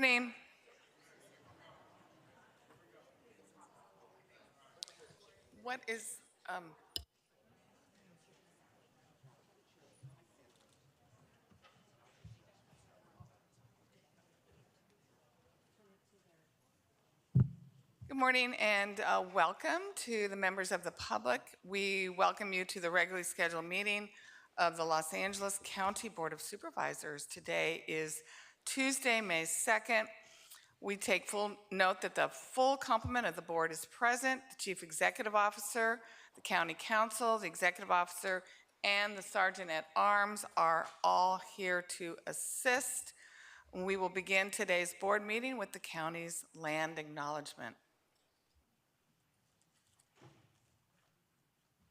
morning. What is, Good morning and welcome to the members of the public. We welcome you to the regularly scheduled meeting of the Los Angeles County Board of Supervisors. Today is Tuesday, May 2nd. We take full note that the full complement of the board is present. The Chief Executive Officer, the County Council, the Executive Officer, and the Sergeant at Arms are all here to assist. We will begin today's board meeting with the county's land acknowledgement.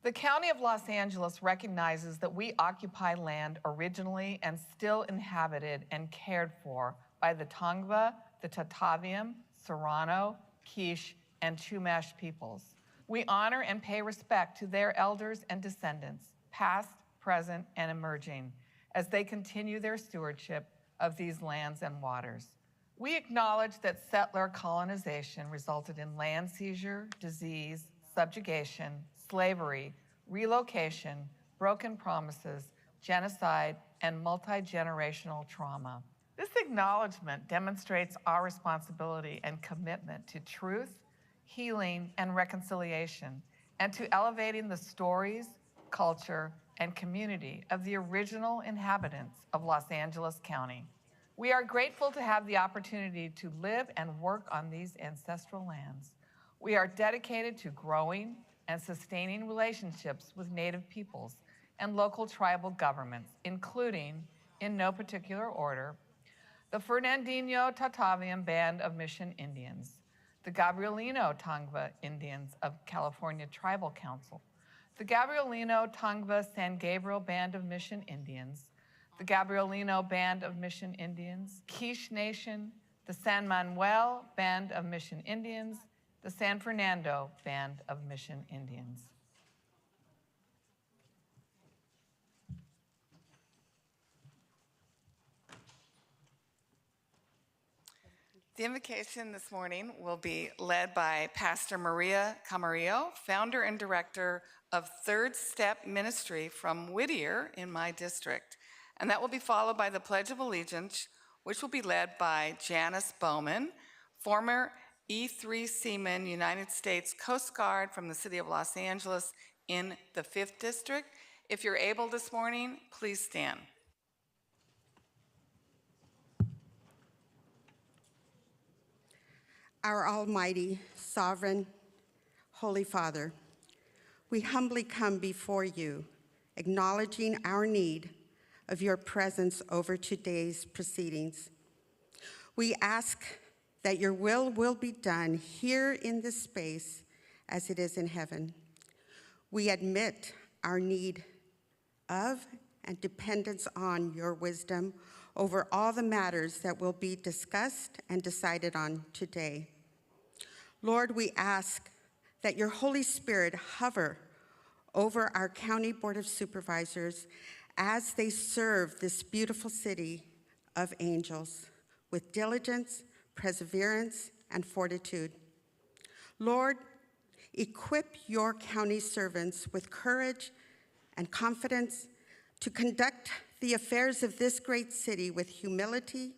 The County of Los Angeles recognizes that we occupy land originally and still inhabited and cared for by the Tongva, the Tataviam, Serrano, Quiche, and Chumash peoples. We honor and pay respect to their elders and descendants, past, present, and emerging, as they continue their stewardship of these lands and waters. We acknowledge that settler colonization resulted in land seizure, disease, subjugation, slavery, relocation, broken promises, genocide, and multi-generational trauma. This acknowledgement demonstrates our responsibility and commitment to truth, healing, and reconciliation, and to elevating the stories, culture, and community of the original inhabitants of Los Angeles County. We are grateful to have the opportunity to live and work on these ancestral lands. We are dedicated to growing and sustaining relationships with Native peoples and local tribal governments, including, in no particular order, the Fernandino Tataviam Band of Mission Indians, the Gabrielino Tongva Indians of California Tribal Council, the Gabrielino Tongva San Gabriel Band of Mission Indians, the Gabrielino Band of Mission Indians, Quiche Nation, the San Manuel Band of Mission Indians, the San Fernando Band of Mission Indians. The invocation this morning will be led by Pastor Maria Camarillo, founder and director of Third Step Ministry from Whittier in my district. And that will be followed by the Pledge of Allegiance, which will be led by Janice Bowman, former E3 Seaman, United States Coast Guard from the city of Los Angeles in the 5th District. If you're able this morning, please stand. Our Almighty, Sovereign, Holy Father, we humbly come before you, acknowledging our need of your presence over today's proceedings. We ask that your will be done here in this space as it is in heaven. We admit our need of and dependence on your wisdom over all the matters that will be discussed and decided on today. Lord, we ask that your Holy Spirit hover over our County Board of Supervisors as they serve this beautiful city of angels with diligence, perseverance, and fortitude. Lord, equip your county servants with courage and confidence to conduct the affairs of this great city with humility,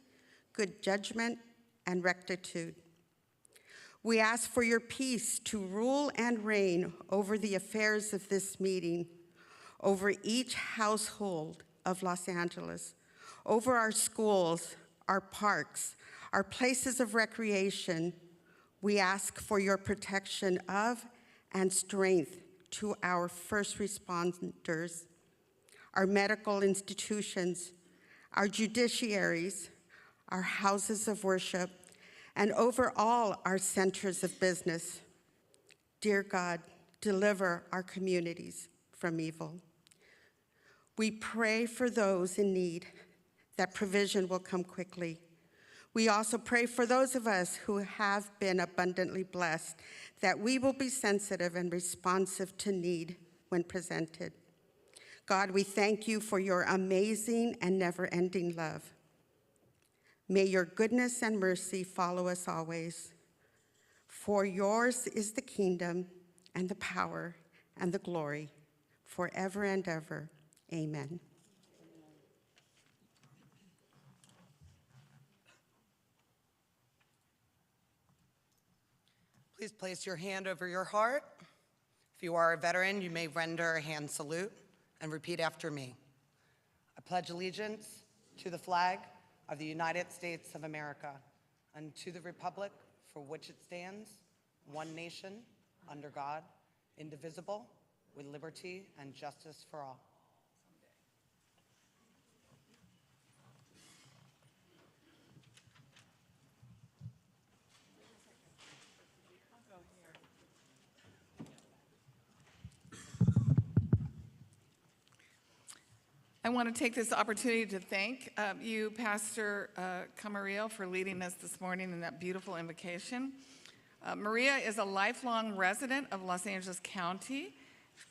good judgment, and rectitude. We ask for your peace to rule and reign over the affairs of this meeting, over each household of Los Angeles, over our schools, our parks, our places of recreation. We ask for your protection of and strength to our first responders, our medical institutions, our judiciaries, our houses of worship, and over all our centers of business. Dear God, deliver our communities from evil. We pray for those in need, that provision will come quickly. We also pray for those of us who have been abundantly blessed, that we will be sensitive and responsive to need when presented. God, we thank you for your amazing and never-ending love. May your goodness and mercy follow us always. For yours is the kingdom and the power and the glory forever and ever. Amen. Please place your hand over your heart. If you are a veteran, you may render a hand salute and repeat after me. I pledge allegiance to the flag of the United States of America and to the republic for which it stands, one nation, under God, indivisible, with liberty and justice for all. I want to take this opportunity to thank you, Pastor Camarillo, for leading us this morning in that beautiful invocation. Maria is a lifelong resident of Los Angeles County,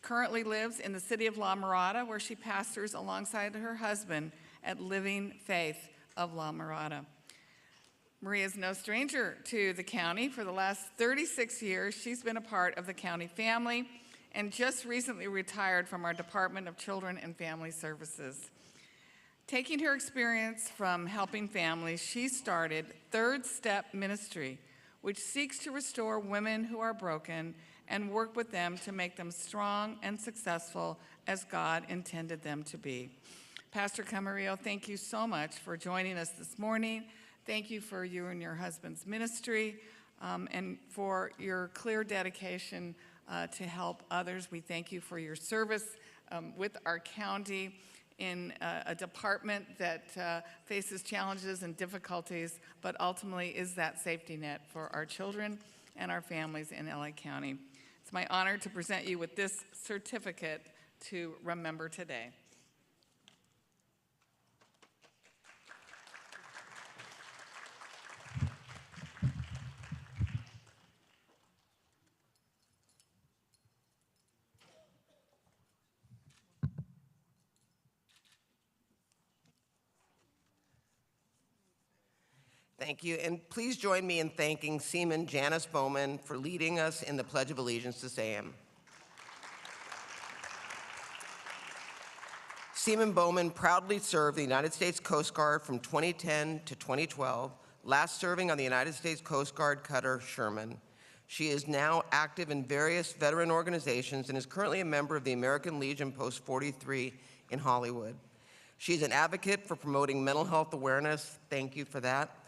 currently lives in the city of La Mirada, where she pastors alongside her husband at Living Faith of La Mirada. Maria is no stranger to the county. For the last 36 years, she's been a part of the county family and just recently retired from our Department of Children and Family Services. Taking her experience from helping families, she started Third Step Ministry, which seeks to restore women who are broken and work with them to make them strong and successful as God intended them to be. Pastor Camarillo, thank you so much for joining us this morning. Thank you for you and your husband's ministry and for your clear dedication to help others. We thank you for your service with our county in a department that faces challenges and difficulties, but ultimately is that safety net for our children and our families in LA County. It's my honor to present you with this certificate to remember today. Thank you, and please join me in thanking Seaman Janice Bowman for leading us in the Pledge of Allegiance to SAM. Seaman Bowman proudly served the United States Coast Guard from 2010 to 2012, last serving on the United States Coast Guard cutter Sherman. She is now active in various veteran organizations and is currently a member of the American Legion Post 43 in Hollywood. She's an advocate for promoting mental health awareness. Thank you for that.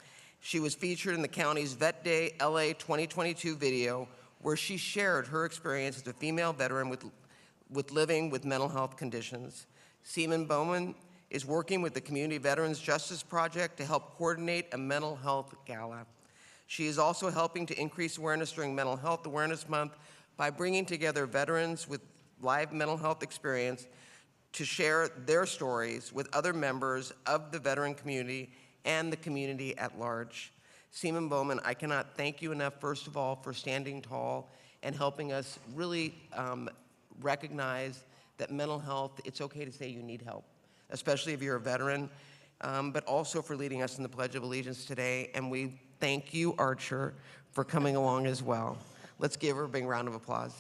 She was featured in the county's Vet Day LA 2022 video, where she shared her experience as a female veteran with living with mental health conditions. Seaman Bowman is working with the Community Veterans Justice Project to help coordinate a mental health gala. She is also helping to increase awareness during Mental Health Awareness Month by bringing together veterans with live mental health experience to share their stories with other members of the veteran community and the community at large. Seaman Bowman, I cannot thank you enough, first of all, for standing tall and helping us really recognize that mental health, it's okay to say you need help, especially if you're a veteran, but also for leading us in the Pledge of Allegiance today. And we thank you, Archer, for coming along as well. Let's give her a big round of applause.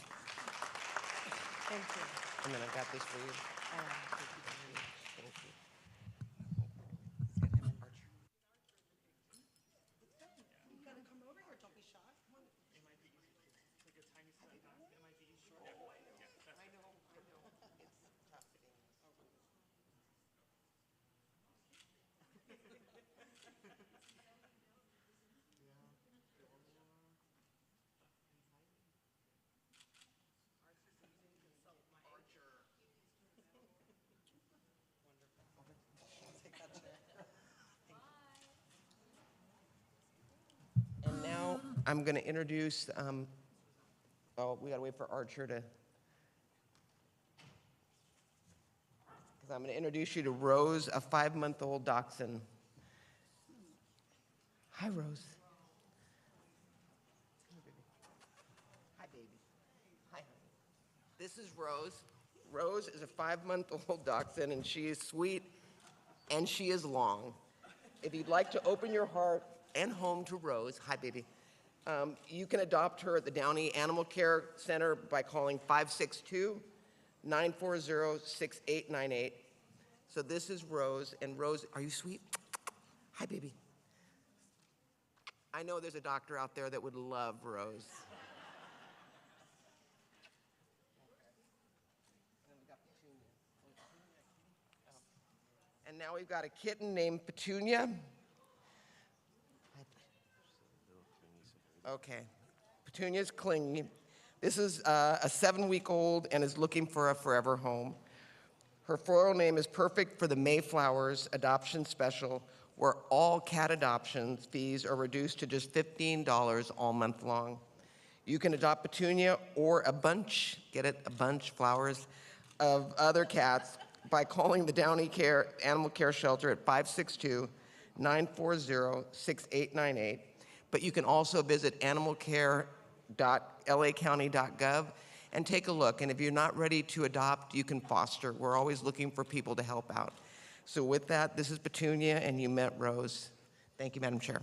Thank you. And then I've got this for you. And now I'm going to introduce, oh, we got to wait for Archer to, because I'm going to introduce you to Rose, a 5-month-old dachshund. Hi, Rose. Hi, baby. Hi, honey. This is Rose. Rose is a 5-month-old dachshund, and she is sweet, and she is long. If you'd like to open your heart and home to Rose, hi, baby, you can adopt her at the Downey Animal Care Center by calling 562-940-6898. So this is Rose, and Rose, are you sweet? Hi, baby. I know there's a doctor out there that would love Rose. And now we've got a kitten named Petunia. Okay. Petunia's clingy. This is a 7-week-old and is looking for a forever home. Her floral name is perfect for the Mayflowers Adoption Special, where all cat adoption fees are reduced to just $15 all month long. You can adopt Petunia or a bunch, get it, a bunch, flowers, of other cats by calling the Downey Animal Care Shelter at 562-940-6898. But you can also visit animalcare.lacounty.gov and take a look. And if you're not ready to adopt, you can foster. We're always looking for people to help out. So with that, this is Petunia, and you met Rose. Thank you, Madam Chair.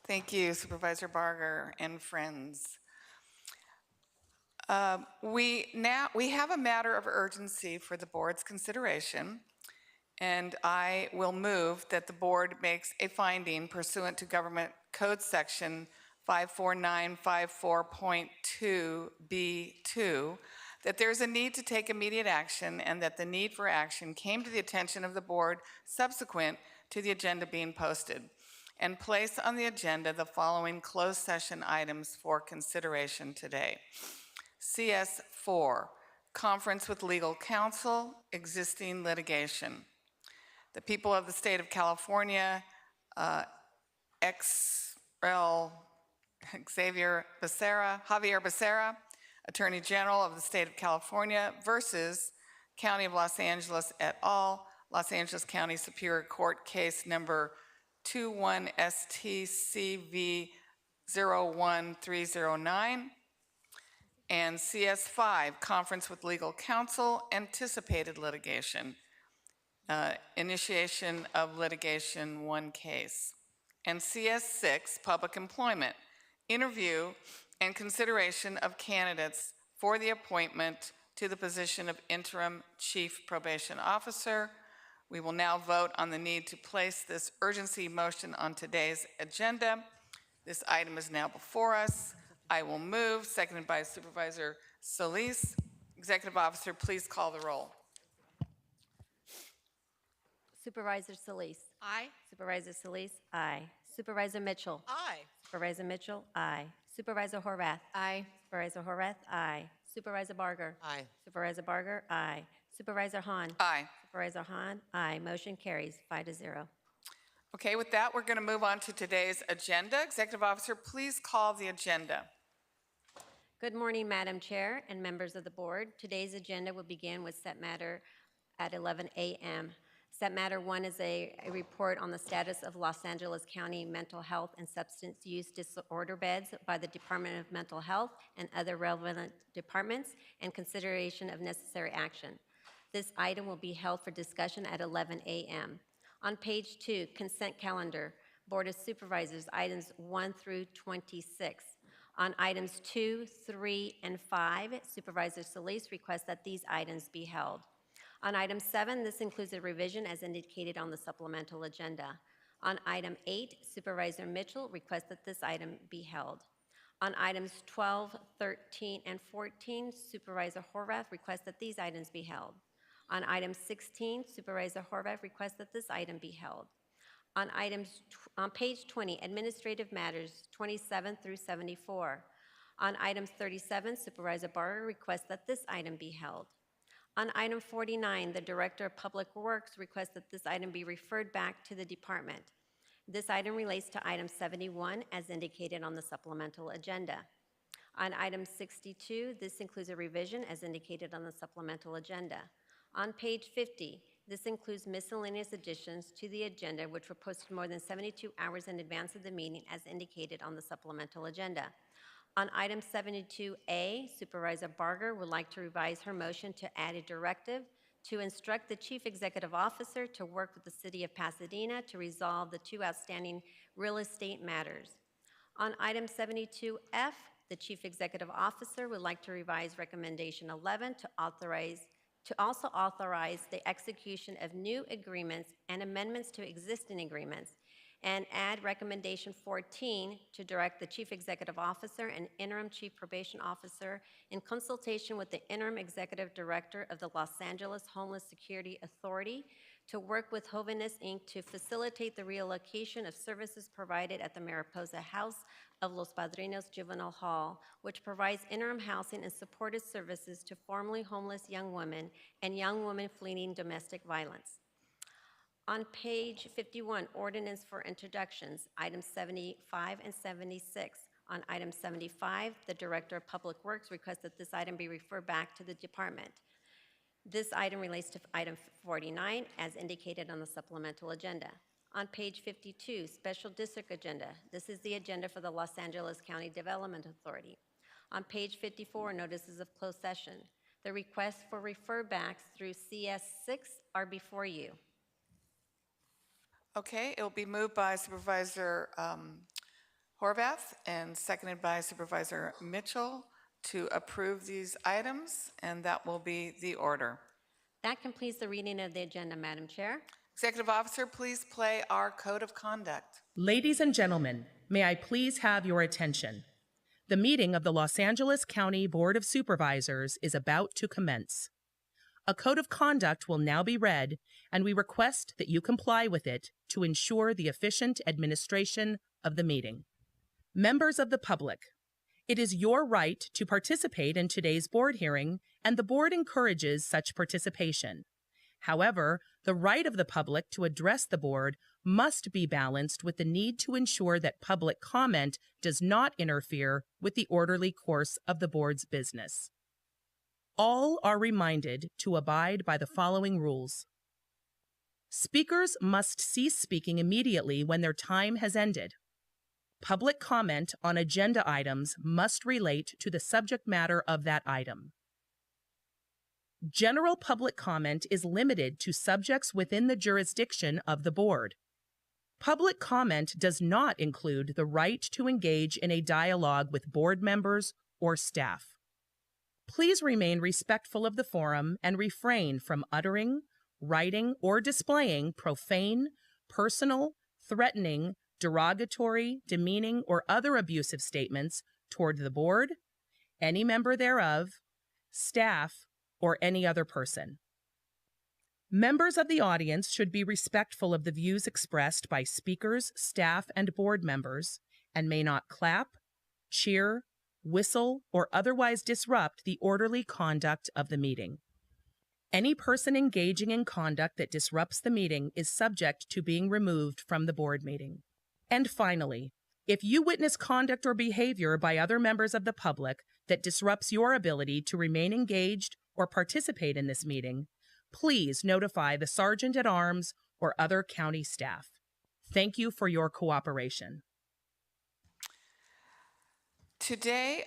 Thank you, Supervisor Barger and friends. We have a matter of urgency for the board's consideration, and I will move that the board makes a finding pursuant to Government Code Section 54954.2B2 that there's a need to take immediate action and that the need for action came to the attention of the board subsequent to the agenda being posted, and place on the agenda the following closed session items for consideration today. CS4, conference with legal counsel, existing litigation. The people of the state of California, XL Javier Becerra, Attorney General of the state of California versus County of Los Angeles et al., Los Angeles County Superior Court case number 21STCV01309, and CS5, conference with legal counsel, anticipated litigation, initiation of litigation 1 case, and CS6, public employment, interview and consideration of candidates for the appointment to the position of interim chief probation officer. We will now vote on the need to place this urgency motion on today's agenda. This item is now before us. I will move, seconded by Supervisor Solis. Executive Officer, please call the roll. Supervisor Solis. Aye. Supervisor Solis, aye. Supervisor Mitchell. Aye. Supervisor Mitchell, aye. Supervisor Horvath. Aye. Supervisor Horvath, aye. Supervisor Barger. Aye. Supervisor Barger, aye. Supervisor Hahn. Aye. Supervisor Hahn, aye. Motion carries 5-0. Okay, with that, we're going to move on to today's agenda. Executive Officer, please call the agenda. Good morning, Madam Chair and members of the board. Today's agenda will begin with set matter at 11 a.m. Set matter 1 is a report on the status of Los Angeles County mental health and substance use disorder beds by the Department of Mental Health and other relevant departments, and consideration of necessary action. This item will be held for discussion at 11 a.m. On page 2, consent calendar, Board of Supervisors, items 1 through 26. On items 2, 3, and 5, Supervisor Solis requests that these items be held. On item 7, this includes a revision as indicated on the supplemental agenda. On item 8, Supervisor Mitchell requests that this item be held. On items 12, 13, and 14, Supervisor Horvath requests that these items be held. On item 16, Supervisor Horvath requests that this item be held. On page 20, administrative matters 27 through 74. On item 37, Supervisor Barger requests that this item be held. On item 49, the Director of Public Works requests that this item be referred back to the department. This item relates to item 71 as indicated on the supplemental agenda. On item 62, this includes a revision as indicated on the supplemental agenda. On page 50, this includes miscellaneous additions to the agenda which were posted more than 72 hours in advance of the meeting as indicated on the supplemental agenda. On item 72A, Supervisor Barger would like to revise her motion to add a directive to instruct the Chief Executive Officer to work with the City of Pasadena to resolve the two outstanding real estate matters. On item 72F, the Chief Executive Officer would like to revise Recommendation 11 to also authorize the execution of new agreements and amendments to existing agreements, and add Recommendation 14 to direct the Chief Executive Officer and Interim Chief Probation Officer in consultation with the Interim Executive Director of the Los Angeles Homeless Security Authority to work with Hoviness, Inc. to facilitate the relocation of services provided at the Mariposa House of Los Padrinos Juvenile Hall, which provides interim housing and supportive services to formerly homeless young women and young women fleeing domestic violence. On page 51, ordinance for introductions, items 75 and 76. On item 75, the Director of Public Works requests that this item be referred back to the department. This item relates to item 49, as indicated on the supplemental agenda. On page 52, special district agenda. This is the agenda for the Los Angeles County Development Authority. On page 54, notices of closed session. The requests for referbacks through CS6 are before you. Okay, it will be moved by Supervisor Horvath and seconded by Supervisor Mitchell to approve these items, and that will be the order. That completes the reading of the agenda, Madam Chair. Executive Officer, please play our code of conduct. Ladies and gentlemen, may I please have your attention? The meeting of the Los Angeles County Board of Supervisors is about to commence. A code of conduct will now be read, and we request that you comply with it to ensure the efficient administration of the meeting. Members of the public, it is your right to participate in today's board hearing, and the board encourages such participation. However, the right of the public to address the board must be balanced with the need to ensure that public comment does not interfere with the orderly course of the board's business. All are reminded to abide by the following rules. Speakers must cease speaking immediately when their time has ended. Public comment on agenda items must relate to the subject matter of that item. General public comment is limited to subjects within the jurisdiction of the board. Public comment does not include the right to engage in a dialogue with board members or staff. Please remain respectful of the forum and refrain from uttering, writing, or displaying profane, personal, threatening, derogatory, demeaning, or other abusive statements toward the board, any member thereof, staff, or any other person. Members of the audience should be respectful of the views expressed by speakers, staff, and board members, and may not clap, cheer, whistle, or otherwise disrupt the orderly conduct of the meeting. Any person engaging in conduct that disrupts the meeting is subject to being removed from the board meeting. And finally, if you witness conduct or behavior by other members of the public that disrupts your ability to remain engaged or participate in this meeting, please notify the Sergeant at Arms or other county staff. Thank you for your cooperation. Today,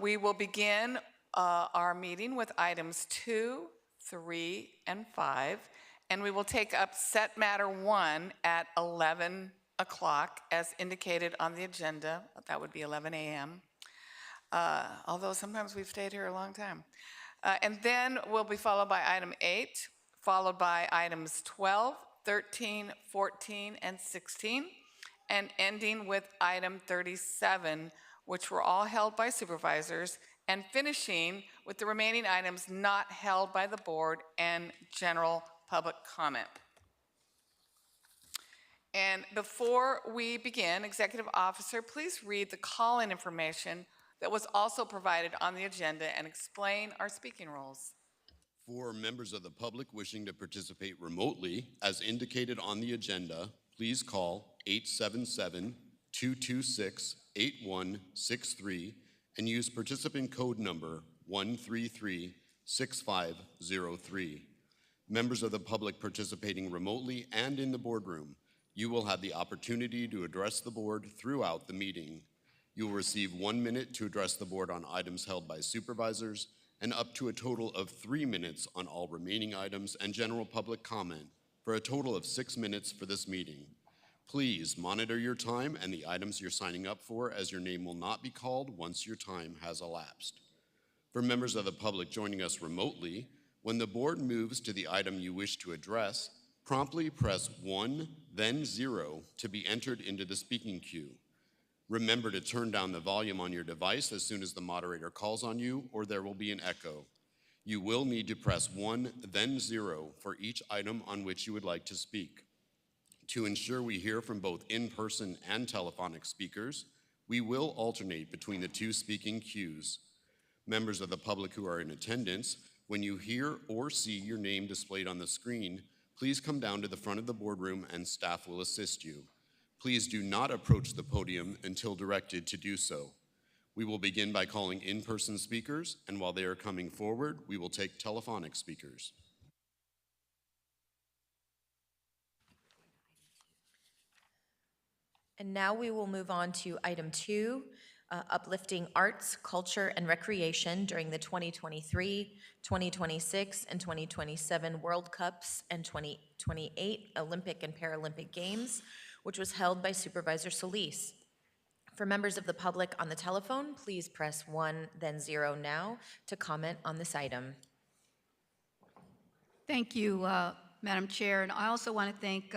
we will begin our meeting with items 2, 3, and 5, and we will take up set matter 1 at 11 o'clock as indicated on the agenda. That would be 11 a.m. Although sometimes we've stayed here a long time. And then we'll be followed by item 8, followed by items 12, 13, 14, and 16, and ending with item 37, which were all held by supervisors, and finishing with the remaining items not held by the board and general public comment. And before we begin, Executive Officer, please read the call-in information that was also provided on the agenda and explain our speaking rules. For members of the public wishing to participate remotely, as indicated on the agenda, please call 877-226-8163 and use participant code number 1336503. Members of the public participating remotely and in the boardroom, you will have the opportunity to address the board throughout the meeting. You will receive 1 minute to address the board on items held by supervisors and up to a total of 3 minutes on all remaining items and general public comment for a total of 6 minutes for this meeting. Please monitor your time and the items you're signing up for, as your name will not be called once your time has elapsed. For members of the public joining us remotely, when the board moves to the item you wish to address, promptly press 1, then 0 to be entered into the speaking queue. Remember to turn down the volume on your device as soon as the moderator calls on you, or there will be an echo. You will need to press 1, then 0 for each item on which you would like to speak. To ensure we hear from both in-person and telephonic speakers, we will alternate between the two speaking queues. Members of the public who are in attendance, when you hear or see your name displayed on the screen, please come down to the front of the boardroom and staff will assist you. Please do not approach the podium until directed to do so. We will begin by calling in-person speakers, and while they are coming forward, we will take telephonic speakers. And now we will move on to item 2, uplifting arts, culture, and recreation during the 2023, 2026, and 2027 World Cups and 2028 Olympic and Paralympic Games, which was held by Supervisor Solis. For members of the public on the telephone, please press 1, then 0 now to comment on this item. Thank you, Madam Chair. And I also want to thank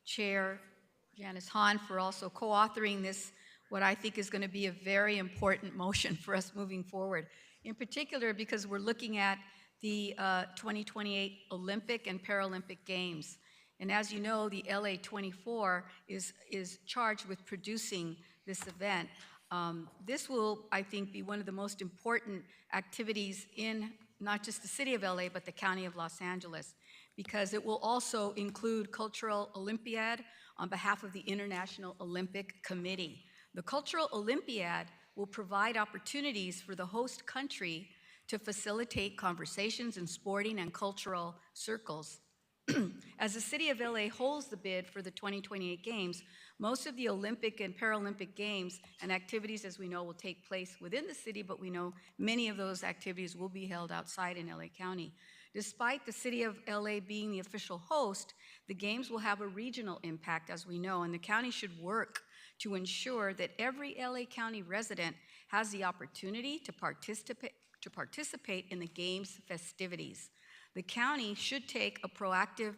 Chair Janice Hahn for also co-authoring this, what I think is going to be a very important motion for us moving forward. In particular, because we're looking at the 2028 Olympic and Paralympic Games. And as you know, the LA 24 is charged with producing this event. This will, I think, be one of the most important activities in not just the city of LA, but the county of Los Angeles, because it will also include Cultural Olympiad on behalf of the International Olympic Committee. The Cultural Olympiad will provide opportunities for the host country to facilitate conversations in sporting and cultural circles. As the city of LA holds the bid for the 2028 Games, most of the Olympic and Paralympic Games and activities, as we know, will take place within the city, but we know many of those activities will be held outside in LA County. Despite the city of LA being the official host, the Games will have a regional impact, as we know, and the county should work to ensure that every LA County resident has the opportunity to participate in the Games festivities. The county should take a proactive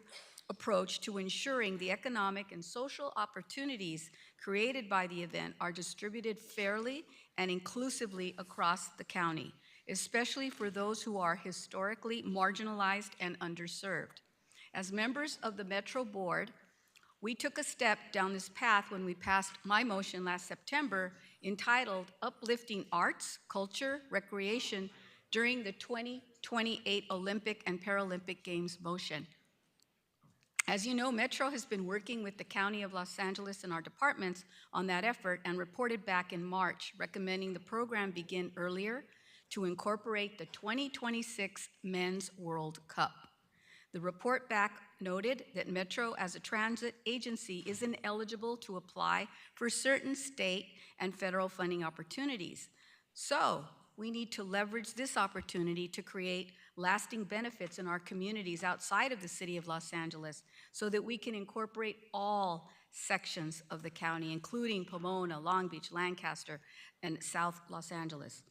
approach to ensuring the economic and social opportunities created by the event are distributed fairly and inclusively across the county, especially for those who are historically marginalized and underserved. As members of the Metro Board, we took a step down this path when we passed my motion last September entitled Uplifting Arts, Culture, Recreation during the 2028 Olympic and Paralympic Games motion. As you know, Metro has been working with the County of Los Angeles and our departments on that effort and reported back in March, recommending the program begin earlier to incorporate the 2026 Men's World Cup. The report back noted that Metro, as a transit agency, is ineligible to apply for certain state and federal funding opportunities. So, we need to leverage this opportunity to create lasting benefits in our communities outside of the city of Los Angeles so that we can incorporate all sections of the county, including Pomona, Long Beach, Lancaster, and South Los Angeles.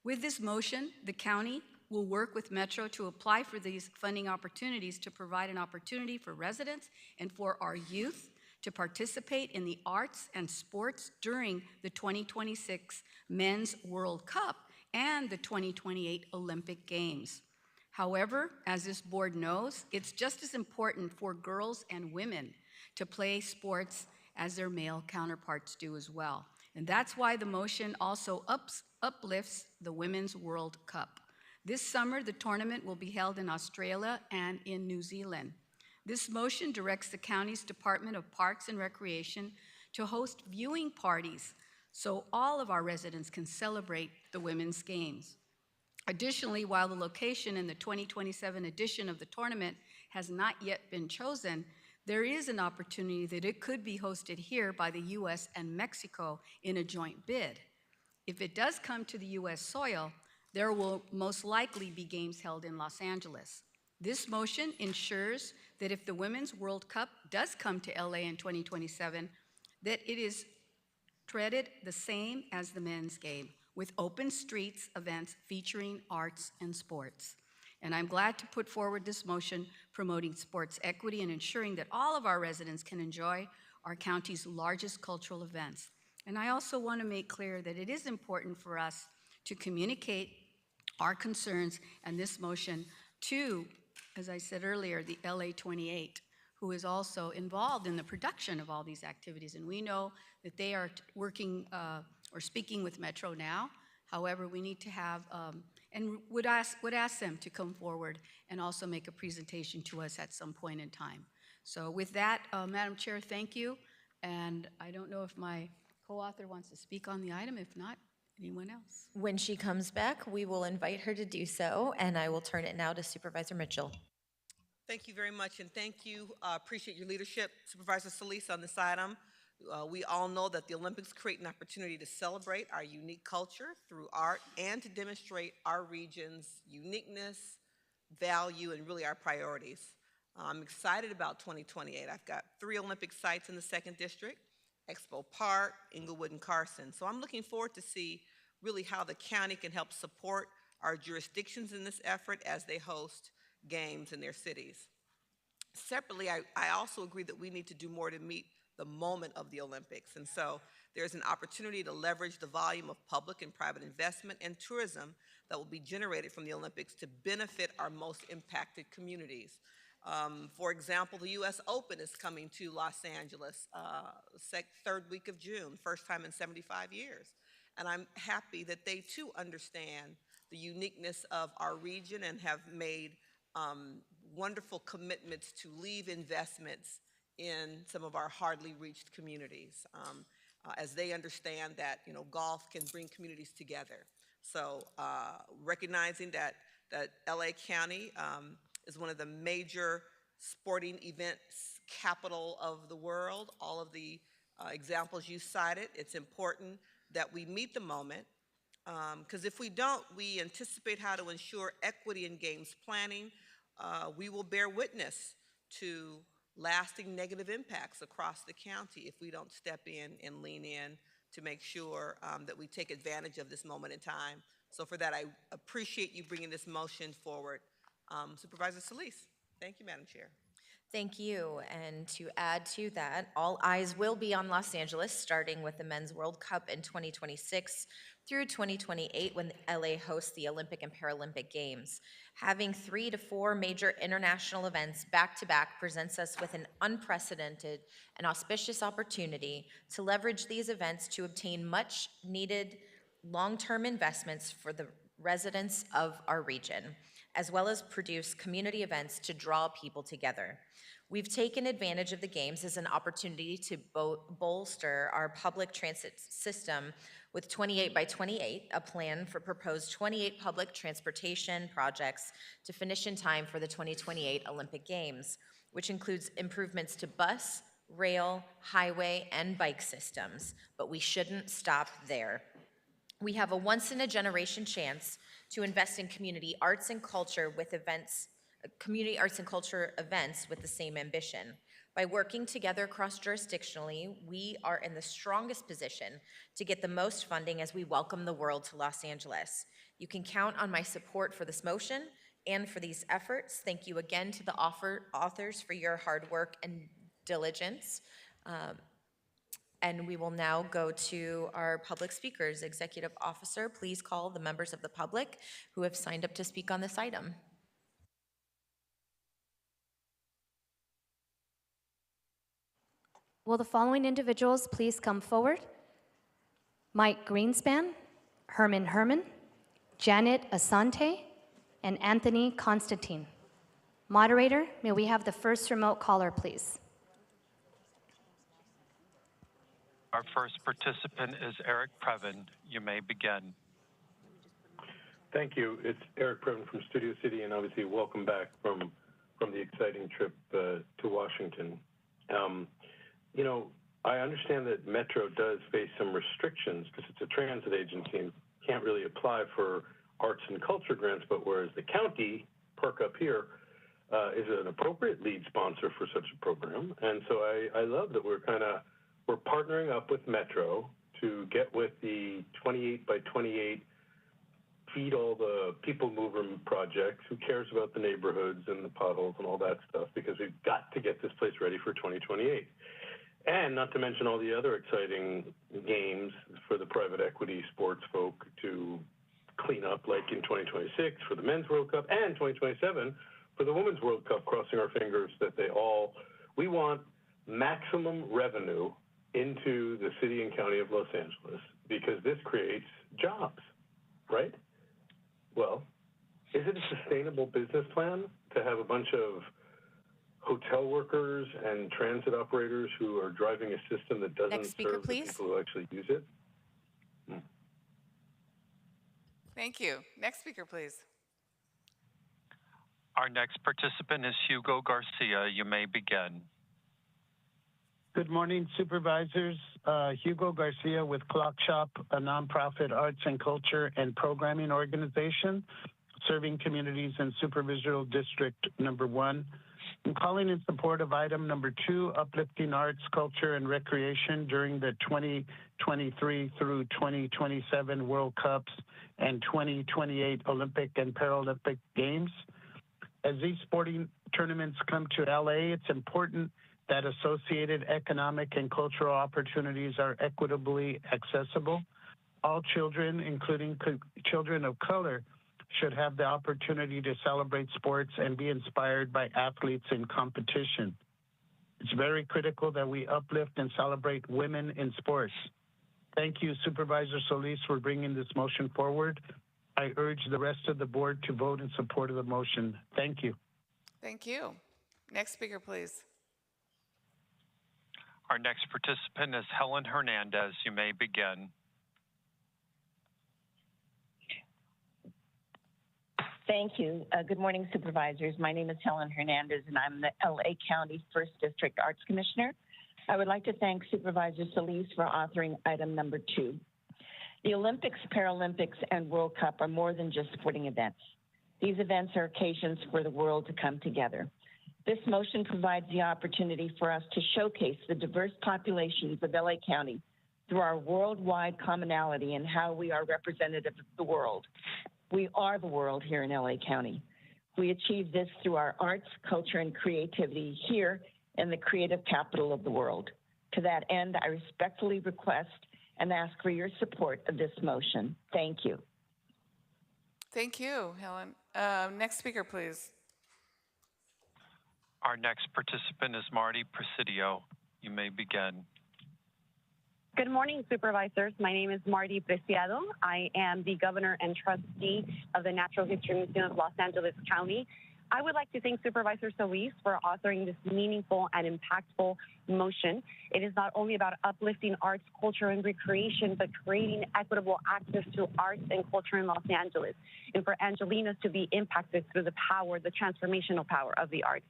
With this motion, the county will work with Metro to apply for these funding opportunities to provide an opportunity for residents and for our youth to participate in the arts and sports during the 2026 Men's World Cup and the 2028 Olympic Games. However, as this board knows, it's just as important for girls and women to play sports as their male counterparts do as well. And that's why the motion also uplifts the Women's World Cup. This summer, the tournament will be held in Australia and in New Zealand. This motion directs the county's Department of Parks and Recreation to host viewing parties so all of our residents can celebrate the women's games. Additionally, while the location in the 2027 edition of the tournament has not yet been chosen, there is an opportunity that it could be hosted here by the U.S. and Mexico in a joint bid. If it does come to the U.S. soil, there will most likely be games held in Los Angeles. This motion ensures that if the Women's World Cup does come to LA in 2027, that it is treated the same as the men's game, with open streets events featuring arts and sports. And I'm glad to put forward this motion promoting sports equity and ensuring that all of our residents can enjoy our county's largest cultural events. And I also want to make clear that it is important for us to communicate our concerns and this motion to, as I said earlier, the LA 28, who is also involved in the production of all these activities. And we know that they are working or speaking with Metro now. However, we need to have, and would ask them to come forward and also make a presentation to us at some point in time. So with that, Madam Chair, thank you. And I don't know if my co-author wants to speak on the item. If not, anyone else? When she comes back, we will invite her to do so, and I will turn it now to Supervisor Mitchell. Thank you very much, and thank you. Appreciate your leadership, Supervisor Solis, on this item. We all know that the Olympics create an opportunity to celebrate our unique culture through art and to demonstrate our region's uniqueness, value, and really our priorities. I'm excited about 2028. I've got 3 Olympic sites in the 2nd District, Expo Park, Inglewood, and Carson. So I'm looking forward to see really how the county can help support our jurisdictions in this effort as they host games in their cities. Separately, I also agree that we need to do more to meet the moment of the Olympics. And so there's an opportunity to leverage the volume of public and private investment and tourism that will be generated from the Olympics to benefit our most impacted communities. For example, the U.S. Open is coming to Los Angeles, 3rd week of June, first time in 75 years. And I'm happy that they too understand the uniqueness of our region and have made wonderful commitments to leave investments in some of our hardly reached communities, as they understand that golf can bring communities together. So recognizing that LA County is one of the major sporting events capital of the world, all of the examples you cited, it's important that we meet the moment, because if we don't, we anticipate how to ensure equity in games planning. We will bear witness to lasting negative impacts across the county if we don't step in and lean in to make sure that we take advantage of this moment in time. So for that, I appreciate you bringing this motion forward. Supervisor Solis. Thank you, Madam Chair. Thank you. And to add to that, all eyes will be on Los Angeles, starting with the Men's World Cup in 2026 through 2028 when LA hosts the Olympic and Paralympic Games. Having 3 to 4 major international events back-to-back presents us with an unprecedented and auspicious opportunity to leverage these events to obtain much-needed long-term investments for the residents of our region, as well as produce community events to draw people together. We've taken advantage of the games as an opportunity to bolster our public transit system with 28 by 28, a plan for proposed 28 public transportation projects to finish in time for the 2028 Olympic Games, which includes improvements to bus, rail, highway, and bike systems. But we shouldn't stop there. We have a once-in-a-generation chance to invest in community arts and culture with events, community arts and culture events with the same ambition. By working together cross-jurisdictionally, we are in the strongest position to get the most funding as we welcome the world to Los Angeles. You can count on my support for this motion and for these efforts. Thank you again to the authors for your hard work and diligence. And we will now go to our public speakers. Executive Officer, please call the members of the public who have signed up to speak on this item. Will the following individuals please come forward? Mike Greenspan, Herman Herman, Janet Asante, and Anthony Constantine. Moderator, may we have the first remote caller, please? Our first participant is Eric Previn. You may begin. Thank you. It's Eric Previn from Studio City, and obviously welcome back from the exciting trip to Washington. You know, I understand that Metro does face some restrictions because it's a transit agency and can't really apply for arts and culture grants, but whereas the county, Perk Up Here, is an appropriate lead sponsor for such a program. And so I love that we're partnering up with Metro to get with the 28 by 28 Feed All the People Mover project. Who cares about the neighborhoods and the potholes and all that stuff, because we've got to get this place ready for 2028. And not to mention all the other exciting games for the private equity sports folk to clean up, like in 2026 for the Men's World Cup and 2027 for the Women's World Cup, crossing our fingers that we want maximum revenue into the city and county of Los Angeles, because this creates jobs, right? Well, is it a sustainable business plan to have a bunch of hotel workers and transit operators who are driving a system that doesn't serve the people who actually use it? Thank you. Next speaker, please. Our next participant is Hugo Garcia. You may begin. Good morning, supervisors. Hugo Garcia with Clock Shop, a nonprofit arts and culture and programming organization serving communities in Supervisor District number 1. I'm calling in support of item number 2, uplifting arts, culture, and recreation during the 2023 through 2027 World Cups and 2028 Olympic and Paralympic Games. As these sporting tournaments come to LA, it's important that associated economic and cultural opportunities are equitably accessible. All children, including children of color, should have the opportunity to celebrate sports and be inspired by athletes in competition. It's very critical that we uplift and celebrate women in sports. Thank you, Supervisor Solis, for bringing this motion forward. I urge the rest of the board to vote in support of the motion. Thank you. Thank you. Next speaker, please. Our next participant is Helen Hernandez. You may begin. Thank you. Good morning, supervisors. My name is Helen Hernandez, and I'm the LA County 1st District Arts Commissioner. I would like to thank Supervisor Solis for authoring item number 2. The Olympics, Paralympics, and World Cup are more than just sporting events. These events are occasions for the world to come together. This motion provides the opportunity for us to showcase the diverse populations of LA County through our worldwide commonality and how we are representative of the world. We are the world here in LA County. We achieve this through our arts, culture, and creativity here in the creative capital of the world. To that end, I respectfully request and ask for your support of this motion. Thank you. Thank you, Helen. Next speaker, please. Our next participant is Marty Presidio. You may begin. Good morning, supervisors. My name is Marty Preciado. I am the governor and trustee of the Natural History Museum of Los Angeles County. I would like to thank Supervisor Solis for authoring this meaningful and impactful motion. It is not only about uplifting arts, culture, and recreation, but creating equitable access to arts and culture in Los Angeles, and for Angelinos to be impacted through the power, the transformational power of the arts.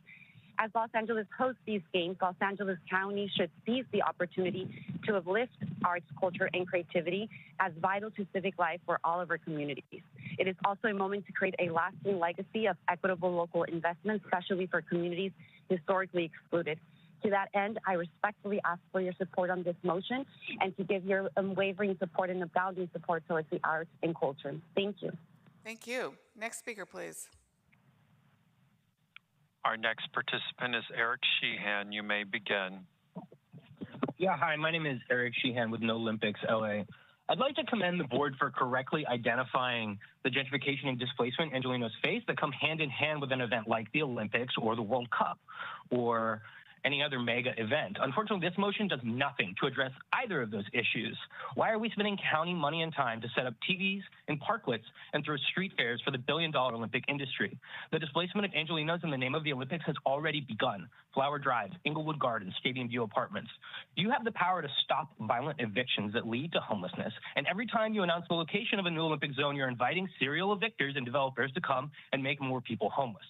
As Los Angeles hosts these games, Los Angeles County should seize the opportunity to uplift arts, culture, and creativity as vital to civic life for all of our communities. It is also a moment to create a lasting legacy of equitable local investment, especially for communities historically excluded. To that end, I respectfully ask for your support on this motion and to give your unwavering support and abounding support towards the arts and culture. Thank you. Thank you. Next speaker, please. Our next participant is Eric Sheehan. You may begin. Yeah, hi, my name is Eric Sheehan with No Olympics LA. I'd like to commend the board for correctly identifying the gentrification and displacement Angelinos face that come hand in hand with an event like the Olympics or the World Cup or any other mega event. Unfortunately, this motion does nothing to address either of those issues. Why are we spending county money and time to set up TVs and parklets and throw street fairs for the billion-dollar Olympic industry? The displacement of Angelenos in the name of the Olympics has already begun. Flower Drive, Inglewood Gardens, Stadium View Apartments. Do you have the power to stop violent evictions that lead to homelessness? And every time you announce the location of a new Olympic zone, you're inviting serial evictors and developers to come and make more people homeless.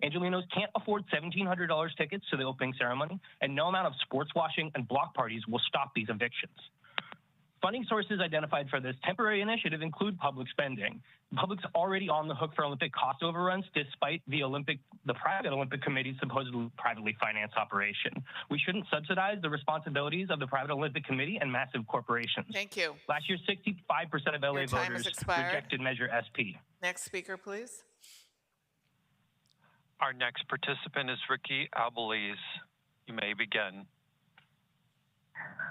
Angelenos can't afford $1,700 tickets to the opening ceremony, and no amount of sports washing and block parties will stop these evictions. Funding sources identified for this temporary initiative include public spending. The public's already on the hook for Olympic cost overruns, despite the private Olympic Committee's supposedly privately financed operation. We shouldn't subsidize the responsibilities of the private Olympic Committee and massive corporations. Thank you. Last year, 65% of LA Your time has voters expired. rejected Measure SP. Next speaker, please. Our next participant is Ricky Albalese. You may begin.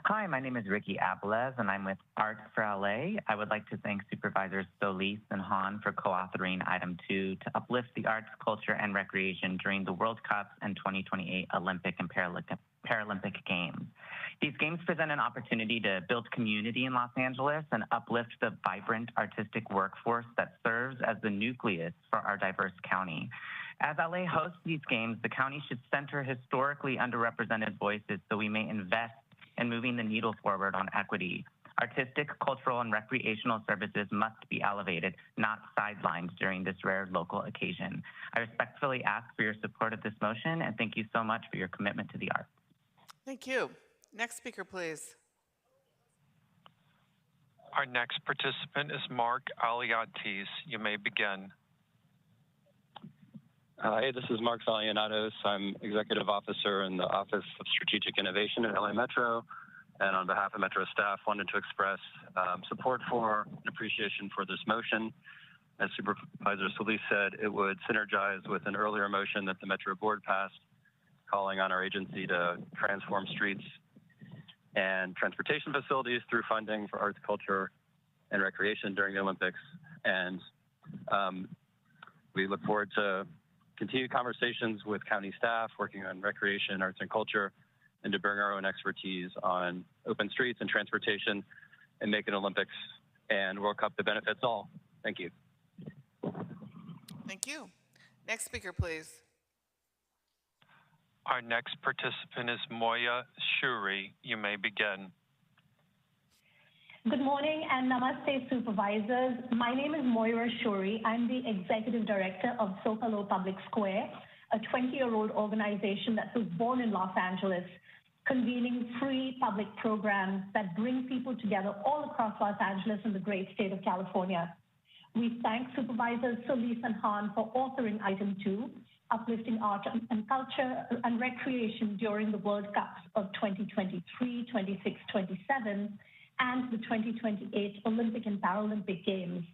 Hi, my name is Ricky Abalez, and I'm with Art for LA. I would like to thank Supervisors Solis and Hahn for co-authoring Item 2 to uplift the arts, culture, and recreation during the World Cup and 2028 Olympic and Paralympic Games. These games present an opportunity to build community in Los Angeles and uplift the vibrant artistic workforce that serves as the nucleus for our diverse county. As LA hosts these games, the county should center historically underrepresented voices so we may invest in moving the needle forward on equity. Artistic, cultural, and recreational services must be elevated, not sidelined during this rare local occasion. I respectfully ask for your support of this motion, and thank you so much for your commitment to the arts. Thank you. Next speaker, please. Our next participant is Mark Aliatis. You may begin. Hey, this is Mark Valianatos. I'm Executive Officer in the Office of Strategic Innovation at LA Metro. And on behalf of Metro staff, wanted to express support for and appreciation for this motion. As Supervisor Solis said, it would synergize with an earlier motion that the Metro Board passed, calling on our agency to transform streets and transportation facilities through funding for arts, culture, and recreation during the Olympics. And we look forward to continued conversations with county staff working on recreation, arts, and culture, and to bring our own expertise on open streets and transportation and make an Olympics and World Cup that benefits all. Thank you. Thank you. Next speaker, please. Our next participant is Moya Shuri. You may begin. Good morning and namaste, supervisors. My name is Moira Shuri. I'm the Executive Director of Zocalo Public Square, a 20-year-old organization that was born in Los Angeles, convening free public programs that bring people together all across Los Angeles and the great state of California. We thank Supervisors Solis and Hahn for authoring Item 2, uplifting art and culture and recreation during the World Cups of 2023, 26, 27, and the 2028 Olympic and Paralympic Games.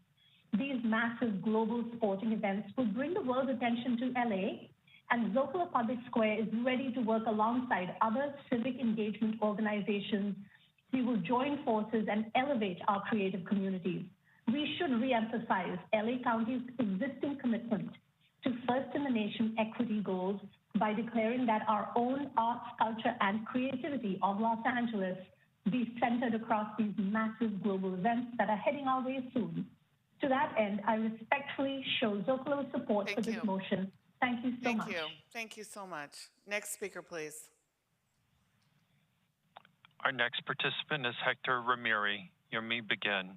These massive global sporting events will bring the world's attention to LA, and Zocalo Public Square is ready to work alongside other civic engagement organizations. We will join forces and elevate our creative communities. We should reemphasize LA County's existing commitment to first-in-the-nation equity goals by declaring that our own arts, culture, and creativity of Los Angeles be centered across these massive global events that are heading our way soon. To that end, I respectfully show Zocalo's support for this motion. Thank you so much. Thank you. Thank you so much. Next speaker, please. Our next participant is Hector Ramiri. You may begin.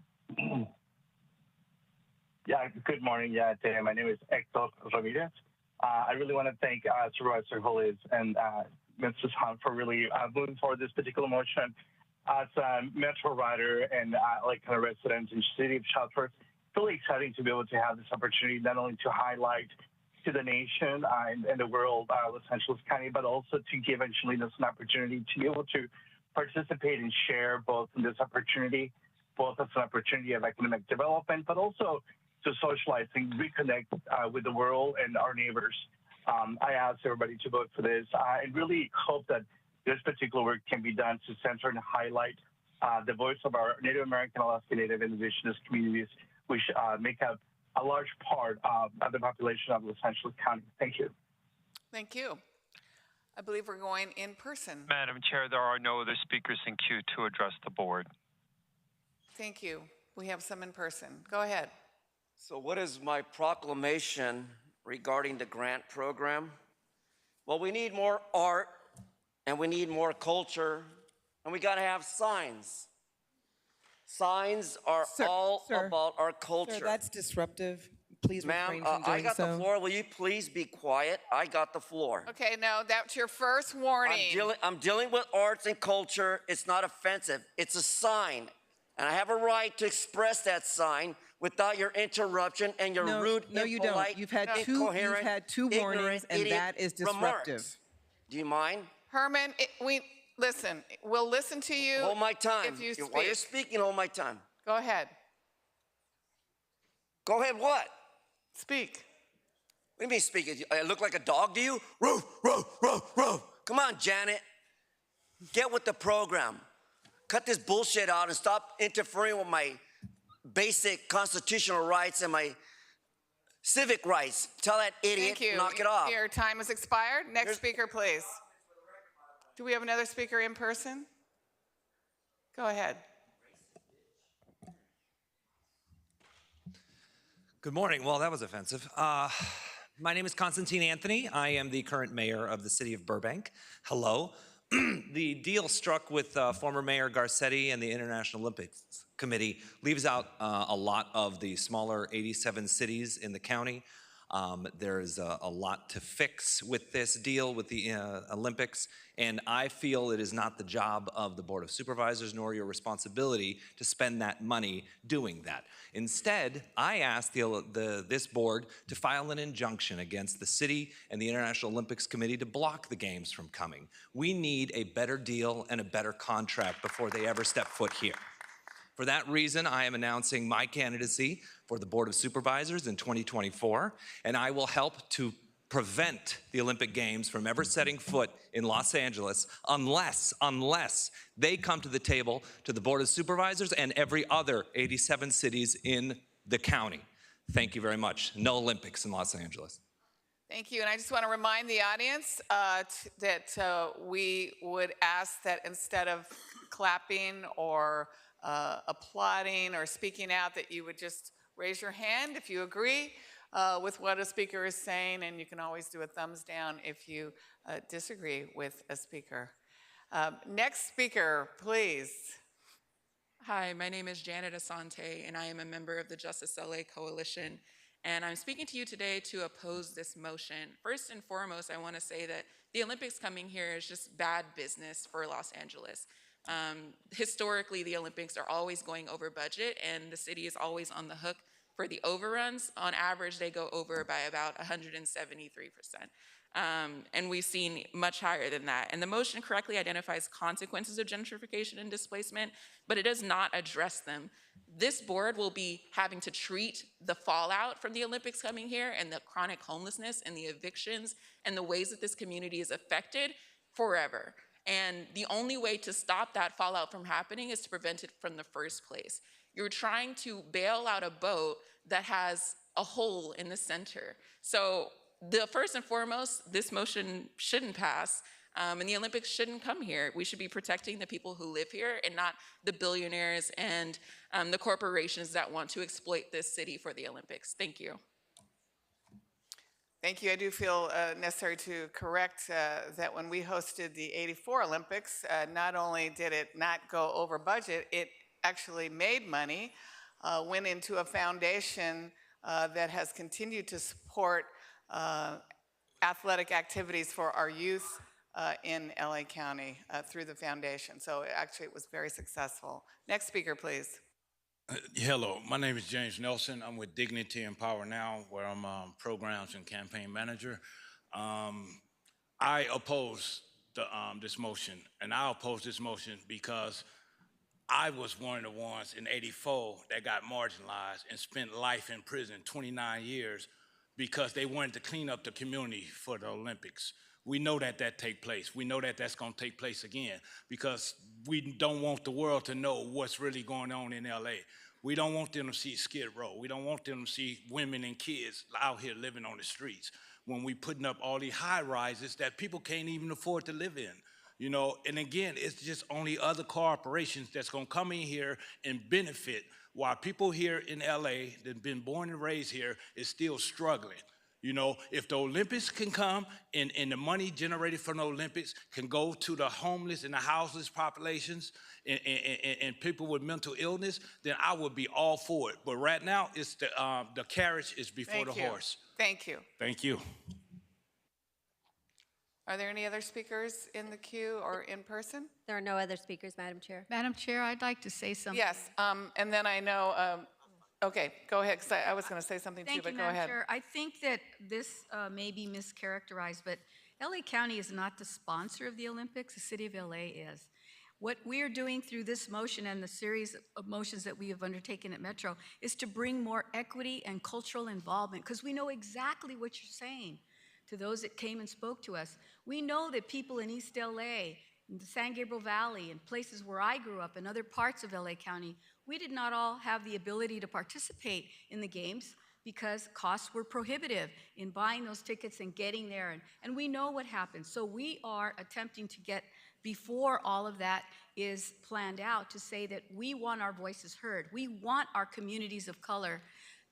Yeah, good morning. Yeah, my name is Hector Ramirez. I really want to thank Supervisor Solis and Mrs. Hahn for really moving forward this particular motion. As a Metro rider and like kind of resident in the city of Chalford, it's really exciting to be able to have this opportunity not only to highlight to the nation and the world Los Angeles County, but also to give Angelenos an opportunity to be able to participate and share both in this opportunity, both as an opportunity of economic development, but also to socialize and reconnect with the world and our neighbors. I ask everybody to vote for this and really hope that this particular work can be done to center and highlight the voice of our Native American, Alaska Native, and Indigenous communities, which make up a large part of the population of Los Angeles County. Thank you. Thank you. I believe we're going in person. Madam Chair, there are no other speakers in queue to address the board. Thank you. We have some in person. Go ahead. So what is my proclamation regarding the grant program? Well, we need more art and we need more culture and we gotta have signs. Signs are all about our culture. Sir, that's disruptive. Please refrain Ma'am, from doing I got the floor. Will you please be quiet? I got the floor. Okay, no, that's your first warning. I'm dealing with arts and culture. It's not offensive. It's a sign. And I have a right to express that sign without your interruption and your rude, No, you impolite, don't. You've had two warnings, and that is disruptive. Remarks. Do you mind? Herman, listen, we'll listen to you. Hold my time. If you speak. While you're speaking, hold my time. Go ahead. Go ahead, what? Speak. What do you mean speak? I look like a dog to you? Roof, roof, roof, roof. Come on, Janet. Get with the program. Cut this bullshit out and stop interfering with my basic constitutional rights and my civic rights. Tell that idiot to knock it off. Your time has expired. Next speaker, please. Do we have another speaker in person? Go ahead. Good morning. Well, that was offensive. My name is Constantine Anthony. I am the current mayor of the city of Burbank. Hello. The deal struck with former Mayor Garcetti and the International Olympics Committee leaves out a lot of the smaller 87 cities in the county. There's a lot to fix with this deal with the Olympics, and I feel it is not the job of the Board of Supervisors nor your responsibility to spend that money doing that. Instead, I asked this board to file an injunction against the city and the International Olympics Committee to block the games from coming. We need a better deal and a better contract before they ever step foot here. For that reason, I am announcing my candidacy for the Board of Supervisors in 2024, and I will help to prevent the Olympic Games from ever setting foot in Los Angeles unless they come to the table to the Board of Supervisors and every other 87 cities in the county. Thank you very much. No Olympics in Los Angeles. Thank you. And I just want to remind the audience that we would ask that instead of clapping or applauding or speaking out, that you would just raise your hand if you agree with what a speaker is saying, and you can always do a thumbs down if you disagree with a speaker. Next speaker, please. Hi, my name is Janet Asante, and I am a member of the Justice LA Coalition, and I'm speaking to you today to oppose this motion. First and foremost, I want to say that the Olympics coming here is just bad business for Los Angeles. Historically, the Olympics are always going over budget, and the city is always on the hook for the overruns. On average, they go over by about 173%. And we've seen much higher than that. And the motion correctly identifies consequences of gentrification and displacement, but it does not address them. This board will be having to treat the fallout from the Olympics coming here and the chronic homelessness and the evictions and the ways that this community is affected forever. And the only way to stop that fallout from happening is to prevent it from the first place. You're trying to bail out a boat that has a hole in the center. So first and foremost, this motion shouldn't pass, and the Olympics shouldn't come here. We should be protecting the people who live here and not the billionaires and the corporations that want to exploit this city for the Olympics. Thank you. Thank you. I do feel necessary to correct that when we hosted the '84 Olympics, not only did it not go over budget, it actually made money, went into a foundation that has continued to support athletic activities for our youth in LA County through the foundation. So actually it was very successful. Next speaker, please. Hello, my name is James Nelson. I'm with Dignity and Power Now, where I'm programs and campaign manager. I oppose this motion, and I oppose this motion because I was one of the ones in '84 that got marginalized and spent life in prison, 29 years, because they wanted to clean up the community for the Olympics. We know that take place. We know that that's going to take place again because we don't want the world to know what's really going on in LA. We don't want them to see Skid Row. We don't want them to see women and kids out here living on the streets. when we putting up all these high rises that people can't even afford to live in. You know, and again, it's just only other corporations that's gonna come in here and benefit, while people here in LA that been born and raised here is still struggling. You know, if the Olympics can come and the money generated from the Olympics can go to the homeless and the houseless populations and people with mental illness, then I would be all for it. But right now, it's the carriage is before the horse. Thank you. Thank you. Are there any other speakers in the queue or in person? There are no other speakers, Madam Chair. Madam Chair, I'd like to say something. Yes, and then I know, okay, go ahead, because I was going to say something too, Thank but you, go Madam ahead. Chair. I think that this may be mischaracterized, but LA County is not the sponsor of the Olympics. The city of LA is. What we are doing through this motion and the series of motions that we have undertaken at Metro is to bring more equity and cultural involvement, because we know exactly what you're saying to those that came and spoke to us. We know that people in East LA, in the San Gabriel Valley, and places where I grew up, and other parts of LA County, we did not all have the ability to participate in the games because costs were prohibitive in buying those tickets and getting there. And we know what happened. So we are attempting to get before all of that is planned out to say that we want our voices heard. We want our communities of color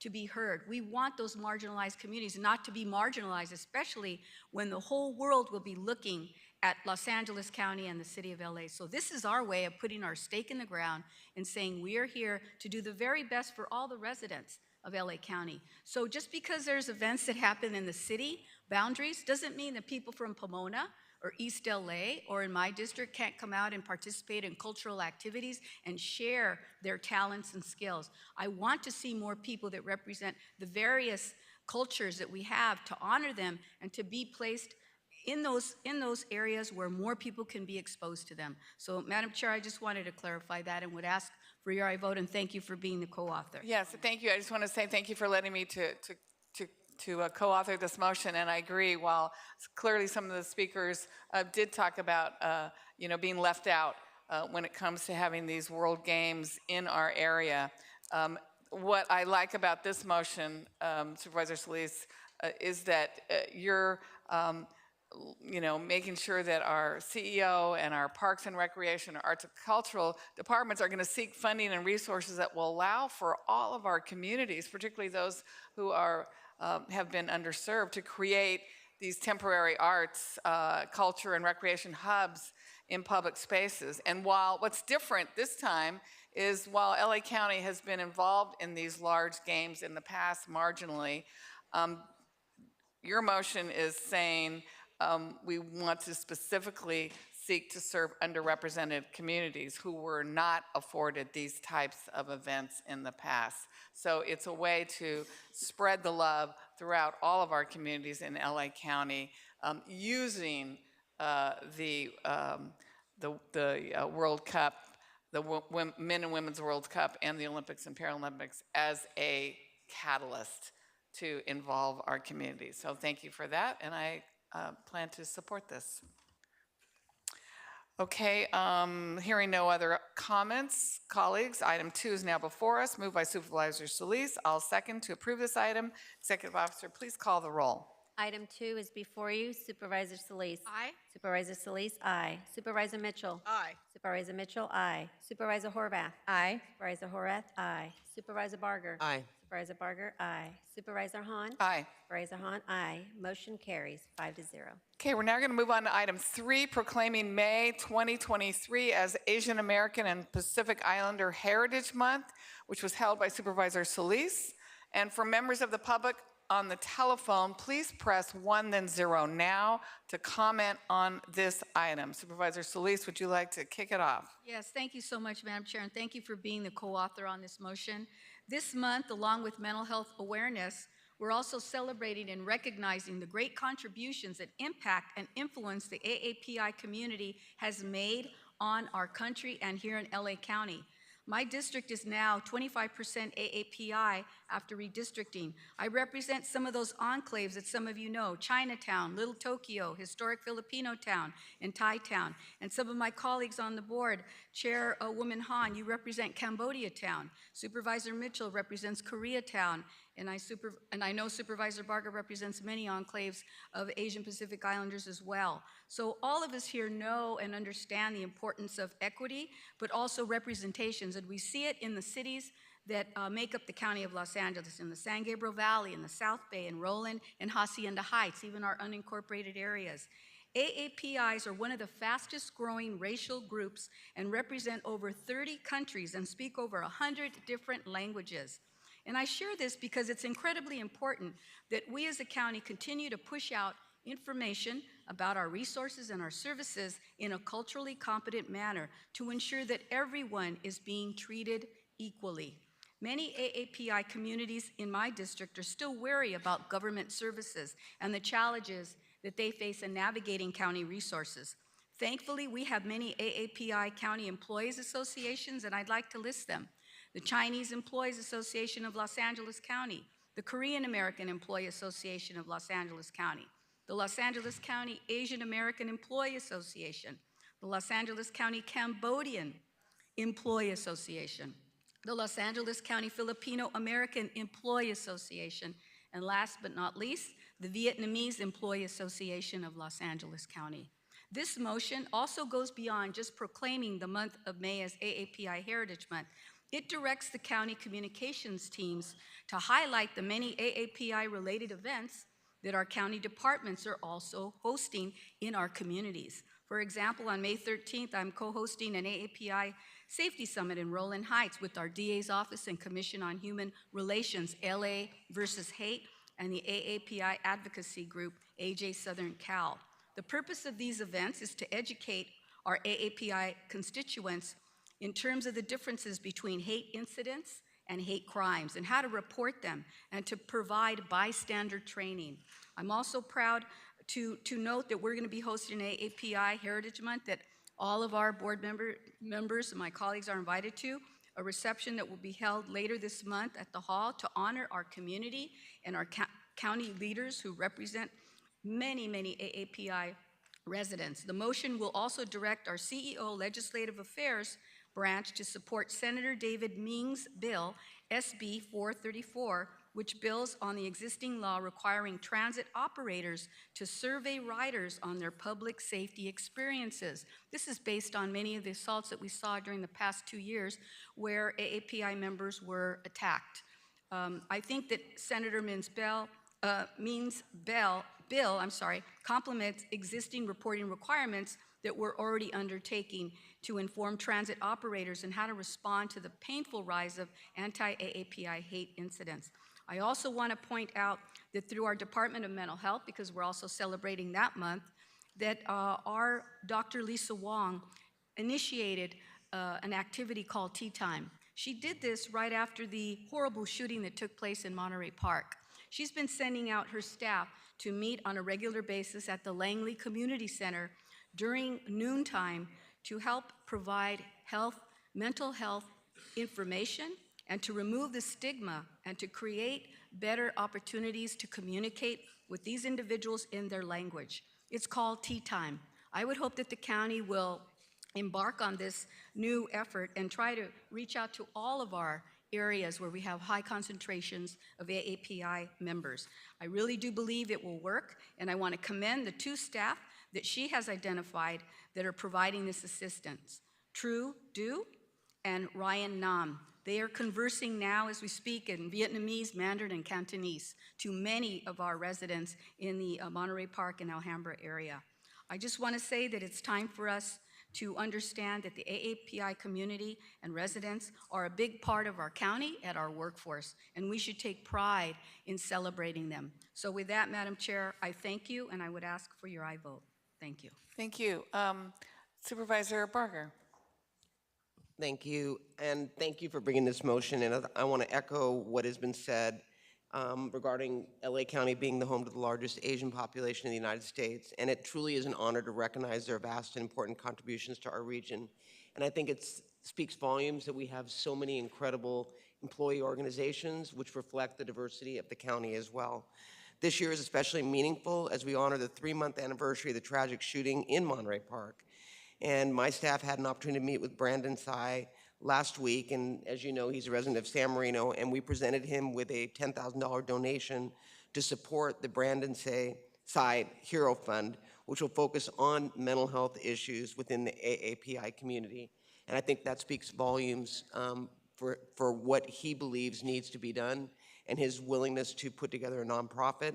to be heard. We want those marginalized communities not to be marginalized, especially when the whole world will be looking at Los Angeles County and the city of LA. So this is our way of putting our stake in the ground and saying we are here to do the very best for all the residents of LA County. So just because there's events that happen in the city boundaries doesn't mean that people from Pomona or East LA or in my district can't come out and participate in cultural activities and share their talents and skills. I want to see more people that represent the various cultures that we have, to honor them and to be placed in those areas where more people can be exposed to them. So, Madam Chair, I just wanted to clarify that and would ask for your aye vote, and thank you for being the co-author. Yes, thank you. I just want to say thank you for letting me to co-author this motion, and I agree. While clearly some of the speakers did talk about being left out when it comes to having these World Games in our area, what I like about this motion, Supervisor Solis, is that you're making sure that our CEO and our Parks and Recreation, our Arts and Cultural departments are going to seek funding and resources that will allow for all of our communities, particularly those who have been underserved, to create these temporary arts, culture, and recreation hubs in public spaces. And what's different this time is while LA County has been involved in these large games in the past marginally, your motion is saying we want to specifically seek to serve underrepresented communities who were not afforded these types of events in the past. So it's a way to spread the love throughout all of our communities in LA County, using the World Cup, the Men and Women's World Cup, and the Olympics and Paralympics as a catalyst to involve our communities. So thank you for that, and I plan to support this. Okay, hearing no other comments, colleagues, item 2 is now before us, moved by Supervisor Solis. I'll second to approve this item. Executive Officer, please call the roll. Item 2 is before you. Supervisor Solis. Aye. Supervisor Solis, aye. Supervisor Mitchell. Aye. Supervisor Mitchell, aye. Supervisor Horvath. Aye. Supervisor Horvath, aye. Supervisor Barger. Aye. Supervisor Barger, aye. Supervisor Hahn. Aye. Supervisor Hahn, aye. Motion carries 5-0. Okay, we're now going to move on to item 3, proclaiming May 2023 as Asian American and Pacific Islander Heritage Month, which was held by Supervisor Solis. And for members of the public on the telephone, please press 1 then 0 now to comment on this item. Supervisor Solis, would you like to kick it off? Yes, thank you so much, Madam Chair, and thank you for being the co-author on this motion. This month, along with mental health awareness, we're also celebrating and recognizing the great contributions that impact and influence the AAPI community has made on our country and here in LA County. My district is now 25% AAPI after redistricting. I represent some of those enclaves that some of you know: Chinatown, Little Tokyo, historic Filipino town, and Thai town. And some of my colleagues on the board, Chairwoman Han, you represent Cambodia town. Supervisor Mitchell represents Koreatown and I know Supervisor Barger represents many enclaves of Asian Pacific Islanders as well. So all of us here know and understand the importance of equity, but also representations, and we see it in the cities that make up the County of Los Angeles, in the San Gabriel Valley, in the South Bay, in Roland, and Hacienda Heights, even our unincorporated areas. AAPIs are one of the fastest growing racial groups and represent over 30 countries and speak over 100 different languages. And I share this because it's incredibly important that we as a county continue to push out information about our resources and our services in a culturally competent manner to ensure that everyone is being treated equally. Many AAPI communities in my district are still wary about government services and the challenges that they face in navigating county resources. Thankfully, we have many AAPI county employees associations, and I'd like to list them. The Chinese Employees Association of Los Angeles County, the Korean American Employee Association of Los Angeles County, the Los Angeles County Asian American Employee Association, the Los Angeles County Cambodian Employee Association, the Los Angeles County Filipino American Employee Association, and last but not least, the Vietnamese Employee Association of Los Angeles County. This motion also goes beyond just proclaiming the month of May as AAPI Heritage Month. It directs the county communications teams to highlight the many AAPI-related events that our county departments are also hosting in our communities. For example, on May 13th, I'm co-hosting an AAPI Safety Summit in Roland Heights with our DA's Office and Commission on Human Relations, LA versus Hate, and the AAPI Advocacy Group, AJ Southern Cal. The purpose of these events is to educate our AAPI constituents in terms of the differences between hate incidents and hate crimes and how to report them and to provide bystander training. I'm also proud to note that we're going to be hosting AAPI Heritage Month that all of our board members and my colleagues are invited to, a reception that will be held later this month at the hall to honor our community and our county leaders who represent many, many AAPI residents. The motion will also direct our CEO Legislative Affairs branch to support Senator David Ming's bill, SB 434, which builds on the existing law requiring transit operators to survey riders on their public safety experiences. This is based on many of the assaults that we saw during the past 2 years where AAPI members were attacked. I think that Senator Ming's bill complements existing reporting requirements that we're already undertaking to inform transit operators in how to respond to the painful rise of anti-AAPI hate incidents. I also want to point out that through our Department of Mental Health, because we're also celebrating that month, that our Dr. Lisa Wong initiated an activity called Tea Time. She did this right after the horrible shooting that took place in Monterey Park. She's been sending out her staff to meet on a regular basis at the Langley Community Center during noontime to help provide mental health information and to remove the stigma and to create better opportunities to communicate with these individuals in their language. It's called Tea Time. I would hope that the county will embark on this new effort and try to reach out to all of our areas where we have high concentrations of AAPI members. I really do believe it will work, and I want to commend the 2 staff that she has identified that are providing this assistance, True Du and Ryan Nam. They are conversing now as we speak in Vietnamese, Mandarin, and Cantonese to many of our residents in the Monterey Park and Alhambra area. I just want to say that it's time for us to understand that the AAPI community and residents are a big part of our county and our workforce, and we should take pride in celebrating them. So with that, Madam Chair, I thank you, and I would ask for your aye vote. Thank you. Thank you. Supervisor Barger. Thank you, and thank you for bringing this motion. And I want to echo what has been said regarding LA County being the home to the largest Asian population in the United States. And it truly is an honor to recognize their vast and important contributions to our region. And I think it speaks volumes that we have so many incredible employee organizations which reflect the diversity of the county as well. This year is especially meaningful as we honor the 3-month anniversary of the tragic shooting in Monterey Park. And my staff had an opportunity to meet with Brandon Tsai, last week, and as you know, he's a resident of San Marino, and we presented him with a $10,000 donation to support the Brandon Side Hero Fund, which will focus on mental health issues within the AAPI community. And I think that speaks volumes for what he believes needs to be done and his willingness to put together a nonprofit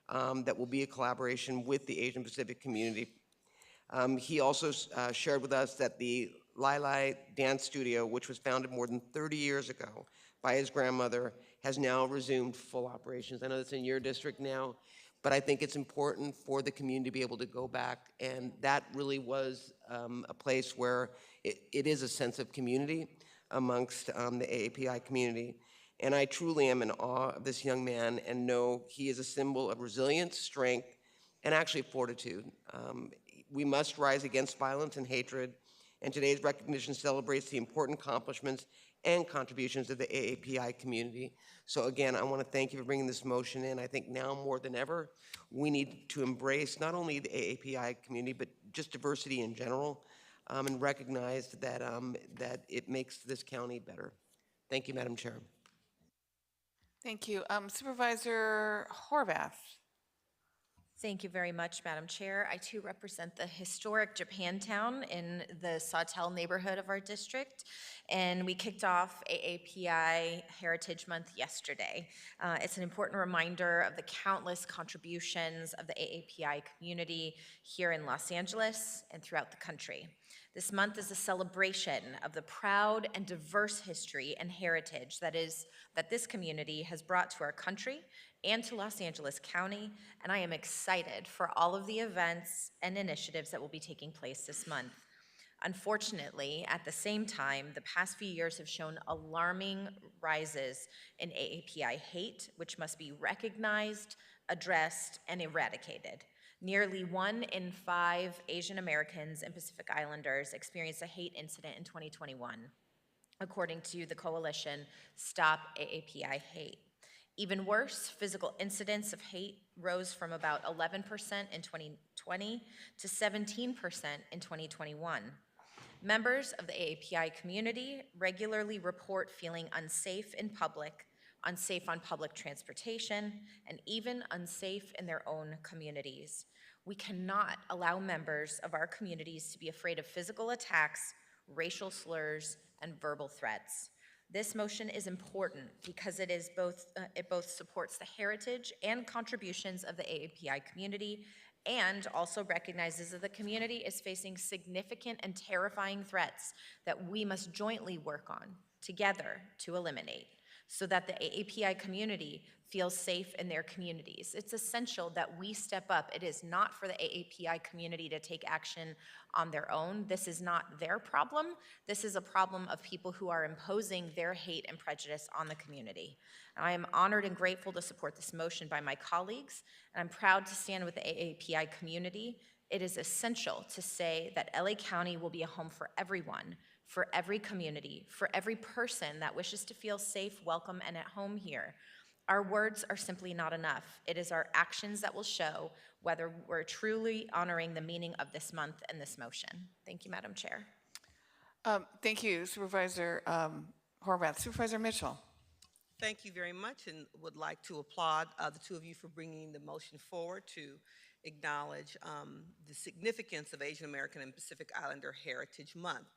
that will be a collaboration with the Asian Pacific community. He also shared with us that the Lai Dance Studio, which was founded more than 30 years ago by his grandmother, has now resumed full operations. I know it's in your district now, but I think it's important for the community to be able to go back, and that really was a place where it is a sense of community amongst the AAPI community. And I truly am in awe of this young man and know he is a symbol of resilience, strength, and actually fortitude. We must rise against violence and hatred, and today's recognition celebrates the important accomplishments and contributions of the AAPI community. So again, I want to thank you for bringing this motion in. I think now more than ever, we need to embrace not only the AAPI community, but just diversity in general, and recognize that, that it makes this county better. Thank you, Madam Chair. Thank you. Supervisor Horvath. Thank you very much, Madam Chair. I too represent the historic Japantown in the Sawtell neighborhood of our district, and we kicked off AAPI Heritage Month yesterday. It's an important reminder of the countless contributions of the AAPI community here in Los Angeles and throughout the country. This month is a celebration of the proud and diverse history and heritage that this community has brought to our country and to Los Angeles County, and I am excited for all of the events and initiatives that will be taking place this month. Unfortunately, at the same time, the past few years have shown alarming rises in AAPI hate, which must be recognized, addressed, and eradicated. Nearly 1 in 5 Asian Americans and Pacific Islanders experienced a hate incident in 2021, according to the coalition Stop AAPI Hate. Even worse, physical incidents of hate rose from about 11% in 2020 to 17% in 2021. Members of the AAPI community regularly report feeling unsafe in public, unsafe on public transportation, and even unsafe in their own communities. We cannot allow members of our communities to be afraid of physical attacks, racial slurs, and verbal threats. This motion is important because it both supports the heritage and contributions of the AAPI community and also recognizes that the community is facing significant and terrifying threats that we must jointly work on together to eliminate so that the AAPI community feels safe in their communities. It's essential that we step up. It is not for the AAPI community to take action on their own. This is not their problem. This is a problem of people who are imposing their hate and prejudice on the community. I am honored and grateful to support this motion by my colleagues, and I'm proud to stand with the AAPI community. It is essential to say that LA County will be a home for everyone, for every community, for every person that wishes to feel safe, welcome, and at home here. Our words are simply not enough. It is our actions that will show whether we're truly honoring the meaning of this month and this motion. Thank you, Madam Chair. Thank you, Supervisor Horvath. Supervisor Mitchell. Thank you very much, and would like to applaud the two of you for bringing the motion forward to acknowledge the significance of Asian American and Pacific Islander Heritage Month.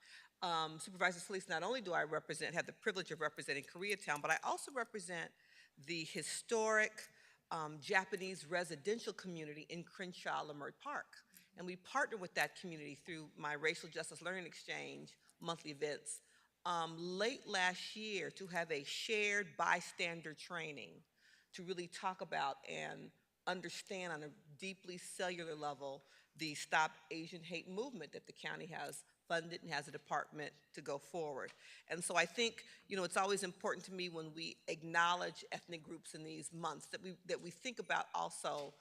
Supervisor Solis, not only do I have the privilege of representing Koreatown, but I also represent the historic Japanese residential community in Crenshaw Leimert Park. And we partner with that community through my Racial Justice Learning Exchange monthly events late last year to have a shared bystander training to really talk about and understand on a deeply cellular level the Stop Asian Hate movement that the county has funded and has a department to go forward. And so I think, it's always important to me when we acknowledge ethnic groups in these months that we think about also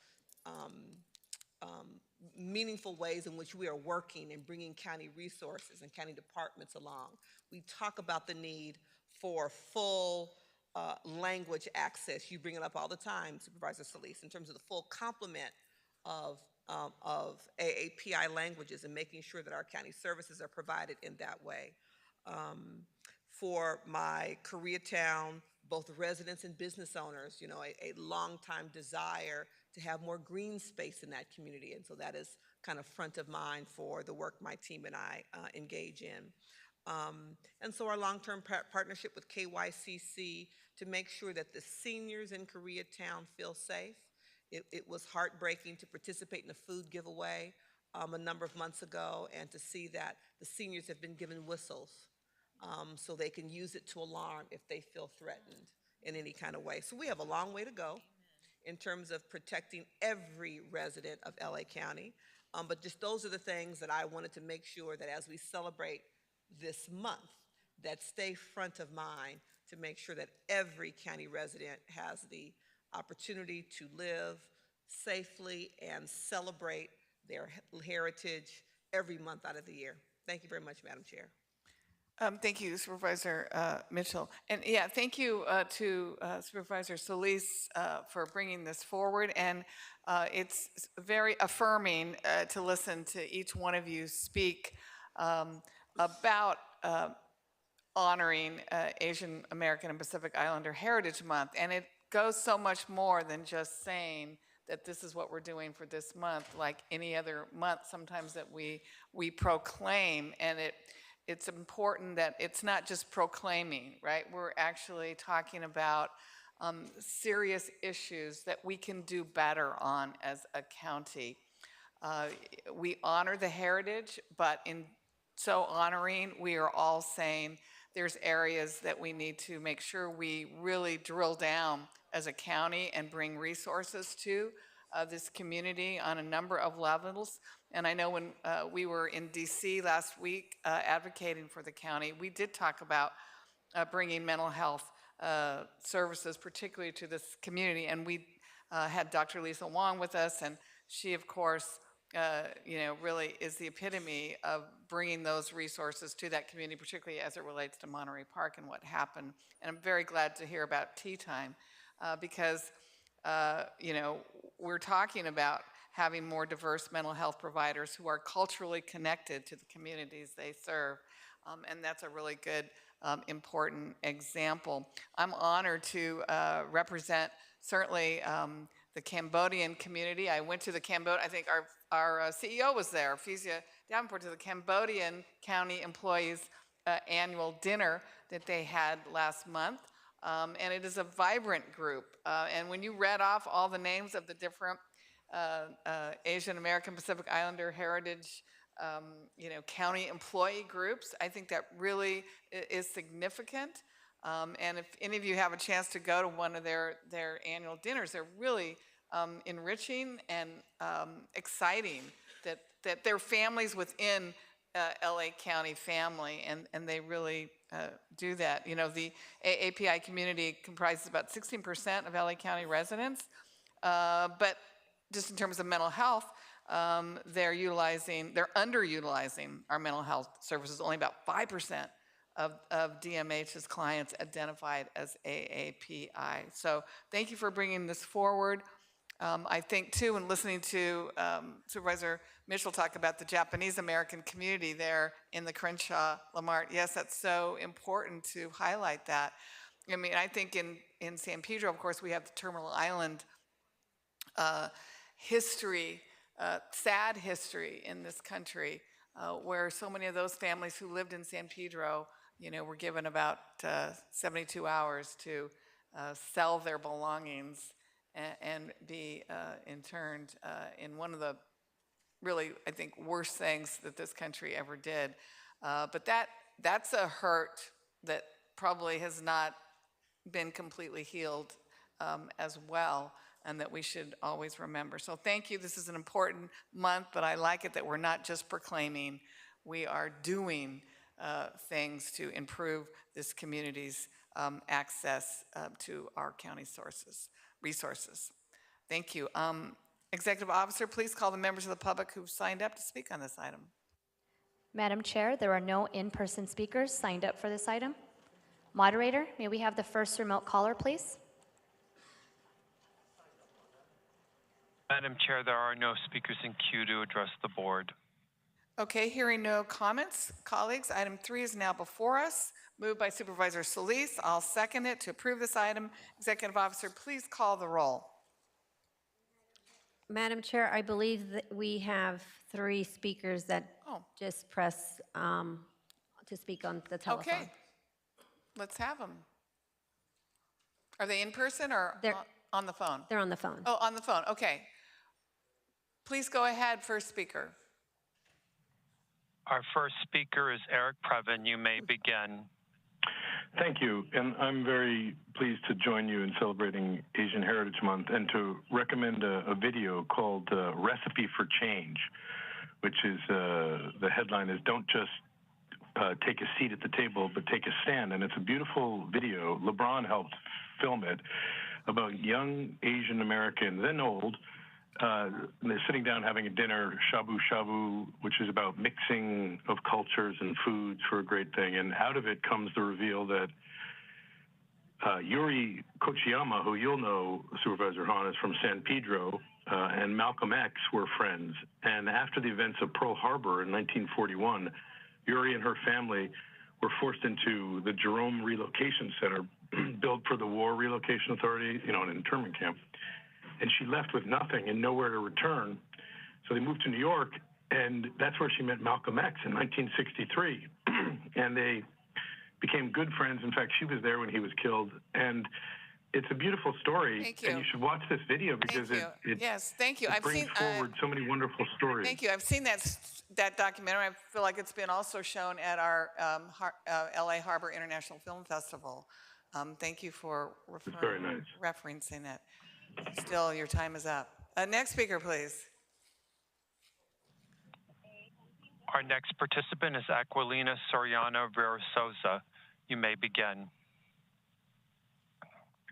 meaningful ways in which we are working and bringing county resources and county departments along. We talk about the need for full language access. You bring it up all the time, Supervisor Solis, in terms of the full complement of AAPI languages and making sure that our county services are provided in that way. for my Koreatown, both residents and business owners, you know, a long-time desire to have more green space in that community. And so that is kind of front of mind for the work my team and I engage in. And so our long-term partnership with KYCC to make sure that the seniors in Koreatown feel safe. It was heartbreaking to participate in a food giveaway a number of months ago and to see that the seniors have been given whistles so they can use it to alarm if they feel threatened in any kind of way. So we have a long way to go in terms of protecting every resident of LA County. But just those are the things that I wanted to make sure that as we celebrate this month, that stay front of mind to make sure that every county resident has the opportunity to live safely and celebrate their heritage every month out of the year. Thank you very much, Madam Chair. Thank you, Supervisor Mitchell. And yeah, thank you to Supervisor Solis for bringing this forward. And it's very affirming to listen to each one of you speak about honoring Asian American and Pacific Islander Heritage Month. And it goes so much more than just saying that this is what we're doing for this month, like any other month sometimes that we proclaim. And it's important that it's not just proclaiming, right? We're actually talking about serious issues that we can do better on as a county. We honor the heritage, but in so honoring, we are all saying there's areas that we need to make sure we really drill down as a county and bring resources to this community on a number of levels. And I know when we were in DC last week advocating for the county, we did talk about bringing mental health services, particularly to this community. And we had Dr. Lisa Wong with us, and she, of course, you know, really is the epitome of bringing those resources to that community, particularly as it relates to Monterey Park and what happened. And I'm very glad to hear about Tea Time because, you know, we're talking about having more diverse mental health providers who are culturally connected to the communities they serve. And that's a really good, important example. I'm honored to represent certainly the Cambodian community. I went to the I think our CEO was there, Fizia Davenport, to the Cambodian County Employees Annual Dinner that they had last month. And it is a vibrant group. And when you read off all the names of the different Asian American Pacific Islander heritage you know, county employee groups, I think that really is significant. And if any of you have a chance to go to one of their annual dinners, they're really enriching and exciting that they're families within LA County family, and they really do that. You know, the AAPI community comprises about 16% of LA County residents, but just in terms of mental health, they're underutilizing our mental health services. Only about 5% of DMH's clients identified as AAPI. So thank you for bringing this forward. I think too, and listening to Supervisor Mitchell talk about the Japanese American community there in the Crenshaw Lamar, yes, that's so important to highlight that. I mean, I think in San Pedro, of course, we have the Terminal Island history, sad history in this country, where so many of those families who lived in San Pedro, you know, were given about 72 hours to sell their belongings and be interned in one of the really, I think, worst things that this country ever did. But that's a hurt that probably has not been completely healed as well, and that we should always remember. So thank you. This is an important month, but I like it that we're not just proclaiming, we are doing things to improve this community's access to our county resources. Thank you. Executive Officer, please call the members of the public who've signed up to speak on this item. Madam Chair, there are no in-person speakers signed up for this item. Moderator, may we have the first remote caller, please? Madam Chair, there are no speakers in queue to address the board. Okay, hearing no comments, colleagues, item 3 is now before us. Moved by Supervisor Solis. I'll second it to approve this item. Executive Officer, please call the roll. Madam Chair, I believe that we have 3 speakers that just press to speak on the telephone. Okay. Let's have them. Are they in person or on the phone? They're on the phone. Oh, on the phone. Okay. Please go ahead, first speaker. Our first speaker is Eric Previn. You may begin. Thank you, and I'm very pleased to join you in celebrating Asian Heritage Month and to recommend a video called Recipe for Change, which is, the headline is Don't Just Take a Seat at the Table, but Take a Stand. And it's a beautiful video. LeBron helped film it about young Asian Americans, then old, they're sitting down having a dinner, shabu shabu, which is about mixing of cultures and foods for a great thing. And out of it comes the reveal that Yuri Kochiyama, who you'll know, Supervisor Hahn, is from San Pedro, and Malcolm X were friends. And after the events of Pearl Harbor in 1941, Yuri and her family were forced into the Jerome Relocation Center, built for the War Relocation Authority, an internment camp. And she left with nothing and nowhere to return. So they moved to New York, and that's where she met Malcolm X in 1963. And they became good friends. In fact, she was there when he was killed. And it's a beautiful story. Thank you. And you should watch this video because it Yes, thank you. it brings forward so many wonderful stories. Thank you. I've seen that documentary. I feel like it's been also shown at our LA Harbor International Film Festival. Thank you for very nice. referencing it. Still, your time is up. Next speaker, please. Our next participant is Aquilina Soriano Vera-Souza. You may begin.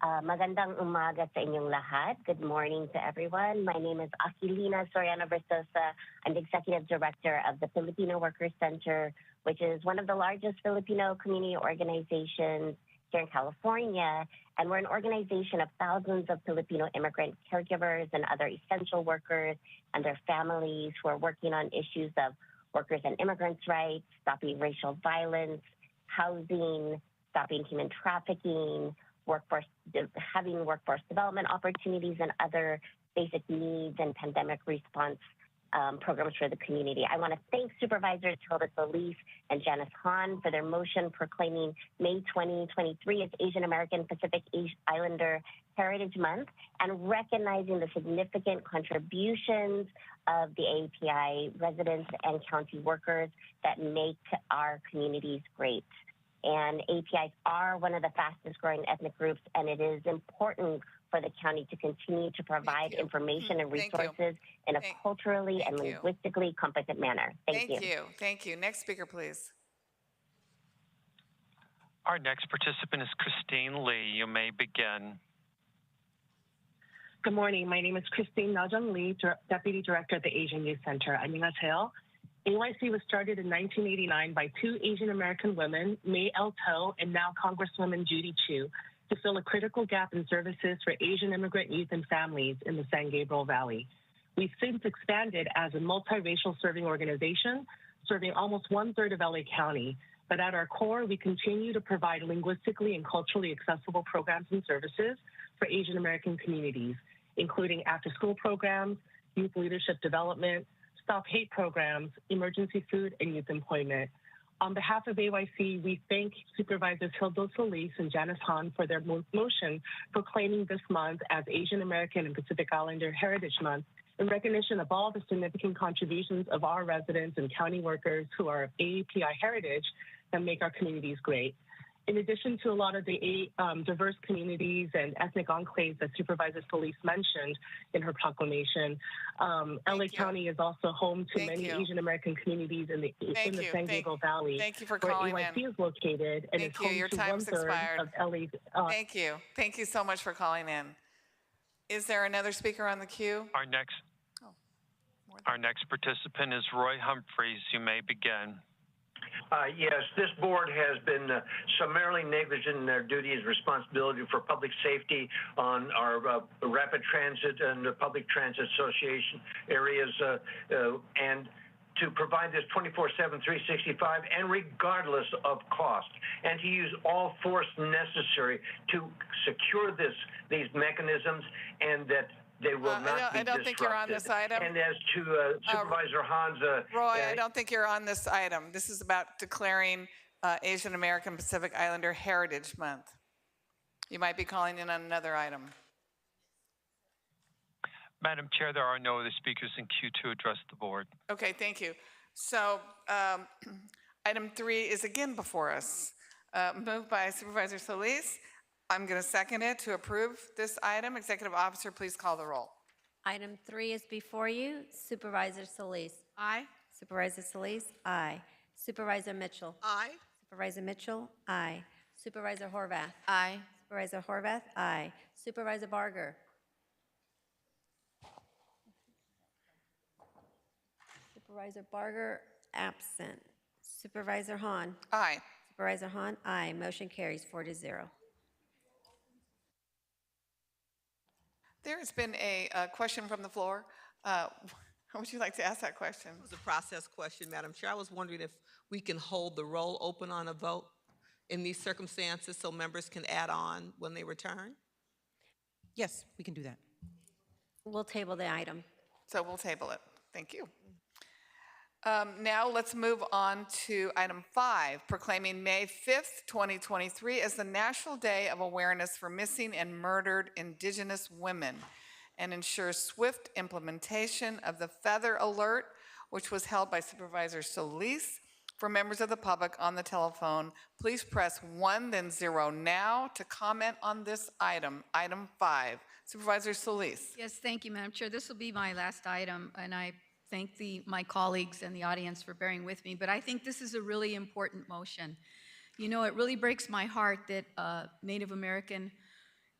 Magandang umaga sa inyong lahat. Good morning to everyone. My name is Aquilina Soriano Vera-Souza. I'm the Executive Director of the Filipino Workers Center, which is one of the largest Filipino community organizations here in California. And we're an organization of thousands of Filipino immigrant caregivers and other essential workers and their families who are working on issues of workers and immigrants' rights, stopping racial violence, housing, stopping human trafficking, having workforce development opportunities, and other basic needs and pandemic response programs for the community. I want to thank Supervisors Hilda Solis and Janice Hahn for their motion proclaiming May 2023 as Asian American Pacific Islander Heritage Month and recognizing the significant contributions of the API residents and county workers that make our communities great. And APIs are one of the fastest growing ethnic groups, and it is important for the county to continue to provide information and resources in a culturally and linguistically competent manner. Thank you. Thank you. Next speaker, please. Our next participant is Christine Lee. You may begin. Good morning. My name is Christine Najong Lee, Deputy Director at the Asian Youth Center. 안녕하세요. AYC was started in 1989 by 2 Asian American women, May El To and now Congresswoman Judy Chu, to fill a critical gap in services for Asian immigrant youth and families in the San Gabriel Valley. We've since expanded as a multiracial serving organization, serving almost 1/3 of LA County. But at our core, we continue to provide linguistically and culturally accessible programs and services for Asian American communities, including after-school programs, youth leadership development, Stop Hate programs, emergency food, and youth employment. On behalf of AYC, we thank Supervisors Hilda Solis and Janice Hahn for their motion proclaiming this month as Asian American and Pacific Islander Heritage Month in recognition of all the significant contributions of our residents and county workers who are of AAPI heritage that make our communities great. In addition to a lot of the diverse communities and ethnic enclaves that Supervisor Solis mentioned in her proclamation, LA County is also home to many Asian American communities in the San Gabriel Valley. Thank you for calling where AYC is located and is home Your to time's 1/3 expired. of LA's. Thank you. Thank you so much for calling in. Is there another speaker on the queue? Our next participant is Roy Humphreys. You may begin. Yes, this board has been summarily negligent in their duty and responsibility for public safety on our rapid transit and the public transit association areas. And to provide this 24/7, 365, and regardless of cost, and to use all force necessary to secure these mechanisms, and that they will not be I don't think you're on this disrupted. item. And as to Supervisor Hahn's, Roy, I don't think you're on this item. This is about declaring Asian American Pacific Islander Heritage Month. You might be calling in on another item. Madam Chair, there are no other speakers in queue to address the board. Okay, thank you. So item 3 is again before us. Moved by Supervisor Solis. I'm going to second it to approve this item. Executive Officer, please call the roll. Item 3 is before you. Supervisor Solis. Aye. Supervisor Solis. Aye. Supervisor Mitchell. Aye. Supervisor Mitchell. Aye. Supervisor Horvath. Aye. Supervisor Horvath. Aye. Supervisor Barger. Supervisor Barger, absent. Supervisor Hahn. Aye. Supervisor Hahn, aye. Motion carries 4-0. There has been a question from the floor. Would you like to ask that question? It was a process question, Madam Chair. I was wondering if we can hold the roll open on a vote in these circumstances so members can add on when they return? Yes, we can do that. We'll table the item. So we'll table it. Thank you. Now let's move on to item 5, proclaiming May 5th, 2023 as the National Day of Awareness for Missing and Murdered Indigenous Women, and ensure swift implementation of the Feather Alert, which was held by Supervisor Solis. For members of the public on the telephone, please press 1, then 0 now to comment on this item, item 5. Supervisor Solis. Yes, thank you, Madam Chair. This will be my last item, and I thank my colleagues and the audience for bearing with me, but I think this is a really important motion. You know, it really breaks my heart that Native American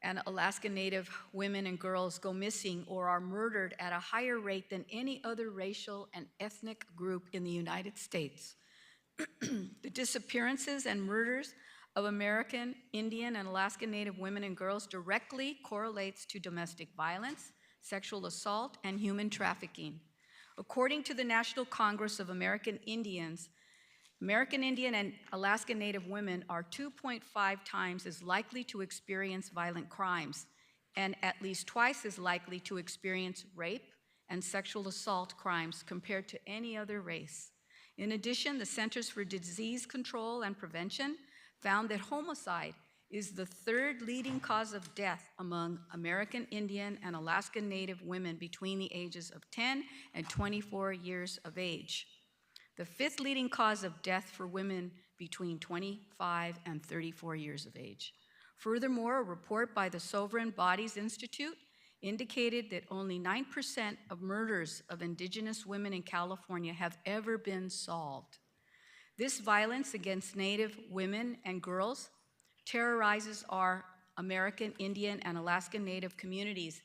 and Alaska Native women and girls go missing or are murdered at a higher rate than any other racial and ethnic group in the United States. The disappearances and murders of American, Indian, and Alaska Native women and girls directly correlates to domestic violence, sexual assault, and human trafficking. According to the National Congress of American Indians, American Indian and Alaska Native women are 2.5 times as likely to experience violent crimes and at least twice as likely to experience rape and sexual assault crimes compared to any other race. In addition, the Centers for Disease Control and Prevention found that homicide is the 3rd leading cause of death among American Indian and Alaska Native women between the ages of 10 and 24 years of age. The 5th leading cause of death for women between 25 and 34 years of age. Furthermore, a report by the Sovereign Bodies Institute indicated that only 9% of murders of Indigenous women in California have ever been solved. This violence against Native women and girls terrorizes our American Indian and Alaska Native communities,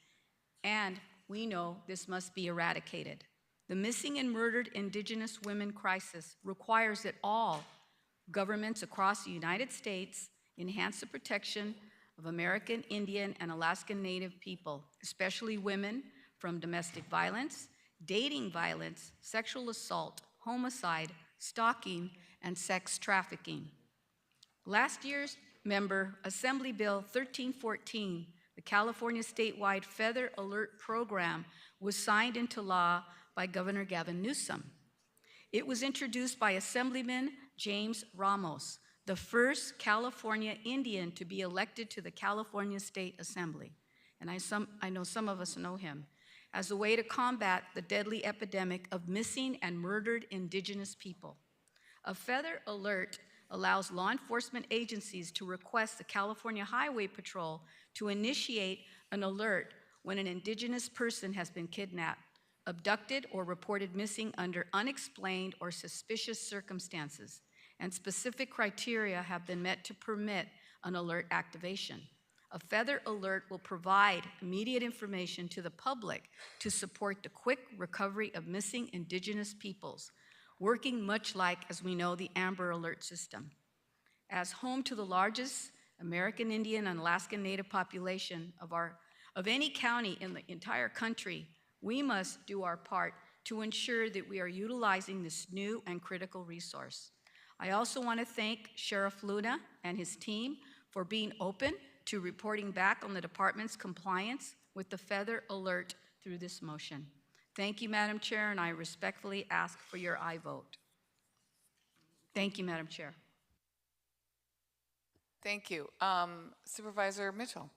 and we know this must be eradicated. The missing and murdered Indigenous women crisis requires that all governments across the United States enhance the protection of American Indian and Alaska Native people, especially women, from domestic violence, dating violence, sexual assault, homicide, stalking, and sex trafficking. Last year's Assembly Bill 1314, the California statewide Feather Alert Program, was signed into law by Governor Gavin Newsom. It was introduced by Assemblyman James Ramos, the first California Indian to be elected to the California State Assembly. And I know some of us know him, as a way to combat the deadly epidemic of missing and murdered Indigenous people. A Feather Alert allows law enforcement agencies to request the California Highway Patrol to initiate an alert when an Indigenous person has been kidnapped, abducted, or reported missing under unexplained or suspicious circumstances, and specific criteria have been met to permit an alert activation. A Feather Alert will provide immediate information to the public to support the quick recovery of missing Indigenous peoples, working much like, as we know, the Amber Alert system. As home to the largest American Indian and Alaska Native population of any county in the entire country, we must do our part to ensure that we are utilizing this new and critical resource. I also want to thank Sheriff Luna and his team for being open to reporting back on the department's compliance with the Feather Alert through this motion. Thank you, Madam Chair, and I respectfully ask for your aye vote. Thank you, Madam Chair. Thank you. Supervisor Mitchell.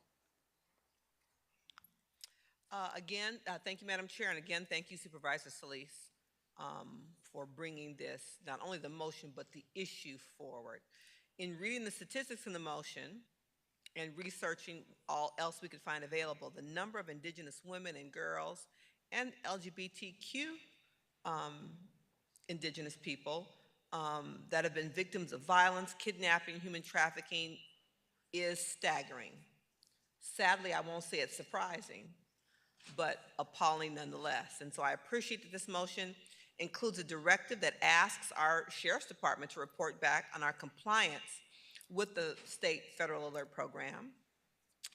Again, thank you, Madam Chair, and again, thank you, Supervisor Solis, for bringing this, not only the motion, but the issue forward. In reading the statistics in the motion and researching all else we could find available, the number of Indigenous women and girls and LGBTQ Indigenous people that have been victims of violence, kidnapping, human trafficking is staggering. Sadly, I won't say it's surprising, but appalling nonetheless. And so I appreciate that this motion includes a directive that asks our Sheriff's Department to report back on our compliance with the state federal alert program.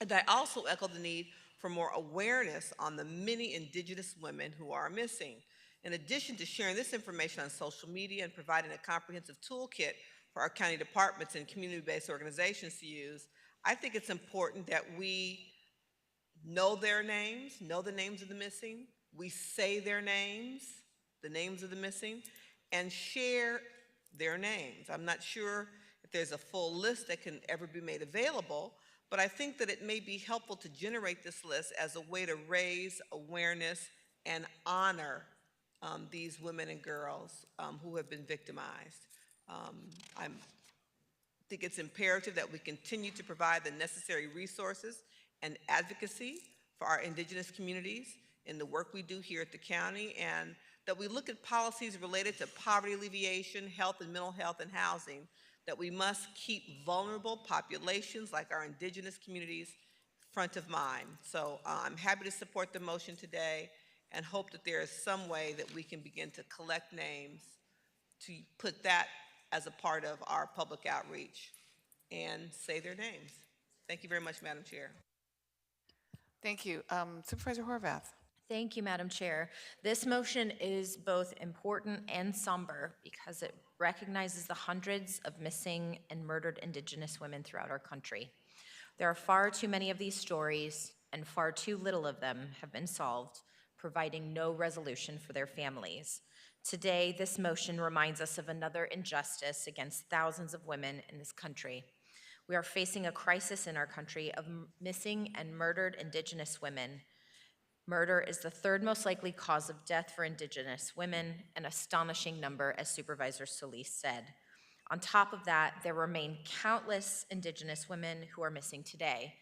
And I also echo the need for more awareness on the many Indigenous women who are missing. In addition to sharing this information on social media and providing a comprehensive toolkit for our county departments and community-based organizations to use, I think it's important that we know their names, know the names of the missing, we say their names, the names of the missing, and share their names. I'm not sure if there's a full list that can ever be made available, but I think that it may be helpful to generate this list as a way to raise awareness and honor these women and girls who have been victimized. I think it's imperative that we continue to provide the necessary resources and advocacy for our Indigenous communities in the work we do here at the county, and that we look at policies related to poverty alleviation, health and mental health, and housing, that we must keep vulnerable populations like our Indigenous communities front of mind. So I'm happy to support the motion today and hope that there is some way that we can begin to collect names to put that as a part of our public outreach and say their names. Thank you very much, Madam Chair. Thank you. Supervisor Horvath. Thank you, Madam Chair. This motion is both important and somber because it recognizes the hundreds of missing and murdered Indigenous women throughout our country. There are far too many of these stories, and far too little of them have been solved, providing no resolution for their families. Today, this motion reminds us of another injustice against thousands of women in this country. We are facing a crisis in our country of missing and murdered Indigenous women. Murder is the third most likely cause of death for Indigenous women, an astonishing number, as Supervisor Solis said. On top of that, there remain countless Indigenous women who are missing today.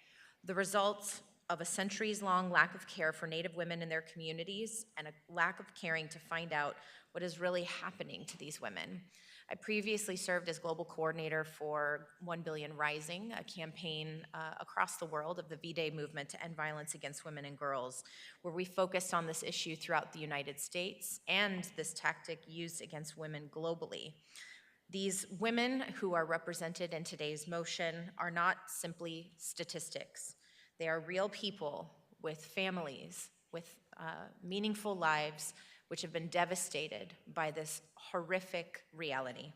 The result of a centuries-long lack of care for Native women in their communities and a lack of caring to find out what is really happening to these women. I previously served as global coordinator for 1 Billion Rising, a campaign across the world of the V-Day movement to end violence against women and girls, where we focused on this issue throughout the United States and this tactic used against women globally. These women who are represented in today's motion are not simply statistics. They are real people with families, with meaningful lives, which have been devastated by this horrific reality.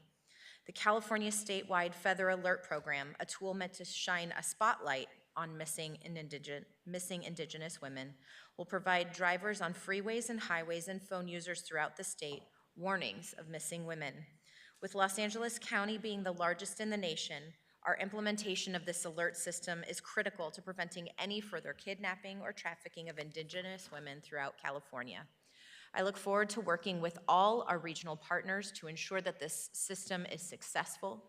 The California statewide Feather Alert Program, a tool meant to shine a spotlight on missing Indigenous women, will provide drivers on freeways and highways and phone users throughout the state warnings of missing women. With Los Angeles County being the largest in the nation, our implementation of this alert system is critical to preventing any further kidnapping or trafficking of Indigenous women throughout California. I look forward to working with all our regional partners to ensure that this system is successful,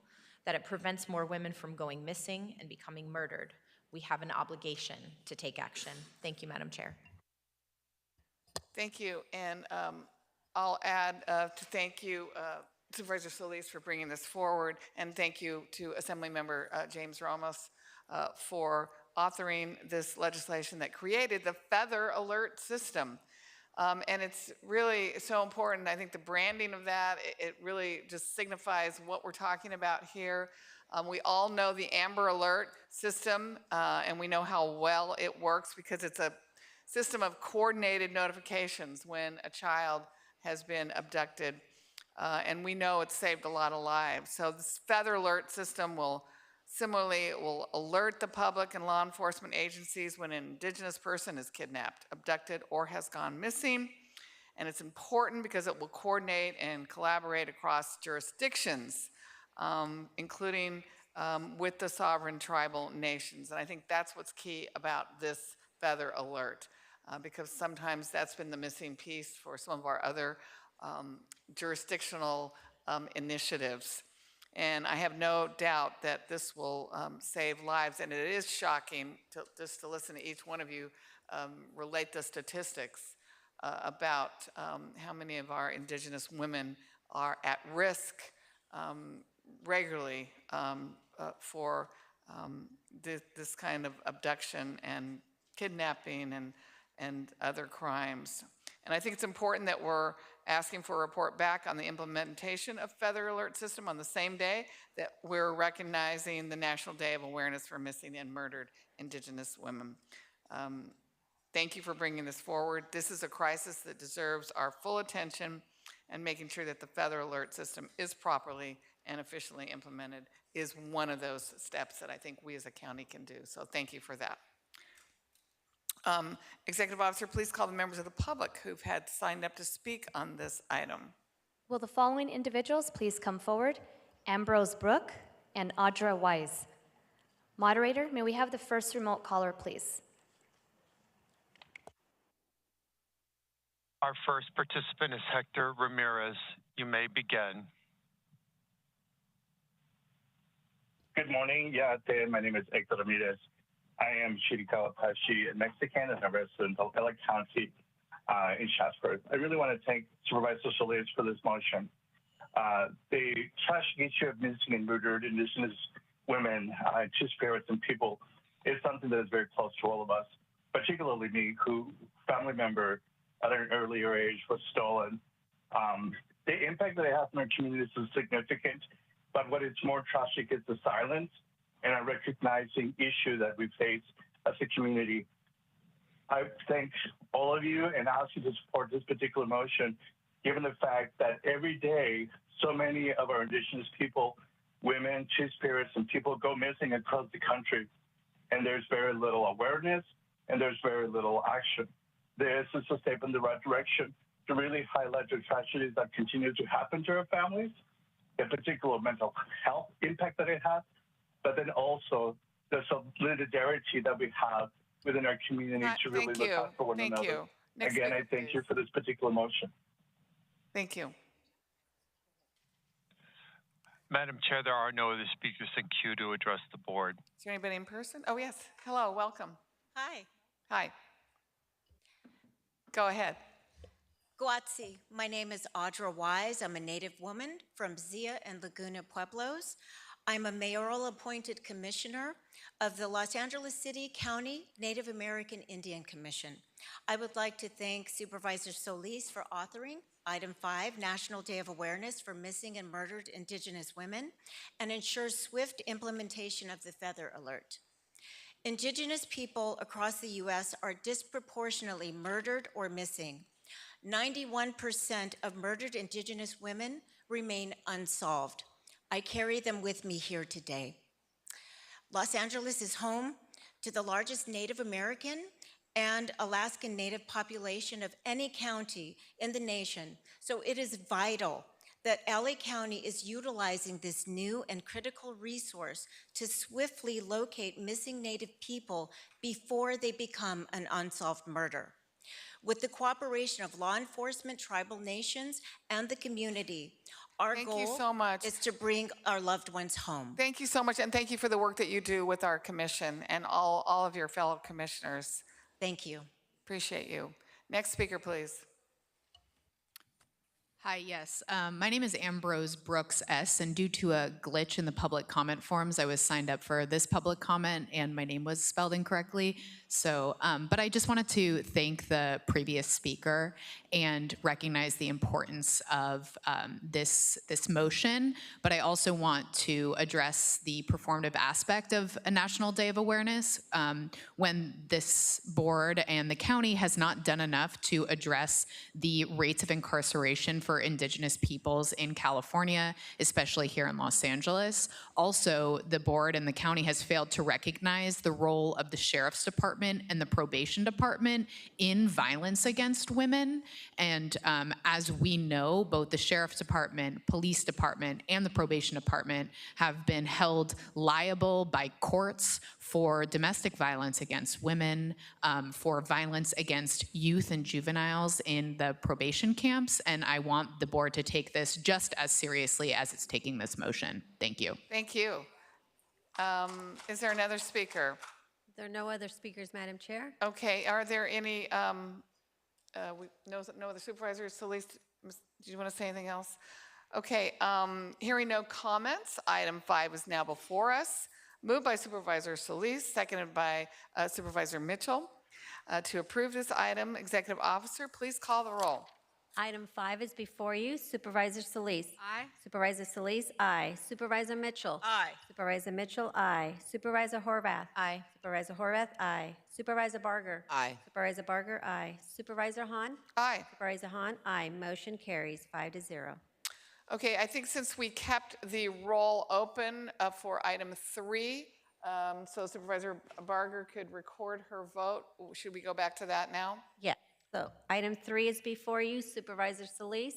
that it prevents more women from going missing and becoming murdered. We have an obligation to take action. Thank you, Madam Chair. Thank you, and I'll add to thank you, Supervisor Solis, for bringing this forward, and thank you to Assemblymember James Ramos for authoring this legislation that created the Feather Alert System. And it's really so important. I think the branding of that, it really just signifies what we're talking about here. We all know the Amber Alert system, and we know how well it works because it's a system of coordinated notifications when a child has been abducted, and we know it's saved a lot of lives. So this feather alert system will alert the public and law enforcement agencies when an Indigenous person is kidnapped, abducted, or has gone missing. And it's important because it will coordinate and collaborate across jurisdictions, including with the sovereign tribal nations. And I think that's what's key about this feather alert, because sometimes that's been the missing piece for some of our other jurisdictional initiatives. And I have no doubt that this will save lives. And it is shocking just to listen to each one of you relate the statistics about how many of our Indigenous women are at risk regularly for this kind of abduction and kidnapping and other crimes. And I think it's important that we're asking for a report back on the implementation of Feather Alert System on the same day that we're recognizing the National Day of Awareness for Missing and Murdered Indigenous Women. Thank you for bringing this forward. This is a crisis that deserves our full attention, and making sure that the Feather Alert System is properly and efficiently implemented is one of those steps that I think we as a county can do. So thank you for that. Executive Officer, please call the members of the public who've had signed up to speak on this item. Will the following individuals please come forward? Ambrose Brook and Audra Wise. Moderator, may we have the first remote caller, please? Our first participant is Hector Ramirez. You may begin. Good morning. My name is Hector Ramirez. I am Chiricahuapachi Mexican and a resident of LA County in Shasburg. I really want to thank Supervisor Solis for this motion. The tragic issue of missing and murdered Indigenous women, Two-Spirits, and people is something that is very close to all of us, particularly me, who family member at an earlier age was stolen. The impact that it has on our communities is significant, but what is more tragic is the silence and a recognizing issue that we face as a community. I thank all of you and ask you to support this particular motion, given the fact that every day so many of our Indigenous people, women, Two-Spirits, and people go missing across the country, and there's very little awareness and there's very little action. This is a step in the right direction to really highlight the tragedies that continue to happen to our families, the particular mental health impact that it has, but then also the solidarity that we have within our community to really look out for one another. Again, I thank you for this particular motion. Thank you. Madam Chair, there are no other speakers in queue to address the board. Is there anybody in person? Oh, yes. Hello, welcome. Hi. Hi. Go ahead. Guatsi. My name is Audra Wise. I'm a Native woman from Zia and Laguna Pueblos. I'm a mayoral appointed commissioner of the Los Angeles City County Native American Indian Commission. I would like to thank Supervisor Solis for authoring Item 5, National Day of Awareness for Missing and Murdered Indigenous Women, and ensure swift implementation of the Feather Alert. Indigenous people across the U.S. are disproportionately murdered or missing. 91% of murdered Indigenous women remain unsolved. I carry them with me here today. Los Angeles is home to the largest Native American and Alaskan Native population of any county in the nation, so it is vital that LA County is utilizing this new and critical resource to swiftly locate missing Native people before they become an unsolved murder. With the cooperation of law enforcement, tribal nations, and the community, our goal is to bring our loved ones home. Thank you so much, and thank you for the work that you do with our commission and all of your fellow commissioners. Thank you. Appreciate you. Next speaker, please. Hi, yes. My name is Ambrose Brooks S., and due to a glitch in the public comment forms, I was signed up for this public comment, and my name was spelled incorrectly. So, but I just wanted to thank the previous speaker and recognize the importance of this motion. But I also want to address the performative aspect of a National Day of Awareness when this board and the county has not done enough to address the rates of incarceration for Indigenous peoples in California, especially here in Los Angeles. Also, the board and the county has failed to recognize the role of the Sheriff's Department and the Probation Department in violence against women. And as we know, both the Sheriff's Department, Police Department, and the Probation Department have been held liable by courts for domestic violence against women, for violence against youth and juveniles in the probation camps. And I want the board to take this just as seriously as it's taking this motion. Thank you. Thank you. Is there another speaker? There are no other speakers, Madam Chair. Okay, are there any, no other supervisors? Solis, do you want to say anything else? Okay, hearing no comments, item 5 is now before us. Moved by Supervisor Solis, seconded by Supervisor Mitchell. To approve this item, Executive Officer, please call the roll. Item 5 is before you. Supervisor Solis. Aye. Supervisor Solis, aye. Supervisor Mitchell. Aye. Supervisor Mitchell, aye. Supervisor Horvath. Aye. Supervisor Horvath, aye. Supervisor Barger. Aye. Supervisor Barger, aye. Supervisor Hahn. Aye. Supervisor Hahn, aye. Motion carries 5-0. Okay, I think since we kept the roll open for item 3, so Supervisor Barger could record her vote. Should we go back to that now? Yes. So item 3 is before you. Supervisor Solis.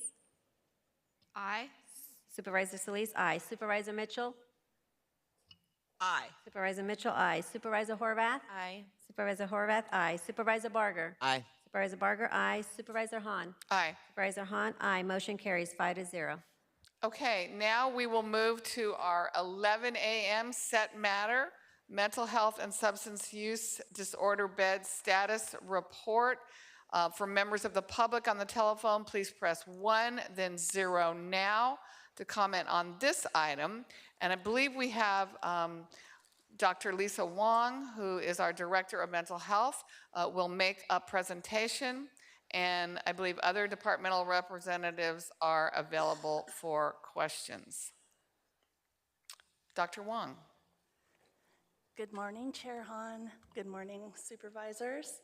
Aye. Supervisor Solis, aye. Supervisor Mitchell. Aye. Supervisor Mitchell, aye. Supervisor Horvath. Aye. Supervisor Horvath, aye. Supervisor Barger. Aye. Supervisor Barger, aye. Supervisor Hahn. Aye. Supervisor Hahn, aye. Motion carries 5-0. Okay, now we will move to our 11 a.m. set matter, Mental Health and Substance Use Disorder Bed Status Report. For members of the public on the telephone, please press 1, then 0 now to comment on this item. And I believe we have Dr. Lisa Wong, who is our Director of Mental Health, will make a presentation. And I believe other departmental representatives are available for questions. Dr. Wong. Good morning, Chair Hahn. Good morning, supervisors.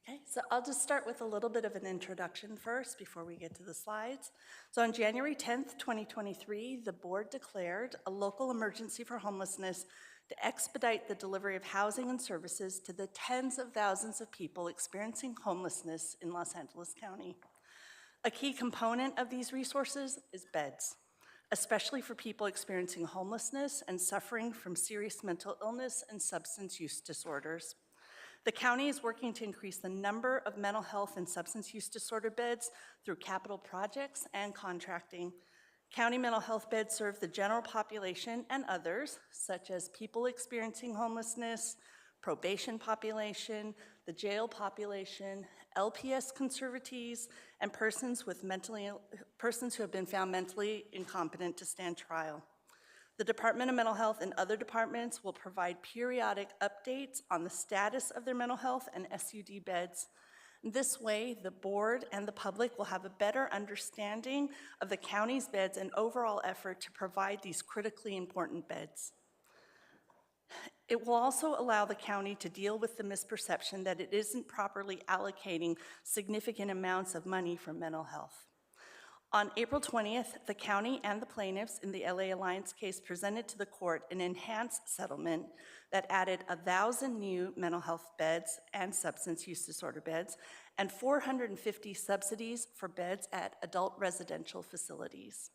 Okay, so I'll just start with a little bit of an introduction first before we get to the slides. So on January 10th, 2023, the board declared a local emergency for homelessness to expedite the delivery of housing and services to the tens of thousands of people experiencing homelessness in Los Angeles County. A key component of these resources is beds, especially for people experiencing homelessness and suffering from serious mental illness and substance use disorders. The county is working to increase the number of mental health and substance use disorder beds through capital projects and contracting. County mental health beds serve the general population and others, such as people experiencing homelessness, probation population, the jail population, LPS conservatees, and persons who have been found mentally incompetent to stand trial. The Department of Mental Health and other departments will provide periodic updates on the status of their mental health and SUD beds. This way, the board and the public will have a better understanding of the county's beds and overall effort to provide these critically important beds. It will also allow the county to deal with the misperception that it isn't properly allocating significant amounts of money for mental health. On April 20th, the county and the plaintiffs in the LA Alliance case presented to the court an enhanced settlement that added 1,000 new mental health beds and substance use disorder beds and 450 subsidies for beds at adult residential facilities.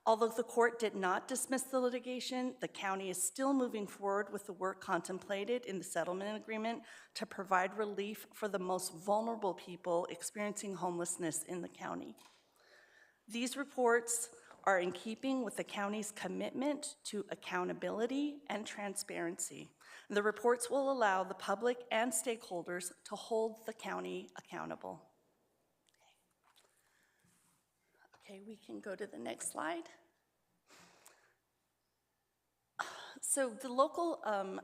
Although the court did not dismiss the litigation, the county is still moving forward with the work contemplated in the settlement agreement to provide relief for the most vulnerable people experiencing homelessness in the county. These reports are in keeping with the county's commitment to accountability and transparency. And the reports will allow the public and stakeholders to hold the county accountable. Okay, we can go to the next slide. So the local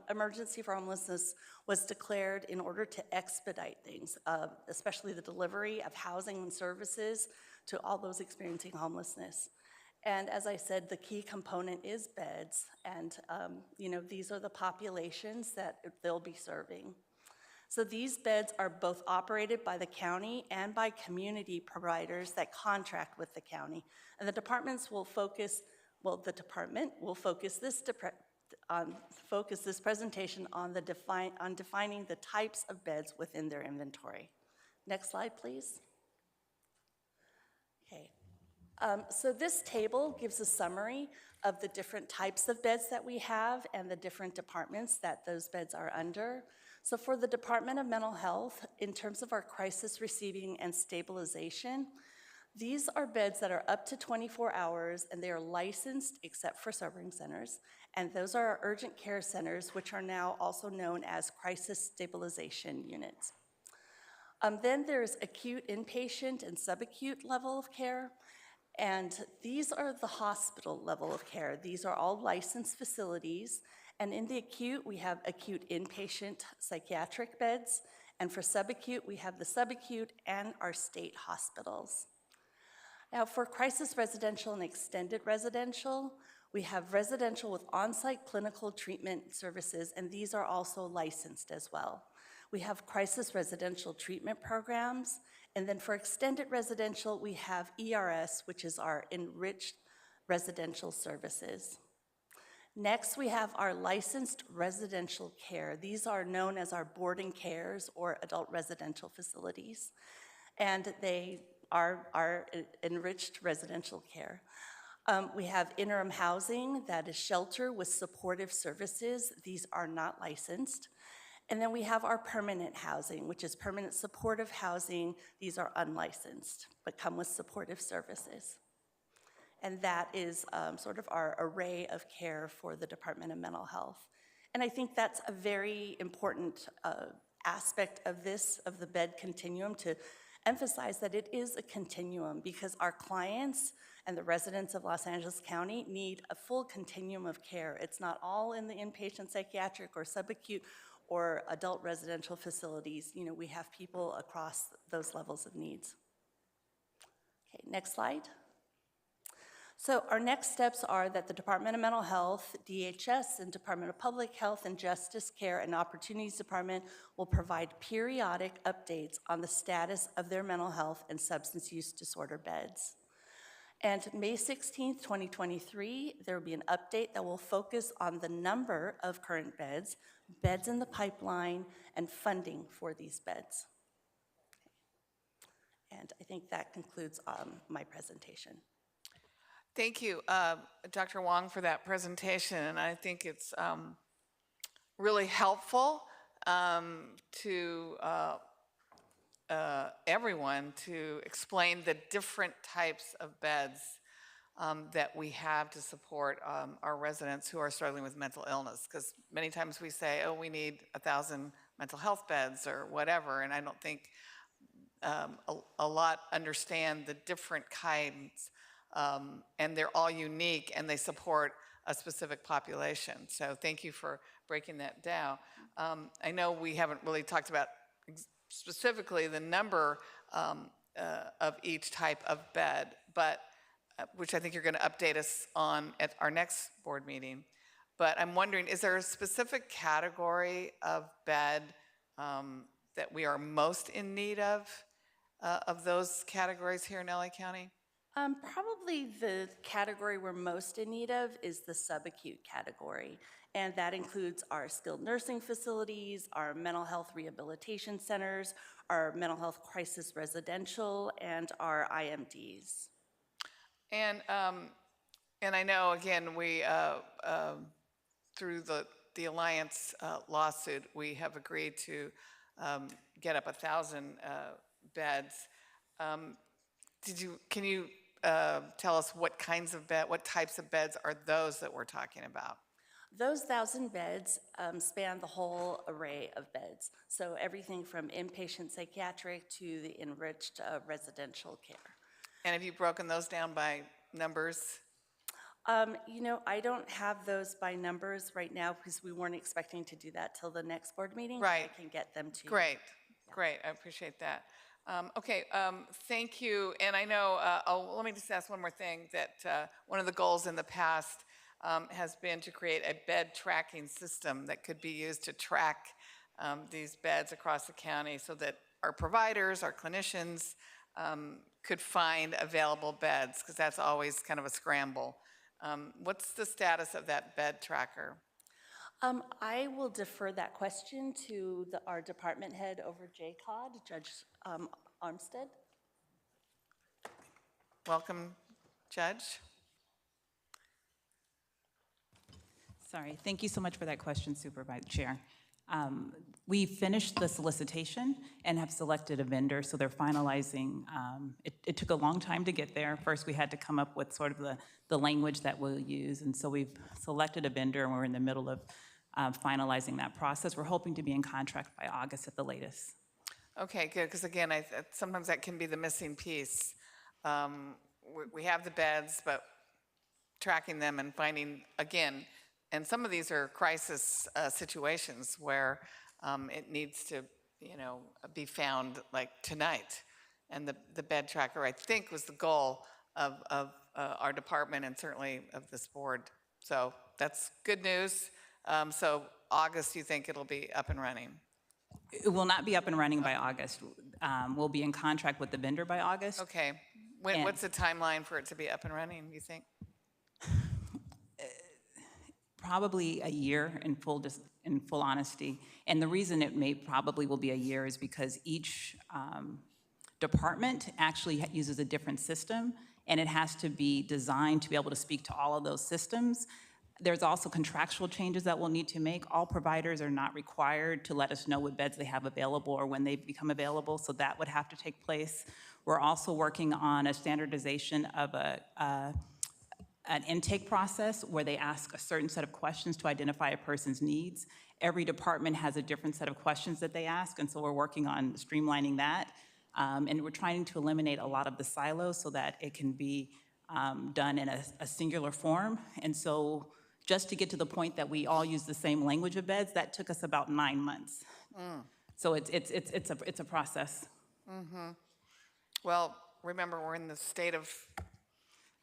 emergency for homelessness was declared in order to expedite things, especially the delivery of housing and services to all those experiencing homelessness. And as I said, the key component is beds, and these are the populations that they'll be serving. So these beds are both operated by the county and by community providers that contract with the county. And the departments will focus, the department will focus this presentation on defining the types of beds within their inventory. Next slide, please. Okay. So this table gives a summary of the different types of beds that we have and the different departments that those beds are under. So for the Department of Mental Health, in terms of our crisis receiving and stabilization, these are beds that are up to 24 hours and they are licensed except for sobering centers. And those are our urgent care centers, which are now also known as crisis stabilization units. Then there's acute inpatient and subacute level of care. And these are the hospital level of care. These are all licensed facilities. And in the acute, we have acute inpatient psychiatric beds. And for subacute, we have the subacute and our state hospitals. Now, for crisis residential and extended residential, we have residential with on-site clinical treatment services, and these are also licensed as well. We have crisis residential treatment programs, and then for extended residential, we have ERS, which is our enriched residential services. Next, we have our licensed residential care. These are known as our boarding cares or adult residential facilities, and they are our enriched residential care. We have interim housing, that is shelter with supportive services. These are not licensed. And then we have our permanent housing, which is permanent supportive housing. These are unlicensed, but come with supportive services. And that is sort of our array of care for the Department of Mental Health. And I think that's a very important aspect of the bed continuum, to emphasize that it is a continuum, because our clients and the residents of Los Angeles County need a full continuum of care. It's not all in the inpatient psychiatric or subacute or adult residential facilities. We have people across those levels of needs. Okay, next slide. So our next steps are that the Department of Mental Health, DHS, and Department of Public Health and Justice Care and Opportunities Department will provide periodic updates on the status of their mental health and substance use disorder beds. And May 16th, 2023, there will be an update that will focus on the number of current beds, beds in the pipeline, and funding for these beds. And I think that concludes my presentation. Thank you, Dr. Wong, for that presentation. And I think it's really helpful to everyone to explain the different types of beds that we have to support our residents who are struggling with mental illness. Because many times we say, oh, we need 1,000 mental health beds or whatever, and I don't think a lot understand the different kinds, and they're all unique and they support a specific population. So thank you for breaking that down. I know we haven't really talked about specifically the number of each type of bed, but which I think you're going to update us on at our next board meeting. But I'm wondering, is there a specific category of bed that we are most in need of those categories here in LA County? Probably the category we're most in need of is the subacute category. And that includes our skilled nursing facilities, our mental health rehabilitation centers, our mental health crisis residential, and our IMDs. And I know, again, we, through the Alliance lawsuit, we have agreed to get up 1,000 beds. Can you tell us what types of beds are those that we're talking about? Those 1,000 beds span the whole array of beds. So everything from inpatient psychiatric to the enriched residential care. And have you broken those down by numbers? You know, I don't have those by numbers right now because we weren't expecting to do that till the next board meeting. Right. I can get them to you. Great, great, I appreciate that. Okay, thank you, and I know, let me just ask one more thing, that one of the goals in the past has been to create a bed tracking system that could be used to track these beds across the county so that our providers, our clinicians could find available beds, because that's always kind of a scramble. What's the status of that bed tracker? I will defer that question to our department head over JCOD, Judge Armstead. Welcome, Judge. Sorry, thank you so much for that question, Supervisor Chair. We finished the solicitation and have selected a vendor, so they're finalizing. It took a long time to get there. First, we had to come up with sort of the language that we'll use, and so we've selected a vendor, and we're in the middle of finalizing that process. We're hoping to be in contract by August at the latest. Okay, good, because again, sometimes that can be the missing piece. We have the beds, but tracking them and finding, again, and some of these are crisis situations where it needs to, be found like tonight. And the bed tracker, I think, was the goal of our department and certainly of this board. So that's good news. So August, you think it'll be up and running? It will not be up and running by August. We'll be in contract with the vendor by August. Okay. What's the timeline for it to be up and running, you think? Probably a year in full honesty. And the reason it probably will be a year is because each department actually uses a different system, and it has to be designed to be able to speak to all of those systems. There's also contractual changes that we'll need to make. All providers are not required to let us know what beds they have available or when they become available, so that would have to take place. We're also working on a standardization of an intake process where they ask a certain set of questions to identify a person's needs. Every department has a different set of questions that they ask, and so we're working on streamlining that. And we're trying to eliminate a lot of the silos so that it can be done in a singular form. And so just to get to the point that we all use the same language of beds, that took us about 9 months. So it's a process. Mm-hmm. Well, remember, we're in the state of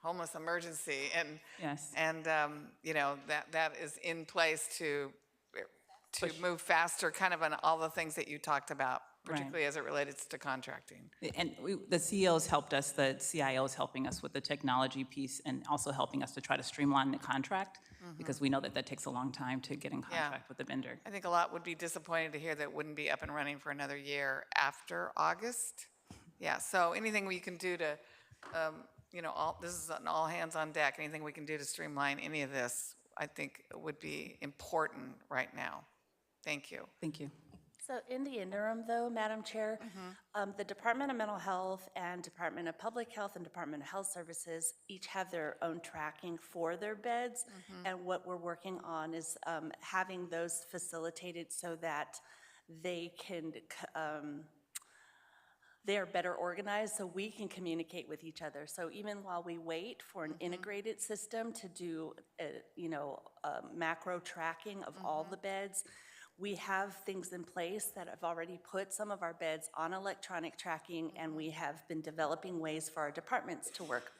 homeless emergency, and yes, and that is in place to move faster, kind of on all the things that you talked about, particularly as it relates to contracting. And the CEOs helped us, the CIOs helping us with the technology piece, and also helping us to try to streamline the contract, because we know that takes a long time to get in contract with the vendor. I think a lot would be disappointed to hear that it wouldn't be up and running for another year after August. Yeah, so anything we can do to, this is an all hands on deck, anything we can do to streamline any of this, I think would be important right now. Thank you. Thank you. So in the interim, though, Madam Chair, the Department of Mental Health and Department of Public Health and Department of Health Services each have their own tracking for their beds. And what we're working on is having those facilitated so that they can, they are better organized so we can communicate with each other. So even while we wait for an integrated system to do, macro tracking of all the beds, we have things in place that have already put some of our beds on electronic tracking, and we have been developing ways for our departments to work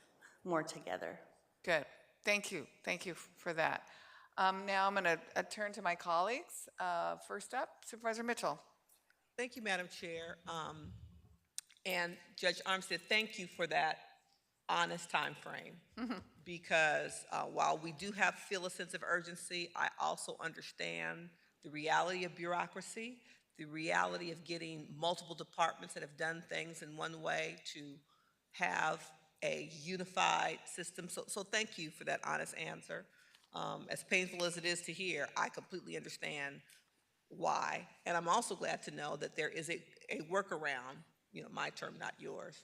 more together. Good. Thank you. Thank you for that. Now I'm going to turn to my colleagues. First up, Supervisor Mitchell. Thank you, Madam Chair. And Judge Armstead, thank you for that honest time frame. Because while we do feel a sense of urgency, I also understand the reality of bureaucracy, the reality of getting multiple departments that have done things in one way to have a unified system. So thank you for that honest answer. As painful as it is to hear, I completely understand why. And I'm also glad to know that there is a workaround, my term, not yours,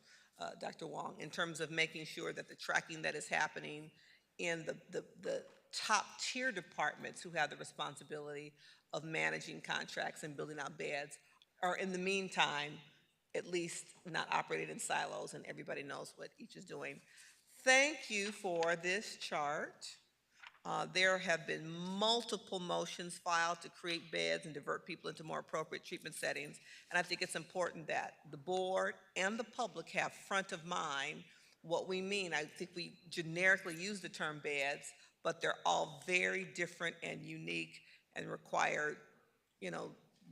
Dr. Wong, in terms of making sure that the tracking that is happening in the top tier departments who have the responsibility of managing contracts and building out beds are in the meantime at least not operated in silos and everybody knows what each is doing. Thank you for this chart. There have been multiple motions filed to create beds and divert people into more appropriate treatment settings. And I think it's important that the board and the public have front of mind what we mean. I think we generically use the term beds, but they're all very different and unique and require,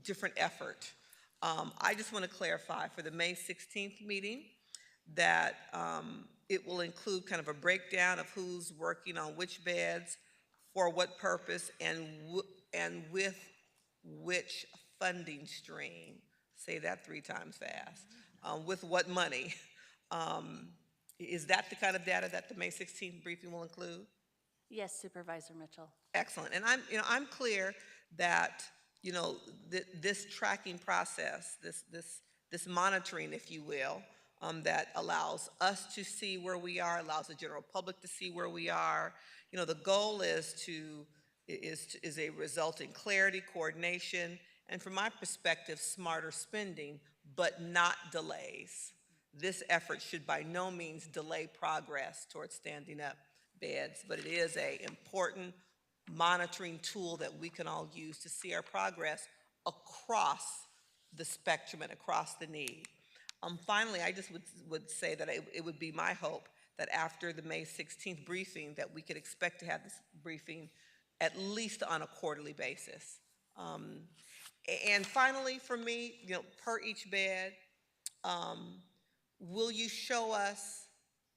different effort. I just want to clarify for the May 16th meeting that it will include kind of a breakdown of who's working on which beds, for what purpose, and with which funding stream. Say that 3 times fast. With what money? Is that the kind of data that the May 16th briefing will include? Yes, Supervisor Mitchell. Excellent. And I'm clear that, this tracking process, this monitoring, if you will, that allows us to see where we are, allows the general public to see where we are. The goal is a result in clarity, coordination, and from my perspective, smarter spending, but not delays. This effort should by no means delay progress towards standing up beds, but it is an important monitoring tool that we can all use to see our progress across the spectrum and across the need. Finally, I just would say that it would be my hope that after the May 16th briefing that we could expect to have this briefing at least on a quarterly basis. And finally, for me, per each bed, will you show us,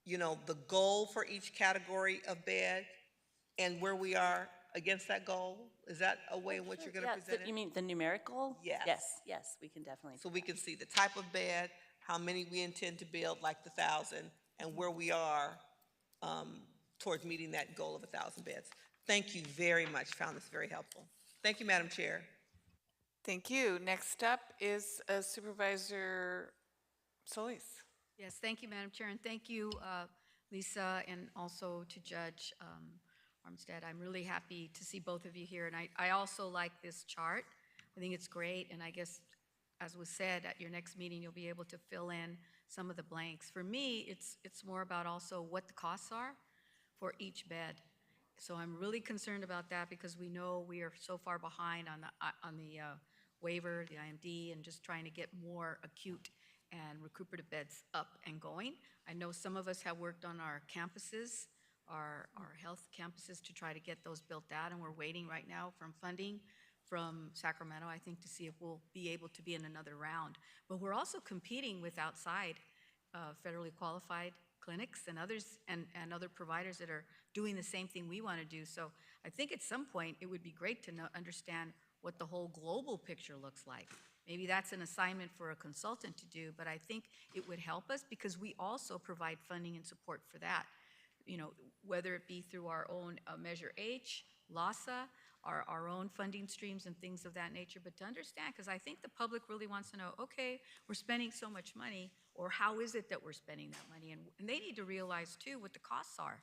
the goal for each category of bed and where we are against that goal? Is that a way in which you're going to present it? You mean the numerical? Yes. Yes, we can definitely. So we can see the type of bed, how many we intend to build, like the 1,000, and where we are towards meeting that goal of 1,000 beds. Thank you very much. Found this very helpful. Thank you, Madam Chair. Thank you. Next up is Supervisor Solis. Yes, thank you, Madam Chair, and thank you, Lisa, and also to Judge Armstead. I'm really happy to see both of you here, and I also like this chart. I think it's great, and I guess, as was said, at your next meeting, you'll be able to fill in some of the blanks. For me, it's more about also what the costs are for each bed. So I'm really concerned about that because we know we are so far behind on the waiver, the IMD, and just trying to get more acute and recuperative beds up and going. I know some of us have worked on our campuses, our health campuses, to try to get those built out, and we're waiting right now from funding from Sacramento, I think, to see if we'll be able to be in another round. But we're also competing with outside federally qualified clinics and others and other providers that are doing the same thing we want to do. So I think at some point it would be great to understand what the whole global picture looks like. Maybe that's an assignment for a consultant to do, but I think it would help us because we also provide funding and support for that. Whether it be through our own Measure H, LASA, our own funding streams and things of that nature, but to understand, because I think the public really wants to know, okay, we're spending so much money, or how is it that we're spending that money? And they need to realize too what the costs are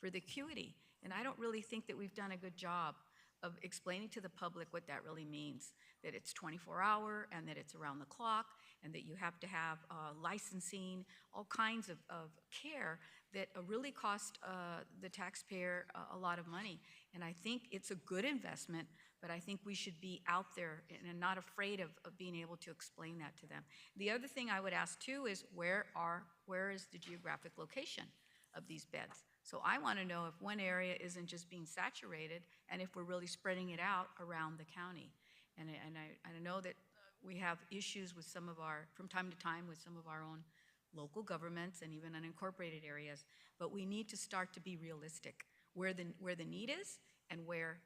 for the acuity. And I don't really think that we've done a good job of explaining to the public what that really means, that it's 24-hour and that it's around the clock and that you have to have licensing, all kinds of care that really cost the taxpayer a lot of money. And I think it's a good investment, but I think we should be out there and not afraid of being able to explain that to them. The other thing I would ask too is where is the geographic location of these beds? So I want to know if one area isn't just being saturated and if we're really spreading it out around the county. And I know that we have issues with from time to time with some of our own local governments and even unincorporated areas, but we need to start to be realistic where the need is and where,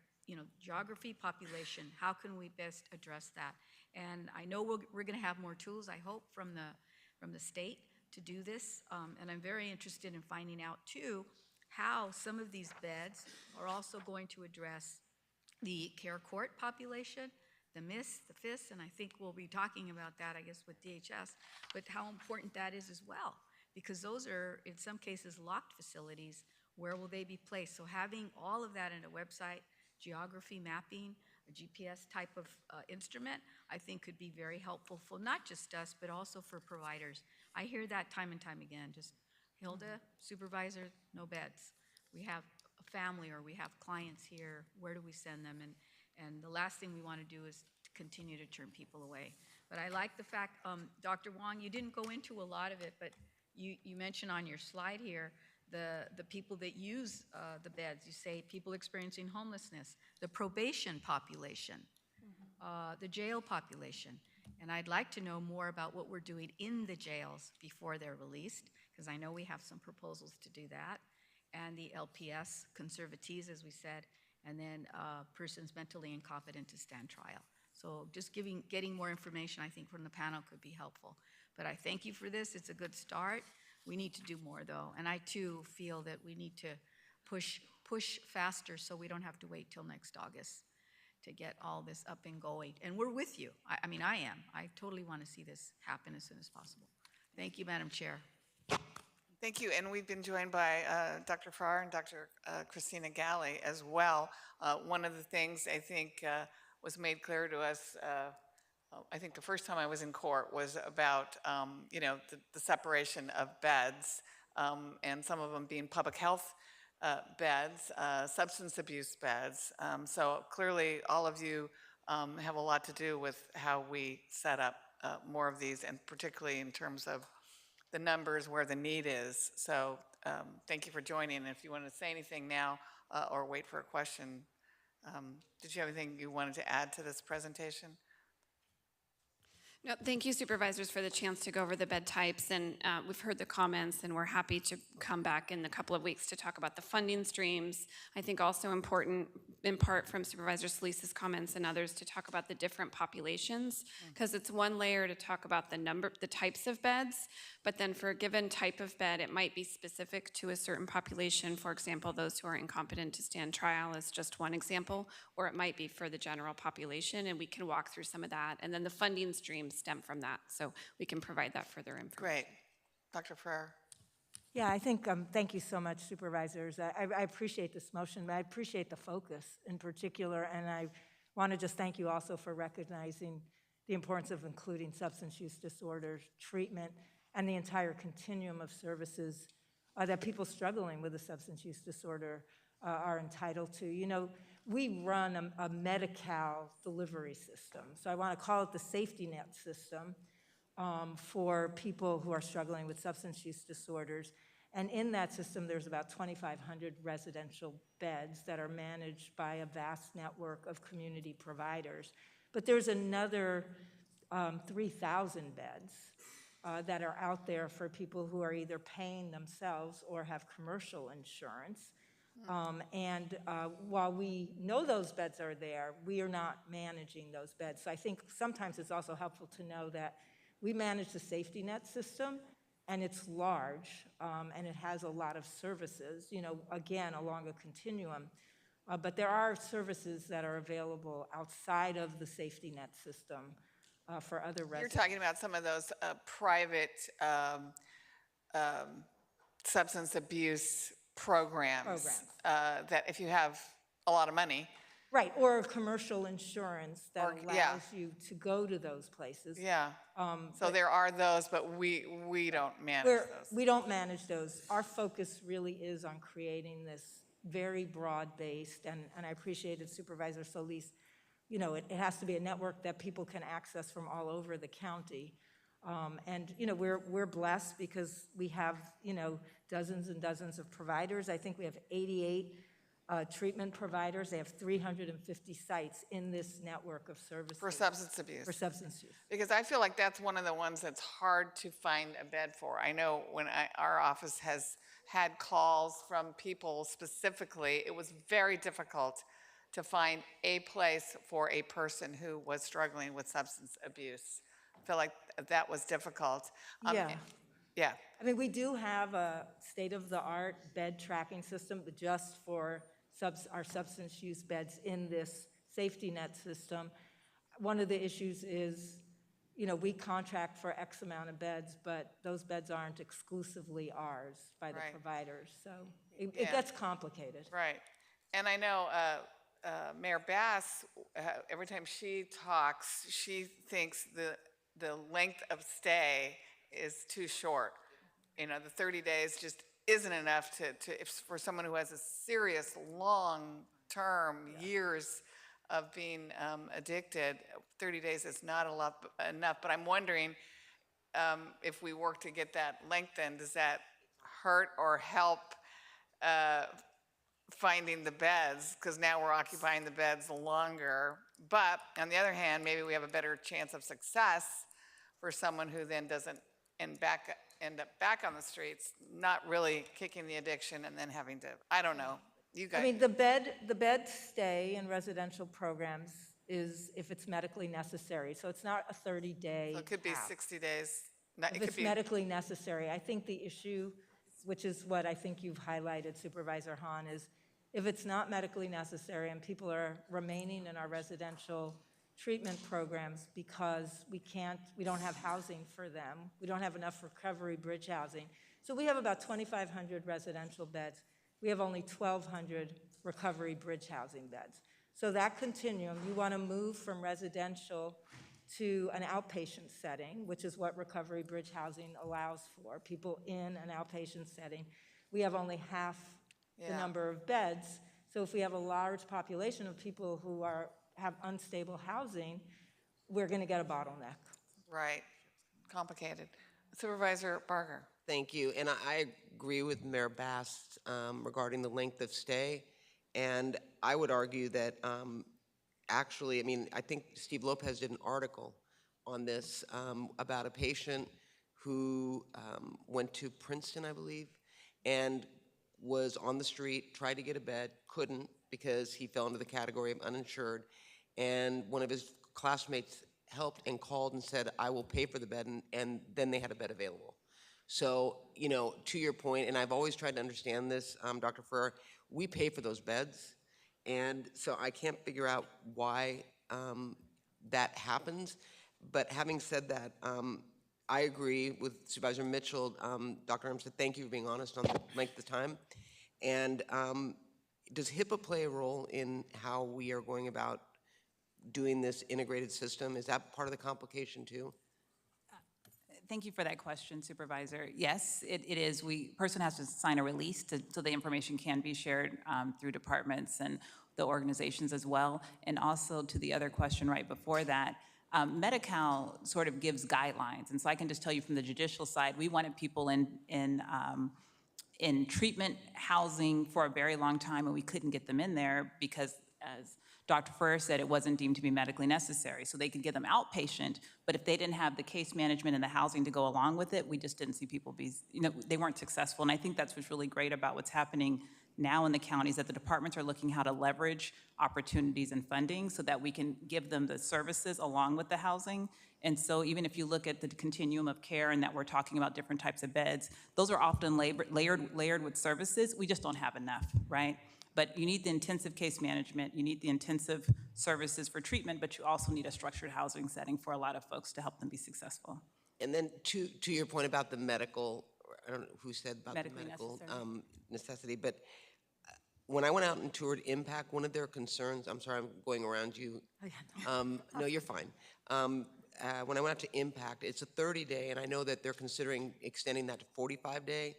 geography, population, how can we best address that? And I know we're going to have more tools, I hope, from the state to do this, and I'm very interested in finding out too how some of these beds are also going to address the care court population, the MIS, the FIS, and I think we'll be talking about that, I guess, with DHS, but how important that is as well, because those are, in some cases, locked facilities. Where will they be placed? So having all of that in a website, geography mapping, a GPS type of instrument, I think could be very helpful for not just us, but also for providers. I hear that time and time again, just Hilda, supervisor, no beds. We have a family or we have clients here, where do we send them? And the last thing we want to do is to continue to turn people away. But I like the fact, Dr. Wong, you didn't go into a lot of it, but you mentioned on your slide here the people that use the beds. You say people experiencing homelessness, the probation population, the jail population. And I'd like to know more about what we're doing in the jails before they're released, because I know we have some proposals to do that. And the LPS, conservatees, as we said, and then persons mentally incompetent to stand trial. So just getting more information, I think, from the panel could be helpful. But I thank you for this. It's a good start. We need to do more, though. And I, too, feel that we need to push faster so we don't have to wait till next August to get all this up and going. And we're with you. I mean, I am. I totally want to see this happen as soon as possible. Thank you, Madam Chair. Thank you, and we've been joined by Dr. Farrar and Dr. Christina Galley as well. One of the things I think was made clear to us, I think the first time I was in court, was about the separation of beds, and some of them being public health beds, substance abuse beds. So clearly, all of you have a lot to do with how we set up more of these, and particularly in terms of the numbers where the need is. So thank you for joining. And if you want to say anything now or wait for a question, did you have anything you wanted to add to this presentation? No, thank you, supervisors, for the chance to go over the bed types. And we've heard the comments, and we're happy to come back in a couple of weeks to talk about the funding streams. I think also important, in part from Supervisor Solis's comments and others, to talk about the different populations, because it's one layer to talk about the types of beds, but then for a given type of bed, it might be specific to a certain population. For example, those who are incompetent to stand trial is just one example, or it might be for the general population, and we can walk through some of that. And then the funding streams stem from that, so we can provide that further information. Great. Dr. Farrar. Yeah, I think, thank you so much, supervisors. I appreciate this motion, but I appreciate the focus in particular, and I want to just thank you also for recognizing the importance of including substance use disorder treatment and the entire continuum of services that people struggling with a substance use disorder are entitled to. You know, we run a Medi-Cal delivery system, so I want to call it the safety net system for people who are struggling with substance use disorders. And in that system, there's about 2,500 residential beds that are managed by a vast network of community providers. But there's another 3,000 beds that are out there for people who are either paying themselves or have commercial insurance. While we know those beds are there, we are not managing those beds. So I think sometimes it's also helpful to know that we manage the safety net system, and it's large, and it has a lot of services, you know, again, along a continuum. But there are services that are available outside of the safety net system for other residents. You're talking about some of those private substance abuse programs. That if you have a lot of money. Right, or commercial insurance that allows you to go to those places. Yeah, so there are those, but we don't manage those. We don't manage those. Our focus really is on creating this very broad-based, and I appreciated Supervisor Solis, you know, it has to be a network that people can access from all over the county. And, you know, we're blessed because we have, you know, dozens and dozens of providers. I think we have 88 treatment providers. They have 350 sites in this network of services. For substance abuse. For substance use. Because I feel like that's one of the ones that's hard to find a bed for. I know when our office has had calls from people specifically, it was very difficult to find a place for a person who was struggling with substance abuse. I feel like that was difficult. Yeah. I mean, we do have a state-of-the-art bed tracking system just for our substance use beds in this safety net system. One of the issues is, you know, we contract for X amount of beds, but those beds aren't exclusively ours by the providers. So it gets complicated. Right. And I know Mayor Bass, every time she talks, she thinks the length of stay is too short. You know, the 30 days just isn't enough if for someone who has a serious long-term years of being addicted. 30 days is not enough, but I'm wondering if we work to get that lengthened, does that hurt or help finding the beds? Because now we're occupying the beds longer. But on the other hand, maybe we have a better chance of success for someone who then doesn't end up back on the streets, not really kicking the addiction and then having to, I don't know. You guys. I mean, the bed stay in residential programs is if it's medically necessary. So it's not a 30-day. So it could be 60 days. If it's medically necessary. I think the issue, which is what I think you've highlighted, Supervisor Hahn, is if it's not medically necessary and people are remaining in our residential treatment programs because we don't have housing for them, we don't have enough recovery bridge housing. So we have about 2,500 residential beds. We have only 1,200 recovery bridge housing beds. So that continuum, you want to move from residential to an outpatient setting, which is what recovery bridge housing allows for, people in an outpatient setting. We have only half the number of beds. So if we have a large population of people who have unstable housing, we're going to get a bottleneck. Right. Complicated. Supervisor Barger. Thank you. And I agree with Mayor Bass regarding the length of stay. And I would argue that actually, I mean, I think Steve Lopez did an article on this about a patient who went to Princeton, I believe, and was on the street, tried to get a bed, couldn't because he fell into the category of uninsured. And one of his classmates helped and called and said, I will pay for the bed, and then they had a bed available. So, you know, to your point, and I've always tried to understand this, Dr. Ferrer, we pay for those beds, and so I can't figure out why that happens. But having said that, I agree with Supervisor Mitchell. Dr. Armstead, thank you for being honest on the length of time. And does HIPAA play a role in how we are going about doing this integrated system? Is that part of the complication too? Thank you for that question, Supervisor. Yes, it is. Person has to sign a release so the information can be shared through departments and the organizations as well. And also to the other question right before that, Medi-Cal sort of gives guidelines. And so I can just tell you from the judicial side, we wanted people in treatment housing for a very long time, and we couldn't get them in there because, as Dr. Ferrer said, it wasn't deemed to be medically necessary. So they could get them outpatient, but if they didn't have the case management and the housing to go along with it, we just didn't see people they weren't successful. And I think that's what's really great about what's happening now in the counties, that the departments are looking how to leverage opportunities and funding so that we can give them the services along with the housing. And so even if you look at the continuum of care and that we're talking about different types of beds, those are often layered with services. We just don't have enough, right? But you need the intensive case management, you need the intensive services for treatment, but you also need a structured housing setting for a lot of folks to help them be successful. And then to your point about the medical, I don't know who said about Medically the medical necessary. necessity, but when I went out and toured Impact, one of their concerns, I'm sorry, I'm going around you. No, you're fine. When I went out to Impact, it's a 30-day, and I know that they're considering extending that to 45-day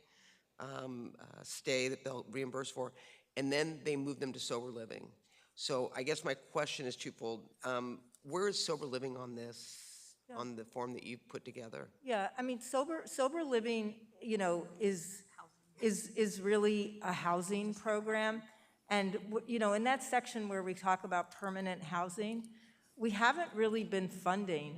stay that they'll reimburse for, and then they move them to sober living. So I guess my question is twofold. Where is sober living on this, on the form that you put together? Yeah, I mean, sober living, you know, is really a housing program. And, you know, in that section where we talk about permanent housing, we haven't really been funding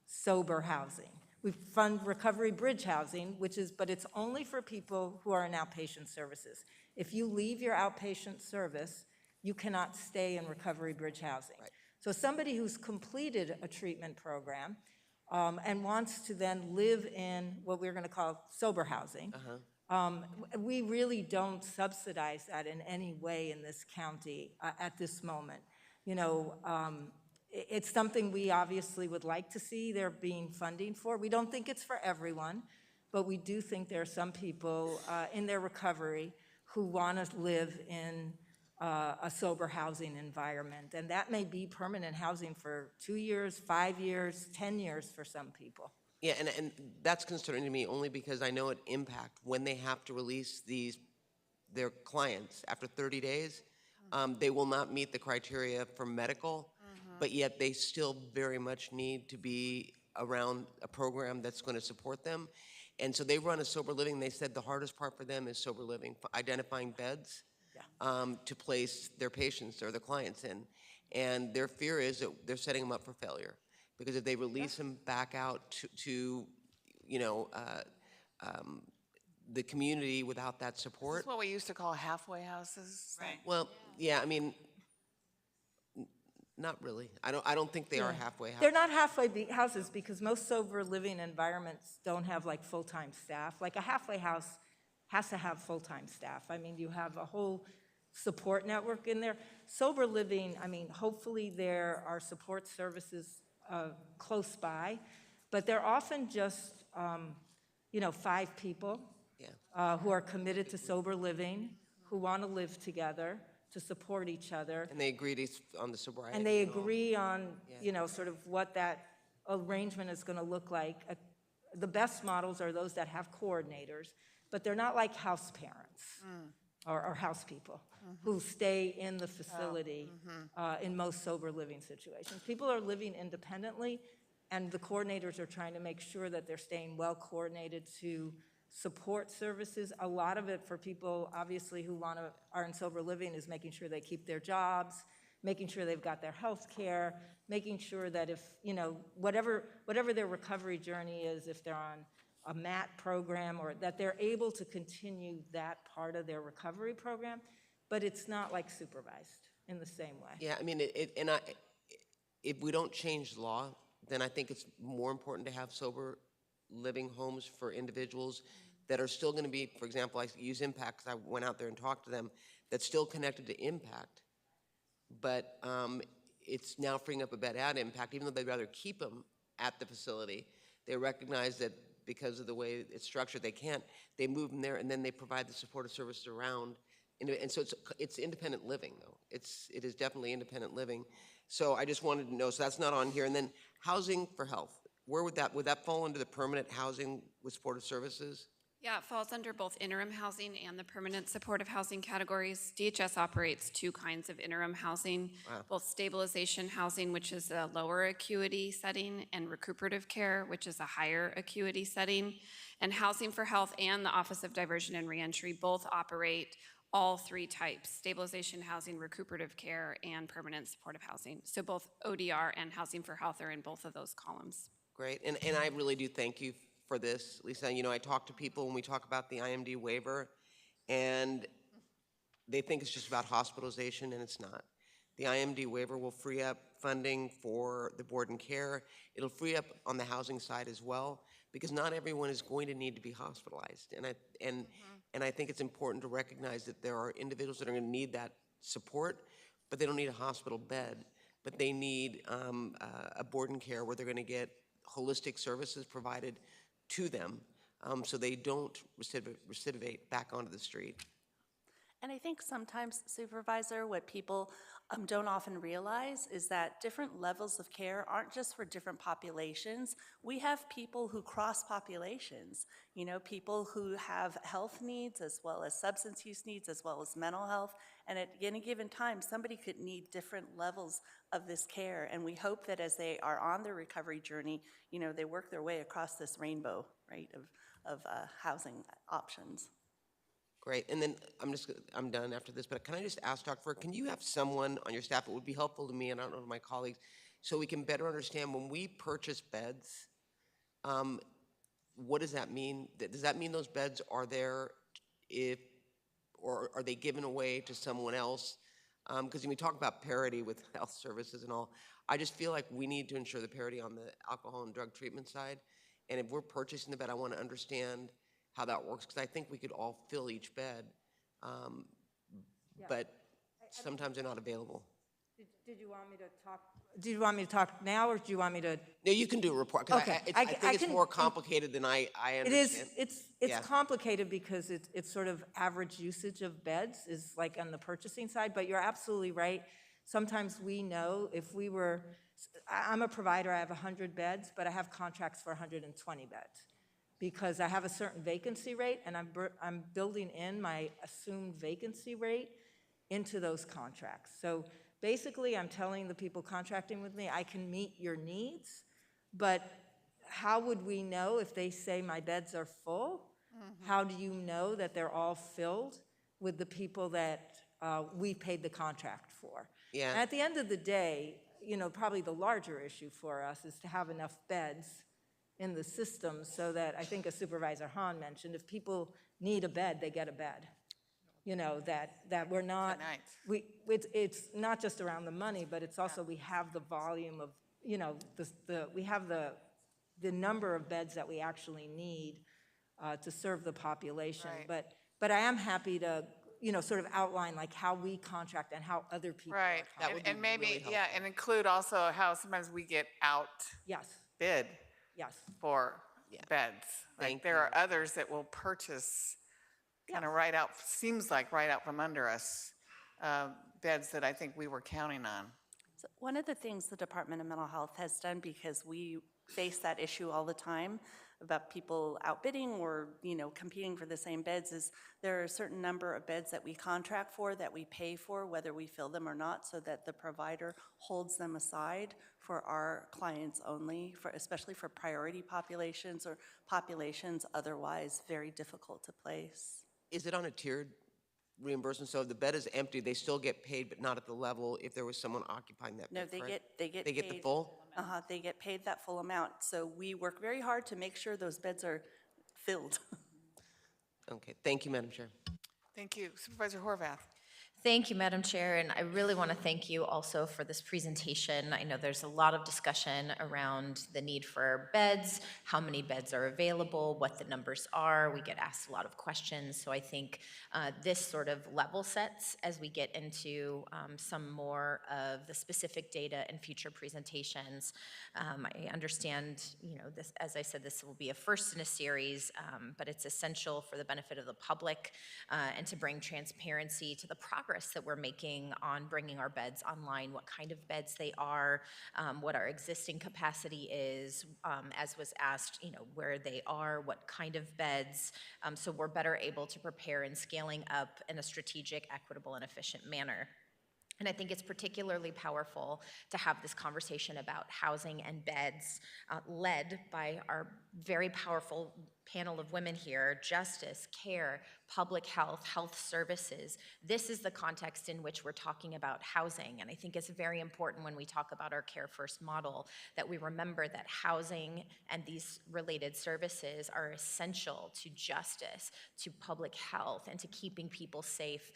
sober housing. We fund recovery bridge housing, but it's only for people who are in outpatient services. If you leave your outpatient service, you cannot stay in recovery bridge housing. Right. So somebody who's completed a treatment program and wants to then live in what we're going to call sober housing, we really don't subsidize that in any way in this county at this moment. You know, it's something we obviously would like to see there being funding for. We don't think it's for everyone, but we do think there are some people in their recovery who want to live in a sober housing environment. And that may be permanent housing for 2 years, 5 years, 10 years for some people. Yeah, and that's concerning to me only because I know it impact when they have to release their clients after 30 days. They will not meet the criteria for medical, but yet they still very much need to be around a program that's going to support them. And so they run a sober living. They said the hardest part for them is sober living, identifying beds to place their patients or their clients in. And their fear is that they're setting them up for failure. Because if they release them back out to the community without that support. This is what we used to call halfway houses. Right. Well, yeah, I mean, not really. I don't think they are halfway houses. They're not halfway houses because most sober living environments don't have like full-time staff. Like a halfway house has to have full-time staff. I mean, you have a whole support network in there. Sober living, I mean, hopefully there are support services close by, but they're often just, 5 people who are committed to sober living, who want to live together, to support each other. And they agree on the sobriety. And they agree on, sort of what that arrangement is going to look like. The best models are those that have coordinators, but they're not like house parents or house people who stay in the facility in most sober living situations. People are living independently, and the coordinators are trying to make sure that they're staying well coordinated to support services. A lot of it for people, obviously, who are in sober living is making sure they keep their jobs, making sure they've got their health care, making sure that if, whatever their recovery journey is, if they're on a MAT program, or that they're able to continue that part of their recovery program, but it's not like supervised in the same way. Yeah, I mean, if we don't change the law, then I think it's more important to have sober living homes for individuals that are still going to be, for example, I use Impact because I went out there and talked to them, that's still connected to Impact, but it's now freeing up a bed at Impact, even though they'd rather keep them at the facility. They recognize that because of the way it's structured, they can't. They move them there, and then they provide the supportive services around. And so it's independent living, though. It is definitely independent living. So I just wanted to know, so that's not on here. And then housing for health, where would that fall into the permanent housing with supportive services? Yeah, it falls under both interim housing and the permanent supportive housing categories. DHS operates 2 kinds of interim housing, both stabilization housing, which is a lower acuity setting, and recuperative care, which is a higher acuity setting. And Housing for Health and the Office of Diversion and Reentry both operate all 3 types: stabilization housing, recuperative care, and permanent supportive housing. So both ODR and Housing for Health are in both of those columns. Great, and I really do thank you for this, Lisa. I talk to people when we talk about the IMD waiver, and they think it's just about hospitalization, and it's not. The IMD waiver will free up funding for the board and care. It'll free up on the housing side as well, because not everyone is going to need to be hospitalized. And I think it's important to recognize that there are individuals that are going to need that support, but they don't need a hospital bed, but they need a board and care where they're going to get holistic services provided to them, so they don't recidivate back onto the street. And I think sometimes, Supervisor, what people don't often realize is that different levels of care aren't just for different populations. We have people who cross populations, people who have health needs as well as substance use needs as well as mental health. And at any given time, somebody could need different levels of this care. And we hope that as they are on their recovery journey, they work their way across this rainbow, right, of housing options. Great, and then I'm done after this, but can I just ask, Dr. Furr, can you have someone on your staff, it would be helpful to me, and I don't know to my colleagues, so we can better understand when we purchase beds, what does that mean? Does that mean those beds are there or are they given away to someone else? Because when we talk about parity with health services and all, I just feel like we need to ensure the parity on the alcohol and drug treatment side, and if we're purchasing the bed, I want to understand how that works, because I think we could all fill each bed, but sometimes they're not available. Did you want me to talk? Do you want me to talk now, or do you want me to? No, you can do a report, because Okay, I think it's more complicated than I It understand. is, it's Yeah. complicated because it's sort of average usage of beds is like on the purchasing side, but you're absolutely right. Sometimes we know if we were, I'm a provider, I have 100 beds, but I have contracts for 120 beds because I have a certain vacancy rate, and I'm building in my assumed vacancy rate into those contracts. So basically, I'm telling the people contracting with me, I can meet your needs, but how would we know if they say my beds are full? How do you know that they're all filled with the people that we paid the contract for? Yeah. And at the end of the day, you know, probably the larger issue for us is to have enough beds in the system so that, I think as Supervisor Hahn mentioned, if people need a bed, they get a bed. You know, that we're not, it's not just around the money, but it's also we have the volume of, you know, we have the number of beds that we actually need to serve the population. Right. But I am happy to, you know, sort of outline like how we contract and how other people Right, are and maybe, yeah, and include also how sometimes we get outbid for beds. Like there are others that will purchase kind of right out, seems like right out from under us, beds that I think we were counting on. So one of the things the Department of Mental Health has done, because we face that issue all the time about people outbidding or, you know, competing for the same beds, is there are a certain number of beds that we contract for, that we pay for, whether we fill them or not, so that the provider holds them aside for our clients only, for especially for priority populations or populations otherwise very difficult to place. Is it on a tiered reimbursement? So if the bed is empty, they still get paid, but not at the level if there was someone occupying that bed? No, they correct? get They get the full? They get paid that full amount. So we work very hard to make sure those beds are filled. Okay, thank you, Madam Chair. Thank you. Supervisor Horvath. Thank you, Madam Chair, and I really want to thank you also for this presentation. I know there's a lot of discussion around the need for beds, how many beds are available, what the numbers are. We get asked a lot of questions, so I think this sort of level sets as we get into some more of the specific data in future presentations. I understand, you know, this, as I said, this will be a first in a series, but it's essential for the benefit of the public and to bring transparency to the progress that we're making on bringing our beds online, what kind of beds they are, what our existing capacity is, as was asked, you know, where they are, what kind of beds, so we're better able to prepare in scaling up in a strategic, equitable, and efficient manner. And I think it's particularly powerful to have this conversation about housing and beds led by our very powerful panel of women here: justice, care, public health, health services. This is the context in which we're talking about housing. And I think it's very important when we talk about our Care First model that we remember that housing and these related services are essential to justice, to public health, and to keeping people safe,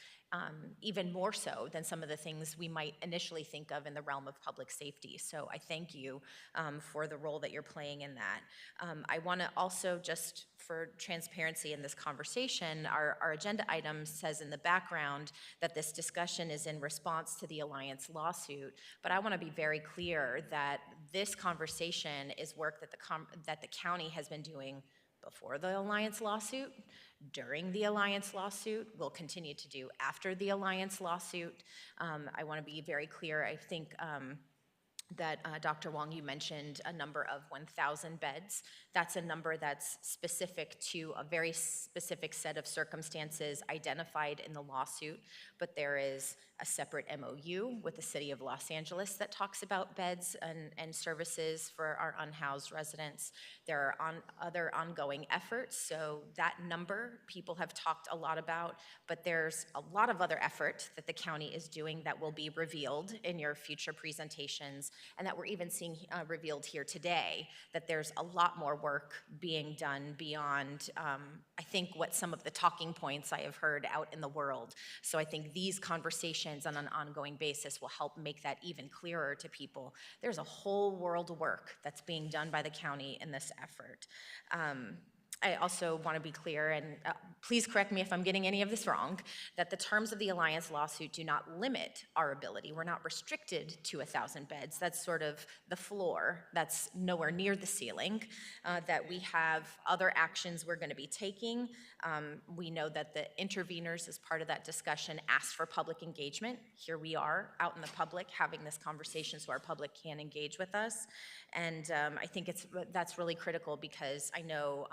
even more so than some of the things we might initially think of in the realm of public safety. So I thank you for the role that you're playing in that. I want to also, just for transparency in this conversation, our agenda item says in the background that this discussion is in response to the Alliance lawsuit, but I want to be very clear that this conversation is work that the county has been doing before the Alliance lawsuit, during the Alliance lawsuit, will continue to do after the Alliance lawsuit. I want to be very clear. I think that Dr. Wong, you mentioned a number of 1,000 beds. That's a number that's specific to a very specific set of circumstances identified in the lawsuit, but there is a separate MOU with the City of Los Angeles that talks about beds and services for our unhoused residents. There are other ongoing efforts, so that number people have talked a lot about, but there's a lot of other effort that the county is doing that will be revealed in your future presentations, and that we're even seeing revealed here today, that there's a lot more work being done beyond, I think, what some of the talking points I have heard out in the world. So I think these conversations on an ongoing basis will help make that even clearer to people. There's a whole world of work that's being done by the county in this effort. I also want to be clear, and please correct me if I'm getting any of this wrong, that the terms of the Alliance lawsuit do not limit our ability. We're not restricted to 1,000 beds. That's sort of the floor. That's nowhere near the ceiling. That we have other actions we're going to be taking. We know that the interveners, as part of that discussion, asked for public engagement. Here we are out in the public having this conversation so our public can engage with us. And I think that's really critical because I know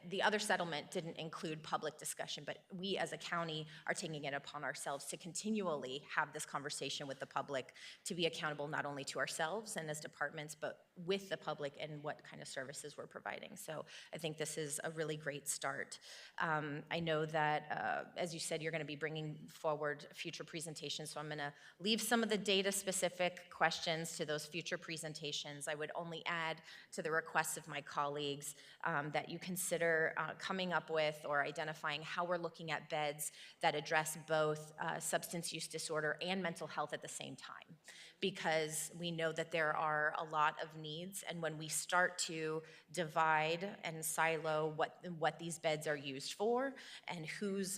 the other settlement didn't include public discussion, but we as a county are taking it upon ourselves to continually have this conversation with the public, to be accountable not only to ourselves and as departments, but with the public and what kind of services we're providing. So I think this is a really great start. I know that, as you said, you're going to be bringing forward future presentations, so I'm going to leave some of the data-specific questions to those future presentations. I would only add to the requests of my colleagues that you consider coming up with or identifying how we're looking at beds that address both substance use disorder and mental health at the same time. Because we know that there are a lot of needs, and when we start to divide and silo what these beds are used for and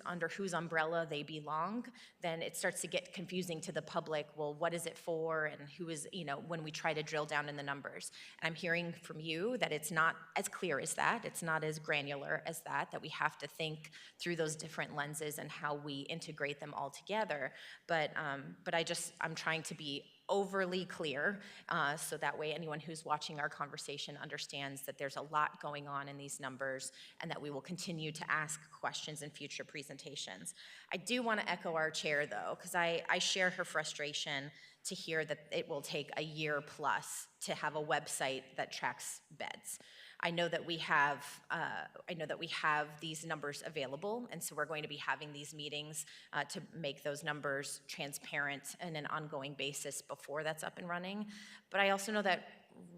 under whose umbrella they belong, then it starts to get confusing to the public. Well, what is it for, and who is, when we try to drill down in the numbers. And I'm hearing from you that it's not as clear as that, it's not as granular as that we have to think through those different lenses and how we integrate them all together. But I'm trying to be overly clear, so that way anyone who's watching our conversation understands that there's a lot going on in these numbers and that we will continue to ask questions in future presentations. I do want to echo our chair, though, because I share her frustration to hear that it will take a year plus to have a website that tracks beds. I know that we have these numbers available, and so we're going to be having these meetings to make those numbers transparent on an ongoing basis before that's up and running. But I also know that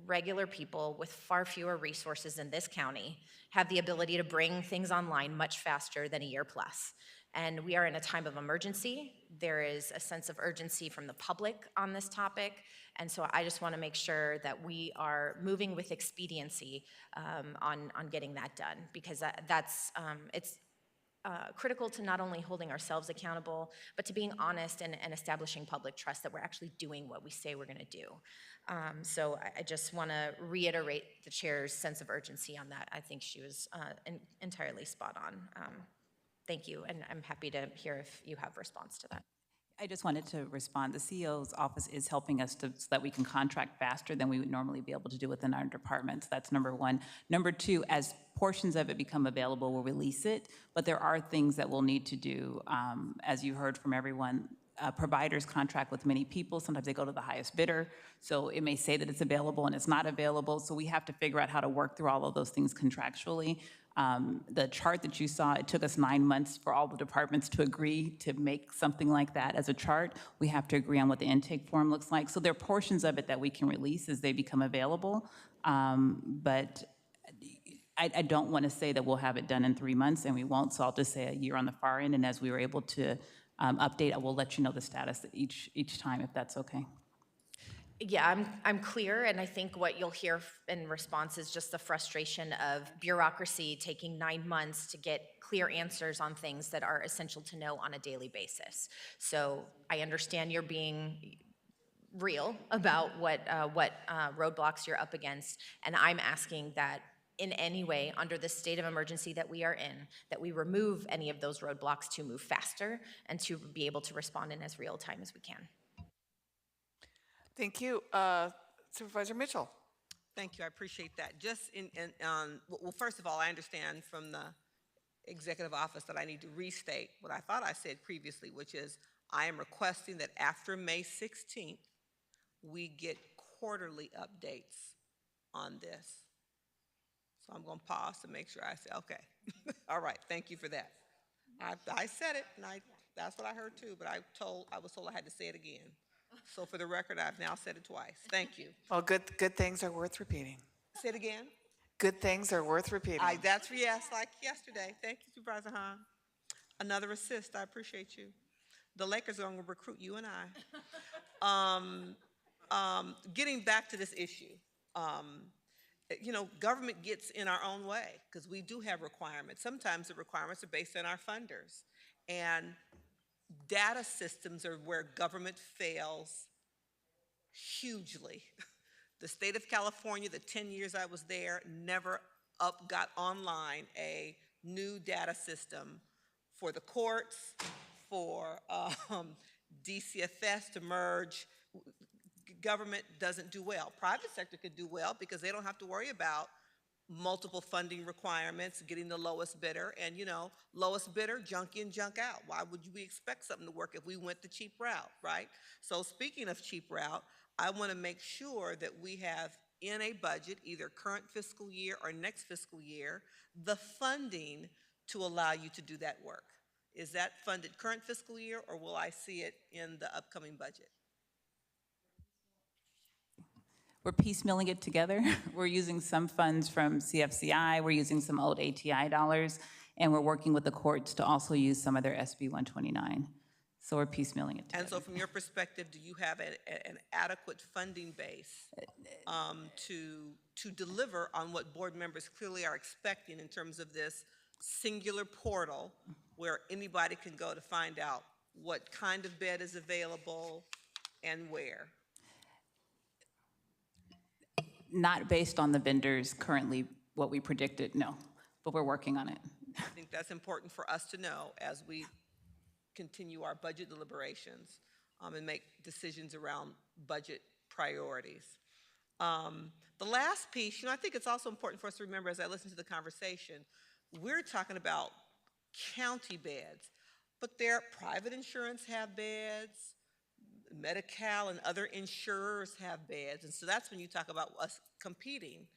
regular people with far fewer resources in this county have the ability to bring things online much faster than a year plus. And we are in a time of emergency. There is a sense of urgency from the public on this topic. And so I just want to make sure that we are moving with expediency on getting that done, because it's critical to not only holding ourselves accountable, but to being honest and establishing public trust that we're actually doing what we say we're going to do. So I just want to reiterate the chair's sense of urgency on that. I think she was entirely spot on. Thank you, and I'm happy to hear if you have a response to that. I just wanted to respond. The CEO's office is helping us so that we can contract faster than we would normally be able to do within our departments. That's number one. Number two, as portions of it become available, we'll release it. But there are things that we'll need to do. As you heard from everyone, providers contract with many people. Sometimes they go to the highest bidder. So it may say that it's available and it's not available. So we have to figure out how to work through all of those things contractually. The chart that you saw, it took us 9 months for all the departments to agree to make something like that as a chart. We have to agree on what the intake form looks like. So there are portions of it that we can release as they become available. But I don't want to say that we'll have it done in 3 months, and we won't. So I'll just say a year on the far end. And as we were able to update, I will let you know the status each time, if that's okay. Yeah, I'm clear, and I think what you'll hear in response is just the frustration of bureaucracy taking 9 months to get clear answers on things that are essential to know on a daily basis. So I understand you're being real about what roadblocks you're up against, and I'm asking that in any way, under the state of emergency that we are in, that we remove any of those roadblocks to move faster and to be able to respond in as real time as we can. Thank you. Supervisor Mitchell. Thank you. I appreciate that. Well, first of all, I understand from the executive office that I need to restate what I thought I said previously, which is I am requesting that after May 16th, we get quarterly updates on this. So I'm going to pause to make sure I say, okay. All right. Thank you for that. I said it, and that's what I heard too, but I was told I had to say it again. So for the record, I've now said it twice. Thank you. Well, good things are worth repeating. Say it again. Good things are worth repeating. That's yes, like yesterday. Thank you, Supervisor Hahn. Another assist. I appreciate you. The Lakers are going to recruit you and I. Getting back to this issue, government gets in our own way because we do have requirements. Sometimes the requirements are based on our funders. And data systems are where government fails hugely. The state of California, the 10 years I was there, never got online a new data system for the courts, for DCFS to merge. Government doesn't do well. Private sector could do well because they don't have to worry about multiple funding requirements, getting the lowest bidder, and lowest bidder, junk in, junk out. Why would we expect something to work if we went the cheap route, right? So speaking of cheap route, I want to make sure that we have in a budget, either current fiscal year or next fiscal year, the funding to allow you to do that work. Is that funded current fiscal year, or will I see it in the upcoming budget? We're piecemealing it together. We're using some funds from CFCI, we're using some old ATI dollars, and we're working with the courts to also use some of their SB 129. So we're piecemealing it together. And so from your perspective, do you have an adequate funding base to deliver on what board members clearly are expecting in terms of this singular portal where anybody can go to find out what kind of bed is available and where? Not based on the vendors currently, what we predicted, no, but we're working on it. I think that's important for us to know as we continue our budget deliberations and make decisions around budget priorities. The last piece, I think it's also important for us to remember as I listen to the conversation, we're talking about county beds, but their private insurance have beds, Medi-Cal and other insurers have beds, and so that's when you talk about us competing.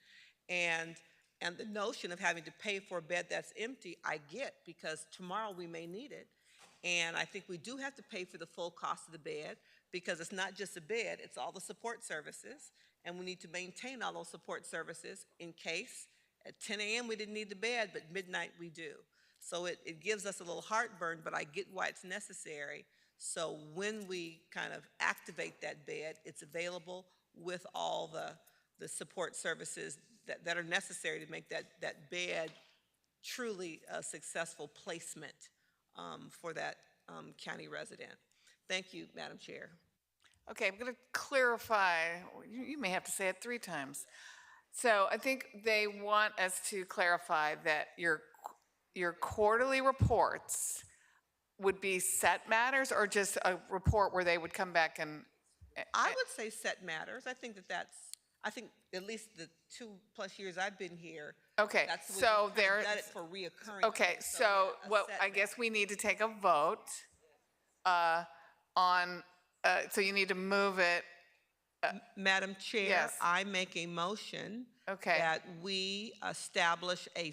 And the notion of having to pay for a bed that's empty, I get, because tomorrow we may need it. And I think we do have to pay for the full cost of the bed because it's not just a bed, it's all the support services. And we need to maintain all those support services in case at 10 a.m. we didn't need the bed, but midnight we do. So it gives us a little heartburn, but I get why it's necessary. So when we kind of activate that bed, it's available with all the support services that are necessary to make that bed truly a successful placement for that county resident. Thank you, Madam Chair. Okay, I'm going to clarify. You may have to say it 3 times. So I think they want us to clarify that your quarterly reports would be set matters or just a report where they would come back and... I would say set matters. I think I think at least the 2+ years I've been here. Okay, so they're done it for reoccurring. Okay, so what I guess we need to take a vote on, so you need to move it. Madam Chair, yes. I make a motion that we establish a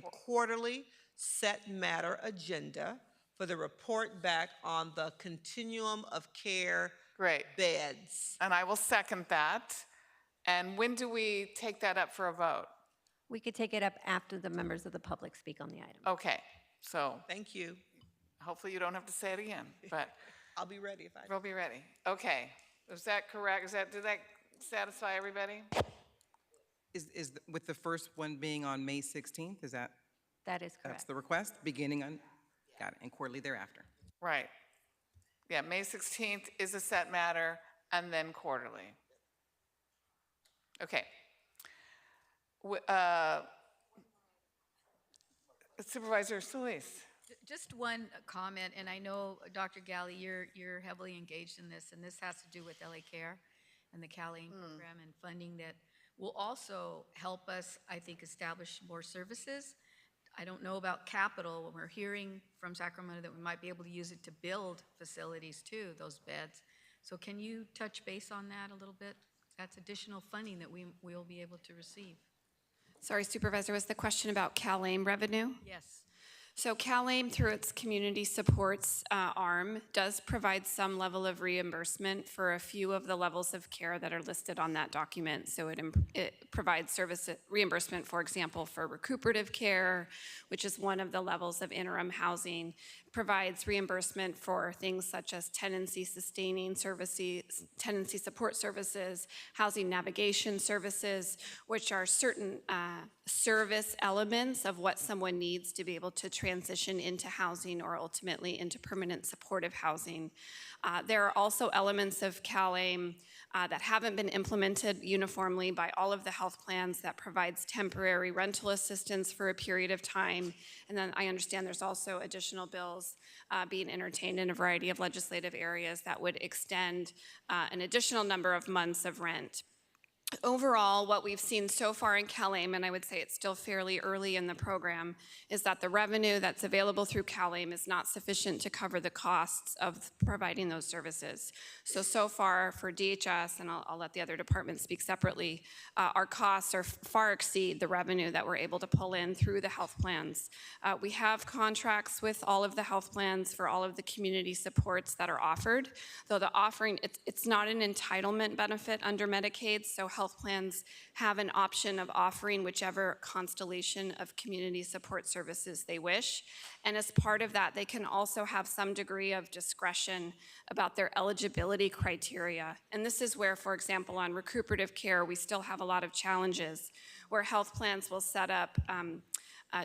quarterly set matter agenda for the report back on the continuum of care beds. And I will second that. And when do we take that up for a vote? We could take it up after the members of the public speak on the item. Okay, so. Thank you. Hopefully you don't have to say it again, but. I'll be ready if I. We'll be ready. Okay, is that correct? Did that satisfy everybody? Is with the first one being on May 16th, is that? That is correct. That's the request, beginning on, got it, and quarterly thereafter. Right. Yeah, May 16th is a set matter, and then quarterly. Okay. Supervisor Solis. Just one comment, and I know, Dr. Galley, you're heavily engaged in this, and this has to do with LA Care and the CalAIM program and funding that will also help us, I think, establish more services. I don't know about capital. When we're hearing from Sacramento that we might be able to use it to build facilities too, those beds. So can you touch base on that a little bit? That's additional funding that we'll be able to receive. Sorry, Supervisor, was the question about CalAIM revenue? Yes. So CalAIM, through its community supports arm, does provide some level of reimbursement for a few of the levels of care that are listed on that document. So it provides service reimbursement, for example, for recuperative care, which is one of the levels of interim housing. It provides reimbursement for things such as tenancy sustaining services, tenancy support services, housing navigation services, which are certain service elements of what someone needs to be able to transition into housing or ultimately into permanent supportive housing. There are also elements of CalAIM that haven't been implemented uniformly by all of the health plans that provides temporary rental assistance for a period of time. And then I understand there's also additional bills being entertained in a variety of legislative areas that would extend an additional number of months of rent. Overall, what we've seen so far in CalAIM, and I would say it's still fairly early in the program, is that the revenue that's available through CalAIM is not sufficient to cover the costs of providing those services. So far for DHS, and I'll let the other departments speak separately, our costs are far exceed the revenue that we're able to pull in through the health plans. We have contracts with all of the health plans for all of the community supports that are offered, though the offering, it's not an entitlement benefit under Medicaid, so health plans have an option of offering whichever constellation of community support services they wish. And as part of that, they can also have some degree of discretion about their eligibility criteria. And this is where, for example, on recuperative care, we still have a lot of challenges where health plans will set up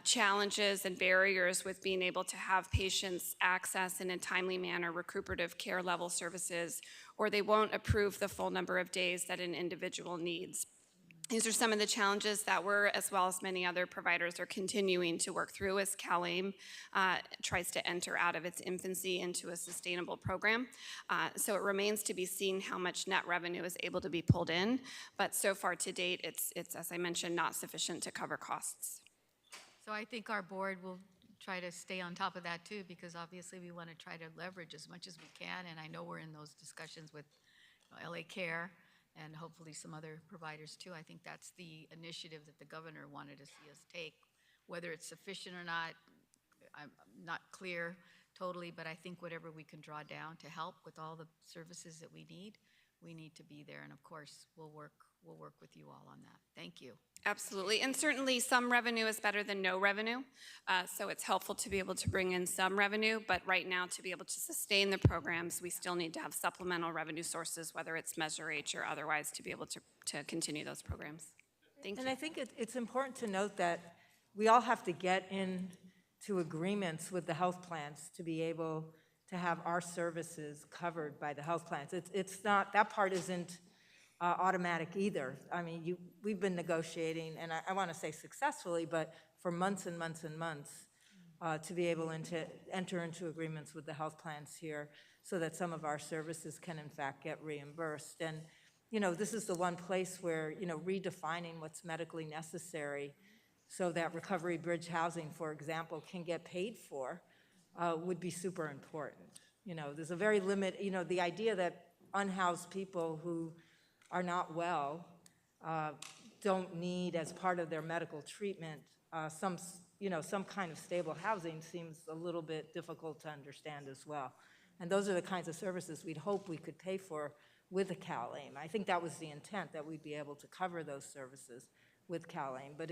challenges and barriers with being able to have patients access in a timely manner recuperative care level services, or they won't approve the full number of days that an individual needs. These are some of the challenges that we're, as well as many other providers, are continuing to work through as CalAIM tries to enter out of its infancy into a sustainable program. So it remains to be seen how much net revenue is able to be pulled in, but so far to date, it's as I mentioned, not sufficient to cover costs. So I think our board will try to stay on top of that too, because obviously we want to try to leverage as much as we can. And I know we're in those discussions with LA Care and hopefully some other providers too. I think that's the initiative that the governor wanted to see us take. Whether it's sufficient or not, I'm not clear totally, but I think whatever we can draw down to help with all the services that we need to be there. And of course, we'll work with you all on that. Thank you. Absolutely, and certainly some revenue is better than no revenue, so it's helpful to be able to bring in some revenue, but right now to be able to sustain the programs, we still need to have supplemental revenue sources, whether it's Measure H or otherwise, to be able to continue those programs. Thank you. And I think it's important to note that we all have to get into agreements with the health plans to be able to have our services covered by the health plans. It's not, that part isn't automatic either. I mean, we've been negotiating, and I want to say successfully, but for months and months and months to be able to enter into agreements with the health plans here so that some of our services can in fact get reimbursed. And, you know, this is the one place where, you know, redefining what's medically necessary so that recovery bridge housing, for example, can get paid for would be super important. You know, there's a very limited, the idea that unhoused people who are not well don't need, as part of their medical treatment, some kind of stable housing seems a little bit difficult to understand as well. And those are the kinds of services we'd hope we could pay for with the CalAIM. I think that was the intent, that we'd be able to cover those services with CalAIM. But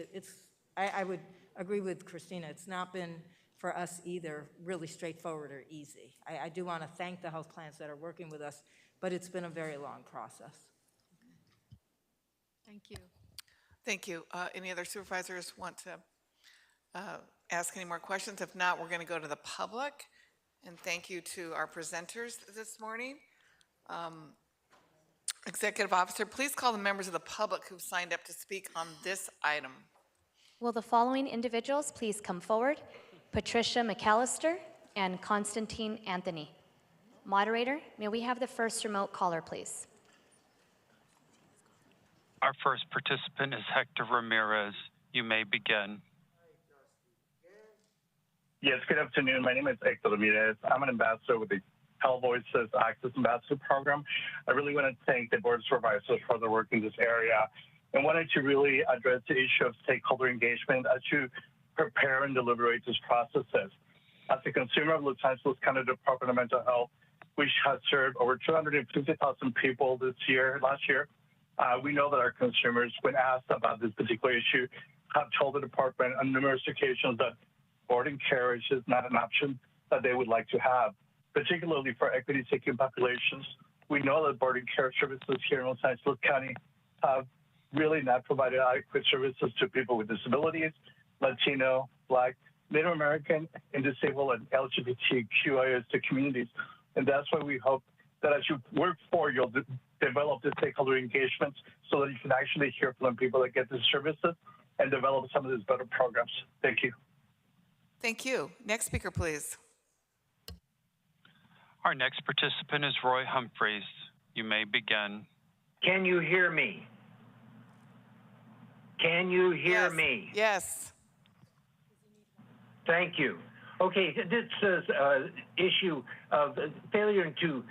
I would agree with Christina, it's not been for us either really straightforward or easy. I do want to thank the health plans that are working with us, but it's been a very long process. Thank you. Thank you. Any other supervisors want to ask any more questions? If not, we're going to go to the public. And thank you to our presenters this morning. Executive Officer, please call the members of the public who've signed up to speak on this item. Will the following individuals please come forward? Patricia McAllister and Constantine Anthony. Moderator, may we have the first remote caller, please? Our first participant is Hector Ramirez. You may begin. Yes, good afternoon. My name is Hector Ramirez. I'm an ambassador with the Health Voices Access Ambassador Program. I really want to thank the Board of Supervisors for their work in this area and wanted to really address the issue of stakeholder engagement. As you prepare and deliberate these processes. As a consumer of Los Angeles County Department of Mental Health, which has served over 250,000 people last year, we know that our consumers, when asked about this particular issue, have told the department on numerous occasions that boarding carriage is not an option that they would like to have, particularly for equity-seeking populations. We know that boarding carriage services here in Los Angeles County have really not provided adequate services to people with disabilities, Latino, Black, Native American, and disabled and LGBTQIA communities. And that's why we hope that as you work forward, you'll develop the stakeholder engagements so that you can actually hear from the people that get the services and develop some of these better programs. Thank you. Thank you. Next speaker, please. Our next participant is Roy Humphreys. You may begin. Can you hear me? Can you hear me? Yes. Thank you. Okay, this is an issue of failure to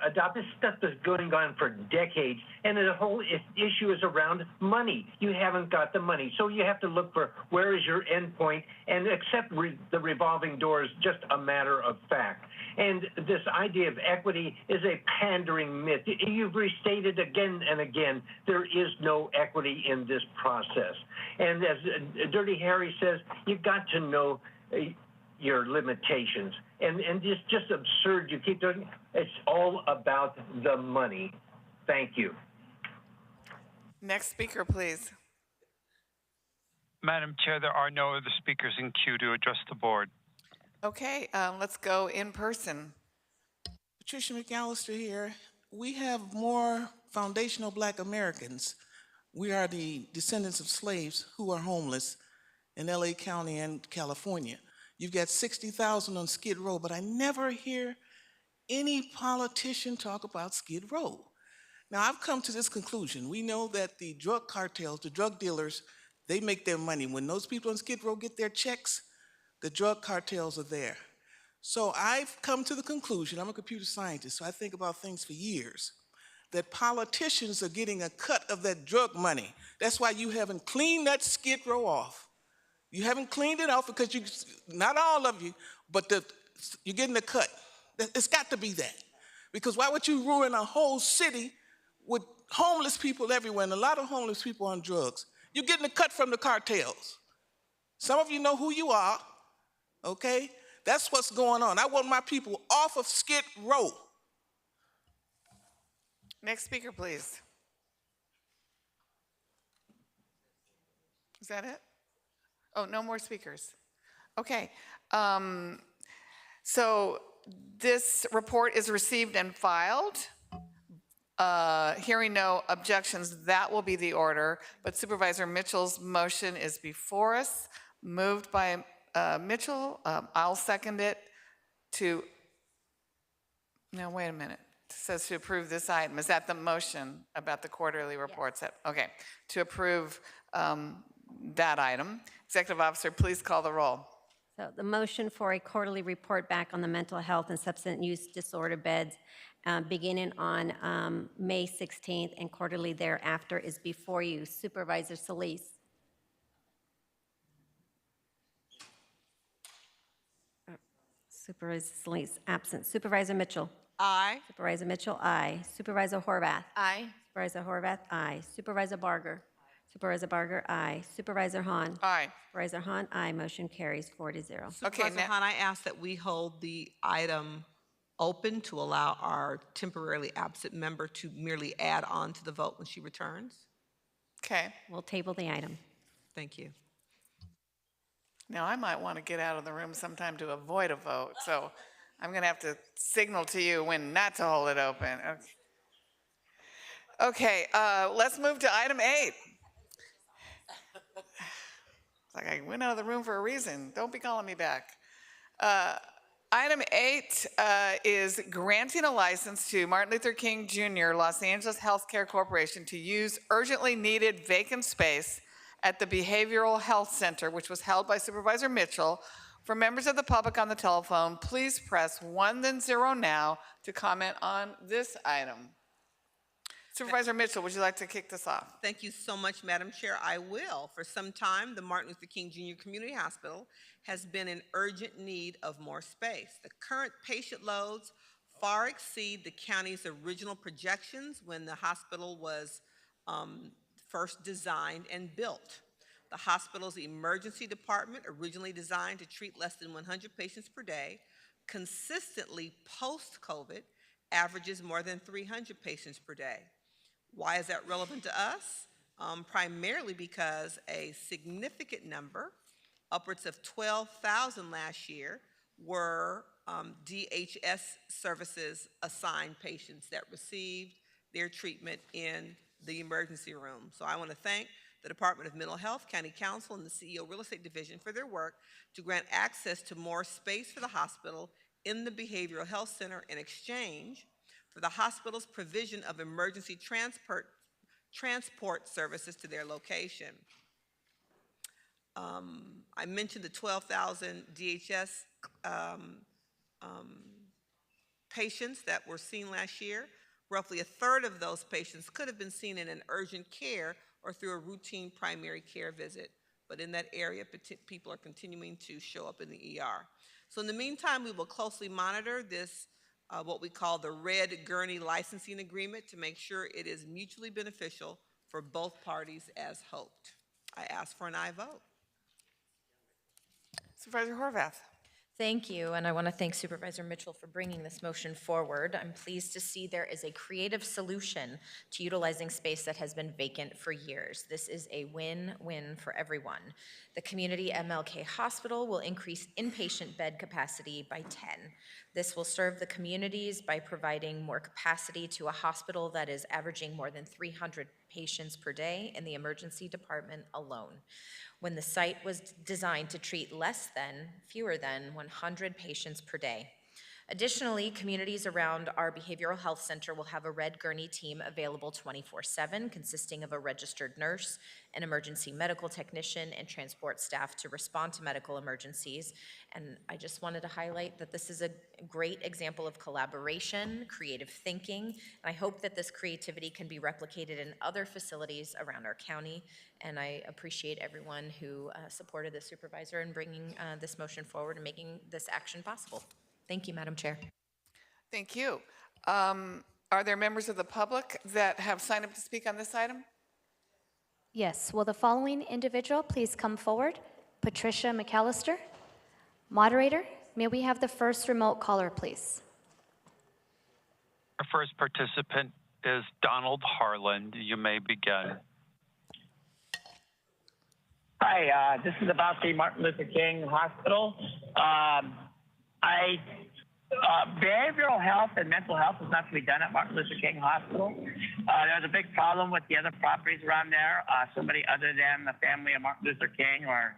adopt. This stuff is going on for decades, and the whole issue is around money. You haven't got the money, so you have to look for where is your end point, and accept the revolving door is just a matter of fact. And this idea of equity is a pandering myth. You've restated again and again, there is no equity in this process. And as Dirty Harry says, you've got to know your limitations. And it's just absurd. You keep doing it. It's all about the money. Thank you. Next speaker, please. Madam Chair, there are no other speakers in queue to address the board. Okay, let's go in person. Patricia McAllister here. We have more foundational Black Americans. We are the descendants of slaves who are homeless in LA County and California. You've got 60,000 on Skid Row, but I never hear any politician talk about Skid Row. Now, I've come to this conclusion. We know that the drug cartels, the drug dealers, they make their money. When those people on Skid Row get their checks, the drug cartels are there. So I've come to the conclusion, I'm a computer scientist, so I think about things for years, that politicians are getting a cut of that drug money. That's why you haven't cleaned that Skid Row off. You haven't cleaned it off because you, not all of you, but you're getting a cut. It's got to be that. Because why would you ruin a whole city with homeless people everywhere and a lot of homeless people on drugs? You're getting a cut from the cartels. Some of you know who you are, okay? That's what's going on. I want my people off of Skid Row. Next speaker, please. Is that it? Oh, no more speakers. Okay. So this report is received and filed. Hearing no objections, that will be the order. But Supervisor Mitchell's motion is before us, moved by Mitchell. I'll second it to, no, wait a minute. It says to approve this item. Is that the motion about the quarterly reports? Yes. Okay, to approve that item. Executive Officer, please call the roll. So the motion for a quarterly report back on the mental health and substance use disorder beds beginning on May 16th and quarterly thereafter is before you. Supervisor Solis. Supervisor Solis, absent. Supervisor Mitchell. Aye. Supervisor Mitchell, aye. Supervisor Horvath. Aye. Supervisor Horvath, aye. Supervisor Barger. Supervisor Barger, aye. Supervisor Hahn. Aye. Supervisor Hahn, aye. Motion carries 4-0. Supervisor Hahn, I ask that we hold the item open to allow our temporarily absent member to merely add on to the vote when she returns. Okay. We'll table the item. Thank you. Now, I might want to get out of the room sometime to avoid a vote, so I'm going to have to signal to you when not to hold it open. Okay, let's move to item 8. It's like I went out of the room for a reason. Don't be calling me back. Item 8 is granting a license to Martin Luther King Jr. Los Angeles Healthcare Corporation to use urgently needed vacant space at the Behavioral Health Center, which was held by Supervisor Mitchell. For members of the public on the telephone, please press 1 then 0 now to comment on this item. Supervisor Mitchell, would you like to kick this off? Thank you so much, Madam Chair. I will. For some time, the Martin Luther King Jr. Community Hospital has been in urgent need of more space. The current patient loads far exceed the county's original projections when the hospital was first designed and built. The hospital's emergency department, originally designed to treat less than 100 patients per day, consistently post-COVID averages more than 300 patients per day. Why is that relevant to us? Primarily because a significant number, upwards of 12,000 last year, were DHS services assigned patients that received their treatment in the emergency room. So I want to thank the Department of Mental Health, County Council, and the CEO Real Estate Division for their work to grant access to more space for the hospital in the Behavioral Health Center in exchange for the hospital's provision of emergency transport services to their location. I mentioned the 12,000 DHS patients that were seen last year. Roughly a third of those patients could have been seen in an urgent care or through a routine primary care visit. But in that area, people are continuing to show up in the ER. So in the meantime, we will closely monitor this, what we call the Red Gurney Licensing Agreement, to make sure it is mutually beneficial for both parties as hoped. I ask for an aye vote. Supervisor Horvath. Thank you, and I want to thank Supervisor Mitchell for bringing this motion forward. I'm pleased to see there is a creative solution to utilizing space that has been vacant for years. This is a win-win for everyone. The Community MLK Hospital will increase inpatient bed capacity by 10. This will serve the communities by providing more capacity to a hospital that is averaging more than 300 patients per day in the emergency department alone, when the site was designed to treat fewer than 100 patients per day. Additionally, communities around our behavioral health center will have a Red Gurney team available 24/7, consisting of a registered nurse, an emergency medical technician, and transport staff to respond to medical emergencies. And I just wanted to highlight that this is a great example of collaboration, creative thinking, and I hope that this creativity can be replicated in other facilities around our county. And I appreciate everyone who supported the supervisor in bringing this motion forward and making this action possible. Thank you, Madam Chair. Thank you. Are there members of the public that have signed up to speak on this item? Yes, will the following individual please come forward? Patricia McAllister. Moderator, may we have the first remote caller, please? Our first participant is Donald Harland. You may begin. Hi, this is about the Martin Luther King Hospital. Behavioral health and mental health is not to be done at Martin Luther King Hospital. There's a big problem with the other properties around there. Somebody other than the family of Martin Luther King or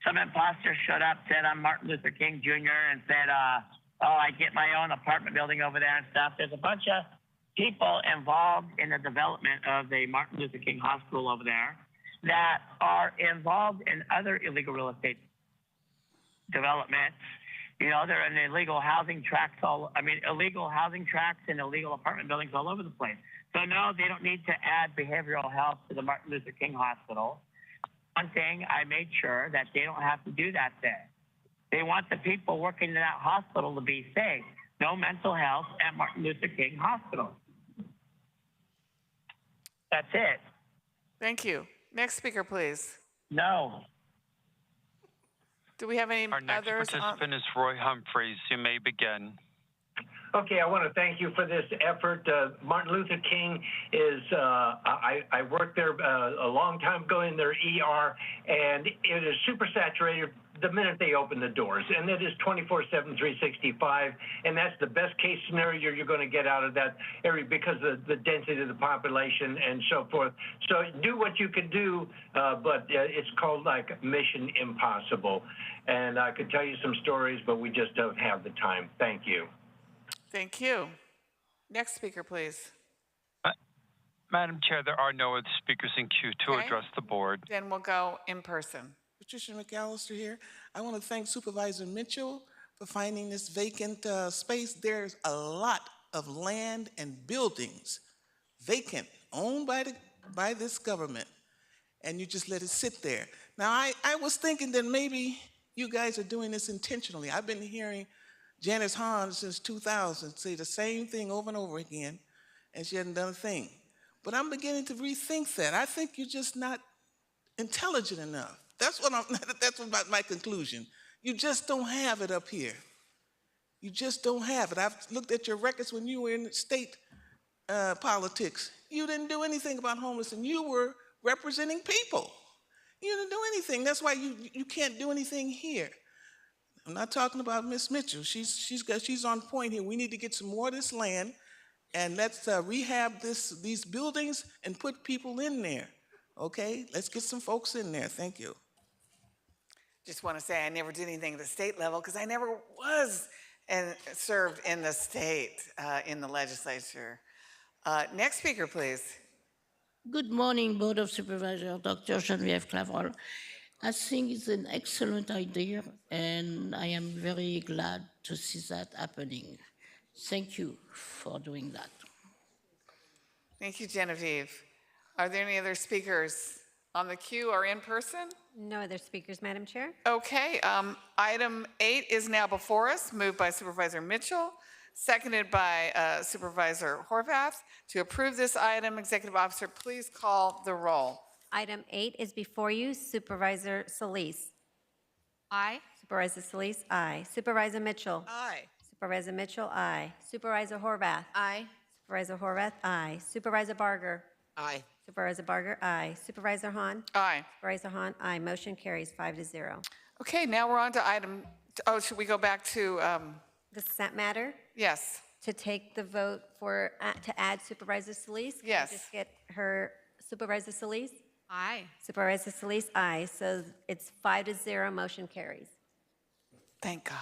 some imposter showed up, said I'm Martin Luther King Jr. and said, oh, I get my own apartment building over there and stuff. There's a bunch of people involved in the development of the Martin Luther King Hospital over there that are involved in other illegal real estate developments. You know, they're in illegal housing tracts illegal housing tracts and illegal apartment buildings all over the place. So no, they don't need to add behavioral health to the Martin Luther King Hospital. One thing, I made sure that they don't have to do that there. They want the people working in that hospital to be safe. No mental health at Martin Luther King Hospital. That's it. Thank you. Next speaker, please. No. Do we have any Our next others? participant is Roy Humphreys. You may begin. Okay, I want to thank you for this effort. Martin Luther King is, I worked there a long time ago in their ER, and it is super saturated the minute they open the doors. And it is 24/7, 365, and that's the best case scenario you're going to get out of that area because of the density of the population and so forth. So do what you can do, but it's called like Mission Impossible. And I could tell you some stories, but we just don't have the time. Thank you. Thank you. Next speaker, please. Madam Chair, there are no other speakers in queue to address the board. Then we'll go in person. Patricia McAllister here. I want to thank Supervisor Mitchell for finding this vacant space. There's a lot of land and buildings vacant, owned by this government, and you just let it sit there. Now, I was thinking that maybe you guys are doing this intentionally. I've been hearing Janice Hahn since 2000 say the same thing over and over again, and she hasn't done a thing. But I'm beginning to rethink that. I think you're just not intelligent enough. That's what my conclusion. You just don't have it up here. You just don't have it. I've looked at your records when you were in state politics. You didn't do anything about homeless, and you were representing people. You didn't do anything. That's why you can't do anything here. I'm not talking about Miss Mitchell. She's on point here. We need to get some more of this land, and let's rehab these buildings and put people in there. Okay, let's get some folks in there. Thank you. Just want to say I never did anything at the state level because I never was and served in the state, in the legislature. Next speaker, please. Good morning, Board of Supervisors, Dr. Geneviève Clavel. I think it's an excellent idea, and I am very glad to see that happening. Thank you for doing that. Thank you, Genevieve. Are there any other speakers on the queue or in person? No other speakers, Madam Chair. Okay, item 8 is now before us, moved by Supervisor Mitchell, seconded by Supervisor Horvath. To approve this item, Executive Officer, please call the roll. Item 8 is before you. Supervisor Solis. Aye. Supervisor Solis, aye. Supervisor Mitchell. Aye. Supervisor Mitchell, aye. Supervisor Horvath. Aye. Supervisor Horvath, aye. Supervisor Barger. Aye. Supervisor Barger, aye. Supervisor Hahn. Aye. Supervisor Hahn, aye. Motion carries 5-0. Okay, now we're on to item, oh, should we go back to, Does that matter? yes. To take the vote for, to add Supervisor Solis? Can we Yes. just get her, Supervisor Solis? Aye. Supervisor Solis, aye. So it's 5-0, motion carries. Thank God.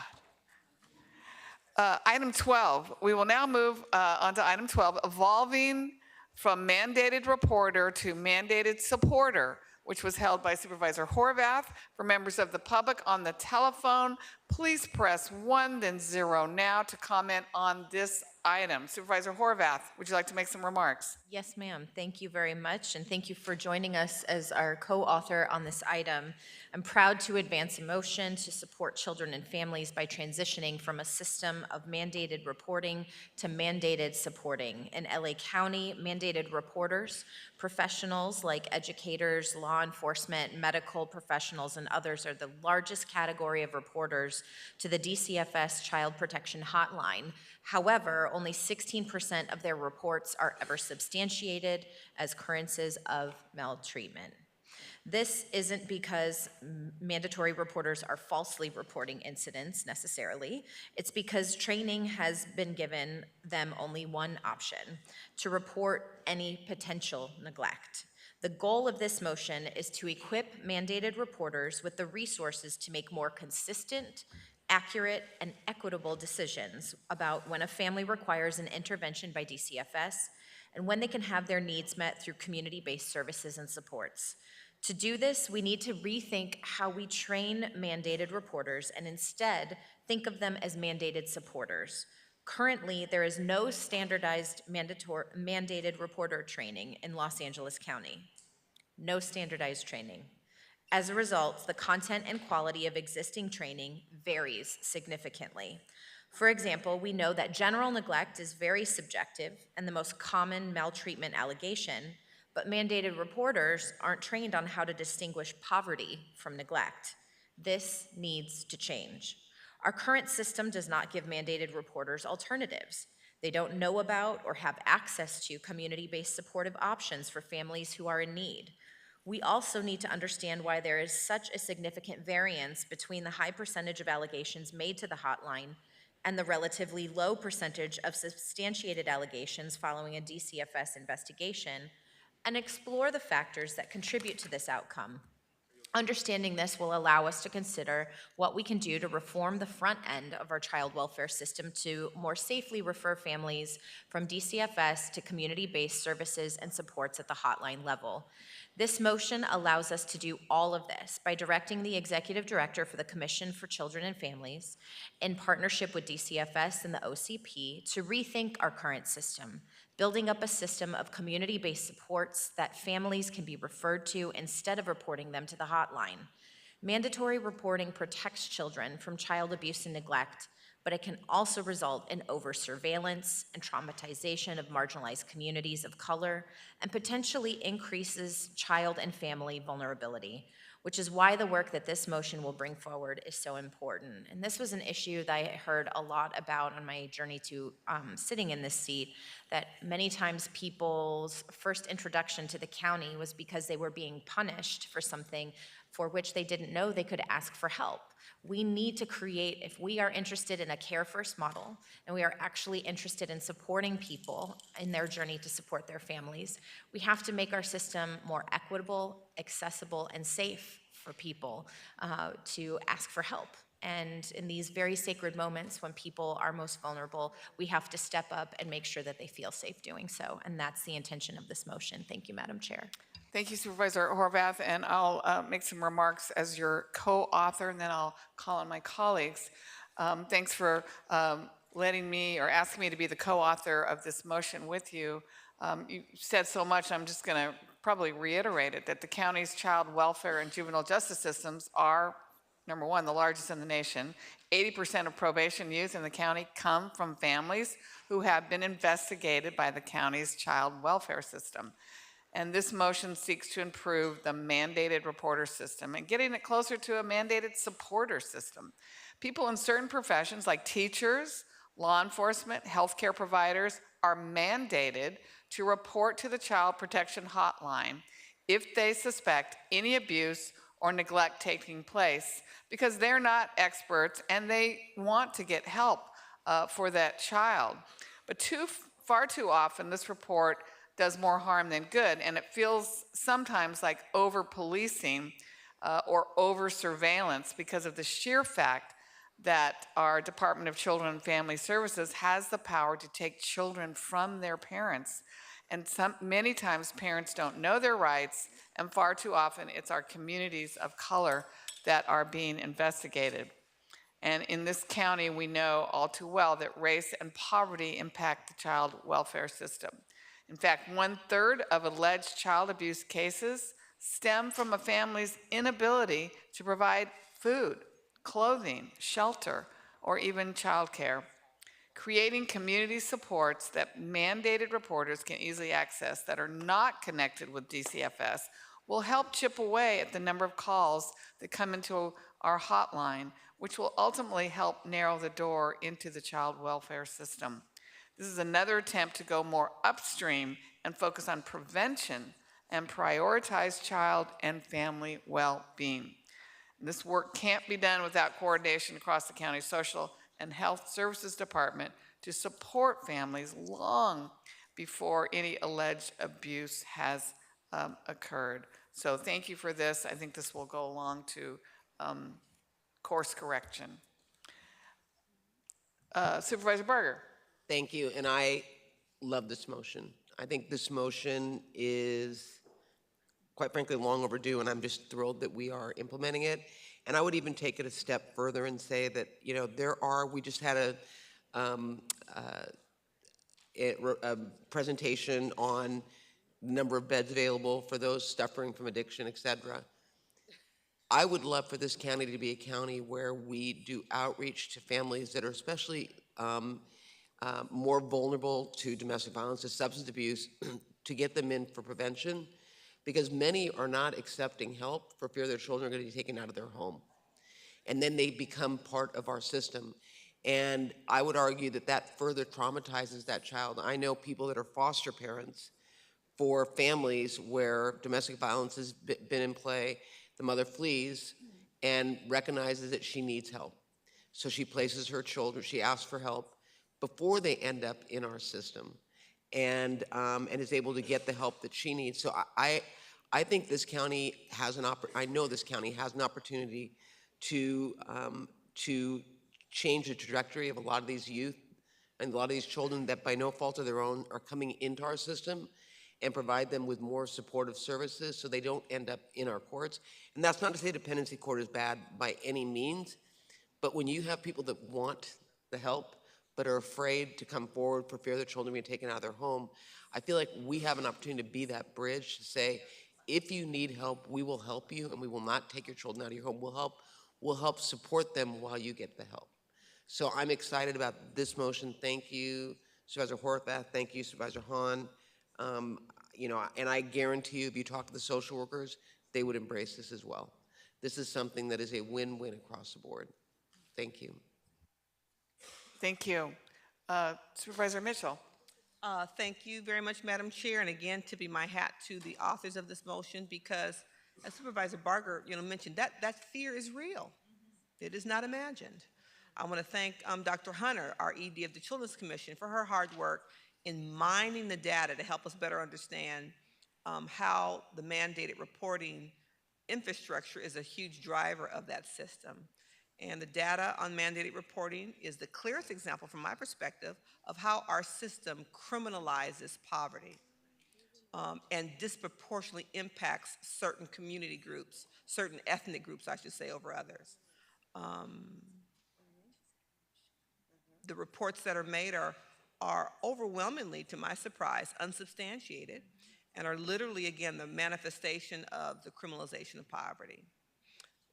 Item 12, we will now move on to item 12, evolving from mandated reporter to mandated supporter, which was held by Supervisor Horvath. For members of the public on the telephone, please press 1, then 0 now to comment on this item. Supervisor Horvath, would you like to make some remarks? Yes, ma'am. Thank you very much, and thank you for joining us as our co-author on this item. I'm proud to advance a motion to support children and families by transitioning from a system of mandated reporting to mandated supporting. In LA County, mandated reporters, professionals like educators, law enforcement, medical professionals, and others are the largest category of reporters to the DCFS Child Protection Hotline. However, only 16% of their reports are ever substantiated as occurrences of maltreatment. This isn't because mandatory reporters are falsely reporting incidents necessarily. It's because training has been given them only one option: to report any potential neglect. The goal of this motion is to equip mandated reporters with the resources to make more consistent, accurate, and equitable decisions about when a family requires an intervention by DCFS and when they can have their needs met through community-based services and supports. To do this, we need to rethink how we train mandated reporters and instead think of them as mandated supporters. Currently, there is no standardized mandated reporter training in Los Angeles County. No standardized training. As a result, the content and quality of existing training varies significantly. For example, we know that general neglect is very subjective and the most common maltreatment allegation, but mandated reporters aren't trained on how to distinguish poverty from neglect. This needs to change. Our current system does not give mandated reporters alternatives. They don't know about or have access to community-based supportive options for families who are in need. We also need to understand why there is such a significant variance between the high percentage of allegations made to the hotline and the relatively low percentage of substantiated allegations following a DCFS investigation, and explore the factors that contribute to this outcome. Understanding this will allow us to consider what we can do to reform the front end of our child welfare system to more safely refer families from DCFS to community-based services and supports at the hotline level. This motion allows us to do all of this by directing the Executive Director for the Commission for Children and Families, in partnership with DCFS and the OCP, to rethink our current system, building up a system of community-based supports that families can be referred to instead of reporting them to the hotline. Mandatory reporting protects children from child abuse and neglect, but it can also result in over-surveillance and traumatization of marginalized communities of color and potentially increases child and family vulnerability, which is why the work that this motion will bring forward is so important. And this was an issue that I heard a lot about on my journey to sitting in this seat, that many times people's first introduction to the county was because they were being punished for something for which they didn't know they could ask for help. We need to create, if we are interested in a care first model, and we are actually interested in supporting people in their journey to support their families, we have to make our system more equitable, accessible, and safe for people to ask for help. And in these very sacred moments when people are most vulnerable, we have to step up and make sure that they feel safe doing so. And that's the intention of this motion. Thank you, Madam Chair. Thank you, Supervisor Horvath, and I'll make some remarks as your co-author, and then I'll call on my colleagues. Thanks for letting me or asking me to be the co-author of this motion with you. You said so much, I'm just going to probably reiterate it, that the county's child welfare and juvenile justice systems are, number one, the largest in the nation. 80% of probation youth in the county come from families who have been investigated by the county's child welfare system. And this motion seeks to improve the mandated reporter system and getting it closer to a mandated supporter system. People in certain professions like teachers, law enforcement, healthcare providers are mandated to report to the Child Protection Hotline if they suspect any abuse or neglect taking place, because they're not experts and they want to get help for that child. But far too often, this report does more harm than good, and it feels sometimes like over-policing or over-surveillance because of the sheer fact that our Department of Children and Family Services has the power to take children from their parents. And many times parents don't know their rights, and far too often it's our communities of color that are being investigated. And in this county, we know all too well that race and poverty impact the child welfare system. In fact, 1/3 of alleged child abuse cases stem from a family's inability to provide food, clothing, shelter, or even childcare. Creating community supports that mandated reporters can easily access that are not connected with DCFS will help chip away at the number of calls that come into our hotline, which will ultimately help narrow the door into the child welfare system. This is another attempt to go more upstream and focus on prevention and prioritize child and family well-being. This work can't be done without coordination across the county social and health services department to support families long before any alleged abuse has occurred. So thank you for this. I think this will go along to course correction. Supervisor Berger. Thank you, and I love this motion. I think this motion is, quite frankly, long overdue, and I'm just thrilled that we are implementing it. And I would even take it a step further and say that, you know, we just had a presentation on the number of beds available for those suffering from addiction, et cetera. I would love for this county to be a county where we do outreach to families that are especially more vulnerable to domestic violence, to substance abuse, to get them in for prevention, because many are not accepting help for fear their children are going to be taken out of their home. And then they become part of our system. And I would argue that that further traumatizes that child. I know people that are foster parents for families where domestic violence has been in play. The mother flees and recognizes that she needs help. So she places her children, she asks for help before they end up in our system, and is able to get the help that she needs. So I think this county has I know this county has an opportunity to change the trajectory of a lot of these youth and a lot of these children that by no fault of their own are coming into our system, and provide them with more supportive services so they don't end up in our courts. And that's not to say dependency court is bad by any means, but when you have people that want the help, but are afraid to come forward for fear their children being taken out of their home. I feel like we have an opportunity to be that bridge to say, if you need help, we will help you, and we will not take your children out of your home. We'll help support them while you get the help. So I'm excited about this motion. Thank you, Supervisor Horvath. Thank you, Supervisor Hahn. You know, and I guarantee you, if you talk to the social workers, they would embrace this as well. This is something that is a win-win across the board. Thank you. Thank you. Supervisor Mitchell. Thank you very much, Madam Chair. And again, tipping my hat to the authors of this motion, because as Supervisor Barger, mentioned, that fear is real. It is not imagined. I want to thank Dr. Hunter, our ED of the Children's Commission, for her hard work in mining the data to help us better understand how the mandated reporting infrastructure is a huge driver of that system. And the data on mandated reporting is the clearest example from my perspective of how our system criminalizes poverty and disproportionately impacts certain community groups, certain ethnic groups, I should say, over others. The reports that are made are overwhelmingly, to my surprise, unsubstantiated and are literally, again, the manifestation of the criminalization of poverty.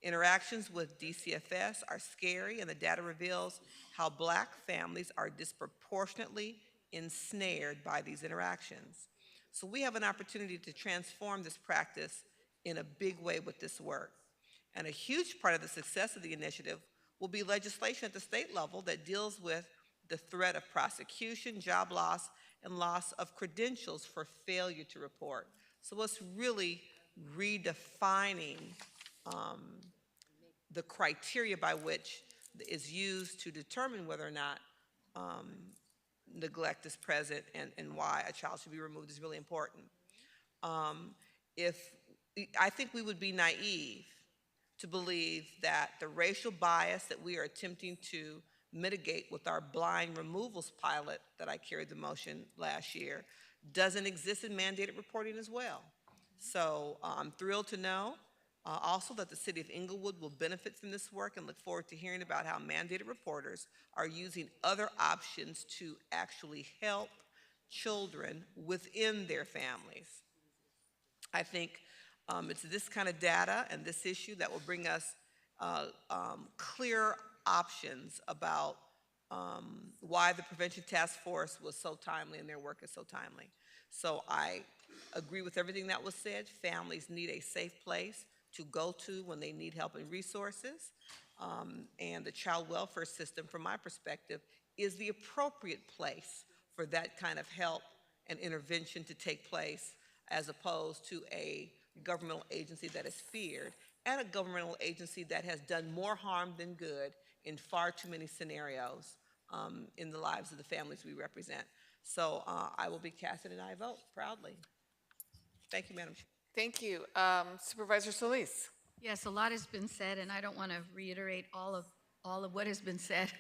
Interactions with DCFS are scary, and the data reveals how Black families are disproportionately ensnared by these interactions. So we have an opportunity to transform this practice in a big way with this work. And a huge part of the success of the initiative will be legislation at the state level that deals with the threat of prosecution, job loss, and loss of credentials for failure to report. So it's really redefining the criteria by which is used to determine whether or not neglect is present and why a child should be removed is really important. I think we would be naive to believe that the racial bias that we are attempting to mitigate with our blind removals pilot that I carried the motion last year doesn't exist in mandated reporting as well. So I'm thrilled to know also that the City of Inglewood will benefit from this work, and look forward to hearing about how mandated reporters are using other options to actually help children within their families. I think it's this kind of data and this issue that will bring us clear options about why the Prevention Task Force was so timely and their work is so timely. So I agree with everything that was said. Families need a safe place to go to when they need help and resources. And the child welfare system, from my perspective, is the appropriate place for that kind of help and intervention to take place, as opposed to a governmental agency that is feared and a governmental agency that has done more harm than good in far too many scenarios in the lives of the families we represent. So I will be casting an aye vote proudly. Thank you, Madam Chair. Thank you. Supervisor Solis. Yes, a lot has been said, and I don't want to reiterate all of what has been said,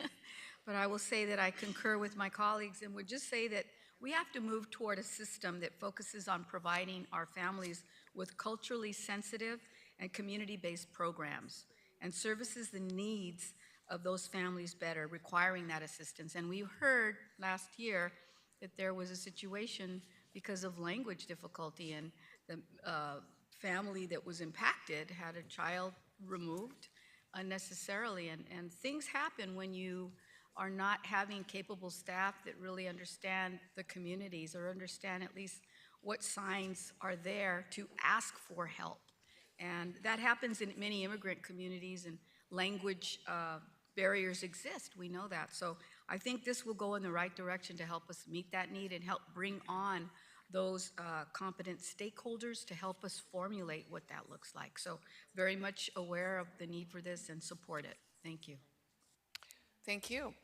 but I will say that I concur with my colleagues and would just say that we have to move toward a system that focuses on providing our families with culturally sensitive and community-based programs and services the needs of those families better, requiring that assistance. And we heard last year that there was a situation because of language difficulty, and the family that was impacted had a child removed unnecessarily. And things happen when you are not having capable staff that really understand the communities or understand at least what signs are there to ask for help. And that happens in many immigrant communities, and language barriers exist. We know that. So I think this will go in the right direction to help us meet that need and help bring on those competent stakeholders to help us formulate what that looks like. So very much aware of the need for this and support it. Thank you. Thank you.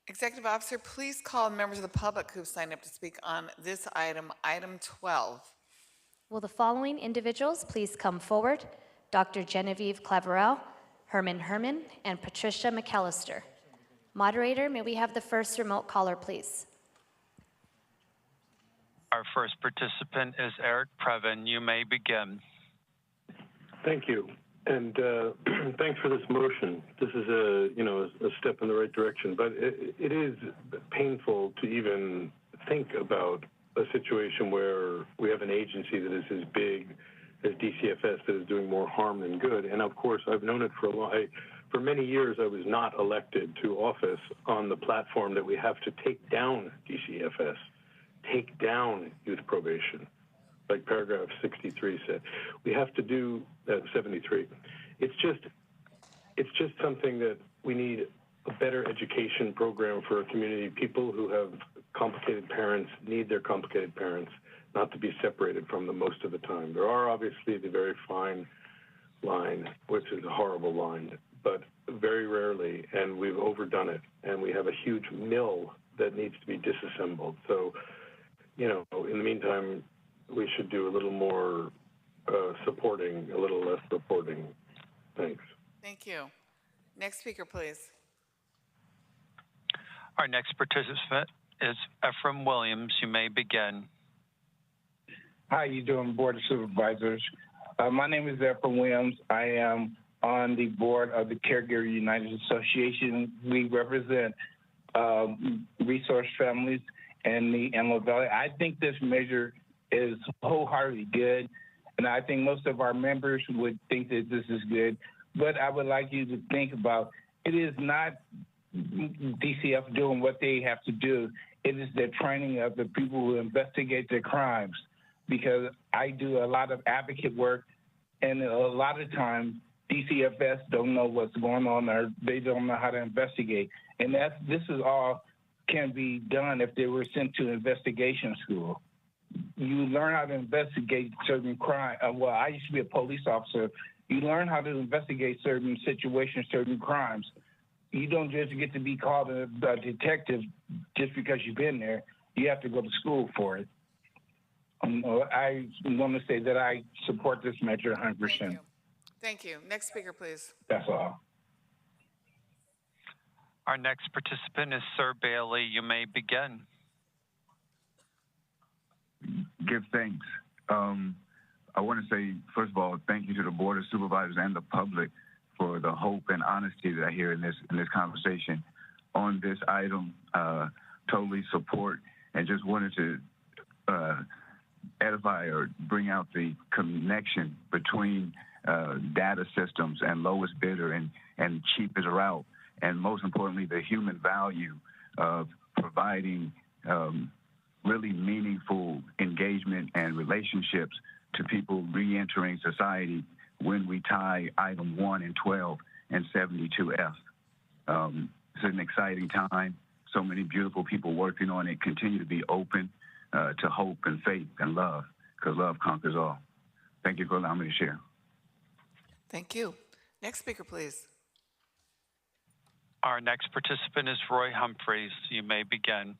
Executive Officer, please call members of the public who've signed up to speak on this item, item 12. Will the following individuals please come forward? Dr. Genevieve Claverell, Herman Herman, and Patricia McAllister. Moderator, may we have the first remote caller, please? Our first participant is Eric Previn. You may begin. Thank you. And thanks for this motion. This is a step in the right direction, but it is painful to even think about a situation where we have an agency that is as big as DCFS that is doing more harm than good. And of course, I've known it for a long. For many years, I was not elected to office on the platform that we have to take down DCFS, take down youth probation, like paragraph 63 said. We have to do 73. It's just something that we need a better education program for our community. People who have complicated parents need their complicated parents not to be separated from them most of the time. There are obviously the very fine line, which is a horrible line, but very rarely, and we've overdone it, and we have a huge mill that needs to be disassembled. So, in the meantime, we should do a little more supporting, a little less reporting. Thanks. Thank you. Next speaker, please. Our next participant is Ephraim Williams. You may begin. How you doing, Board of Supervisors? My name is Ephraim Williams. I am on the board of the Caregiver United Association. We represent resource families in the Antelope Valley. I think this measure is wholeheartedly good, and I think most of our members would think that this is good. But I would like you to think about, it is not DCF doing what they have to do. It is the training of the people who investigate their crimes. Because I do a lot of advocate work, and a lot of times DCFS don't know what's going on, or they don't know how to investigate. And this is all can be done if they were sent to investigation school. You learn how to investigate certain crime. Well, I used to be a police officer. You learn how to investigate certain situations, certain crimes. You don't just get to be called a detective just because you've been there. You have to go to school for it. I want to say that I support this measure 100%. Thank you. Next speaker, please. That's all. Our next participant is Sir Bailey. You may begin. Give thanks. I want to say, first of all, thank you to the Board of Supervisors and the public for the hope and honesty that I hear in this conversation on this item. Totally support, and just wanted to edify or bring out the connection between data systems and lowest bidder and cheapest route, and most importantly, the human value of providing really meaningful engagement and relationships to people re-entering society when we tie item 1 and 12 and 72F. It's an exciting time. So many beautiful people working on it. Continue to be open to hope and faith and love, because love conquers all. Thank you for allowing me to share. Thank you. Next speaker, please. Our next participant is Roy Humphreys. You may begin.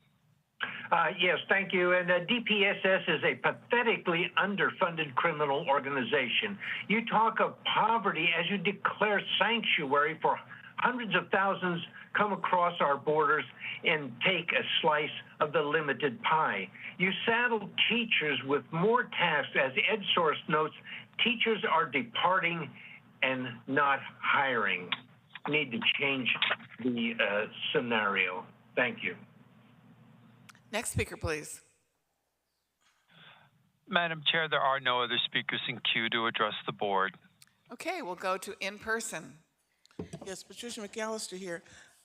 Yes, thank you. And DPSS is a pathetically underfunded criminal organization. You talk of poverty as you declare sanctuary for hundreds of thousands come across our borders and take a slice of the limited pie. You saddle teachers with more tasks. As EdSource notes, teachers are departing and not hiring. Need to change the scenario. Thank you. Next speaker, please. Madam Chair, there are no other speakers in queue to address the board. Okay, we'll go to in person. Yes, Patricia McAllister here.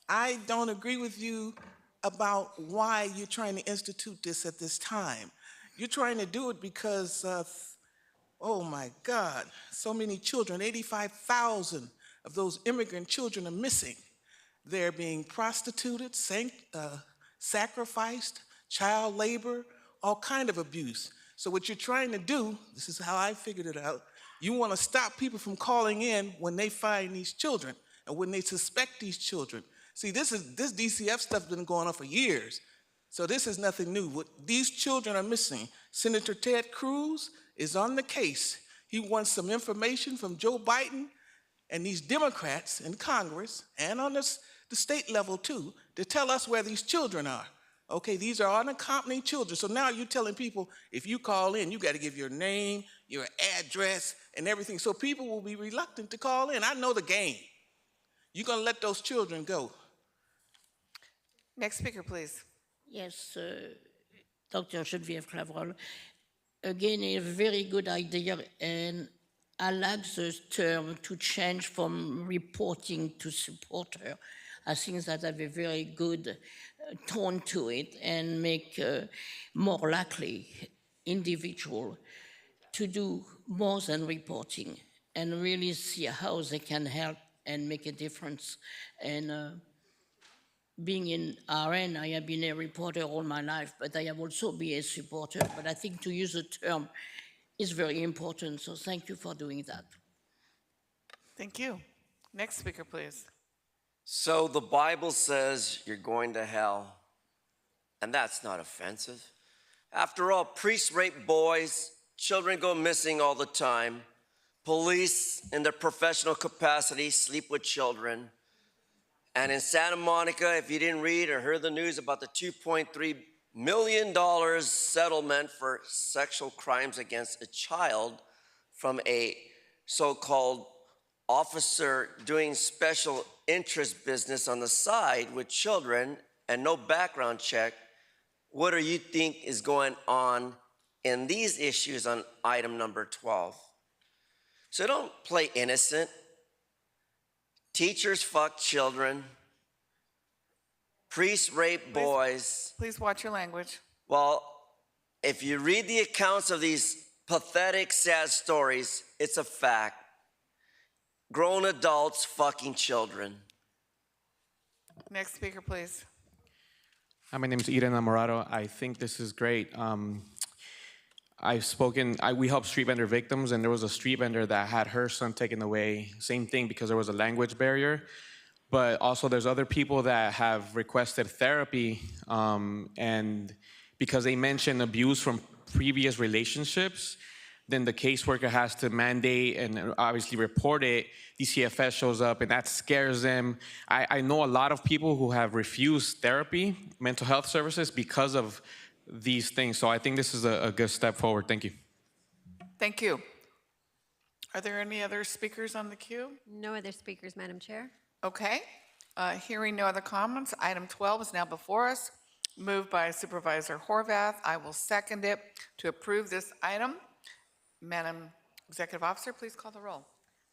I don't agree with you about why you're trying to institute this at this time. You're trying to do it because, oh my God, so many children, 85,000 of those immigrant children are missing. They're being prostituted, sacrificed, child labor, all kind of abuse. So what you're trying to do, this is how I figured it out, you want to stop people from calling in when they find these children and when they suspect these children. See, this DCF stuff's been going on for years. So this is nothing new. What these children are missing, Senator Ted Cruz is on the case. He wants some information from Joe Biden and these Democrats in Congress and on the state level too, to tell us where these children are. Okay, these are unaccompanied children. So now you're telling people, if you call in, you got to give your name, your address, and everything. So people will be reluctant to call in. I know the game. You're going to let those children go. Next speaker, please. Yes, Dr. Geneviève Claverol. Again, a very good idea, and I like the term to change from reporting to supporter. I think that have a very good tone to it and make more likely individual to do more than reporting and really see how they can help and make a difference. And being in RN, I have been a reporter all my life, but I have also been a supporter. But I think to use the term is very important, so thank you for doing that. Thank you. Next speaker, please. So the Bible says you're going to hell, and that's not offensive. After all, priests rape boys, children go missing all the time, police in their professional capacity sleep with children. And in Santa Monica, if you didn't read or heard the news about the $2.3 million settlement for sexual crimes against a child from a so-called officer doing special interest business on the side with children and no background check, what do you think is going on in these issues on item number 12? So don't play innocent. Teachers fuck children. Priests rape boys. Please watch your language. Well, if you read the accounts of these pathetic, sad stories, it's a fact. Grown adults fucking children. Next speaker, please. Hi, my name is Ida Namorado. I think this is great. We help street vendor victims, and there was a street vendor that had her son taken away. Same thing, because there was a language barrier. But also there's other people that have requested therapy, and because they mention abuse from previous relationships, then the caseworker has to mandate and obviously report it. DCFS shows up, and that scares them. I know a lot of people who have refused therapy, mental health services, because of these things. So I think this is a good step forward. Thank you. Thank you. Are there any other speakers on the queue? No other speakers, Madam Chair. Okay. Hearing no other comments, item 12 is now before us. Moved by Supervisor Horvath. I will second it to approve this item. Madam Executive Officer, please call the roll.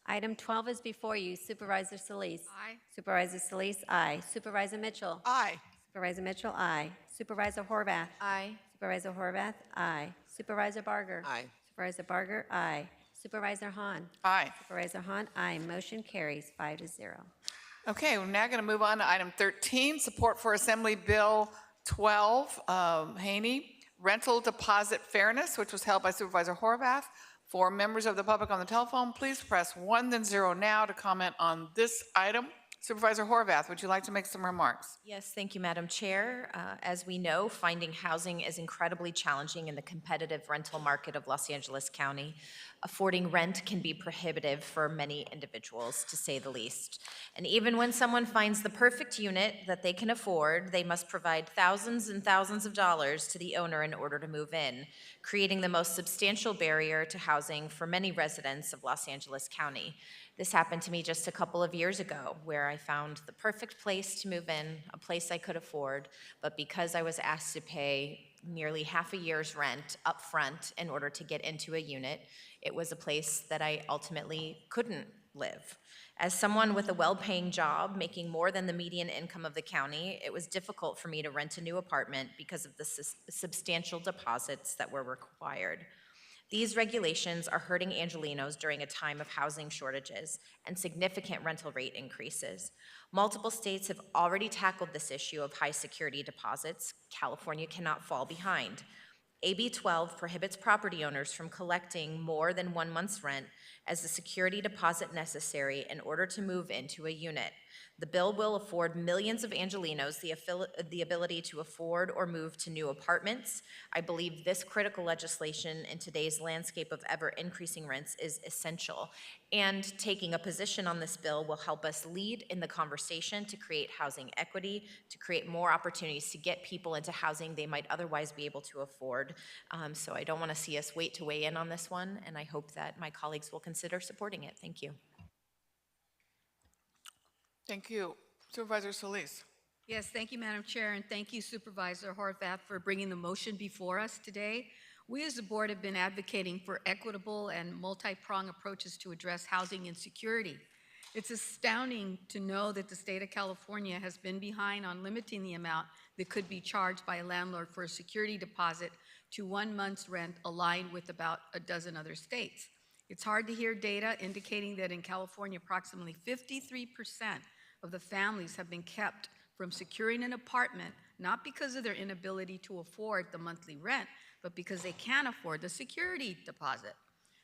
Item 12 is before you. Supervisor Solis. Aye. Supervisor Solis, aye. Supervisor Mitchell. Aye. Supervisor Mitchell, aye. Supervisor Horvath. Aye. Supervisor Horvath, aye. Supervisor Barger. Aye. Supervisor Barger, aye. Supervisor Hahn. Aye. Supervisor Hahn, aye. Motion carries 5-0. Okay, we're now going to move on to item 13, support for Assembly Bill 12, Haney, rental deposit fairness, which was held by Supervisor Horvath. For members of the public on the telephone, please press 1 then 0 now to comment on this item. Supervisor Horvath, would you like to make some remarks? Yes, thank you, Madam Chair. As we know, finding housing is incredibly challenging in the competitive rental market of Los Angeles County. Affording rent can be prohibitive for many individuals, to say the least. And even when someone finds the perfect unit that they can afford, they must provide thousands and thousands of dollars to the owner in order to move in, creating the most substantial barrier to housing for many residents of Los Angeles County. This happened to me just a couple of years ago, where I found the perfect place to move in, a place I could afford, but because I was asked to pay nearly half a year's rent up front in order to get into a unit, it was a place that I ultimately couldn't live. As someone with a well-paying job, making more than the median income of the county, it was difficult for me to rent a new apartment because of the substantial deposits that were required. These regulations are hurting Angelenos during a time of housing shortages and significant rental rate increases. Multiple states have already tackled this issue of high security deposits. California cannot fall behind. AB 12 prohibits property owners from collecting more than 1 month's rent as the security deposit necessary in order to move into a unit. The bill will afford millions of Angelenos the ability to afford or move to new apartments. I believe this critical legislation in today's landscape of ever-increasing rents is essential, and taking a position on this bill will help us lead in the conversation to create housing equity, to create more opportunities to get people into housing they might otherwise be able to afford. So I don't want to see us wait to weigh in on this one, and I hope that my colleagues will consider supporting it. Thank you. Thank you. Supervisor Solis. Yes, thank you, Madam Chair, and thank you, Supervisor Horvath, for bringing the motion before us today. We as a board have been advocating for equitable and multi-pronged approaches to address housing insecurity. It's astounding to know that the state of California has been behind on limiting the amount that could be charged by a landlord for a security deposit to 1 month's rent, aligned with about a dozen other states. It's hard to hear data indicating that in California, approximately 53% of the families have been kept from securing an apartment, not because of their inability to afford the monthly rent, but because they can't afford the security deposit.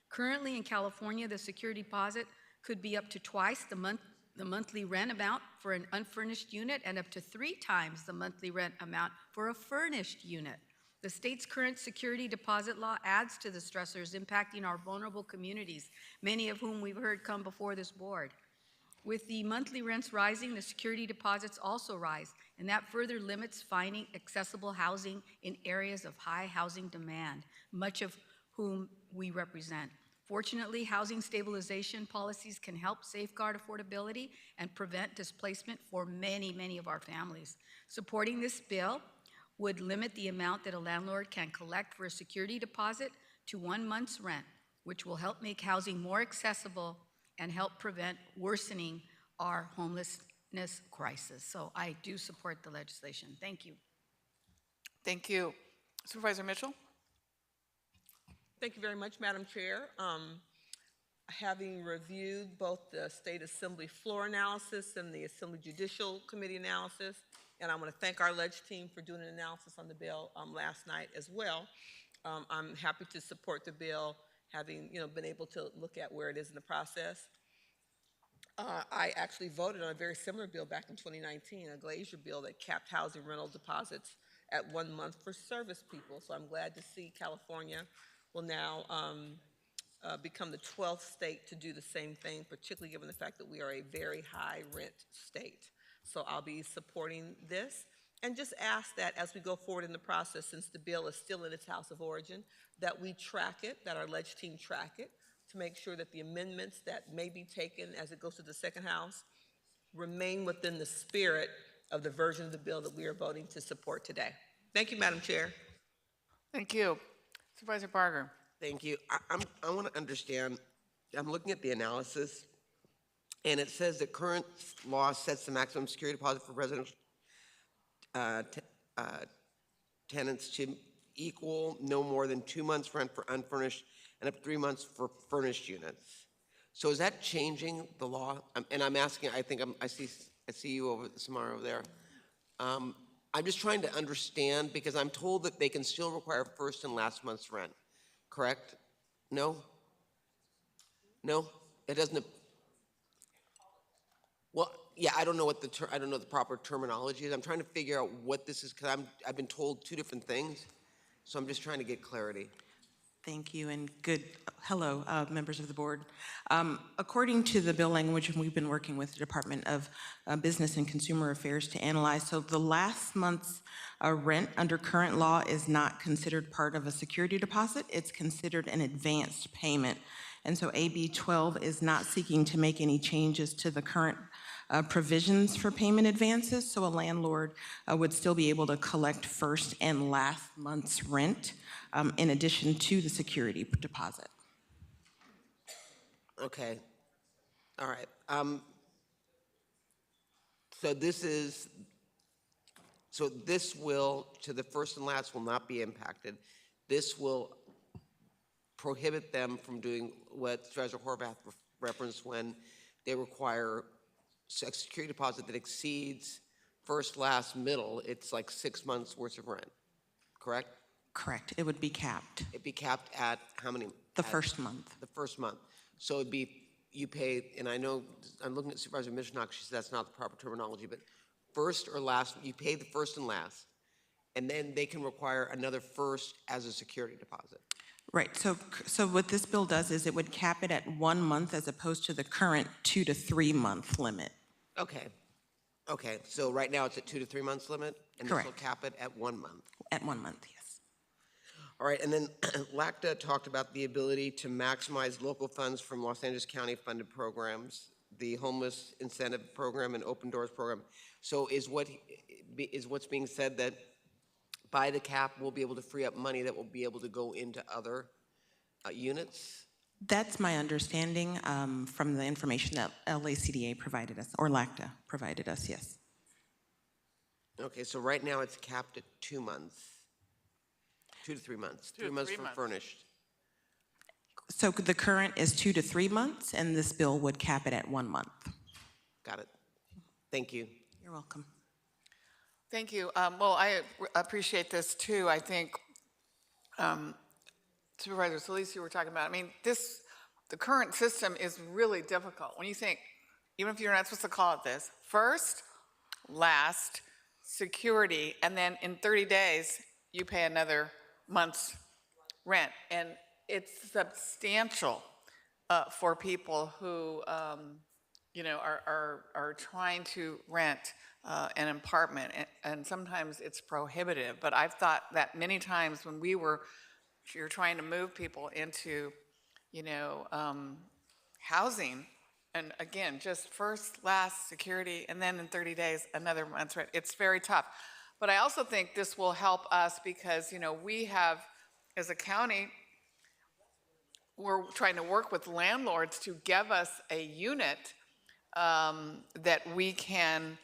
Currently in California, the security deposit could be up to twice the monthly rent amount for an unfurnished unit and up to 3 times the monthly rent amount for a furnished unit. The state's current security deposit law adds to the stressors impacting our vulnerable communities, many of whom we've heard come before this board. With the monthly rents rising, the security deposits also rise, and that further limits finding accessible housing in areas of high housing demand, much of whom we represent. Fortunately, housing stabilization policies can help safeguard affordability and prevent displacement for many, many of our families. Supporting this bill would limit the amount that a landlord can collect for a security deposit to 1 month's rent, which will help make housing more accessible and help prevent worsening our homelessness crisis. So I do support the legislation. Thank you. Thank you. Supervisor Mitchell? Thank you very much, Madam Chair. Having reviewed both the State Assembly floor analysis and the Assembly Judicial Committee analysis, and I want to thank our leg team for doing an analysis on the bill last night as well. I'm happy to support the bill, having been able to look at where it is in the process. I actually voted on a very similar bill back in 2019, a Glazier bill that capped housing rental deposits at 1 month for service people. So I'm glad to see California will now become the 12th state to do the same thing, particularly given the fact that we are a very high rent state. So I'll be supporting this, and just ask that as we go forward in the process, since the bill is still in its house of origin, that we track it, that our leg team track it, to make sure that the amendments that may be taken as it goes to the second house remain within the spirit of the version of the bill that we are voting to support today. Thank you, Madam Chair. Thank you. Supervisor Barger. Thank you. I want to understand, I'm looking at the analysis, and it says that current law sets the maximum security deposit for residential tenants to equal no more than 2 months rent for unfurnished and up to 3 months for furnished units. So is that changing the law? And I'm asking, I see you over, Samara over there. I'm just trying to understand, because I'm told that they can still require first and last month's rent, correct? No? No? It doesn't. Well, yeah, I don't know what I don't know the proper terminology is. I'm trying to figure out what this is, because I've been told 2 different things, so I'm just trying to get clarity. Thank you, and hello, members of the board. According to the bill language, and we've been working with the Department of Business and Consumer Affairs to analyze, so the last month's rent under current law is not considered part of a security deposit. It's considered an advanced payment. And so AB 12 is not seeking to make any changes to the current provisions for payment advances, so a landlord would still be able to collect first and last month's rent in addition to the security deposit. Okay. All right. So this will, to the first and last, will not be impacted. This will prohibit them from doing what Supervisor Horvath referenced when they require a security deposit that exceeds first, last, middle. It's like 6 months worth of rent, correct? Correct. It would be capped. It'd be capped at how many? The first month. The first month. So it'd be, you pay, and I know, I'm looking at Supervisor Mishnock, she said that's not the proper terminology, but first or last, you pay the first and last, and then they can require another first as a security deposit. Right, so what this bill does is it would cap it at 1 month as opposed to the current 2 to 3 month limit. Okay. Okay, so right now it's at 2 to 3 months limit? And this will cap it at 1 month? At 1 month, yes. All right, and then LACTA talked about the ability to maximize local funds from Los Angeles County funded programs, the Homeless Incentive Program and Open Doors Program. So is what's being said that by the cap, we'll be able to free up money that will be able to go into other units? That's my understanding from the information that LACDA provided us, or LACTA provided us, yes. Okay, so right now it's capped at 2 months. 2 to 3 months. 3 months for furnished. So the current is 2 to 3 months, and this bill would cap it at 1 month. Got it. Thank you. You're welcome. Thank you. Well, I appreciate this too. I think Supervisor Solis, you were talking about, I mean, the current system is really difficult. When you think, even if you're not supposed to call it this, first, last, security, and then in 30 days, you pay another month's rent. And it's substantial for people who, you know, are trying to rent an apartment, and sometimes it's prohibitive. But I've thought that many times when you're trying to move people into, you know, housing, and again, just first, last, security, and then in 30 days, another month's rent. It's very tough. But I also think this will help us because, you know, we have, as a county, we're trying to work with landlords to give us a unit that we can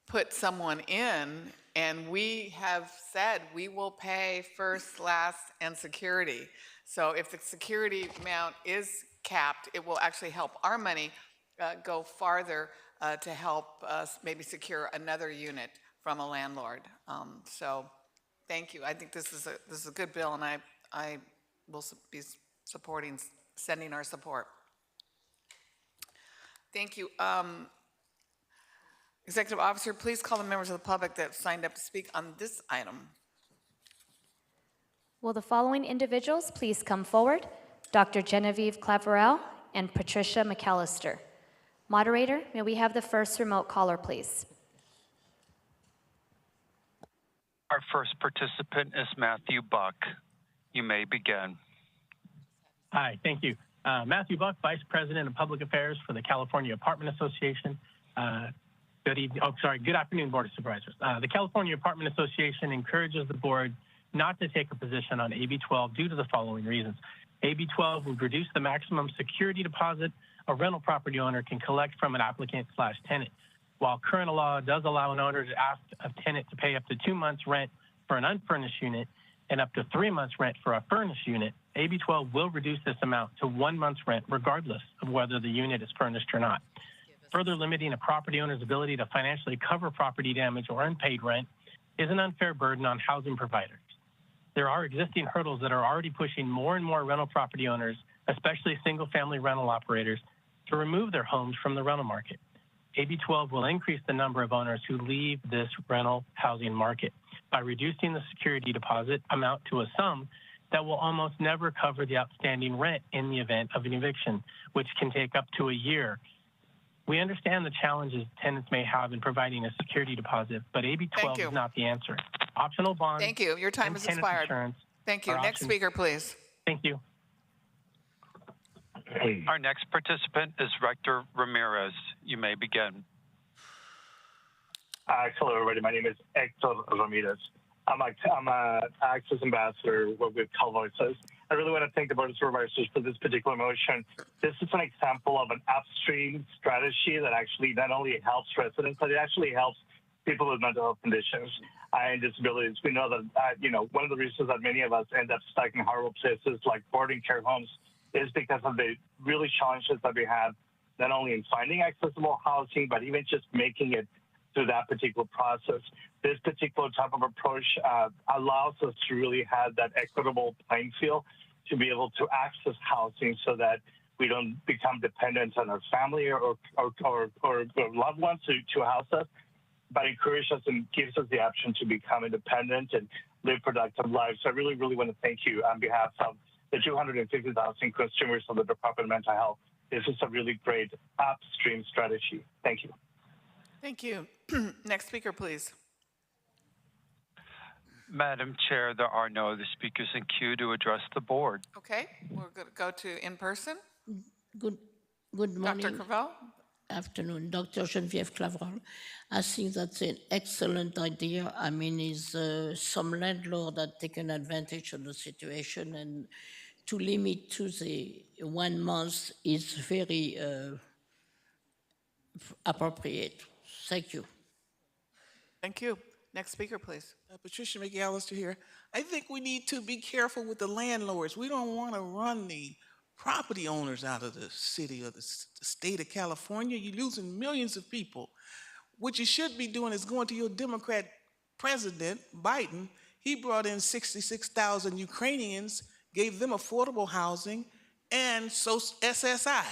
put someone in, and we have said we will pay first, last, and security. So if the security amount is capped, it will actually help our money go farther to help us maybe secure another unit from a landlord. So thank you. I think this is a good bill, and I will be supporting, sending our support. Thank you. Executive Officer, please call the members of the public that signed up to speak on this item. Will the following individuals please come forward? Dr. Genevieve Claverell and Patricia McAllister. Moderator, may we have the first remote caller, please? Our first participant is Matthew Buck. You may begin. Hi, thank you. Matthew Buck, Vice President of Public Affairs for the California Apartment Association. Good afternoon, Board of Supervisors. The California Apartment Association encourages the board not to take a position on AB 12 due to the following reasons. AB 12 would reduce the maximum security deposit a rental property owner can collect from an applicant/tenant. While current law does allow an owner to ask a tenant to pay up to 2 months rent for an unfurnished unit and up to 3 months rent for a furnished unit, AB 12 will reduce this amount to 1 month's rent regardless of whether the unit is furnished or not. Further limiting a property owner's ability to financially cover property damage or unpaid rent is an unfair burden on housing providers. There are existing hurdles that are already pushing more and more rental property owners, especially single-family rental operators, to remove their homes from the rental market. AB 12 will increase the number of owners who leave this rental housing market by reducing the security deposit amount to a sum that will almost never cover the outstanding rent in the event of an eviction, which can take up to a year. We understand the challenges tenants may have in providing a security deposit, but AB 12 is not the answer. Optional bonds. Thank you. Your time has expired. Thank you. Next speaker, please. Thank you. Our next participant is Rector Ramirez. You may begin. Hello, everybody. My name is Hector Ramirez. I'm an Access Ambassador with CalVoices. I really want to thank the Board of Supervisors for this particular motion. This is an example of an upstream strategy that actually not only helps residents, but it actually helps people with mental health conditions and disabilities. We know that, one of the reasons that many of us end up stuck in horrible places like boarding care homes is because of the really challenges that we have, not only in finding accessible housing, but even just making it through that particular process. This particular type of approach allows us to really have that equitable playing field to be able to access housing so that we don't become dependent on our family or loved ones to house us, but encourages us and gives us the option to become independent and live productive lives. So I really, really want to thank you on behalf of the 250,000 consumers of the Department of Mental Health. This is a really great upstream strategy. Thank you. Thank you. Next speaker, please. Madam Chair, there are no other speakers in queue to address the board. Okay, we're going to go to in person. Good morning. Dr. Cravell. Afternoon, Dr. Geneviève Claverol. I think that's an excellent idea. I mean, is some landlord that taken advantage of the situation, and to limit to the 1 month is very appropriate. Thank you. Thank you. Next speaker, please. Patricia McAllister here. I think we need to be careful with the landlords. We don't want to run the property owners out of the city or the state of California. You're losing millions of people. What you should be doing is going to your Democrat president, Biden. He brought in 66,000 Ukrainians, gave them affordable housing, and so SSI,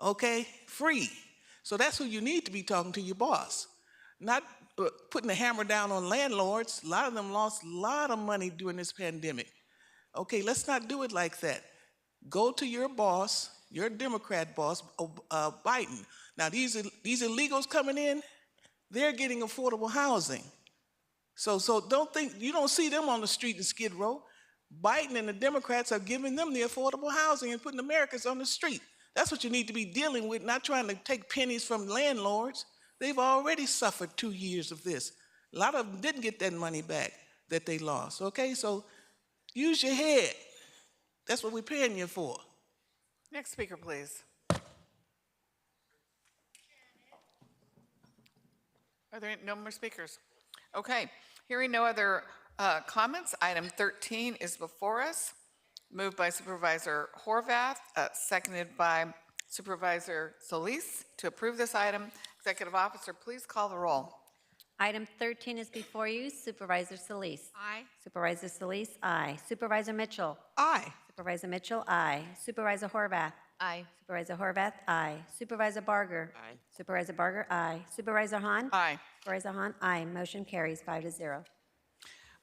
okay, free. So that's who you need to be talking to, your boss, not putting the hammer down on landlords. A lot of them lost a lot of money during this pandemic. Okay, let's not do it like that. Go to your boss, your Democrat boss, Biden. Now, these illegals coming in, they're getting affordable housing. So don't think, you don't see them on the street in Skid Row. Biden and the Democrats are giving them the affordable housing and putting Americans on the street. That's what you need to be dealing with, not trying to take pennies from landlords. They've already suffered 2 years of this. A lot of them didn't get that money back that they lost, okay? So use your head. That's what we're paying you for. Next speaker, please. Are there no more speakers? Okay, hearing no other comments, item 13 is before us. Moved by Supervisor Horvath, seconded by Supervisor Solis to approve this item. Executive Officer, please call the roll. Item 13 is before you. Supervisor Solis. Aye. Supervisor Solis, aye. Supervisor Mitchell. Aye. Supervisor Mitchell, aye. Supervisor Horvath. Aye. Supervisor Horvath, aye. Supervisor Barger. Aye. Supervisor Barger, aye. Supervisor Hahn. Aye. Supervisor Hahn, aye. Motion carries 5-0.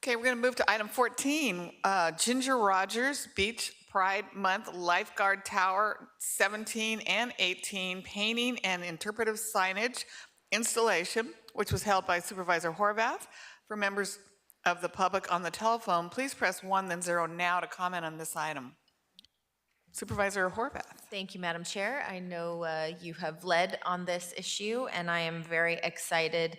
Okay, we're going to move to item 14, Ginger Rogers Beach Pride Month Lifeguard Tower 17 and 18 painting and interpretive signage installation, which was held by Supervisor Horvath. For members of the public on the telephone, please press 1 then 0 now to comment on this item. Supervisor Horvath. Thank you, Madam Chair. I know you have led on this issue, and I am very excited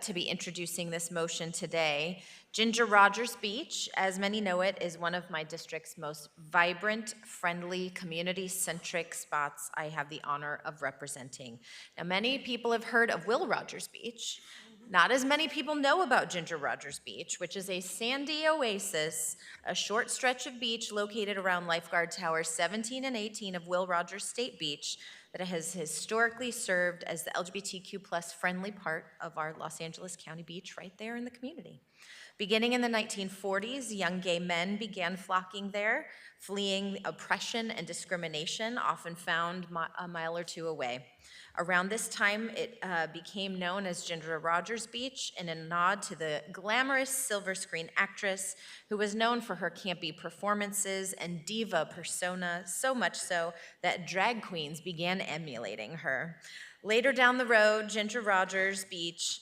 to be introducing this motion today. Ginger Rogers Beach, as many know it, is one of my district's most vibrant, friendly, community-centric spots I have the honor of representing. Now, many people have heard of Will Rogers Beach. Not as many people know about Ginger Rogers Beach, which is a sandy oasis, a short stretch of beach located around Lifeguard Towers 17 and 18 of Will Rogers State Beach that has historically served as the LGBTQ plus friendly part of our Los Angeles County beach right there in the community. Beginning in the 1940s, young gay men began flocking there, fleeing oppression and discrimination, often found a mile or two away. Around this time, it became known as Ginger Rogers Beach in a nod to the glamorous silver screen actress who was known for her campy performances and diva persona, so much so that drag queens began emulating her. Later down the road, Ginger Rogers Beach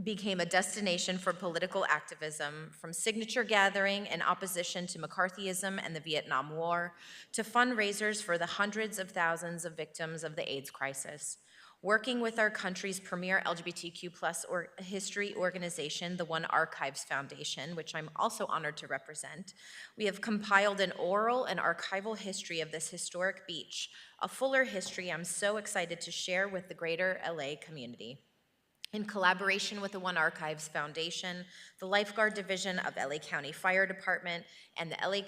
became a destination for political activism, from signature gathering in opposition to McCarthyism and the Vietnam War, to fundraisers for the hundreds of thousands of victims of the AIDS crisis. Working with our country's premier LGBTQ plus history organization, the One Archives Foundation, which I'm also honored to represent, we have compiled an oral and archival history of this historic beach, a fuller history I'm so excited to share with the greater LA community. In collaboration with the One Archives Foundation, the Lifeguard Division of LA County Fire Department, and the LA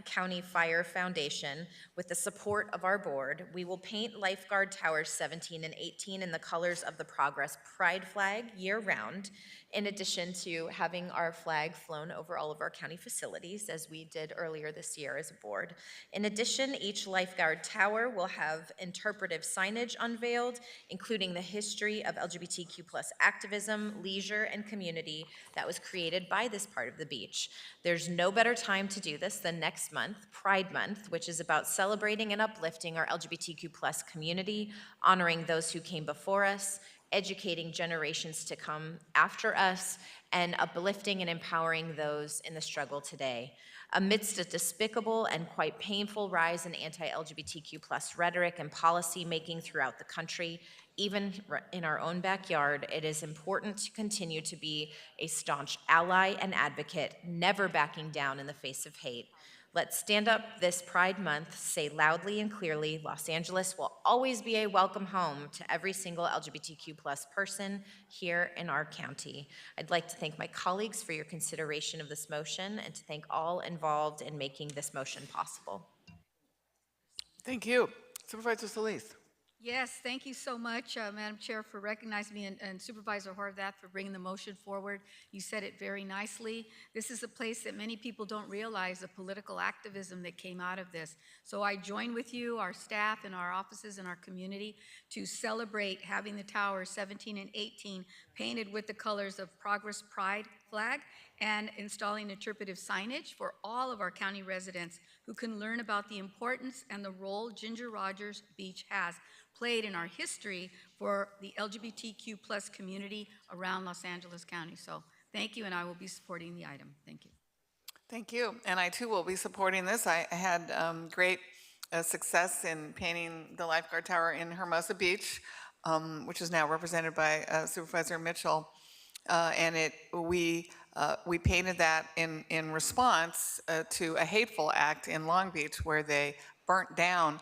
County Fire Foundation, with the support of our board, we will paint Lifeguard Towers 17 and 18 in the colors of the Progress Pride flag year-round, in addition to having our flag flown over all of our county facilities, as we did earlier this year as a board. In addition, each Lifeguard Tower will have interpretive signage unveiled, including the history of LGBTQ+ activism, leisure, and community that was created by this part of the beach. There's no better time to do this than next month, Pride Month, which is about celebrating and uplifting our LGBTQ+ community, honoring those who came before us, educating generations to come after us, and uplifting and empowering those in the struggle today. Amidst a despicable and quite painful rise in anti-LGBTQ+ rhetoric and policy making throughout the country, even in our own backyard, it is important to continue to be a staunch ally and advocate, never backing down in the face of hate. Let's stand up this Pride Month, say loudly and clearly, Los Angeles will always be a welcome home to every single LGBTQ+ person here in our county. I'd like to thank my colleagues for your consideration of this motion and to thank all involved in making this motion possible. Thank you. Supervisor Solis. Yes, thank you so much, Madam Chair, for recognizing me, and Supervisor Horvath for bringing the motion forward. You said it very nicely. This is a place that many people don't realize the political activism that came out of this. So I join with you, our staff, and our offices and our community to celebrate having the towers 17 and 18 painted with the colors of Progress Pride flag and installing interpretive signage for all of our county residents who can learn about the importance and the role Ginger Rogers Beach has played in our history for the LGBTQ+ community around Los Angeles County. So thank you, and I will be supporting the item. Thank you. Thank you. And I too will be supporting this. I had great success in painting the lifeguard tower in Hermosa Beach, which is now represented by Supervisor Mitchell. And we painted that in response to a hateful act in Long Beach where they burnt down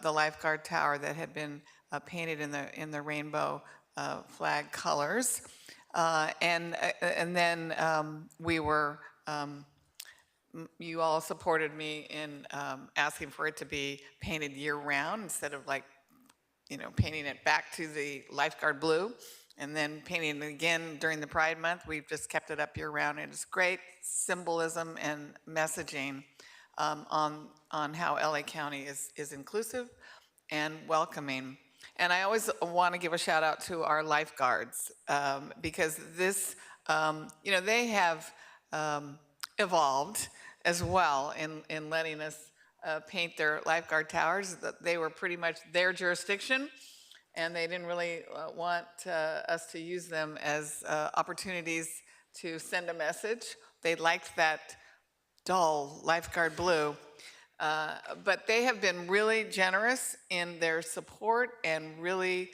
the lifeguard tower that had been painted in the rainbow flag colors. And then we were, you all supported me in asking for it to be painted year-round instead of painting it back to the lifeguard blue and then painting it again during the Pride Month. We've just kept it up year-round, and it's great symbolism and messaging on how LA County is inclusive and welcoming. And I always want to give a shout out to our lifeguards because this, they have evolved as well in letting us paint their lifeguard towers. They were pretty much their jurisdiction, and they didn't really want us to use them as opportunities to send a message. They liked that dull lifeguard blue. But they have been really generous in their support and really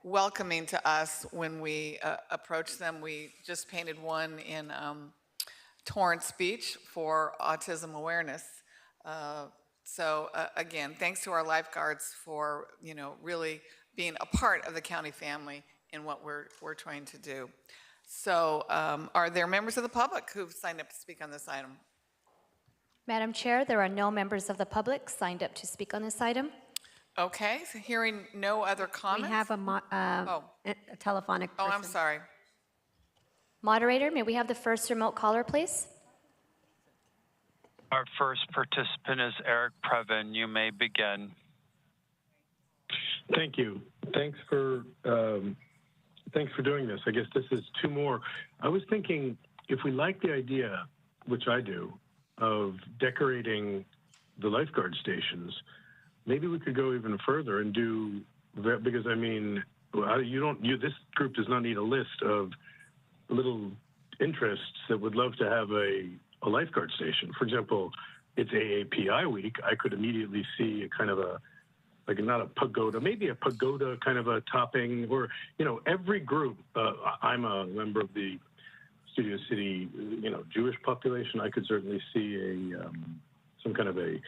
welcoming to us when we approach them. We just painted one in Torrance Beach for autism awareness. So again, thanks to our lifeguards for really being a part of the county family in what we're trying to do. So are there members of the public who've signed up to speak on this item? Madam Chair, there are no members of the public signed up to speak on this item. Okay, so hearing no other comments. We have a telephonic person. Oh, I'm sorry. Moderator, may we have the first remote caller, please? Our first participant is Eric Previn. You may begin. Thank you. Thanks for doing this. I guess this is two more. I was thinking if we like the idea, which I do, of decorating the lifeguard stations, maybe we could go even further and do that, because I mean, this group does not need a list of little interests that would love to have a lifeguard station. For example, it's AAPI week. I could immediately see a kind of not a pagoda, maybe a pagoda kind of a topping, or, every group, I'm a member of the Studio City, Jewish population. I could certainly see some some kind of a,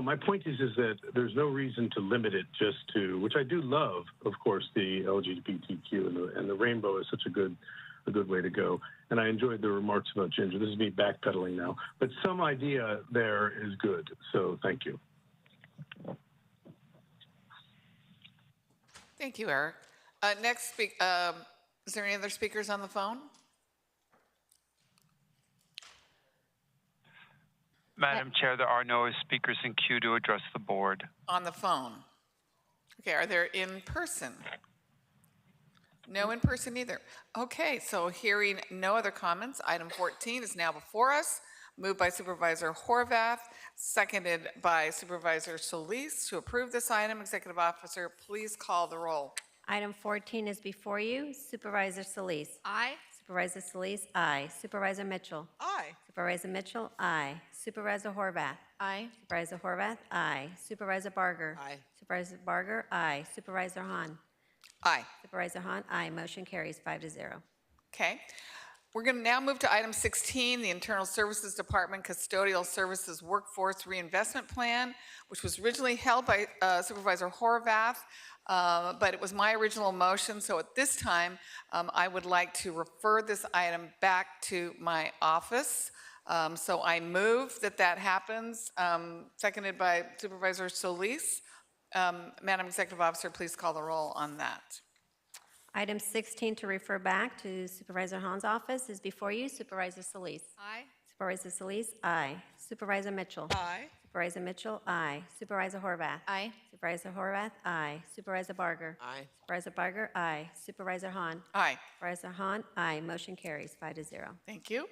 my point is that there's no reason to limit it just to, which I do love, of course, the LGBTQ and the rainbow is such a good way to go. And I enjoyed the remarks about ginger. This is me backpedaling now, but some idea there is good. So thank you. Thank you, Eric. Next is there any other speakers on the phone? Madam Chair, there are no speakers in queue to address the board. On the phone. Okay, are there in person? No in person either. Okay, so hearing no other comments, item 14 is now before us. Moved by Supervisor Horvath, seconded by Supervisor Solis to approve this item. Executive Officer, please call the roll. Item 14 is before you. Supervisor Solis. Aye. Supervisor Solis, aye. Supervisor Mitchell. Aye. Supervisor Mitchell, aye. Supervisor Horvath. Aye. Supervisor Horvath, aye. Supervisor Barger. Aye. Supervisor Barger, aye. Supervisor Hahn. Aye. Supervisor Hahn, aye. Motion carries 5-0. Okay. We're going to now move to item 16, the Internal Services Department Custodial Services Workforce Reinvestment Plan, which was originally held by Supervisor Horvath, but it was my original motion. So at this time, I would like to refer this item back to my office. So I move that happens, seconded by Supervisor Solis. Madam Executive Officer, please call the roll on that. Item 16 to refer back to Supervisor Hahn's office is before you. Supervisor Solis. Aye. Supervisor Solis, aye. Supervisor Mitchell. Aye. Supervisor Mitchell, aye. Supervisor Horvath. Aye. Supervisor Horvath, aye. Supervisor Barger. Aye. Supervisor Barger, aye. Supervisor Hahn. Aye. Supervisor Hahn, aye. Motion carries 5-0. Thank you.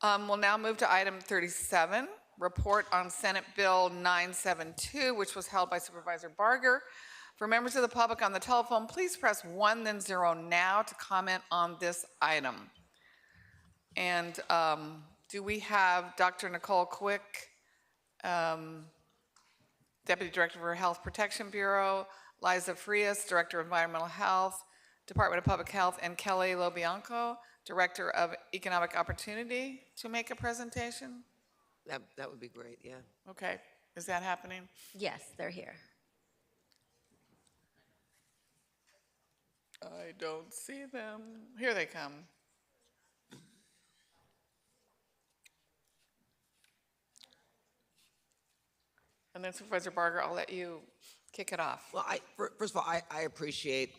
We'll now move to item 37, report on Senate Bill 972, which was held by Supervisor Barger. For members of the public on the telephone, please press 1 then 0 now to comment on this item. And do we have Dr. Nicole Quick, Deputy Director for Health Protection Bureau, Liza Frias, Director of Environmental Health, Department of Public Health, and Kelly Lobianco, Director of Economic Opportunity, to make a presentation? That would be great, yeah. Okay, is that happening? Yes, they're here. I don't see them. Here they come. And then Supervisor Barger, I'll let you kick it off. Well, first of all, I appreciate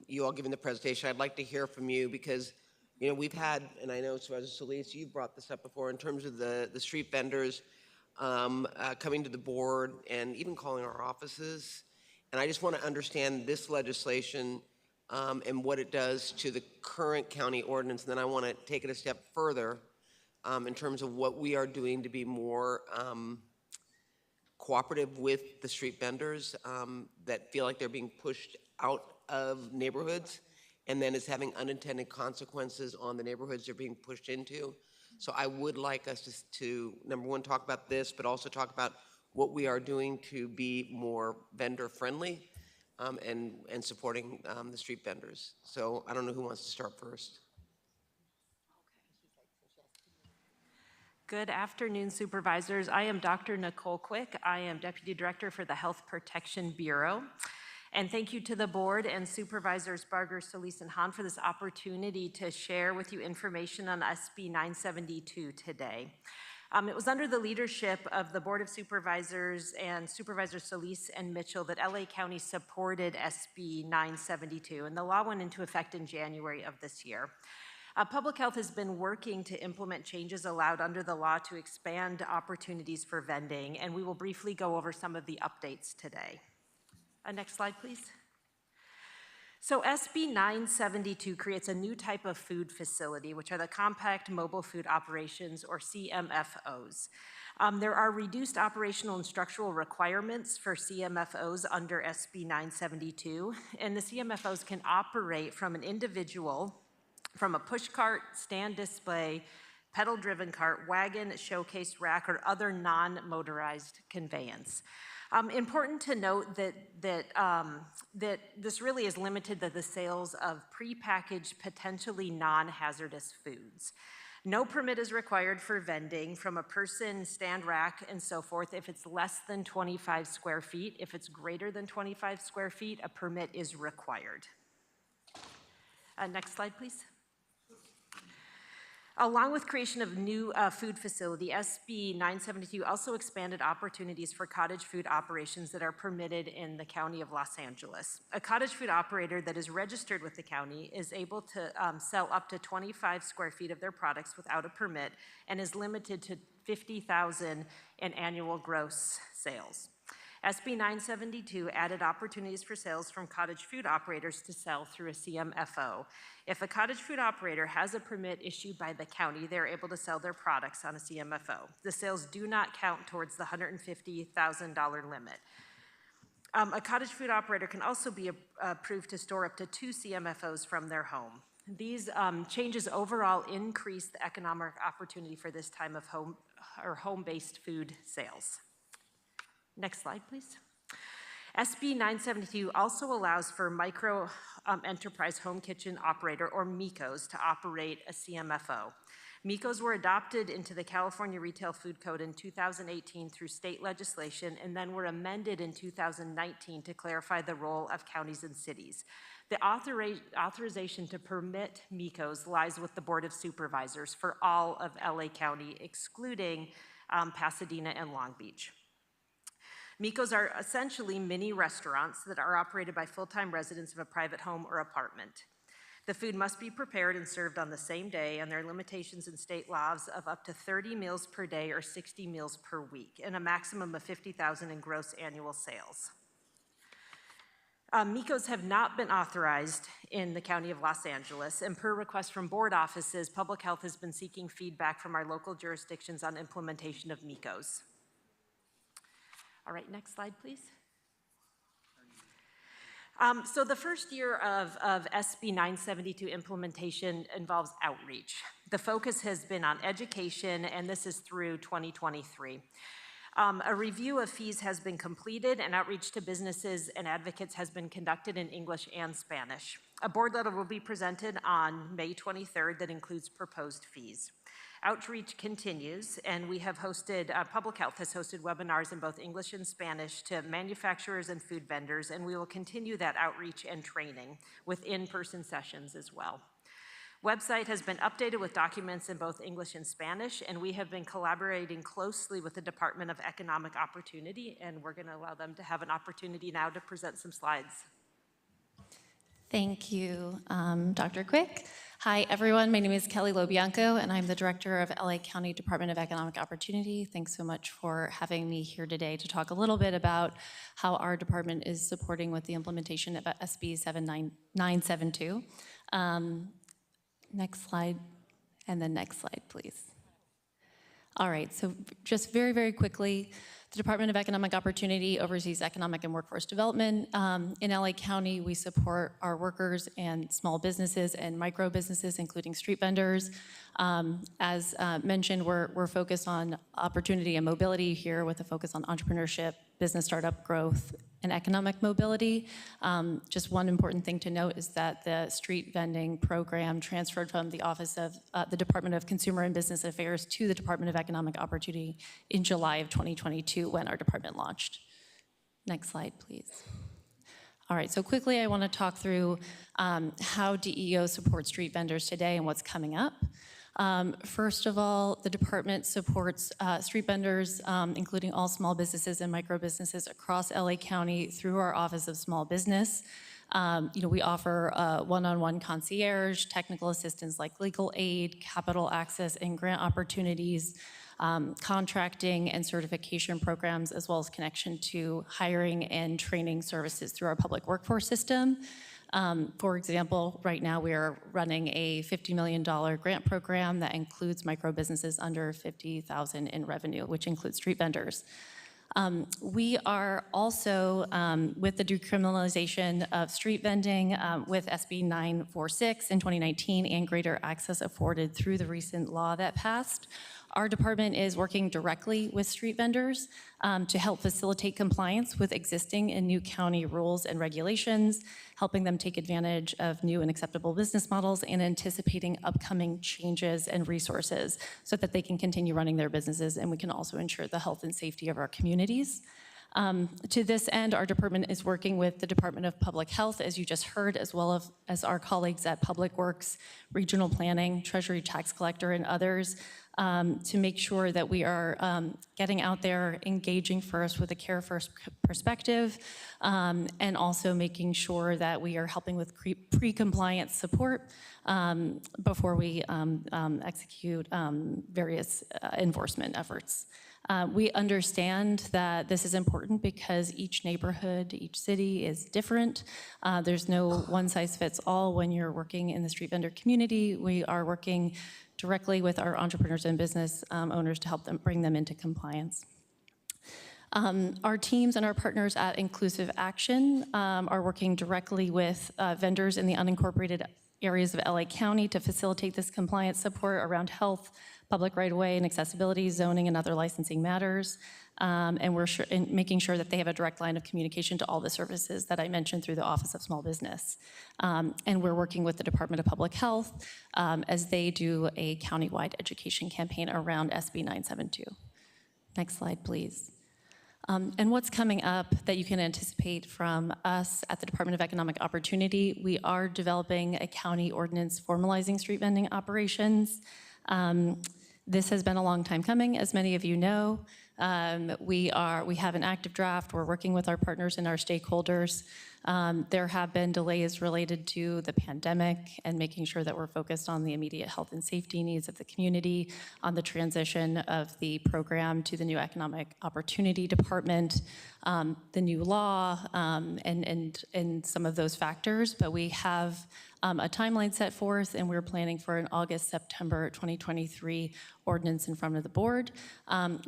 you all giving the presentation. I'd like to hear from you because, we've had, and I know Supervisor Solis, you brought this up before in terms of the street vendors coming to the board and even calling our offices. And I just want to understand this legislation and what it does to the current county ordinance. And then I want to take it a step further in terms of what we are doing to be more cooperative with the street vendors that feel like they're being pushed out of neighborhoods and then is having unintended consequences on the neighborhoods they're being pushed into. So I would like us to number one, talk about this, but also talk about what we are doing to be more vendor friendly and supporting the street vendors. So I don't know who wants to start first. Good afternoon, supervisors. I am Dr. Nicole Quick. I am Deputy Director for the Health Protection Bureau. And thank you to the board and Supervisors Barger, Solis, and Hahn for this opportunity to share with you information on SB 972 today. It was under the leadership of the Board of Supervisors and Supervisors Solis and Mitchell that LA County supported SB 972, and the law went into effect in January of this year. Public Health has been working to implement changes allowed under the law to expand opportunities for vending, and we will briefly go over some of the updates today. Next slide, please. So SB 972 creates a new type of food facility, which are the Compact Mobile Food Operations, or CMFOs. There are reduced operational and structural requirements for CMFOs under SB 972, and the CMFOs can operate from an individual, from a push cart, stand display, pedal-driven cart, wagon, showcase rack, or other non-motorized conveyance. Important to note that this really is limited to the sales of prepackaged, potentially non-hazardous foods. No permit is required for vending from a person, stand, rack, and so forth if it's less than 25 square feet. If it's greater than 25 square feet, a permit is required. Next slide, please. Along with creation of new food facility, SB 972 also expanded opportunities for cottage food operations that are permitted in the County of Los Angeles. A cottage food operator that is registered with the county is able to sell up to 25 square feet of their products without a permit and is limited to $50,000 in annual gross sales. SB 972 added opportunities for sales from cottage food operators to sell through a CMFO. If a cottage food operator has a permit issued by the county, they're able to sell their products on a CMFO. The sales do not count towards the $150,000 limit. A cottage food operator can also be approved to store up to 2 CMFOs from their home. These changes overall increase the economic opportunity for this time of home-based food sales. Next slide, please. SB 972 also allows for micro enterprise home kitchen operator, or MICOs, to operate a CMFO. MICOs were adopted into the California Retail Food Code in 2018 through state legislation and then were amended in 2019 to clarify the role of counties and cities. The authorization to permit MICOs lies with the Board of Supervisors for all of LA County, excluding Pasadena and Long Beach. MICOs are essentially mini restaurants that are operated by full-time residents of a private home or apartment. The food must be prepared and served on the same day, and there are limitations in state laws of up to 30 meals per day or 60 meals per week, and a maximum of $50,000 in gross annual sales. MICOs have not been authorized in the County of Los Angeles, and per request from board offices, Public Health has been seeking feedback from our local jurisdictions on implementation of MICOs. All right, next slide, please. So the first year of SB 972 implementation involves outreach. The focus has been on education, and this is through 2023. A review of fees has been completed, and outreach to businesses and advocates has been conducted in English and Spanish. A board letter will be presented on May 23rd that includes proposed fees. Outreach continues, and we have hosted, Public Health has hosted webinars in both English and Spanish to manufacturers and food vendors, and we will continue that outreach and training with in-person sessions as well. Website has been updated with documents in both English and Spanish, and we have been collaborating closely with the Department of Economic Opportunity, and we're going to allow them to have an opportunity now to present some slides. Thank you, Dr. Quick. Hi, everyone. My name is Kelly Lobianco, and I'm the director of LA County Department of Economic Opportunity. Thanks so much for having me here today to talk a little bit about how our department is supporting with the implementation of SB 972. Next slide, and then next slide, please. All right, so just very, very quickly, the Department of Economic Opportunity oversees economic and workforce development. In LA County, we support our workers and small businesses and micro businesses, including street vendors. As mentioned, we're focused on opportunity and mobility here with a focus on entrepreneurship, business startup growth, and economic mobility. Just one important thing to note is that the street vending program transferred from the Office of the Department of Consumer and Business Affairs to the Department of Economic Opportunity in July of 2022 when our department launched. Next slide, please. All right, so quickly I want to talk through how DEO supports street vendors today and what's coming up. First of all, the department supports street vendors, including all small businesses and micro businesses across LA County through our Office of Small Business. We offer one-on-one concierge, technical assistance like legal aid, capital access and grant opportunities, contracting and certification programs, as well as connection to hiring and training services through our public workforce system. For example, right now we are running a $50 million grant program that includes micro businesses under $50,000 in revenue, which includes street vendors. We are also, with the decriminalization of street vending with SB 946 in 2019 and greater access afforded through the recent law that passed, Our department is working directly with street vendors to help facilitate compliance with existing and new county rules and regulations, helping them take advantage of new and acceptable business models, and anticipating upcoming changes and resources so that they can continue running their businesses, and we can also ensure the health and safety of our communities. To this end, our department is working with the Department of Public Health, as you just heard, as well as our colleagues at Public Works, Regional Planning, Treasury Tax Collector, and others to make sure that we are getting out there, engaging first with a care first perspective, and also making sure that we are helping with pre-compliance support before we execute various enforcement efforts. We understand that this is important because each neighborhood, each city is different. There's no one size fits all when you're working in the street vendor community. We are working directly with our entrepreneurs and business owners to help them bring them into compliance. Our teams and our partners at Inclusive Action are working directly with vendors in the unincorporated areas of LA County to facilitate this compliance support around health, public right-of-way and accessibility, zoning, and other licensing matters. And we're making sure that they have a direct line of communication to all the services that I mentioned through the Office of Small Business. And we're working with the Department of Public Health as they do a countywide education campaign around SB 972. Next slide, please. And what's coming up that you can anticipate from us at the Department of Economic Opportunity? We are developing a county ordinance formalizing street vending operations. This has been a long time coming, as many of you know. We have an active draft. We're working with our partners and our stakeholders. There have been delays related to the pandemic and making sure that we're focused on the immediate health and safety needs of the community, on the transition of the program to the new Economic Opportunity Department, the new law, and some of those factors. But we have a timeline set forth, and we're planning for an August, September 2023 ordinance in front of the board.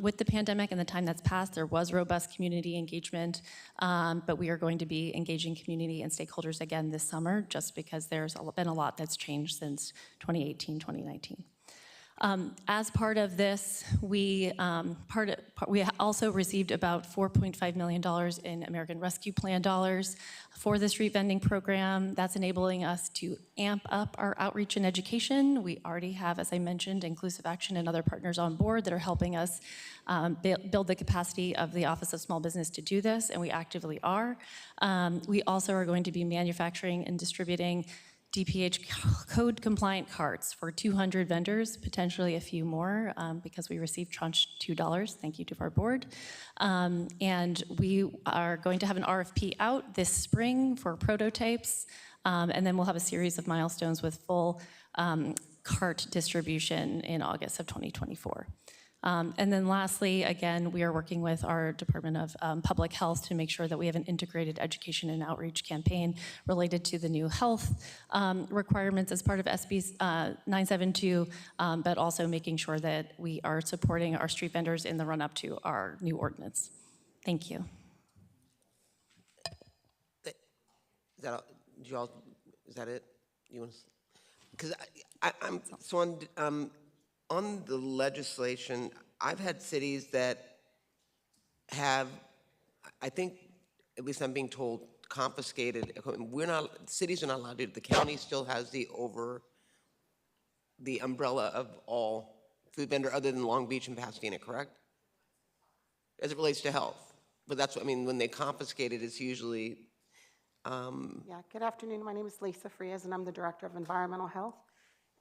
With the pandemic and the time that's passed, there was robust community engagement, but we are going to be engaging community and stakeholders again this summer, just because there's been a lot that's changed since 2018, 2019. As part of this, we also received about $4.5 million in American Rescue Plan dollars for the street vending program. That's enabling us to amp up our outreach and education. We already have, as I mentioned, Inclusive Action and other partners on board that are helping us build the capacity of the Office of Small Business to do this, and we actively are. We also are going to be manufacturing and distributing DPH code compliant carts for 200 vendors, potentially a few more, because we received tranche $2. Thank you to our board. And we are going to have an RFP out this spring for prototypes, and then we'll have a series of milestones with full cart distribution in August of 2024. And then lastly, again, we are working with our Department of Public Health to make sure that we have an integrated education and outreach campaign related to the new health requirements as part of SB 972, but also making sure that we are supporting our street vendors in the run-up to our new ordinance. Thank you. Is that it? You want to? Because I'm so on the legislation, I've had cities that have, I think, at least I'm being told, confiscated equipment. Cities are not allowed to. The county still has the umbrella of all food vendor other than Long Beach and Pasadena, correct? As it relates to health. But that's what I mean, when they confiscate it, it's usually. Yeah, good afternoon. My name is Lisa Frias, and I'm the Director of Environmental Health.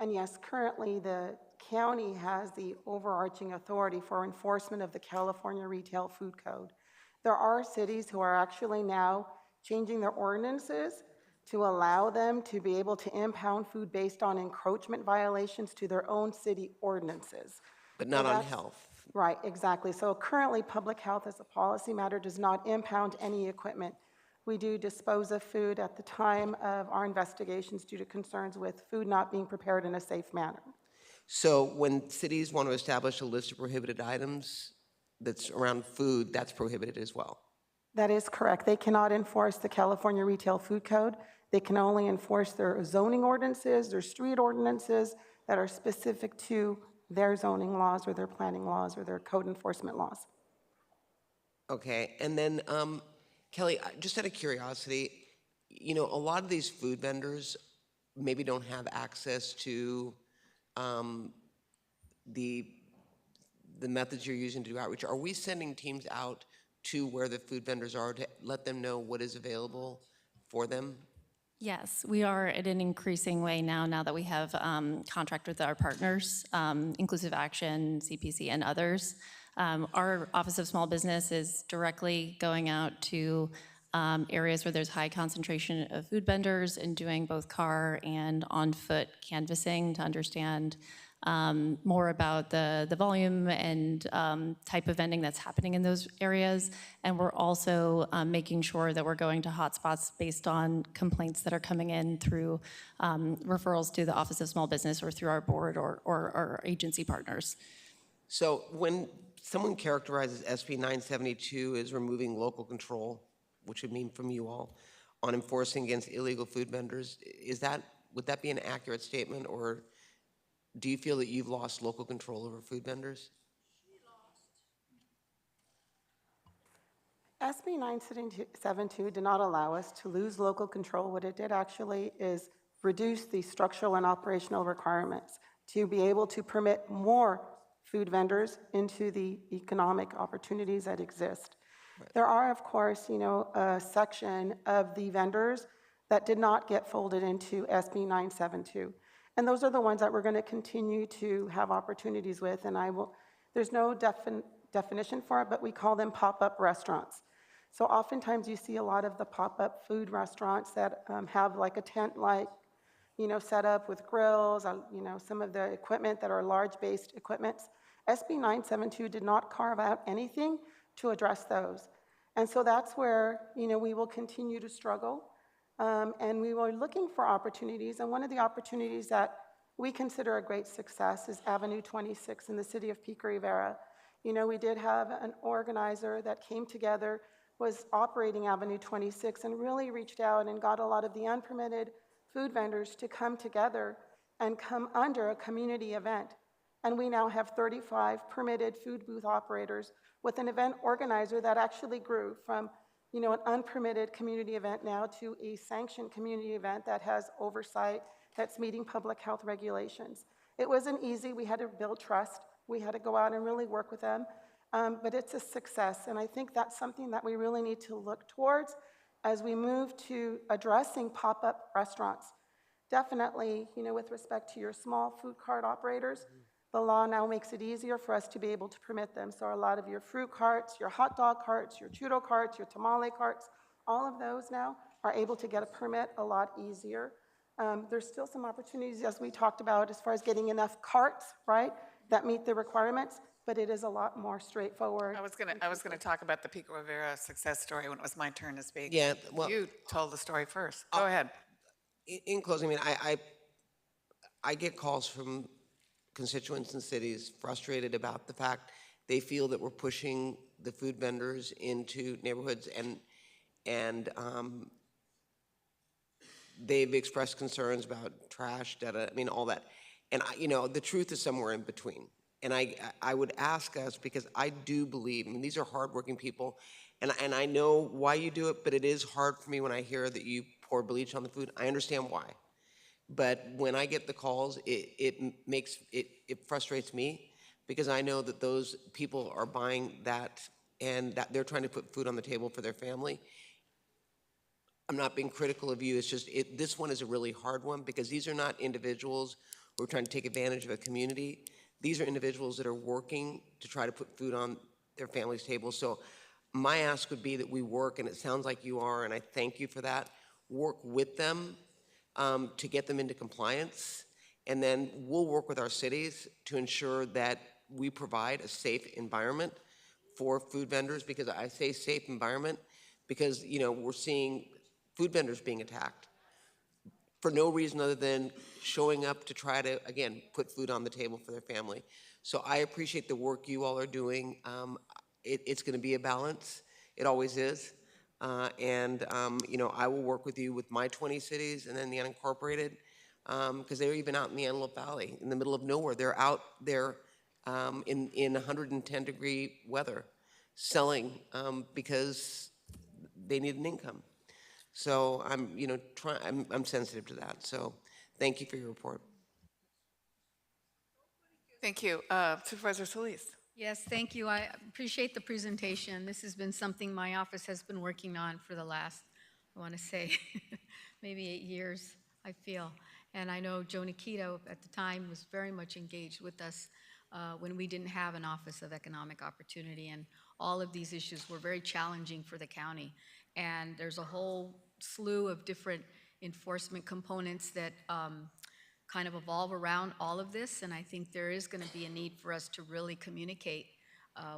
And yes, currently the county has the overarching authority for enforcement of the California Retail Food Code. There are cities who are actually now changing their ordinances to allow them to be able to impound food based on encroachment violations to their own city ordinances. But not on health. Right, exactly. So currently public health as a policy matter does not impound any equipment. We do dispose of food at the time of our investigations due to concerns with food not being prepared in a safe manner. So when cities want to establish a list of prohibited items that's around food, that's prohibited as well? That is correct. They cannot enforce the California Retail Food Code. They can only enforce their zoning ordinances, their street ordinances that are specific to their zoning laws or their planning laws or their code enforcement laws. Okay, and then Kelly, just out of curiosity, you know, a lot of these food vendors maybe don't have access to um, the methods you're using to do outreach. Are we sending teams out to where the food vendors are to let them know what is available for them? Yes, we are at an increasing way now that we have contract with our partners, Inclusive Action, CPC, and others. Our Office of Small Business is directly going out to areas where there's high concentration of food vendors and doing both car and on-foot canvassing to understand more about the volume and type of vending that's happening in those areas. And we're also making sure that we're going to hotspots based on complaints that are coming in through referrals to the Office of Small Business or through our board or our agency partners. So when someone characterizes SB 972 as removing local control, which would mean from you all, on enforcing against illegal food vendors, would that be an accurate statement, or do you feel that you've lost local control over food vendors? SB 972 did not allow us to lose local control. What it did actually is reduce the structural and operational requirements to be able to permit more food vendors into the economic opportunities that exist. Right. There are, of course, a section of the vendors that did not get folded into SB 972. And those are the ones that we're going to continue to have opportunities with. And there's no definition for it, but we call them pop-up restaurants. So oftentimes you see a lot of the pop-up food restaurants that have like a tent-like, set up with grills, some of the equipment that are large-based equipments. SB 972 did not carve out anything to address those. And so that's where, we will continue to struggle. And we were looking for opportunities, and one of the opportunities that we consider a great success is Avenue 26 in the city of Pico Rivera. We did have an organizer that came together, was operating Avenue 26, and really reached out and got a lot of the unpermitted food vendors to come together and come under a community event. And we now have 35 permitted food booth operators with an event organizer that actually grew from an unpermitted community event now to a sanctioned community event that has oversight, that's meeting public health regulations. It wasn't easy. We had to build trust. We had to go out and really work with them. But it's a success, and I think that's something that we really need to look towards as we move to addressing pop-up restaurants. Definitely, with respect to your small food cart operators, the law now makes it easier for us to be able to permit them. So a lot of your fruit carts, your hot dog carts, your churro carts, your tamale carts, all of those now are able to get a permit a lot easier. There's still some opportunities, as we talked about, as far as getting enough carts, right, that meet the requirements, but it is a lot more straightforward. I was gonna talk about the Pico Rivera success story when it was my turn to speak. Yeah, well, you told the story first. Go ahead. In closing, I get calls from constituents in cities frustrated about the fact they feel that we're pushing the food vendors into neighborhoods, and they've expressed concerns about trash, data, all that. And the truth is somewhere in between. And I would ask us, because I do believe, these are hardworking people, and I know why you do it, but it is hard for me when I hear that you pour bleach on the food. I understand why. But when I get the calls, it frustrates me, because I know that those people are buying that, and that they're trying to put food on the table for their family. I'm not being critical of you. It's just this one is a really hard one, because these are not individuals who are trying to take advantage of a community. These are individuals that are working to try to put food on their family's table. So my ask would be that we work, and it sounds like you are, and I thank you for that, work with them to get them into compliance, and then we'll work with our cities to ensure that we provide a safe environment for food vendors. Because I say safe environment because we're seeing food vendors being attacked for no reason other than showing up to try to, again, put food on the table for their family. So I appreciate the work you all are doing. It's going to be a balance. It always is. I will work with you with my 20 cities and then the unincorporated because they're even out in the Antelope Valley, in the middle of nowhere. They're out there in 110-degree weather selling because they need an income. So I'm, I'm sensitive to that. So thank you for your report. Thank you. Supervisor Solis. Yes, thank you. I appreciate the presentation. This has been something my office has been working on for the last, I want to say, maybe 8 years, I feel. And I know Joe Nikito at the time was very much engaged with us when we didn't have an Office of Economic Opportunity. And all of these issues were very challenging for the county. And there's a whole slew of different enforcement components that kind of evolve around all of this, and I think there is going to be a need for us to really communicate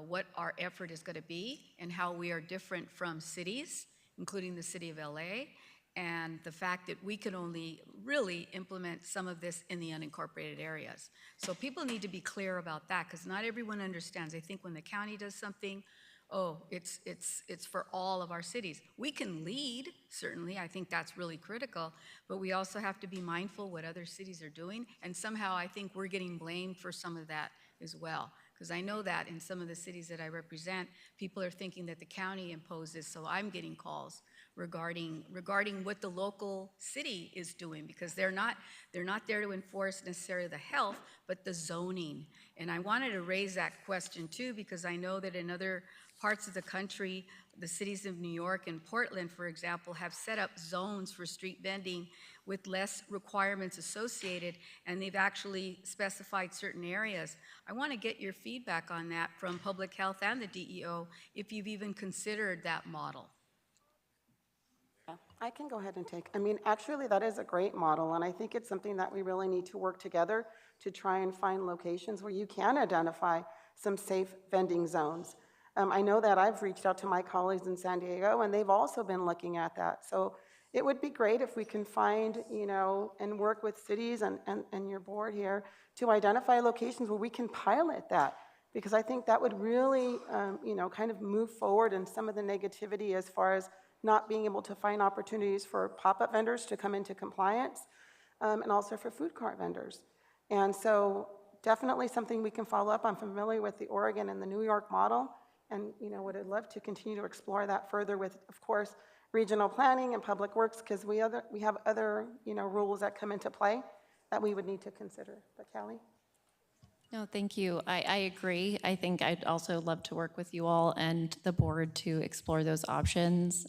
what our effort is going to be and how we are different from cities, including the city of LA, and the fact that we can only really implement some of this in the unincorporated areas. So people need to be clear about that, because not everyone understands. They think when the county does something, oh, it's for all of our cities. We can lead, certainly. I think that's really critical, but we also have to be mindful what other cities are doing, and somehow I think we're getting blamed for some of that as well. Because I know that in some of the cities that I represent, people are thinking that the county imposes, so I'm getting calls regarding what the local city is doing, because they're not there to enforce necessarily the health, but the zoning. And I wanted to raise that question too, because I know that in other parts of the country, the cities of New York and Portland, for example, have set up zones for street vending with less requirements associated, and they've actually specified certain areas. I want to get your feedback on that from public health and the DEO, if you've even considered that model. I can go ahead and actually that is a great model, and I think it's something that we really need to work together to try and find locations where you can identify some safe vending zones. I know that I've reached out to my colleagues in San Diego, and they've also been looking at that. So it would be great if we can find, and work with cities and your board here to identify locations where we can pilot that, because I think that would really, kind of move forward in some of the negativity as far as not being able to find opportunities for pop-up vendors to come into compliance, and also for food cart vendors. And so definitely something we can follow up. I'm familiar with the Oregon and the New York model, and would love to continue to explore that further with, of course, regional planning and public works, because we have other rules that come into play that we would need to consider. But Callie? No, thank you. I agree. I think I'd also love to work with you all and the board to explore those options.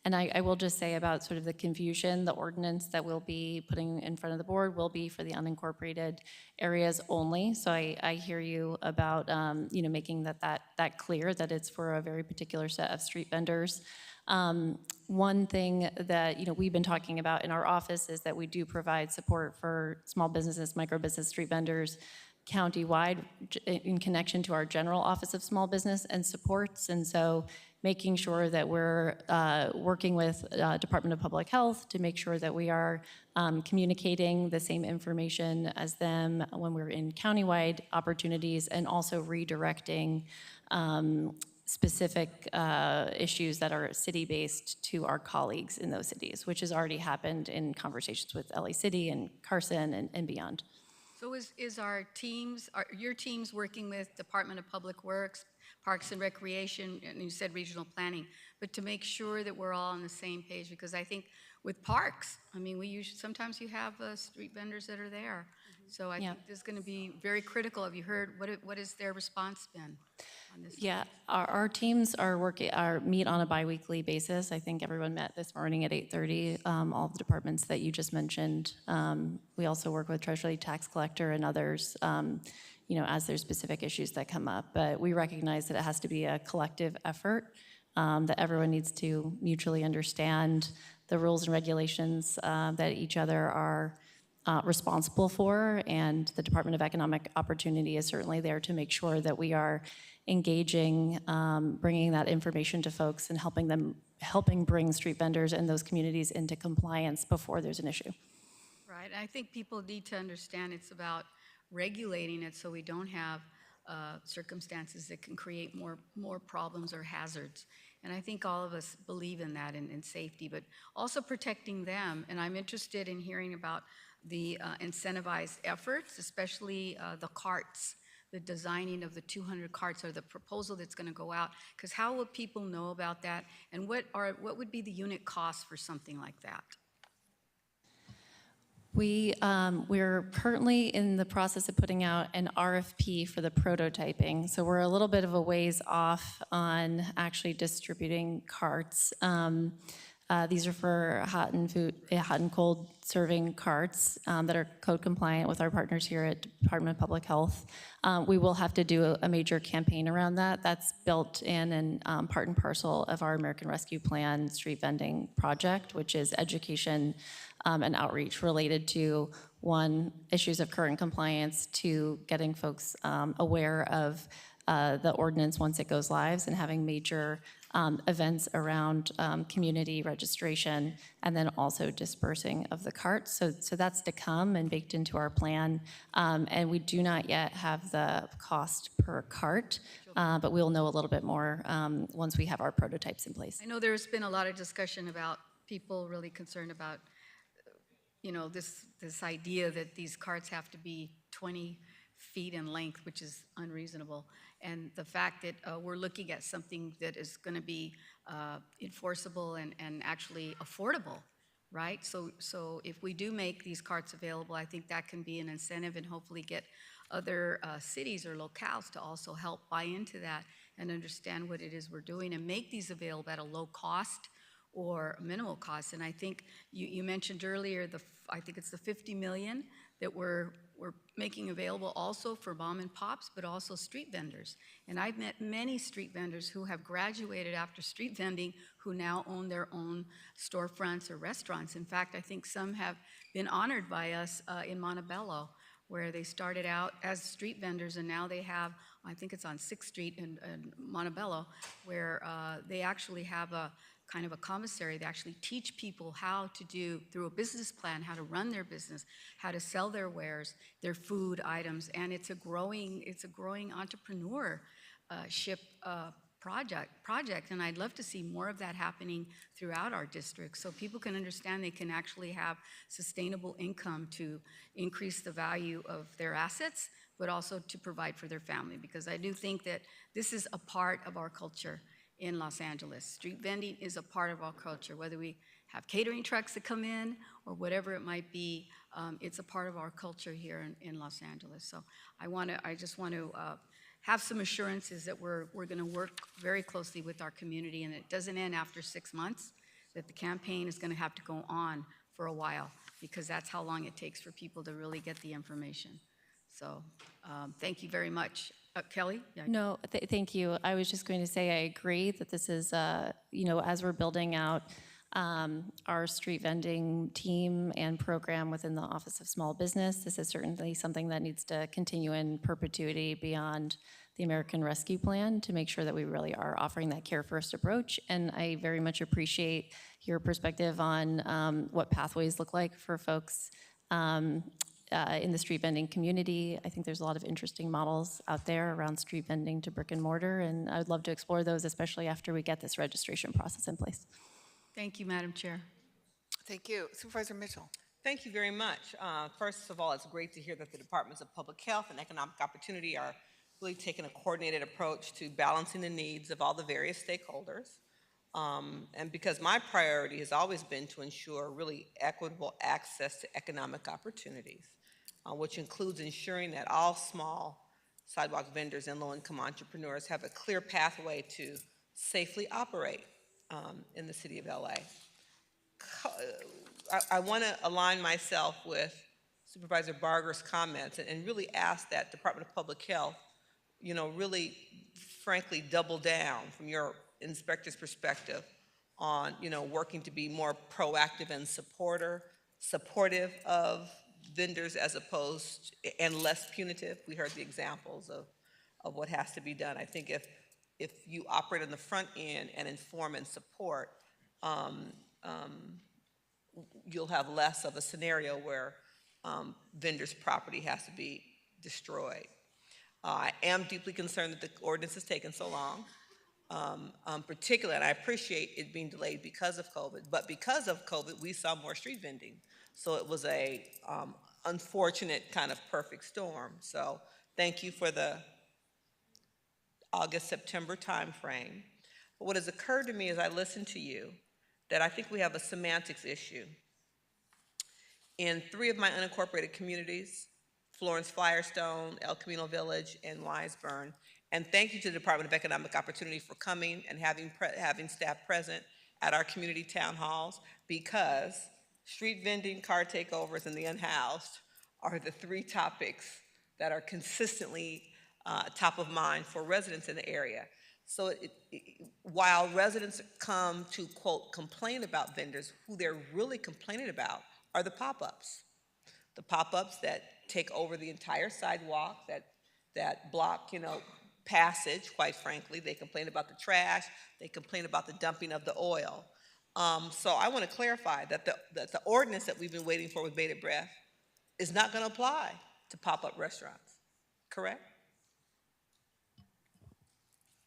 And I will just say about sort of the confusion, the ordinance that we'll be putting in front of the board will be for the unincorporated areas only. So I hear you about making that clear, that it's for a very particular set of street vendors. One thing that we've been talking about in our office is that we do provide support for small businesses, micro business, street vendors countywide in connection to our general Office of Small Business and Supports. And so making sure that we're working with Department of Public Health to make sure that we are communicating the same information as them when we're in countywide opportunities, and also redirecting specific issues that are city-based to our colleagues in those cities, which has already happened in conversations with LA City and Carson and beyond. So is your teams working with Department of Public Works, Parks and Recreation, and you said regional planning, but to make sure that we're all on the same page? Because I think with parks, sometimes you have street vendors that are there. So I think this is going to be very critical. Have you heard, what has their response been on this? Yeah, our teams meet on a biweekly basis. I think everyone met this morning at 8:30, all the departments that you just mentioned. We also work with Treasury Tax Collector and others, as there's specific issues that come up. But we recognize that it has to be a collective effort, that everyone needs to mutually understand the rules and regulations that each other are responsible for, and the Department of Economic Opportunity is certainly there to make sure that we are engaging, bringing that information to folks and helping bring street vendors and those communities into compliance before there's an issue. Right, I think people need to understand it's about regulating it so we don't have circumstances that can create more problems or hazards. And I think all of us believe in that, in safety, but also protecting them. And I'm interested in hearing about the incentivized efforts, especially the carts, the designing of the 200 carts or the proposal that's going to go out? Because how will people know about that? And what would be the unit cost for something like that? We're currently in the process of putting out an RFP for the prototyping. So we're a little bit of a ways off on actually distributing carts. These are for hot and cold serving carts that are code compliant with our partners here at Department of Public Health. We will have to do a major campaign around that. That's built in and part and parcel of our American Rescue Plan street vending project, which is education and outreach related to, one, issues of current compliance, two, getting folks aware of the ordinance once it goes live, and having major events around community registration, and then also dispersing of the carts. So that's to come and baked into our plan. And we do not yet have the cost per cart, but we'll know a little bit more once we have our prototypes in place. I know there's been a lot of discussion about people really concerned about this idea that these carts have to be 20 feet in length, which is unreasonable. And the fact that we're looking at something that is going to be enforceable and actually affordable, right? So if we do make these carts available, I think that can be an incentive and hopefully get other cities or locales to also help buy into that and understand what it is we're doing and make these available at a low cost or minimal cost. And I think you mentioned earlier, I think it's the 50 million that we're making available also for mom and pops, but also street vendors. And I've met many street vendors who have graduated after street vending who now own their own storefronts or restaurants. In fact, I think some have been honored by us in Montebello, where they started out as street vendors and now they have, I think it's on 6th Street in Montebello, where they actually have a kind of a commissary. They actually teach people how to do, through a business plan, how to run their business, how to sell their wares, their food items, and it's a growing entrepreneurship project, and I'd love to see more of that happening throughout our district so people can understand they can actually have sustainable income to increase the value of their assets, but also to provide for their family, because I do think that this is a part of our culture in Los Angeles. Street vending is a part of our culture, whether we have catering trucks that come in or whatever it might be. It's a part of our culture here in Los Angeles. So I just want to have some assurances that we're going to work very closely with our community, and it doesn't end after 6 months, that the campaign is going to have to go on for a while, because that's how long it takes for people to really get the information. So thank you very much. Kelly? Yeah. No, thank you. I was just going to say I agree that this is, as we're building out our street vending team and program within the Office of Small Business, this is certainly something that needs to continue in perpetuity beyond the American Rescue Plan to make sure that we really are offering that care first approach. And I very much appreciate your perspective on what pathways look like for folks in the street vending community. I think there's a lot of interesting models out there around street vending to brick and mortar, and I would love to explore those, especially after we get this registration process in place. Thank you, Madam Chair. Thank you. Supervisor Mitchell. Thank you very much. First of all, it's great to hear that the Departments of Public Health and Economic Opportunity are really taking a coordinated approach to balancing the needs of all the various stakeholders. And because my priority has always been to ensure really equitable access to economic opportunities, which includes ensuring that all small sidewalk vendors and low-income entrepreneurs have a clear pathway to safely operate in the city of LA. I want to align myself with Supervisor Barger's comments and really ask that Department of Public Health, really frankly double down from your inspector's perspective on, working to be more proactive and supportive of vendors as opposed and less punitive. We heard the examples of what has to be done. I think if you operate on the front end and inform and support, you'll have less of a scenario where vendors' property has to be destroyed. I am deeply concerned that the ordinance has taken so long. particular, and I appreciate it being delayed because of COVID, but because of COVID, we saw more street vending. So it was a unfortunate kind of perfect storm. So thank you for the August, September timeframe. But what has occurred to me as I listen to you, that I think we have a semantics issue. In 3 of my unincorporated communities, Florence Firestone, El Camino Village, and Wiseburn, and thank you to the Department of Economic Opportunity for coming and having staff present at our community town halls, because street vending, car takeovers, and the unhoused are the 3 topics that are consistently top of mind for residents in the area. So while residents come to, quote, complain about vendors, who they're really complaining about are the pop-ups. The pop-ups that take over the entire sidewalk, that block, passage, quite frankly. They complain about the trash. They complain about the dumping of the oil. So I want to clarify that the ordinance that we've been waiting for with bated breath is not going to apply to pop-up restaurants, correct?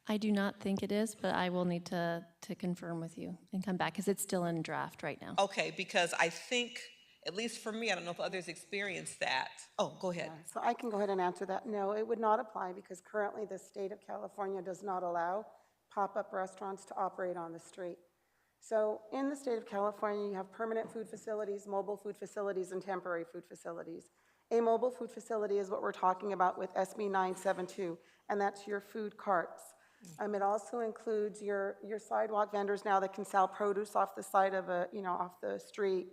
I do not think it is, but I will need to confirm with you and come back because it's still in draft right now. Okay, because I think, at least for me, I don't know if others experience that. Oh, go ahead. So I can go ahead and answer that. No, it would not apply because currently the state of California does not allow pop-up restaurants to operate on the street. So in the state of California, you have permanent food facilities, mobile food facilities, and temporary food facilities. A mobile food facility is what we're talking about with SB 972, and that's your food carts. It also includes your sidewalk vendors now that can sell produce off the side of off the street.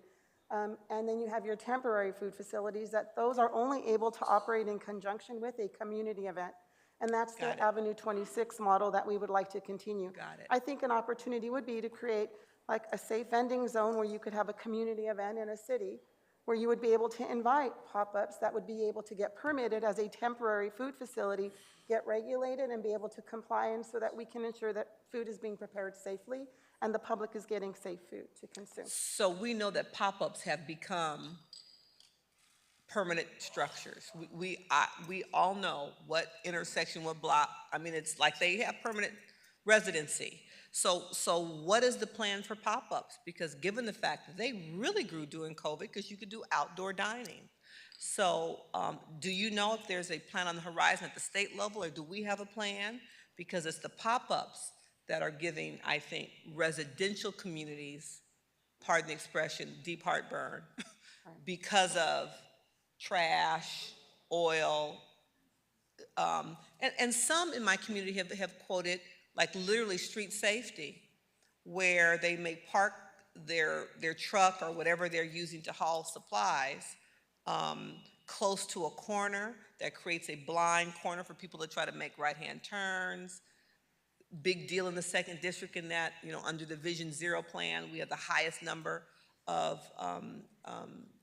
And then you have your temporary food facilities that those are only able to operate in conjunction with a community event. And that's the Avenue 26 model that we would like to continue. Got it. I think an opportunity would be to create like a safe vending zone where you could have a community event in a city where you would be able to invite pop-ups that would be able to get permitted as a temporary food facility, get regulated and be able to comply, and so that we can ensure that food is being prepared safely and the public is getting safe food to consume. So we know that pop-ups have become permanent structures. We all know what intersection, what block. I mean, it's like they have permanent residency. So what is the plan for pop-ups? Because given the fact that they really grew during COVID, because you could do outdoor dining. So do you know if there's a plan on the horizon at the state level, or do we have a plan? Because it's the pop-ups that are giving, I think, residential communities, pardon the expression, deep heartburn, because of trash, oil, and some in my community have quoted like literally street safety, where they may park their truck or whatever they're using to haul supplies close to a corner that creates a blind corner for people to try to make right-hand turns. Big deal in the 2nd District in that, under the Vision Zero plan, we have the highest number of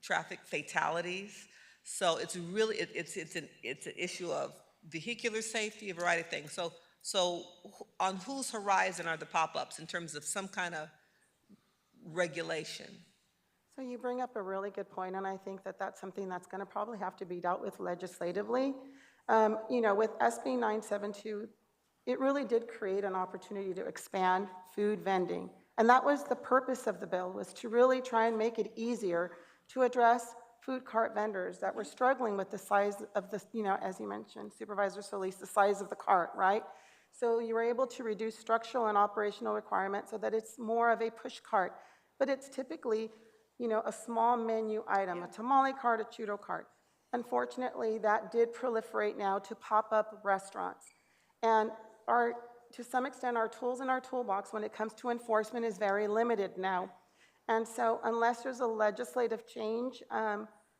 traffic fatalities. So it's really, it's an issue of vehicular safety, a variety of things. So on whose horizon are the pop-ups in terms of some kind of regulation? So you bring up a really good point, and I think that that's something that's going to probably have to be dealt with legislatively. With SB 972, it really did create an opportunity to expand food vending. And that was the purpose of the bill, was to really try and make it easier to address food cart vendors that were struggling with the size of the, as you mentioned, Supervisor Solis, the size of the cart, right? So you were able to reduce structural and operational requirements so that it's more of a push cart. But it's typically, a small menu item, a tamale cart, a churro cart. Unfortunately, that did proliferate now to pop-up restaurants. And to some extent, our tools in our toolbox when it comes to enforcement is very limited now. And so unless there's a legislative change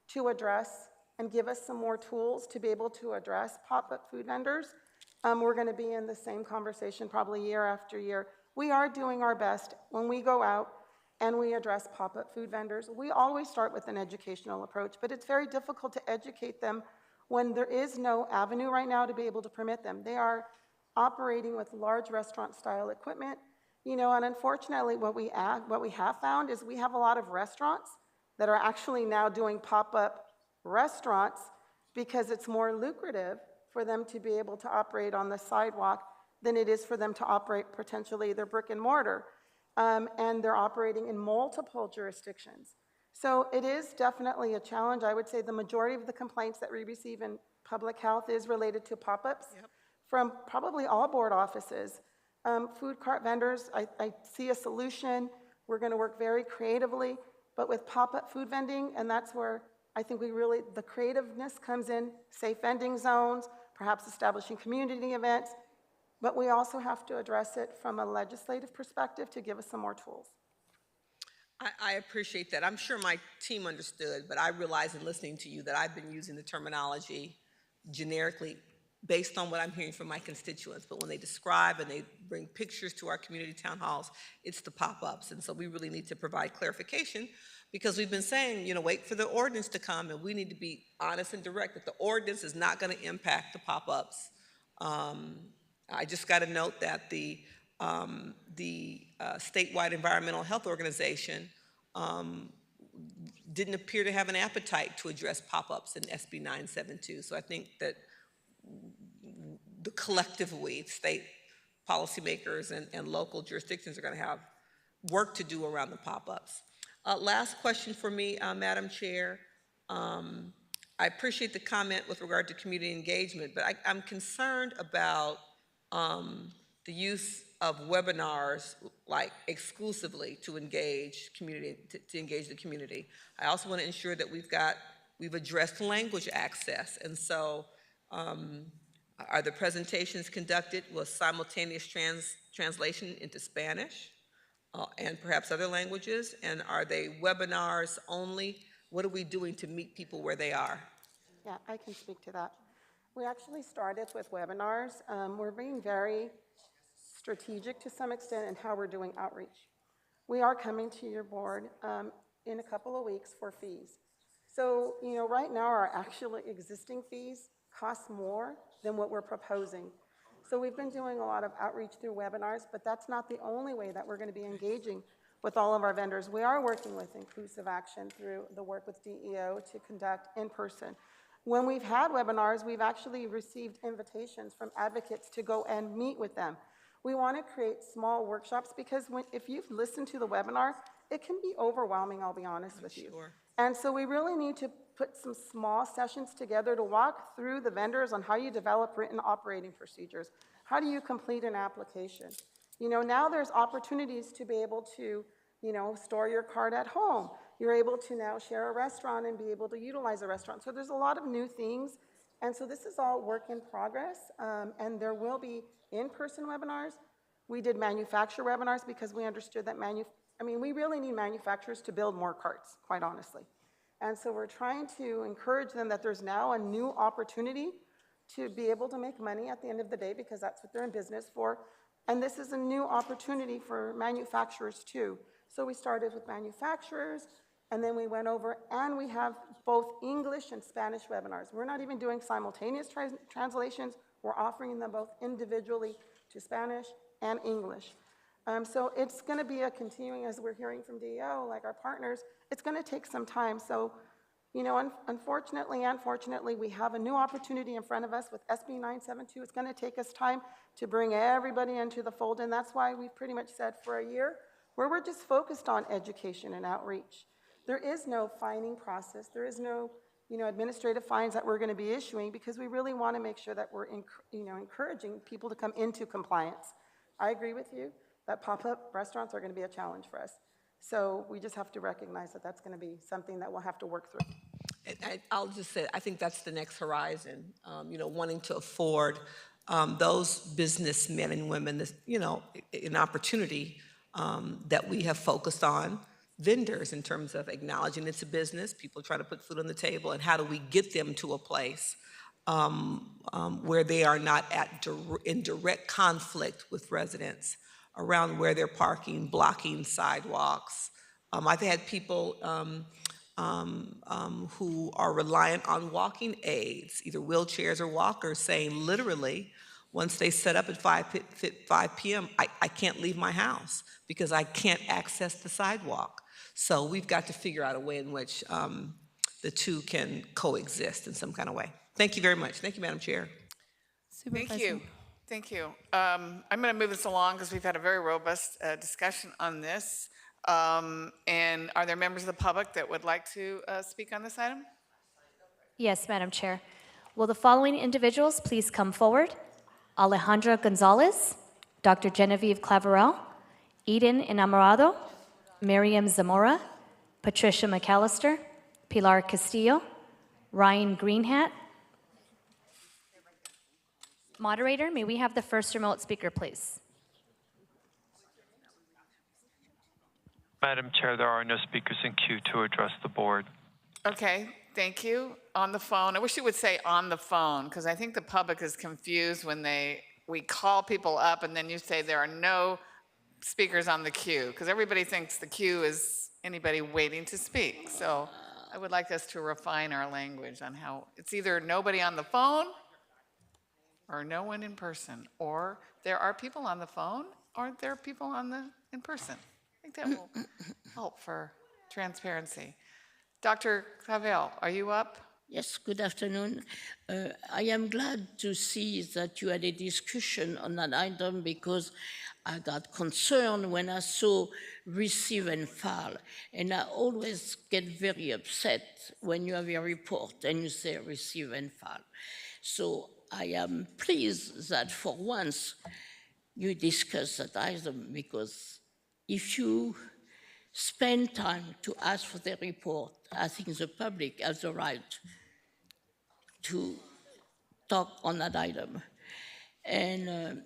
to address and give us some more tools to be able to address pop-up food vendors, we're going to be in the same conversation probably year after year. We are doing our best when we go out and we address pop-up food vendors. We always start with an educational approach, but it's very difficult to educate them when there is no avenue right now to be able to permit them. They are operating with large restaurant-style equipment, and unfortunately what we have found is we have a lot of restaurants that are actually now doing pop-up restaurants because it's more lucrative for them to be able to operate on the sidewalk than it is for them to operate potentially their brick and mortar. And they're operating in multiple jurisdictions. So it is definitely a challenge. I would say the majority of the complaints that we receive in public health is related to pop-ups from probably all board offices. Food cart vendors, I see a solution. We're going to work very creatively, but with pop-up food vending, and that's where I think the creativeness comes in, safe vending zones, perhaps establishing community events, but we also have to address it from a legislative perspective to give us some more tools. I appreciate that. I'm sure my team understood, but I realize in listening to you that I've been using the terminology generically based on what I'm hearing from my constituents. But when they describe and they bring pictures to our community town halls, it's the pop-ups. And so we really need to provide clarification because we've been saying, wait for the ordinance to come, and we need to be honest and direct that the ordinance is not going to impact the pop-ups. I just got a note that the statewide environmental health organization didn't appear to have an appetite to address pop-ups in SB 972. So I think that the collective we, state policymakers and local jurisdictions are going to have work to do around the pop-ups. Last question for me, Madam Chair. I appreciate the comment with regard to community engagement, but I'm concerned about the use of webinars like exclusively to engage community, to engage the community. I also want to ensure that we've addressed language access, and so are the presentations conducted with simultaneous translation into Spanish and perhaps other languages? And are they webinars only? What are we doing to meet people where they are? Yeah, I can speak to that. We actually started with webinars. We're being very strategic to some extent in how we're doing outreach. We are coming to your board in a couple of weeks for fees. So, right now our actual existing fees cost more than what we're proposing. So we've been doing a lot of outreach through webinars, but that's not the only way that we're going to be engaging with all of our vendors. We are working with Inclusive Action through the work with DEO to conduct in person. When we've had webinars, we've actually received invitations from advocates to go and meet with them. We want to create small workshops because if you've listened to the webinar, it can be overwhelming, I'll be honest with you. And so we really need to put some small sessions together to walk through the vendors on how you develop written operating procedures. How do you complete an application? Now there's opportunities to be able to, store your card at home. You're able to now share a restaurant and be able to utilize a restaurant. So there's a lot of new things. And so this is all work in progress. And there will be in-person webinars. We did manufacturer webinars because we understood that we really need manufacturers to build more carts, quite honestly. And so we're trying to encourage them that there's now a new opportunity to be able to make money at the end of the day because that's what they're in business for. And this is a new opportunity for manufacturers too. So we started with manufacturers, and then we went over, and we have both English and Spanish webinars. We're not even doing simultaneous translations. We're offering them both individually to Spanish and English. So it's going to be a continuing, as we're hearing from DEO, like our partners, it's going to take some time. So, unfortunately and fortunately, we have a new opportunity in front of us with SB 972. It's going to take us time to bring everybody into the fold, and that's why we've pretty much said for a year, where we're just focused on education and outreach. There is no fining process. There is no, administrative fines that we're going to be issuing because we really want to make sure that we're, encouraging people to come into compliance. I agree with you that pop-up restaurants are going to be a challenge for us. So we just have to recognize that that's going to be something that we'll have to work through. I'll just say, I think that's the next horizon, wanting to afford those businessmen and women, an opportunity that we have focused on vendors in terms of acknowledging it's a business, people trying to put food on the table, and how do we get them to a place where they are not in direct conflict with residents around where they're parking, blocking sidewalks. I've had people who are reliant on walking aids, either wheelchairs or walkers, saying literally, once they set up at 5 p.m., I can't leave my house because I can't access the sidewalk. So we've got to figure out a way in which the two can coexist in some kind of way. Thank you very much. Thank you, Madam Chair. Thank you. Thank you. I'm going to move this along because we've had a very robust discussion on this. And are there members of the public that would like to speak on this item? Yes, Madam Chair. Will the following individuals please come forward? Alejandra Gonzalez, Dr. Genevieve Claverell, Eden Enamorado, Miriam Zamora, Patricia McAllister, Pilar Castillo, Ryan Greenhat. Moderator, may we have the first remote speaker, please? Madam Chair, there are no speakers in queue to address the board. Okay, thank you. On the phone, I wish you would say on the phone, because I think the public is confused when we call people up and then you say there are no speakers on the queue, because everybody thinks the queue is anybody waiting to speak. So I would like us to refine our language on how it's either nobody on the phone or no one in person, or there are people on the phone or there are people in person. I think that will help for transparency. Dr. Clavel, are you up? Yes, good afternoon. I am glad to see that you had a discussion on that item because I got concerned when I saw receive and file. And I always get very upset when you have a report and you say receive and file. So I am pleased that for once you discuss that item, because if you spend time to ask for the report, I think the public has the right to talk on that item. And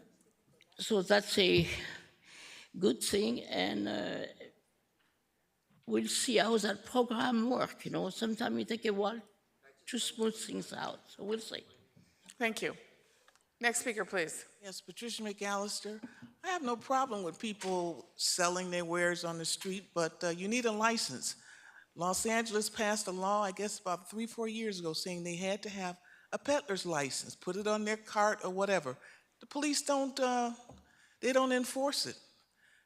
so that's a good thing, and we'll see how that program works. You know, sometimes it takes a while to smooth things out, so we'll see. Thank you. Next speaker, please. Yes, Patricia McAllister. I have no problem with people selling their wares on the street, but you need a license. Los Angeles passed a law, I guess about 3-4 years ago, saying they had to have a peddler's license, put it on their cart or whatever. The police don't enforce it.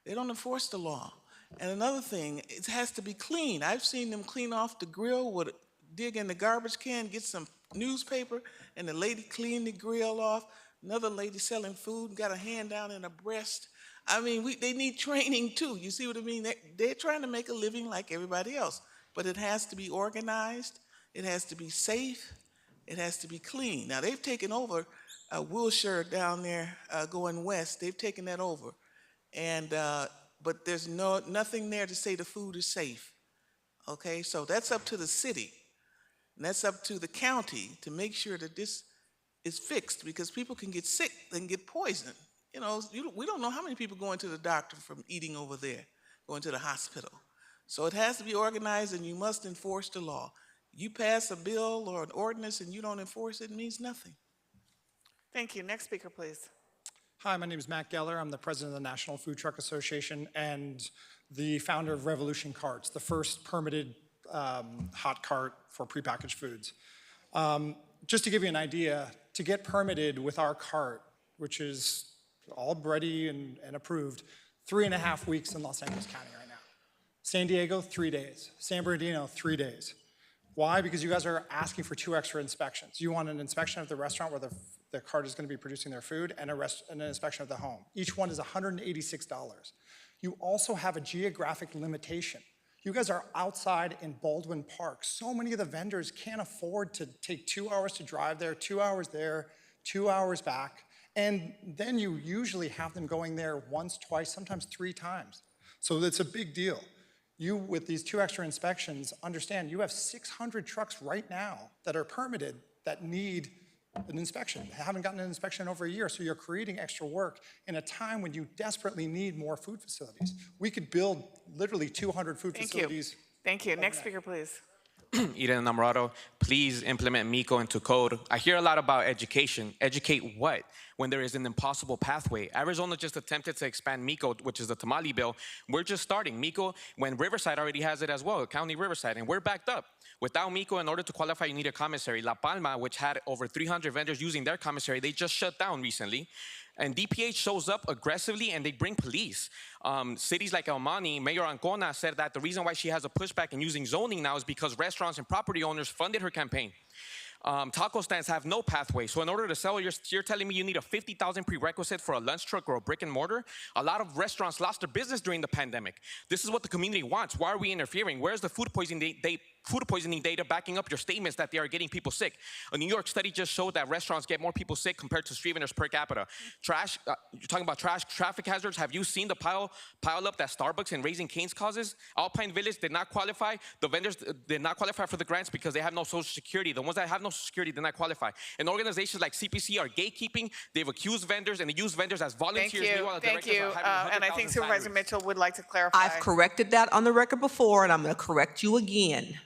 They don't enforce the law. And another thing, it has to be clean. I've seen them clean off the grill, dig in the garbage can, get some newspaper, and the lady cleaned the grill off. Another lady selling food got a hand down in her breast. I mean, they need training too. You see what I mean? They're trying to make a living like everybody else, but it has to be organized. It has to be safe. It has to be clean. Now, they've taken over Wilshire down there going west. They've taken that over. And, but there's nothing there to say the food is safe. Okay, so that's up to the city. And that's up to the county to make sure that this is fixed, because people can get sick and get poisoned. You know, we don't know how many people going to the doctor from eating over there, going to the hospital. So it has to be organized, and you must enforce the law. You pass a bill or an ordinance and you don't enforce it, it means nothing. Thank you. Next speaker, please. Hi, my name is Matt Geller. I'm the president of the National Food Truck Association and the founder of Revolution Carts, the first permitted hot cart for prepackaged foods. Just to give you an idea, to get permitted with our cart, which is all ready and approved, 3.5 weeks in Los Angeles County right now. San Diego, 3 days. San Bernardino, 3 days. Why? Because you guys are asking for 2 extra inspections. You want an inspection of the restaurant where the cart is going to be producing their food, and an inspection of the home. Each one is $186. You also have a geographic limitation. You guys are outside in Baldwin Park. So many of the vendors can't afford to take 2 hours to drive there, 2 hours there, 2 hours back. And then you usually have them going there once, twice, sometimes 3 times. So it's a big deal. You, with these 2 extra inspections, understand you have 600 trucks right now that are permitted that need an inspection. They haven't gotten an inspection in over a year, so you're creating extra work in a time when you desperately need more food facilities. We could build literally 200 food facilities. Thank you. Next speaker, please. Eden Enamorado, please implement MECO into code. I hear a lot about education. Educate what? When there is an impossible pathway. Arizona just attempted to expand MECO, which is the tamale bill. We're just starting MECO when Riverside already has it as well, County Riverside, and we're backed up. Without MECO, in order to qualify, you need a commissary. La Palma, which had over 300 vendors using their commissary, they just shut down recently. And DPH shows up aggressively and they bring police. Cities like El Monte, Mayor Ancona said that the reason why she has a pushback in using zoning now is because restaurants and property owners funded her campaign. taco stands have no pathway. So in order to sell, you're telling me you need a 50,000 prerequisite for a lunch truck or a brick and mortar? A lot of restaurants lost their business during the pandemic. This is what the community wants. Why are we interfering? Where's the food poisoning data backing up your statements that they are getting people sick? A New York study just showed that restaurants get more people sick compared to street vendors per capita. Trash, you're talking about trash, traffic hazards. Have you seen the pile up that Starbucks and Raising Cane's causes? Alpine Village did not qualify. The vendors did not qualify for the grants because they have no social security. The ones that have no social security did not qualify. And organizations like CPC are gatekeeping. They've accused vendors and they use vendors as volunteers. Thank you. And I think Supervisor Mitchell would like to clarify. I've corrected that on the record before, and I'm going to correct you again.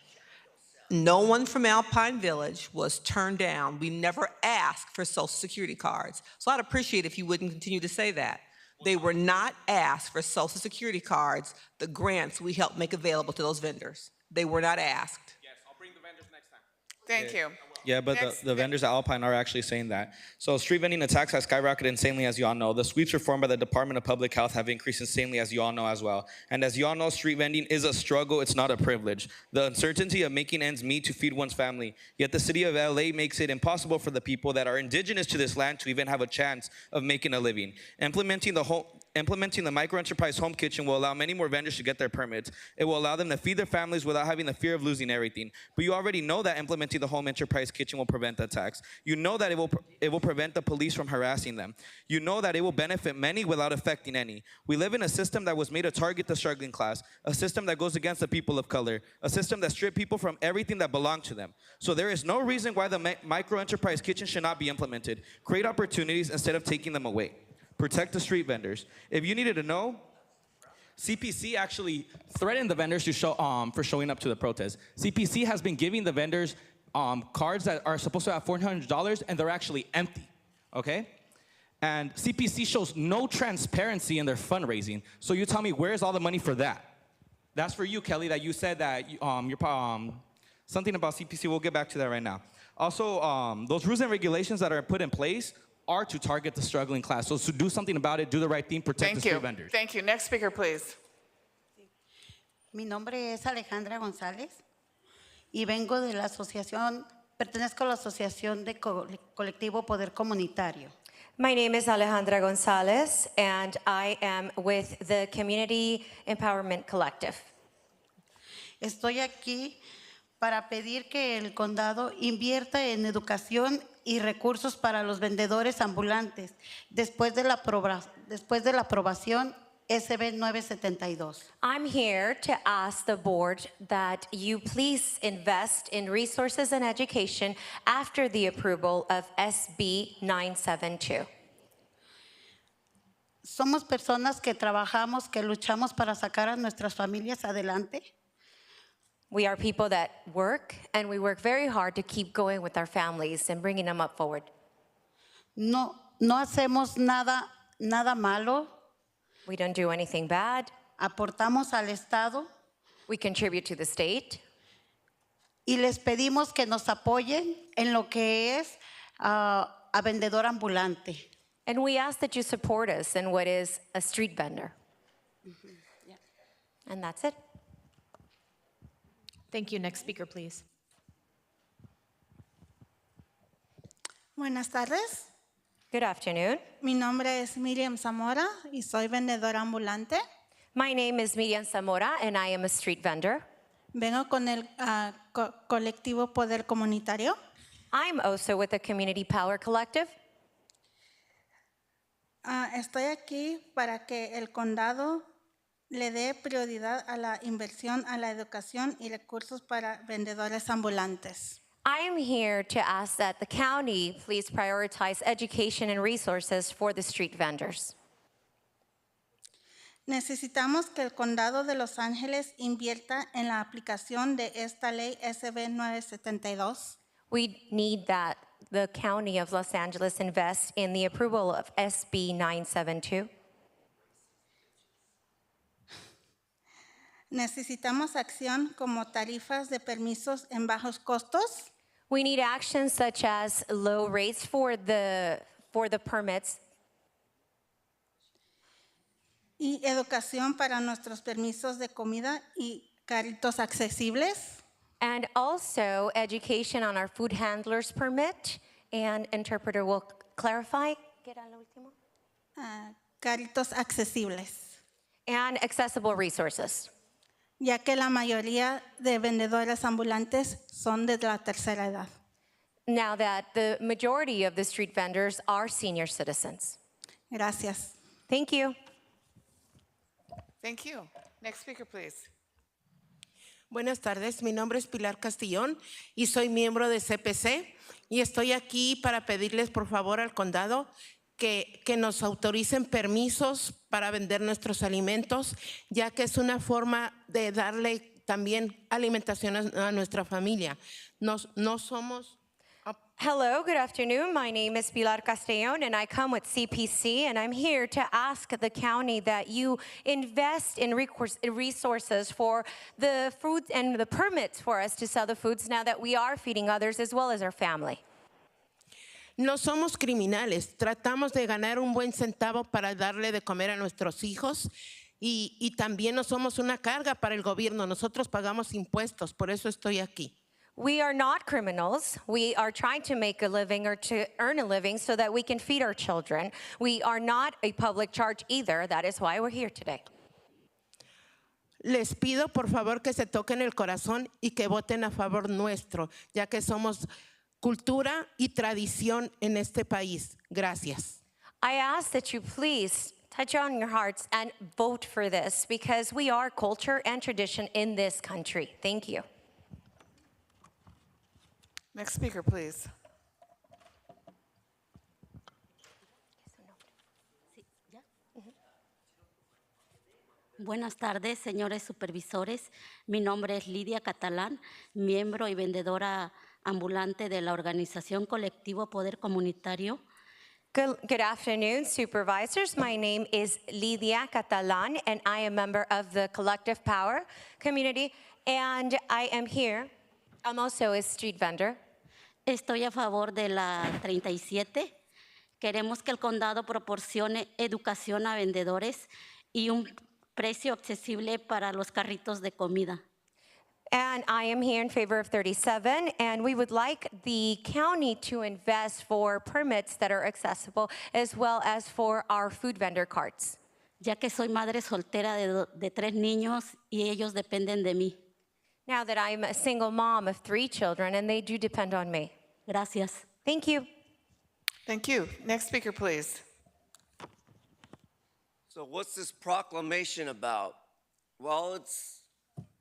No one from Alpine Village was turned down. We never asked for Social Security cards. So I'd appreciate if you wouldn't continue to say that. They were not asked for Social Security cards, the grants we helped make available to those vendors. They were not asked. Yes, I'll bring the vendors next time. Thank you. Yeah, but the vendors at Alpine are actually saying that. So street vending attacks have skyrocketed insanely, as you all know. The sweeps performed by the Department of Public Health have increased insanely, as you all know as well. And as you all know, street vending is a struggle. It's not a privilege. The uncertainty of making ends meet to feed one's family. Yet the city of LA makes it impossible for the people that are indigenous to this land to even have a chance of making a living. Implementing the microenterprise home kitchen will allow many more vendors to get their permits. It will allow them to feed their families without having the fear of losing everything. But you already know that implementing the home enterprise kitchen will prevent attacks. You know that it will prevent the police from harassing them. You know that it will benefit many without affecting any. We live in a system that was made to target the struggling class, a system that goes against the people of color, a system that strips people from everything that belonged to them. So there is no reason why the microenterprise kitchen should not be implemented. Create opportunities instead of taking them away. Protect the street vendors. If you needed to know, CPC actually threatened the vendors to for showing up to the protest. CPC has been giving the vendors cards that are supposed to have $400 and they're actually empty, okay? And CPC shows no transparency in their fundraising. So you tell me, where's all the money for that? That's for you, Kelly, that you said that you're something about CPC. We'll get back to that right now. Also, those rules and regulations that are put in place are to target the struggling class. So to do something about it, do the right thing, protect the street vendors. Thank you. Next speaker, please. Mi nombre es Alejandra González y vengo de la asociación, pertenezco a la asociación de colectivo Poder Comunitario. My name is Alejandra Gonzalez, and I am with the Community Empowerment Collective. Estoy aquí para pedir que el condado invierta en educación y recursos para los vendedores ambulantes después de la aprobación SB 972. I'm here to ask the board that you please invest in resources and education after the approval of SB 972. Somos personas que trabajamos, que luchamos para sacar a nuestras familias adelante. We are people that work, and we work very hard to keep going with our families and bringing them up forward. No hacemos nada malo. We don't do anything bad. Aportamos al Estado. We contribute to the state. Y les pedimos que nos apoyen en lo que es a vendedor ambulante. And we ask that you support us in what is a street vendor. Yeah. And that's it. Thank you. Next speaker, please. Buenas tardes. Good afternoon. Mi nombre es Miriam Zamora y soy vendedora ambulante. My name is Miriam Zamora, and I am a street vendor. Vengo con el colectivo Poder Comunitario. I'm also with the Community Power Collective. Estoy aquí para que el condado le dé prioridad a la inversión a la educación y recursos para vendedores ambulantes. I am here to ask that the county please prioritize education and resources for the street vendors. Necesitamos que el condado de Los Ángeles invierta en la aplicación de esta ley SB 972. We need that the county of Los Angeles invest in the approval of SB 972. Necesitamos acción como tarifas de permisos en bajos costos. We need actions such as low rates for the permits. Y educación para nuestros permisos de comida y carritos accesibles. And also education on our food handlers permit, and interpreter will clarify. ¿Qué era lo último? Carritos accesibles, And accessible resources. ya que la mayoría de vendedores ambulantes son de la tercera edad. Now that the majority of the street vendors are senior citizens. Gracias. Thank you. Thank you. Next speaker, please. Buenas tardes, mi nombre es Pilar Castillón y soy miembro de CPC y estoy aquí para pedirles por favor al condado que nos autoricen permisos para vender nuestros alimentos, ya que es una forma de darle también alimentación a nuestra familia. No somos... Hello, good afternoon. My name is Pilar Castellón, and I come with CPC, and I'm here to ask the county that you invest in resources for the food and the permits for us to sell the foods now that we are feeding others as well as our family. No somos criminales, tratamos de ganar un buen centavo para darle de comer a nuestros hijos y también no somos una carga para el gobierno, nosotros pagamos impuestos, por eso estoy aquí. We are not criminals. We are trying to make a living or to earn a living so that we can feed our children. We are not a public charge either. That is why we're here today. Les pido por favor que se toquen el corazón y que voten a favor nuestro, ya que somos cultura y tradición en este país. Gracias. I ask that you please touch on your hearts and vote for this because we are culture and tradition in this country. Thank you. Next speaker, please. Buenas tardes, señores supervisores. Mi nombre es Lidia Catalán, miembro y vendedora ambulante de la organización Colectivo Poder Comunitario. Good afternoon, supervisors. My name is Lidia Catalan, and I am a member of the Collective Power community, and I am here. I'm also a street vendor. Estoy a favor de la 37. Queremos que el condado proporcione educación a vendedores y un precio accesible para los carritos de comida. And I am here in favor of 37, and we would like the county to invest for permits that are accessible as well as for our food vendor carts. Ya que soy madre soltera de 3 niños y ellos dependen de mí. Now that I'm a single mom of 3 children, and they do depend on me. Gracias. Thank you. Thank you. Next speaker, please. So what's this proclamation about? Well, it's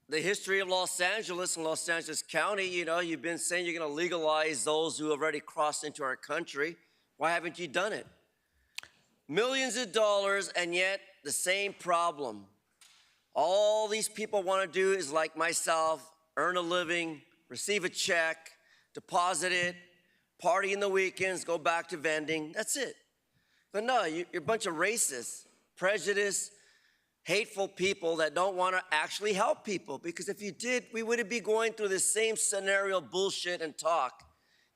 the history of Los Angeles and Los Angeles County. You know, you've been saying you're going to legalize those who have already crossed into our country. Why haven't you done it? Millions of dollars, and yet the same problem. All these people want to do is, like myself, earn a living, receive a check, deposit it, party in the weekends, go back to vending. That's it. But no, you're a bunch of racists, prejudiced, hateful people that don't want to actually help people. Because if you did, we wouldn't be going through this same scenario bullshit and talk.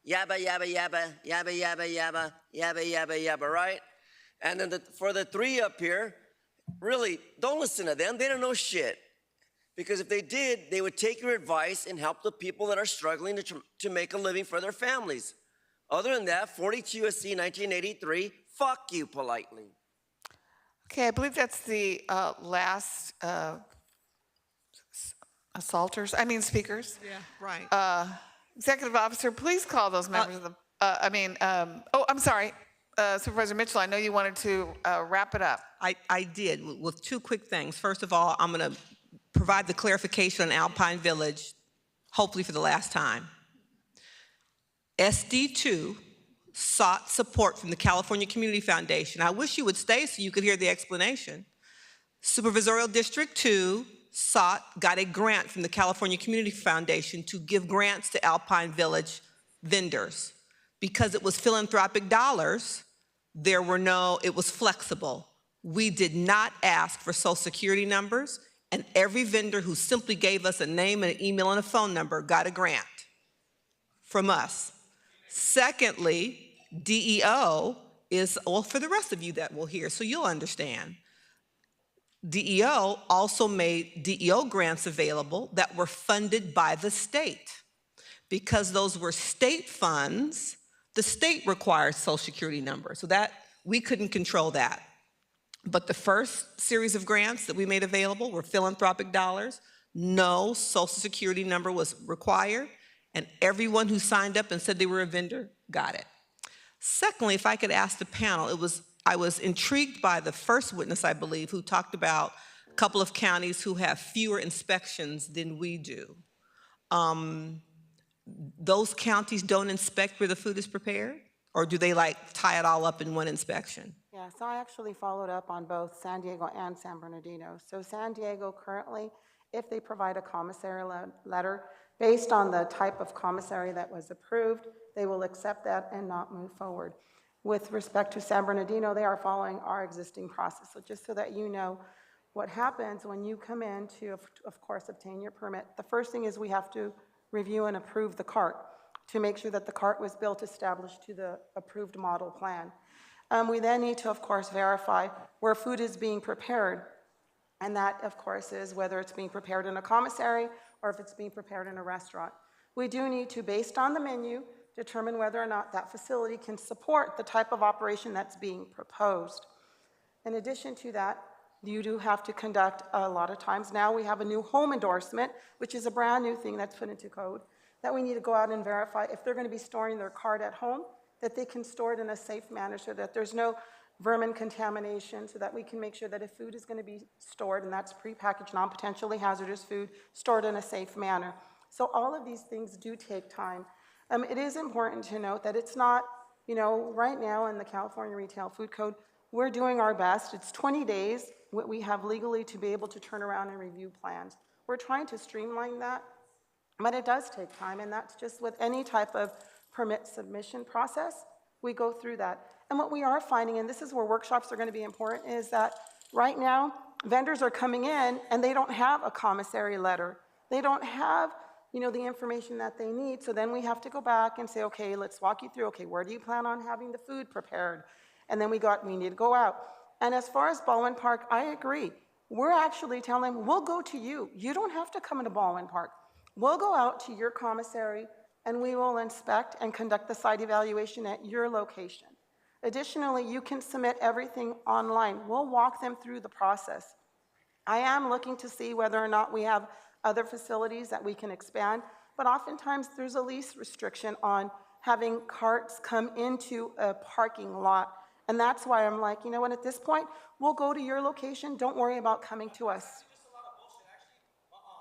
Yabba, yabba, yabba, yabba, yabba, yabba, yabba, yabba, yabba, right? And then for the 3 up here, really, don't listen to them. They don't know shit. Because if they did, they would take your advice and help the people that are struggling to make a living for their families. Other than that, 42 USC 1983, fuck you politely. Okay, I believe that's the last speakers. Yeah, right. Executive Officer, please call those members of the, I'm sorry. Supervisor Mitchell, I know you wanted to wrap it up. I did, with 2 quick things. First of all, I'm going to provide the clarification on Alpine Village, hopefully for the last time. SD2 sought support from the California Community Foundation. I wish you would stay so you could hear the explanation. Supervisorial District 2 got a grant from the California Community Foundation to give grants to Alpine Village vendors. Because it was philanthropic dollars, it was flexible. We did not ask for social security numbers, and every vendor who simply gave us a name and an email and a phone number got a grant from us. Secondly, DEO is, well, for the rest of you that will hear, so you'll understand. DEO also made DEO grants available that were funded by the state. Because those were state funds, the state requires Social Security number, so that we couldn't control that. But the first series of grants that we made available were philanthropic dollars. No Social Security number was required, and everyone who signed up and said they were a vendor got it. Secondly, if I could ask the panel, I was intrigued by the first witness, I believe, who talked about a couple of counties who have fewer inspections than we do. Those counties don't inspect where the food is prepared? Or do they tie it all up in one inspection? Yeah, so I actually followed up on both San Diego and San Bernardino. So San Diego currently, if they provide a commissary letter, based on the type of commissary that was approved, they will accept that and not move forward. With respect to San Bernardino, they are following our existing process. So just so that you know what happens when you come in to, of course, obtain your permit, the first thing is we have to review and approve the cart to make sure that the cart was built established to the approved model plan. We then need to, of course, verify where food is being prepared. And that, of course, is whether it's being prepared in a commissary or if it's being prepared in a restaurant. We do need to, based on the menu, determine whether or not that facility can support the type of operation that's being proposed. In addition to that, you do have to conduct, a lot of times now we have a new home endorsement, which is a brand new thing that's put into code, that we need to go out and verify if they're going to be storing their cart at home, that they can store it in a safe manner so that there's no vermin contamination, so that we can make sure that if food is going to be stored, and that's prepackaged, non-potentially hazardous food, stored in a safe manner. So all of these things do take time. It is important to note that it's not, right now in the California Retail Food Code, we're doing our best. It's 20 days what we have legally to be able to turn around and review plans. We're trying to streamline that, but it does take time, and that's just with any type of permit submission process, we go through that. And what we are finding, and this is where workshops are going to be important, is that right now, vendors are coming in and they don't have a commissary letter. They don't have, the information that they need. So then we have to go back and say, okay, let's walk you through, okay, where do you plan on having the food prepared? And then we need to go out. And as far as Baldwin Park, I agree. We're actually telling them, we'll go to you. You don't have to come into Baldwin Park. We'll go out to your commissary and we will inspect and conduct the site evaluation at your location. Additionally, you can submit everything online. We'll walk them through the process. I am looking to see whether or not we have other facilities that we can expand, but oftentimes there's a lease restriction on having carts come into a parking lot. And that's why I'm like, you know what, at this point, we'll go to your location. Don't worry about coming to us.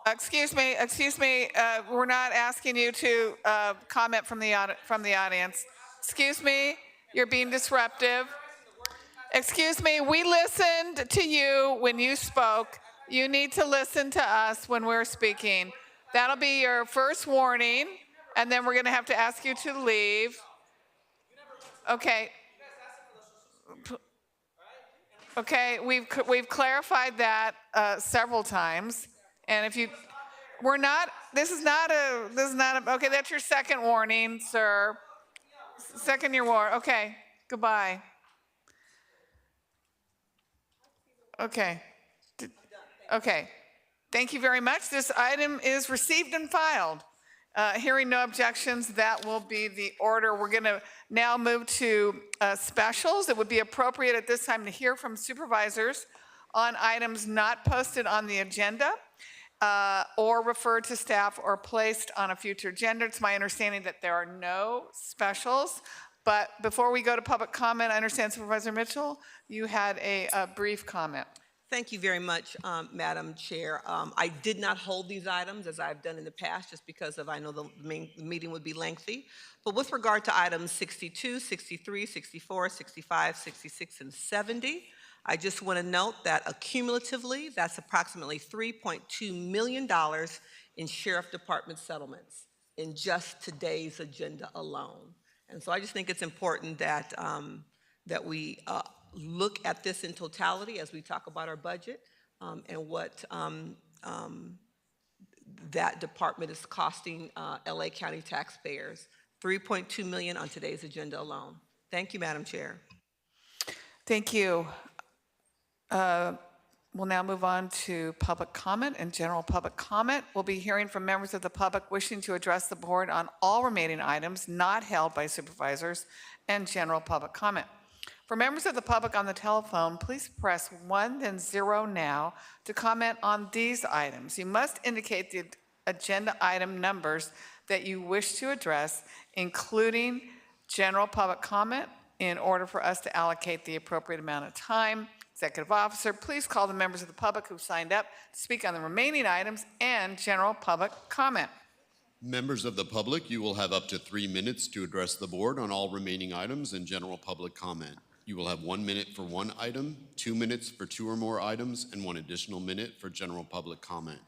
Excuse me, we're not asking you to comment from the audience. Excuse me, you're being disruptive. Excuse me, we listened to you when you spoke. You need to listen to us when we're speaking. That'll be your first warning, and then we're going to have to ask you to leave. Okay. Okay, we've clarified that several times, and if you, this is not a, okay, that's your second warning, sir. Second your warning, okay, goodbye. Okay, thank you very much. This item is received and filed. Hearing no objections, that will be the order. We're going to now move to specials. It would be appropriate at this time to hear from supervisors on items not posted on the agenda or referred to staff or placed on a future agenda. It's my understanding that there are no specials. But before we go to public comment, I understand Supervisor Mitchell, you had a brief comment. Thank you very much, Madam Chair. I did not hold these items as I've done in the past just because I know the meeting would be lengthy. But with regard to items 62, 63, 64, 65, 66, and 70, I just want to note that accumulatively, that's approximately $3.2 million in Sheriff Department settlements in just today's agenda alone. And so I just think it's important that, that we look at this in totality as we talk about our budget and what that department is costing LA County taxpayers. $3.2 million on today's agenda alone. Thank you, Madam Chair. Thank you. We'll now move on to public comment and general public comment. We'll be hearing from members of the public wishing to address the board on all remaining items not held by supervisors and general public comment. For members of the public on the telephone, please press 1 then 0 now to comment on these items. You must indicate the agenda item numbers that you wish to address, including general public comment, in order for us to allocate the appropriate amount of time. Executive officer, please call the members of the public who signed up to speak on the remaining items and general public comment. Members of the public, you will have up to 3 minutes to address the board on all remaining items and general public comment. You will have 1 minute for one item, 2 minutes for 2 or more items, and 1 additional minute for general public comment.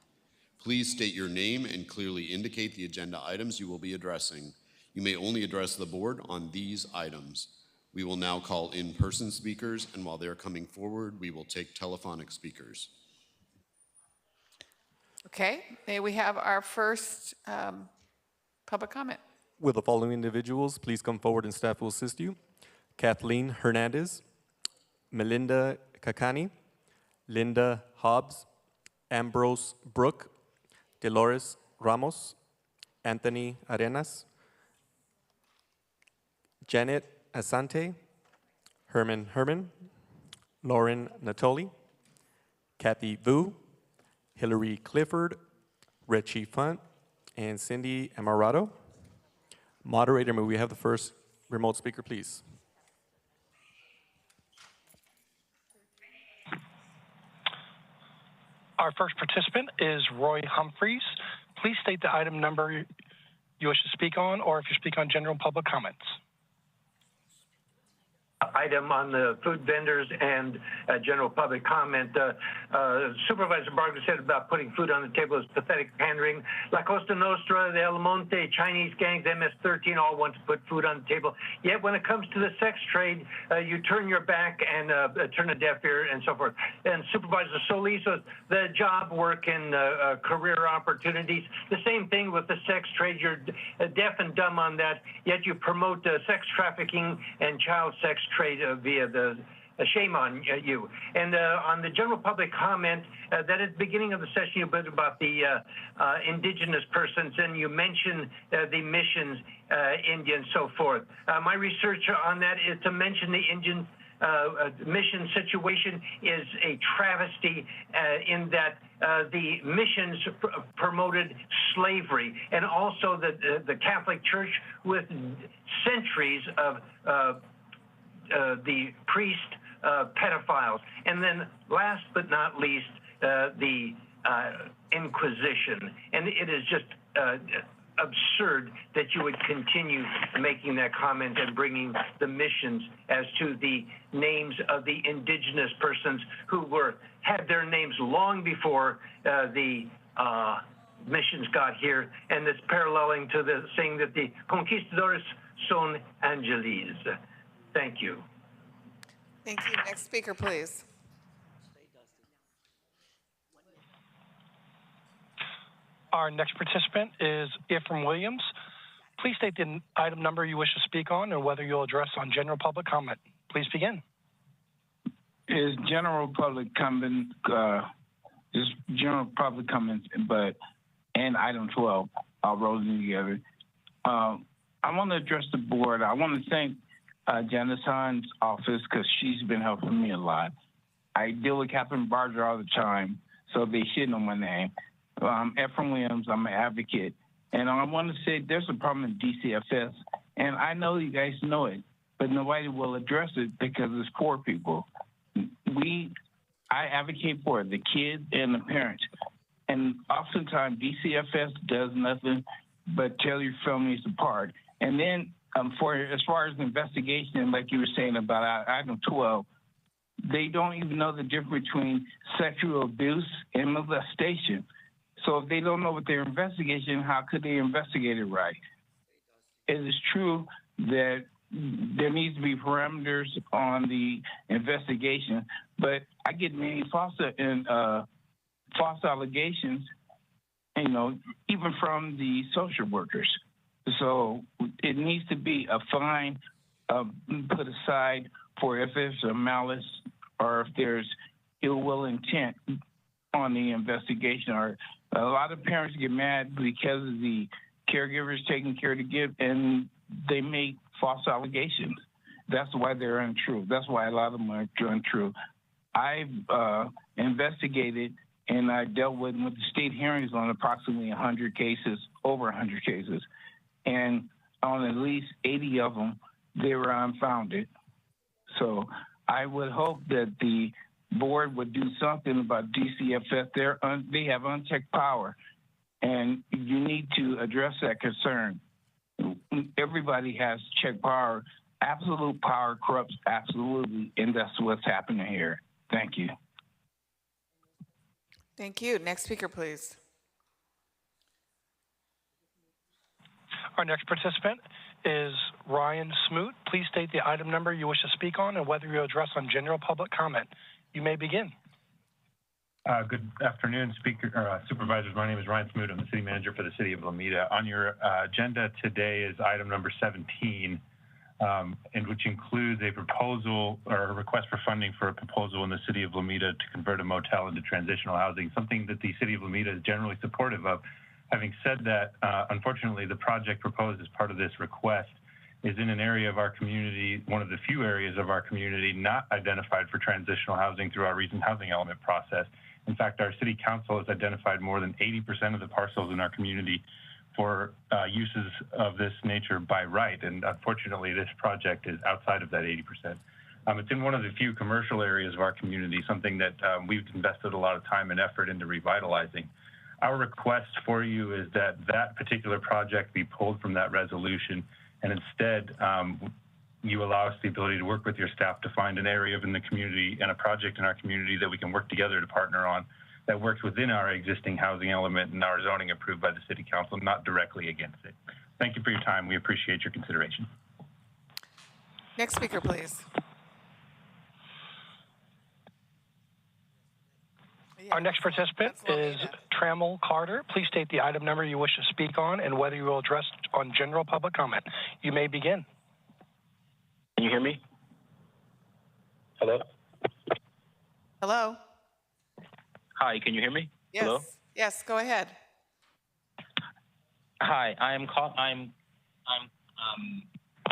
Please state your name and clearly indicate the agenda items you will be addressing. You may only address the board on these items. We will now call in-person speakers, and while they're coming forward, we will take telephonic speakers. Okay, may we have our first public comment? Will the following individuals please come forward and staff will assist you? Kathleen Hernandez, Melinda Kakani, Linda Hobbs, Ambrose Brook, Dolores Ramos, Anthony Arenas, Janet Asante, Herman, Lauren Natoli, Kathy Vu, Hillary Clifford, Richie Funt, and Cindy Amarato. Moderator, may we have the first remote speaker, please? Our first participant is Roy Humphreys. Please state the item number you wish to speak on, or if you speak on general public comments. Item on the food vendors and general public comment. Supervisor Barger said about putting food on the table is pathetic pandering. La Costa Nostra, the El Monte, Chinese gangs, MS-13 all want to put food on the table. Yet when it comes to the sex trade, you turn your back and turn a deaf ear and so forth. And Supervisor Solis, the job work and career opportunities, the same thing with the sex trade. You're deaf and dumb on that, yet you promote sex trafficking and child sex trade via the shame on you. And on the general public comment, that at the beginning of the session you put about the indigenous persons, and you mentioned the missions, India and so forth. My research on that is to mention the Indian mission situation is a travesty in that the missions promoted slavery, and also the Catholic Church with centuries of the priest pedophiles, and then last but not least the Inquisition. And it is just absurd that you would continue making that comment and bringing the missions as to the names of the indigenous persons who had their names long before the missions got here, and it's paralleling to the saying that the conquistadores son angeles. Thank you. Thank you. Next speaker, please. Our next participant is Ephraim Williams. Please state the item number you wish to speak on and whether you'll address on general public comment. Please begin. Is general public comment, but and item 12, I'll roll them together. I want to address the board. I want to thank Janice Hahn's office because she's been helping me a lot. I deal with Catherine Barger all the time, so they should know my name. Ephraim Williams, I'm an advocate. And I want to say there's a problem in DCFS, and I know you guys know it, but nobody will address it because it's poor people. I advocate for the kids and the parents. And oftentimes DCFS does nothing but tear your families apart. And then as far as investigation, like you were saying about item 12, they don't even know the difference between sexual abuse and molestation. So if they don't know what they're investigating, how could they investigate it right? It is true that there needs to be parameters on the investigation, but I get many false allegations, even from the social workers. So it needs to be a fine put aside for if there's a malice or if there's ill will intent on the investigation. Or a lot of parents get mad because of the caregivers taking care to give, and they make false allegations. That's why they're untrue. That's why a lot of them are untrue. I've investigated and I dealt with the state hearings on approximately 100 cases, over 100 cases. And on at least 80 of them, they were unfounded. So I would hope that the board would do something about DCFS. They have unchecked power, and you need to address that concern. Everybody has check power. Absolute power corrupts absolutely, and that's what's happening here. Thank you. Thank you. Next speaker, please. Our next participant is Ryan Smoot. Please state the item number you wish to speak on and whether you address on general public comment. You may begin. Good afternoon, Supervisors. My name is Ryan Smoot. I'm the City Manager for the City of Lomita. On your agenda today is item number 17, and which includes a proposal or a request for funding for a proposal in the City of Lomita to convert a motel into transitional housing, something that the City of Lomita is generally supportive of. Having said that, unfortunately, the project proposed as part of this request is in an area of our community, one of the few areas of our community not identified for transitional housing through our recent housing element process. In fact, our City Council has identified more than 80% of the parcels in our community for uses of this nature by right, and unfortunately, this project is outside of that 80%. It's in one of the few commercial areas of our community, something that we've invested a lot of time and effort into revitalizing. Our request for you is that that particular project be pulled from that resolution, and instead you allow us the ability to work with your staff to find an area in the community and a project in our community that we can work together to partner on that works within our existing housing element and our zoning approved by the City Council, not directly against it. Thank you for your time. We appreciate your consideration. Next speaker, please. Our next participant is Trammell Carter. Please state the item number you wish to speak on and whether you will address on general public comment. You may begin. Can you hear me? Hello? Hello? Hi, can you hear me? Yes. Hello? Yes, go ahead. Hi, I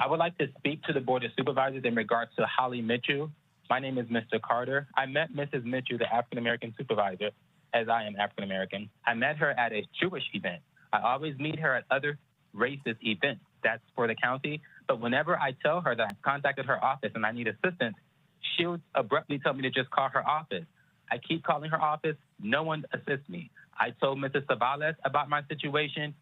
would like to speak to the Board of Supervisors in regards to Holly Mitchell. My name is Mr. Carter. I met Mrs. Mitchell, the African-American supervisor, as I am African-American. I met her at a Jewish event. I always meet her at other racist events. That's for the county. But whenever I tell her that I've contacted her office and I need assistance, she'll abruptly tell me to just call her office. I keep calling her office. No one assists me. I told Mrs. Savales about my situation.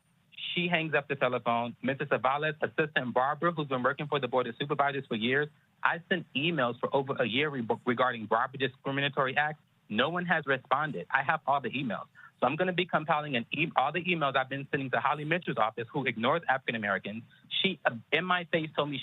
She hangs up the telephone. Mrs. Savales, Assistant Barbara, who's been working for the Board of Supervisors for years, I sent emails for over a year regarding Barbara discriminatory acts. No one has responded. I have all the emails. So I'm going to be compiling all the emails I've been sending to Holly Mitchell's office, who ignores African Americans. She, in my face, told me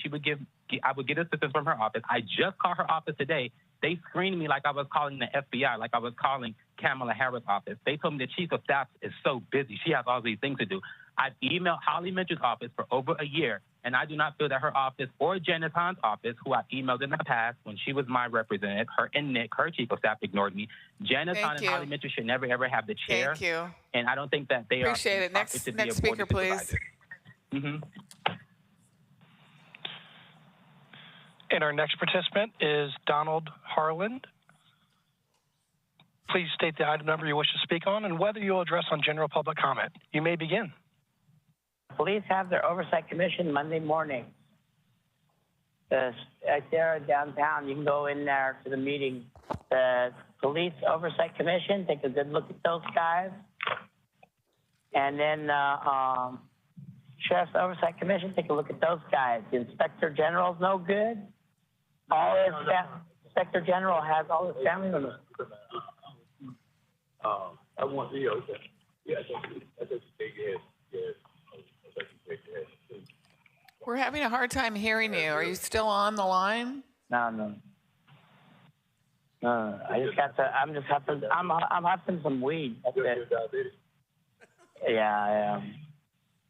I would get assistance from her office. I just called her office today. They screened me like I was calling the FBI, like I was calling Kamala Harris' office. They told me the chief of staff is so busy. She has all these things to do. I've emailed Holly Mitchell's office for over a year, and I do not feel that her office or Janice Hahn's office, who I've emailed in the past when she was my representative, her and Nick, her chief of staff, ignored me. Janice Hahn and Holly Mitchell should never, ever have the chair. Thank you. And I don't think that they Appreciate are. it. Next speaker, please. And our next participant is Donald Harland. Please state the item number you wish to speak on and whether you'll address on general public comment. You may begin. Police have their oversight commission Monday morning. Right there downtown, you can go in there to the meeting. The police oversight commission, take a good look at those guys. And then sheriff's oversight commission, take a look at those guys. The inspector general's no good. Inspector general has all his family members. I want to that's a big hit. We're having a hard time hearing you. Are you still on the line? No. I just got to. I'm having some weed. That's it. Yeah, I am.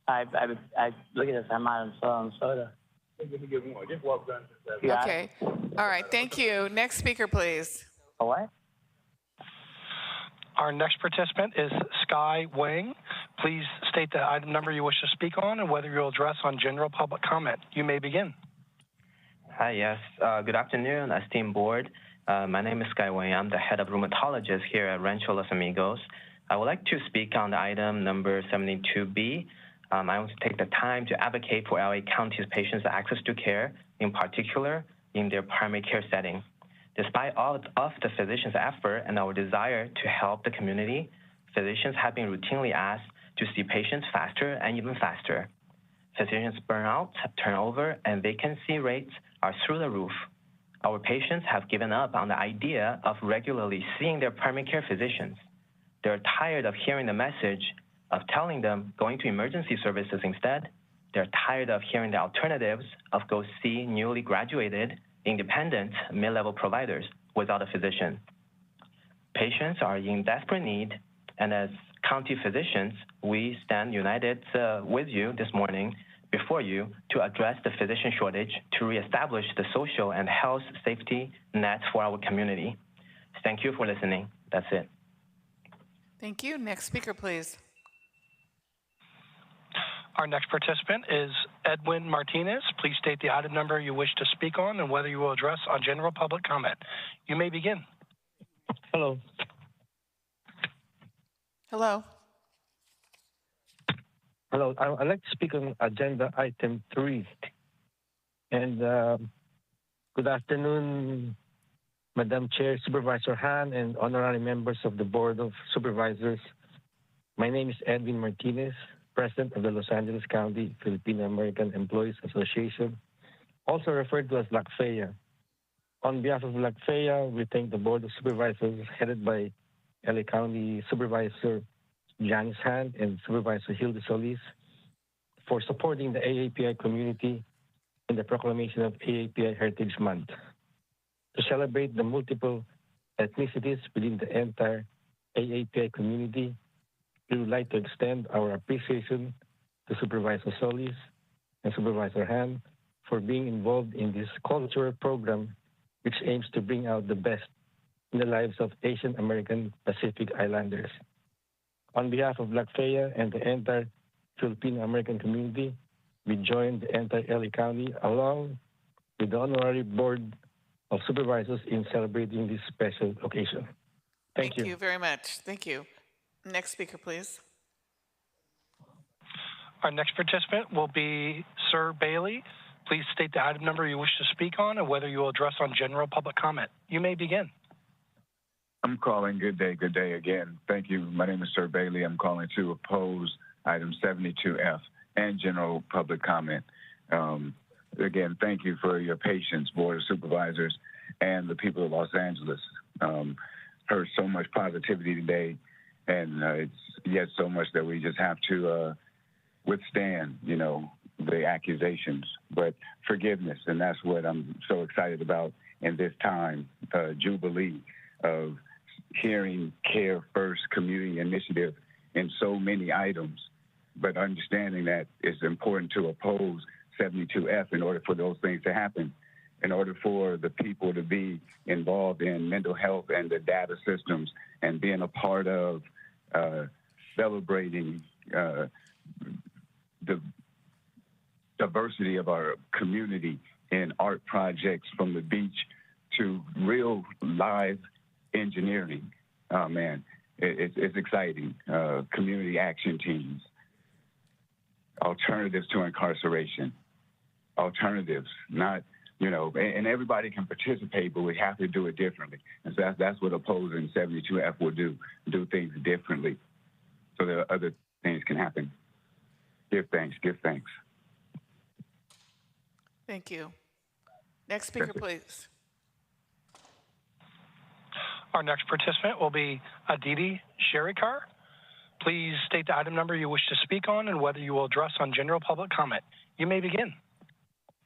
I look at this. I'm out on soda. Okay. All right. Thank you. Next speaker, please. A what? Our next participant is Sky Wang. Please state the item number you wish to speak on and whether you'll address on general public comment. You may begin. Hi, yes. Good afternoon, esteemed board. My name is Sky Wang. I'm the head of rheumatologist here at Rancho Los Amigos. I would like to speak on the item number 72B. I want to take the time to advocate for LA County's patients' access to care, in particular in their primary care setting. Despite all of the physicians' effort and our desire to help the community, physicians have been routinely asked to see patients faster and even faster. Physicians' burnout, turnover, and vacancy rates are through the roof. Our patients have given up on the idea of regularly seeing their primary care physicians. They're tired of hearing the message of telling them going to emergency services instead. They're tired of hearing the alternatives of go see newly graduated, independent, mid-level providers without a physician. Patients are in desperate need, and as county physicians, we stand united with you this morning before you to address the physician shortage to reestablish the social and health safety net for our community. Thank you for listening. That's it. Thank you. Next speaker, please. Our next participant is Edwin Martinez. Please state the item number you wish to speak on and whether you will address on general public comment. You may begin. Hello. Hello. Hello. I'd like to speak on agenda item 3. And good afternoon, Madam Chair, Supervisor Han, and honorary members of the Board of Supervisors. My name is Edwin Martinez, President of the Los Angeles County Filipino American Employees Association, also referred to as LACFEA. On behalf of LACFEA, we thank the Board of Supervisors headed by LA County Supervisor Janice Hand and Supervisor Hilda Solis for supporting the AAPI community in the proclamation of AAPI Heritage Month. To celebrate the multiple ethnicities within the entire AAPI community, we would like to extend our appreciation to Supervisor Solis and Supervisor Han for being involved in this cultural program, which aims to bring out the best in the lives of Asian American Pacific Islanders. On behalf of LACFEA and the entire Filipino American community, we join the entire LA County along with the Honorary Board of Supervisors in celebrating this special occasion. Thank you. Thank you very much. Thank you. Next speaker, please. Our next participant will be Sir Bailey. Please state the item number you wish to speak on and whether you will address on general public comment. You may begin. I'm calling. Good day again. Thank you. My name is Sir Bailey. I'm calling to oppose item 72F and general public comment. Again, thank you for your patience, Board of Supervisors and the people of Los Angeles. Heard so much positivity today, and it's yet so much that we just have to withstand, the accusations, but forgiveness. And that's what I'm so excited about in this time, jubilee of hearing Care First community initiative in so many items, but understanding that it's important to oppose 72F in order for those things to happen, in order for the people to be involved in mental health and the data systems and being a part of celebrating the diversity of our community in art projects from the beach to real live engineering. Oh man, it's exciting. Community action teams, alternatives to incarceration, alternatives, not, and everybody can participate, but we have to do it differently. And so that's what opposing 72F will do things differently so that other things can happen. Give thanks. Thank you. Next speaker, please. Our next participant will be Aditi Sherikar. Please state the item number you wish to speak on and whether you will address on general public comment. You may begin.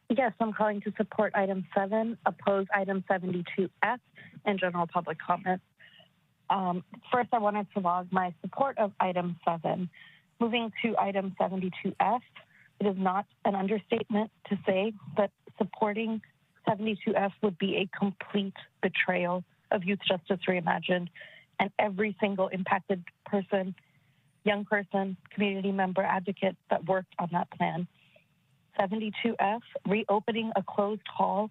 Yes, I'm calling to support item 7, oppose item 72F, and general public comment. First, I wanted to log my support of item 7. Moving to item 72F, it is not an understatement to say that supporting 72F would be a complete betrayal of Youth Justice Reimagined and every single impacted person, young person, community member, advocate that worked on that plan. 72F, reopening a closed hall,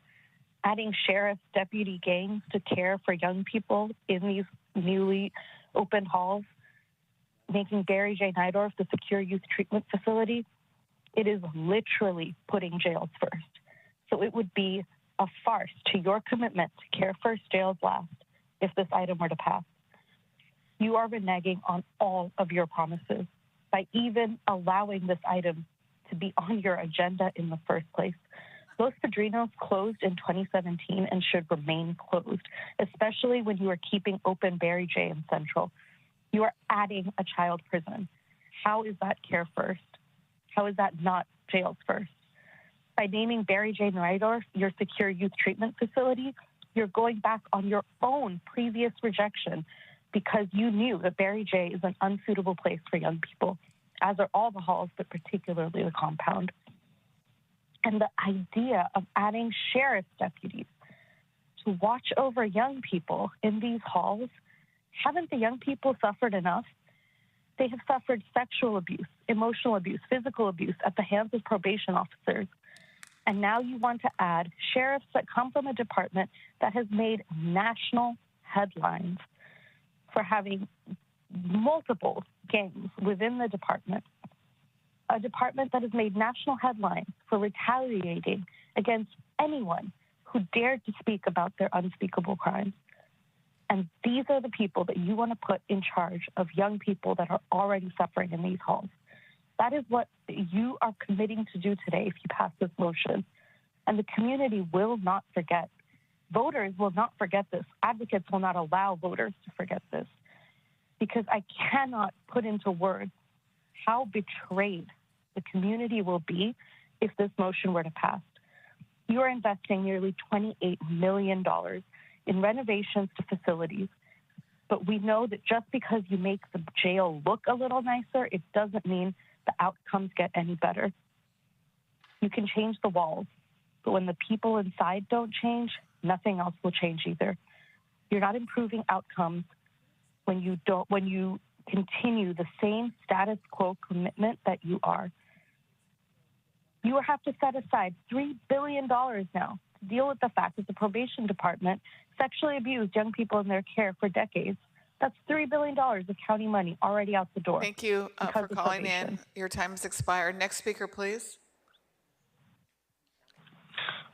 adding sheriff's deputy gangs to care for young people in these newly opened halls, making Barry J. Nydorf the secure youth treatment facility. It is literally putting jails first. So it would be a farce to your commitment to care first, jails last if this item were to pass. You are reneging on all of your promises by even allowing this item to be on your agenda in the first place. Los Padrinos closed in 2017 and should remain closed, especially when you are keeping open Barry J. and Central. You are adding a child prison. How is that care first? How is that not jails first? By naming Barry J. Nydorf your secure youth treatment facility, you're going back on your own previous rejection because you knew that Barry J. is an unsuitable place for young people, as are all the halls, but particularly the compound. And the idea of adding sheriff's deputies to watch over young people in these halls, haven't the young people suffered enough? They have suffered sexual abuse, emotional abuse, physical abuse at the hands of probation officers. And now you want to add sheriffs that come from a department that has made national headlines for having multiple gangs within the department. A department that has made national headlines for retaliating against anyone who dared to speak about their unspeakable crimes. And these are the people that you want to put in charge of young people that are already suffering in these halls. That is what you are committing to do today if you pass this motion. And the community will not forget. Voters will not forget this. Advocates will not allow voters to forget this. Because I cannot put into words how betrayed the community will be if this motion were to pass. You are investing nearly $28 million in renovations to facilities, but we know that just because you make the jail look a little nicer, it doesn't mean the outcomes get any better. You can change the walls, but when the people inside don't change, nothing else will change either. You're not improving outcomes when you continue the same status quo commitment that you are. You will have to set aside $3 billion now to deal with the fact that the probation department sexually abused young people in their care for decades. That's $3 billion of county money already out the door. Thank you for of calling probation. in. Your time has expired. Next speaker, please.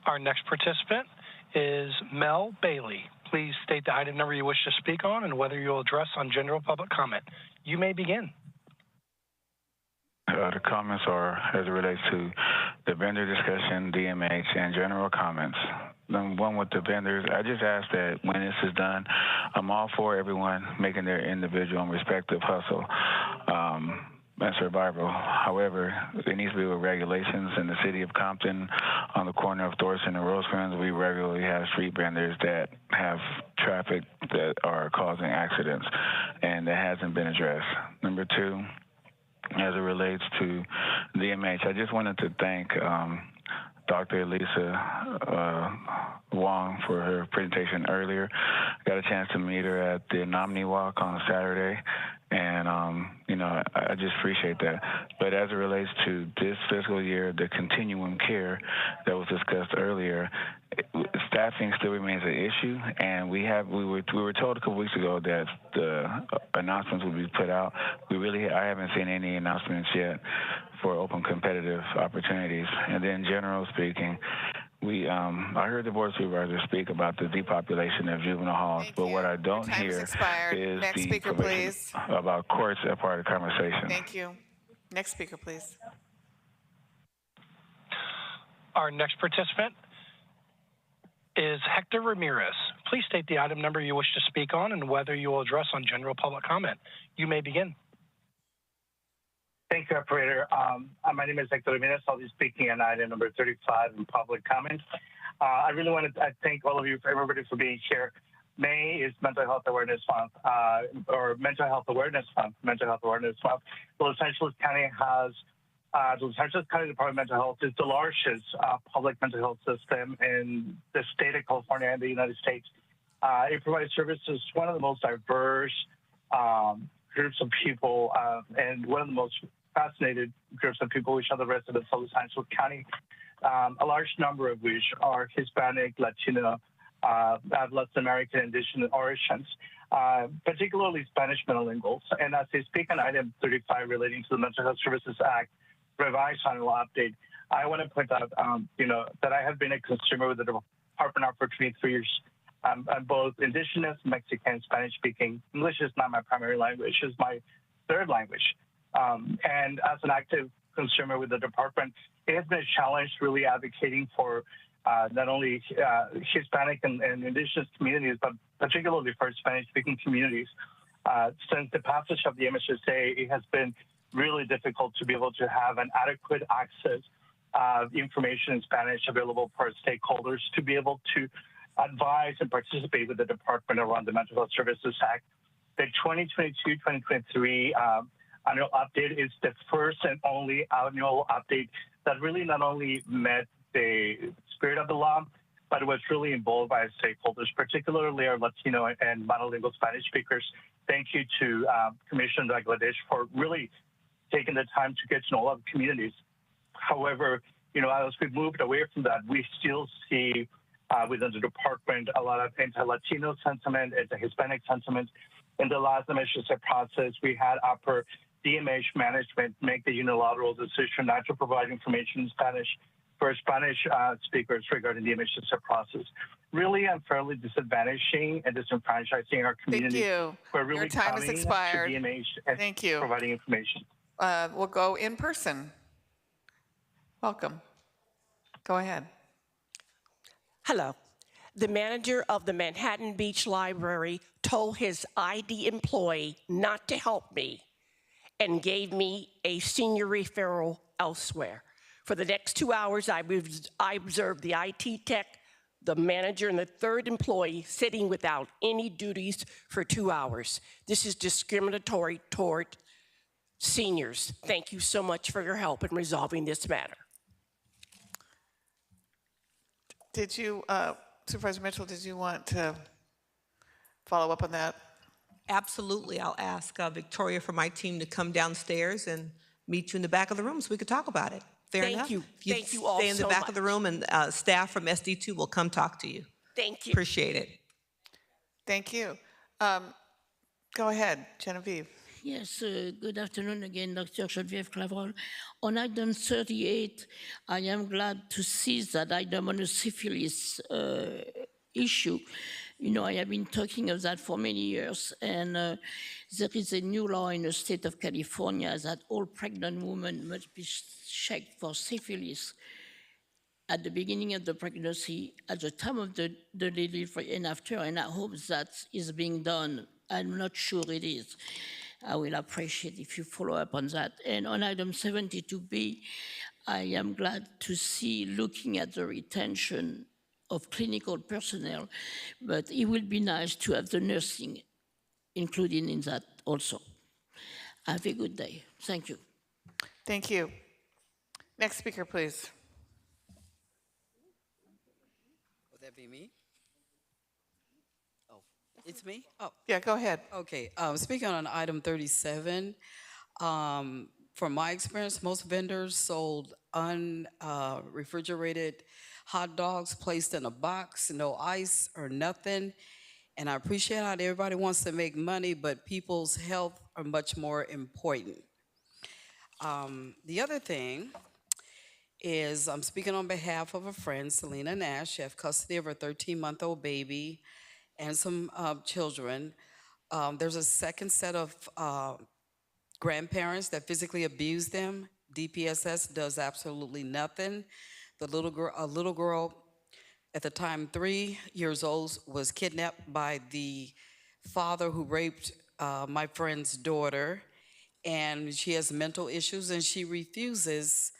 Our next participant is Mel Bailey. Please state the item number you wish to speak on and whether you'll address on general public comment. You may begin. The comments are as it relates to the vendor discussion, DMH, and general comments. One with the vendors, I just ask that when this is done, I'm all for everyone making their individual and respective hustle and survival. However, there needs to be regulations in the city of Compton on the corner of Thorson and Rosecrans. We regularly have street vendors that have traffic that are causing accidents, and that hasn't been addressed. Number two, as it relates to DMH, I just wanted to thank Dr. Elisa Wong for her presentation earlier. Got a chance to meet her at the nominee walk on Saturday, and I just appreciate that. But as it relates to this fiscal year, the continuum care that was discussed earlier, staffing still remains an issue, and we were told a couple weeks ago that the announcements would be put out. I haven't seen any announcements yet for open competitive opportunities. And then, general speaking, I heard the board of supervisors speak about the depopulation of juvenile halls, but what I don't hear is Next the speaker, provision please. about courts as part of the conversation. Thank you. Next speaker, please. Our next participant is Hector Ramirez. Please state the item number you wish to speak on and whether you will address on general public comment. You may begin. Thank you, operator. My name is Hector Ramirez. I'll be speaking on item number 35 in public comment. I really want to thank all of you, everybody, for being here. May is Mental Health Awareness Month, or Mental Health Awareness Month. Los Angeles County has the Los Angeles County Department of Mental Health is the largest public mental health system in the state of California and the United States. It provides services to one of the most diverse groups of people and one of the most fascinated groups of people, which are the residents of Los Angeles County, a large number of which are Hispanic, Latino, Latin American, Indigenous origins, particularly Spanish monolinguals. And as I speak on item 35 relating to the Mental Health Services Act revised annual update, I want to point out, that I have been a consumer with the department now for 23 years. I'm both Indigenous, Mexican, Spanish speaking. English is not my primary language; it's my third language. And as an active consumer with the department, it has been a challenge really advocating for not only Hispanic and Indigenous communities, but particularly for Spanish-speaking communities. Since the passage of the MHSA, it has been really difficult to be able to have an adequate access of information in Spanish available for stakeholders to be able to advise and participate with the department around the Mental Health Services Act. The 2022-2023 annual update is the first and only annual update that really not only met the spirit of the law, but it was really involved by stakeholders, particularly our Latino and monolingual Spanish speakers. Thank you to Commissioner Bangladesh for really taking the time to get to know all of the communities. However, as we've moved away from that, we still see within the department a lot of anti-Latino sentiment, anti-Hispanic sentiment. In the last MHSA process, we had upper DMH management make the unilateral decision not to provide information in Spanish for Spanish speakers regarding the MHSA process. Really unfairly disadvantaging and disenfranchising our community. Thank you. We're really Your time has coming expired. to DMH and Thank you. providing information. We'll go in person. Welcome. Go ahead. Hello. The manager of the Manhattan Beach Library told his ID employee not to help me and gave me a senior referral elsewhere. For the next 2 hours, I observed the IT tech, the manager, and the third employee sitting without any duties for 2 hours. This is discriminatory toward seniors. Thank you so much for your help in resolving this matter. Did you, Supervisor Mitchell, did you want to follow up on that? Absolutely. I'll ask Victoria from my team to come downstairs and meet you in the back of the room so we could talk about it. Fair enough? Thank you. If Thank you all stay in the so back of the room, and staff from SD2 will come talk to you. Thank you. Appreciate it. Thank you. Go ahead, Genevieve. Yes, good afternoon again, Dr. Genevieve Clavrol. On item 38, I am glad to see that item on the syphilis issue. I have been talking of that for many years, and there is a new law in the state of California that all pregnant women must be checked for syphilis at the beginning of the pregnancy, at the time of the delivery, and after, and I hope that is being done. I'm not sure it is. I will appreciate if you follow up on that. And on item 72B, I am glad to see looking at the retention of clinical personnel, but it will be nice to have the nursing included in that also. Have a good day. Thank you. Thank you. Next speaker, please. Would that be me? Oh, it's me? Oh. Yeah, go ahead. Okay, speaking on item 37, from my experience, most vendors sold unrefrigerated hot dogs placed in a box, no ice or nothing. And I appreciate how everybody wants to make money, but people's health are much more important. The other thing is I'm speaking on behalf of a friend, Selena Nash. She has custody of her 13-month-old baby and some children. There's a second set of grandparents that physically abuse them. DPSS does absolutely nothing. A little girl at the time 3 years old was kidnapped by the father who raped my friend's daughter, and she has mental issues, and she refuses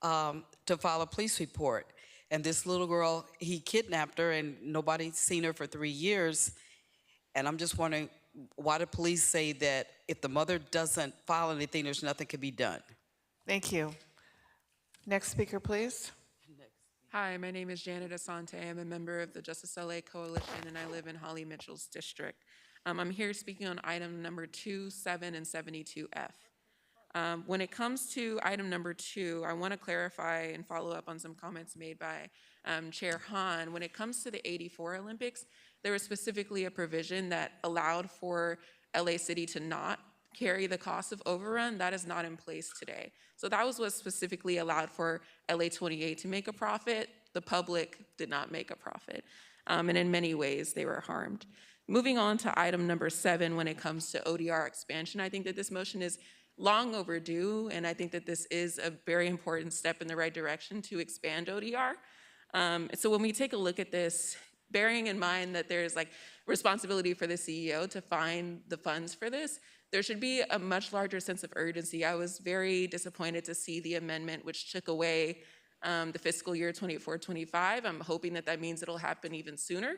to file a police report. And this little girl, he kidnapped her, and nobody's seen her for 3 years. And I'm just wondering, why the police say that if the mother doesn't file anything, there's nothing can be done? Thank you. Next speaker, please. Hi, my name is Janet Asante. I'm a member of the Justice LA Coalition, and I live in Holly Mitchell's district. I'm here speaking on item number 2, 7, and 72F. When it comes to item number 2, I want to clarify and follow up on some comments made by Chair Hahn. When it comes to the '84 Olympics, there was specifically a provision that allowed for LA City to not carry the cost of overrun. That is not in place today. So that was what specifically allowed for LA 28 to make a profit. The public did not make a profit. And in many ways, they were harmed. Moving on to item number 7, when it comes to ODR expansion, I think that this motion is long overdue, and I think that this is a very important step in the right direction to expand ODR. So when we take a look at this, bearing in mind that there's like responsibility for the CEO to find the funds for this, there should be a much larger sense of urgency. I was very disappointed to see the amendment which took away the fiscal year 24-25. I'm hoping that that means it'll happen even sooner.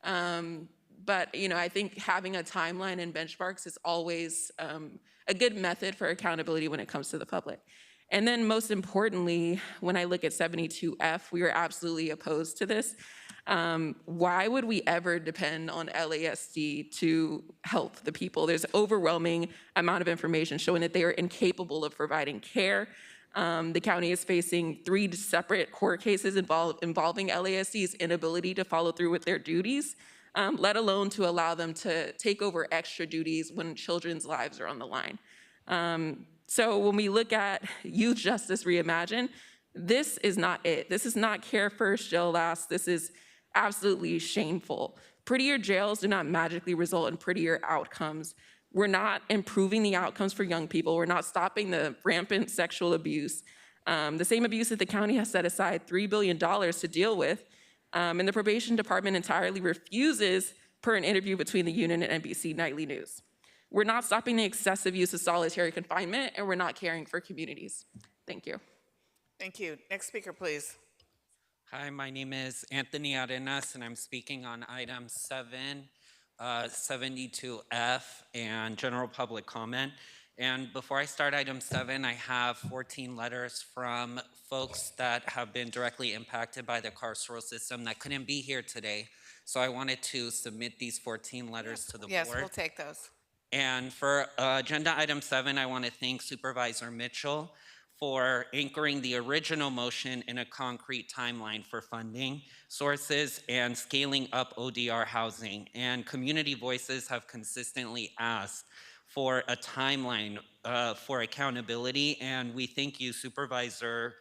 But you know, I think having a timeline and benchmarks is always a good method for accountability when it comes to the public. And then most importantly, when I look at 72F, we are absolutely opposed to this. Why would we ever depend on LASD to help the people? There's overwhelming amount of information showing that they are incapable of providing care. The county is facing 3 separate court cases involving LASD's inability to follow through with their duties, let alone to allow them to take over extra duties when children's lives are on the line. So when we look at Youth Justice Reimagined, this is not it. This is not care first, jail last. This is absolutely shameful. Prettier jails do not magically result in prettier outcomes. We're not improving the outcomes for young people. We're not stopping the rampant sexual abuse. The same abuse that the county has set aside $3 billion to deal with, and the probation department entirely refuses per an interview between the union and NBC Nightly News. We're not stopping the excessive use of solitary confinement, and we're not caring for communities. Thank you. Thank you. Next speaker, please. Hi, my name is Anthony Arenas, and I'm speaking on item 7, 72F, and general public comment. And before I start item 7, I have 14 letters from folks that have been directly impacted by the carceral system that couldn't be here today. So I wanted to submit these 14 letters to the board. Yes, we'll take those. And for agenda item 7, I want to thank Supervisor Mitchell for anchoring the original motion in a concrete timeline for funding, sources, and scaling up ODR housing. And community voices have consistently asked for a timeline for accountability, and we thank you, Supervisor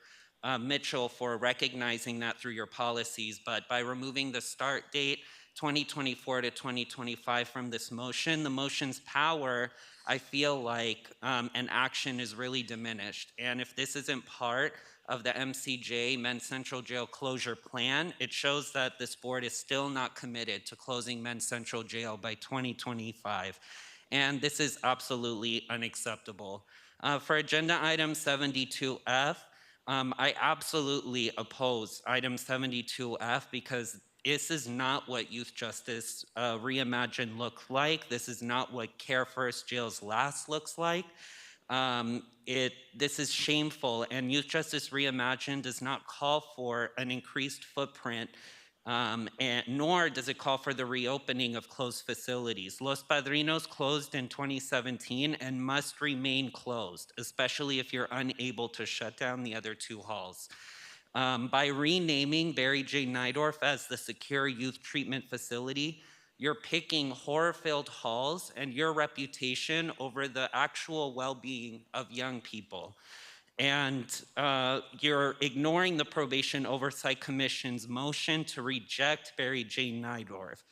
Mitchell, for recognizing that through your policies. But by removing the start date, 2024 to 2025 from this motion, the motion's power, I feel like an action is really diminished. And if this isn't part of the MCJ, Men's Central Jail closure plan, it shows that this board is still not committed to closing Men's Central Jail by 2025. And this is absolutely unacceptable. For agenda item 72F, I absolutely oppose item 72F because this is not what Youth Justice Reimagined looks like. This is not what Care First Jails Last looks like. This is shameful, and Youth Justice Reimagined does not call for an increased footprint, nor does it call for the reopening of closed facilities. Los Padrinos closed in 2017 and must remain closed, especially if you're unable to shut down the other 2 halls. By renaming Barry J. Nydorf as the Secure Youth Treatment Facility, you're picking horror-filled halls and your reputation over the actual well-being of young people. And you're ignoring the Probation Oversight Commission's motion to reject Barry J. Nydorf.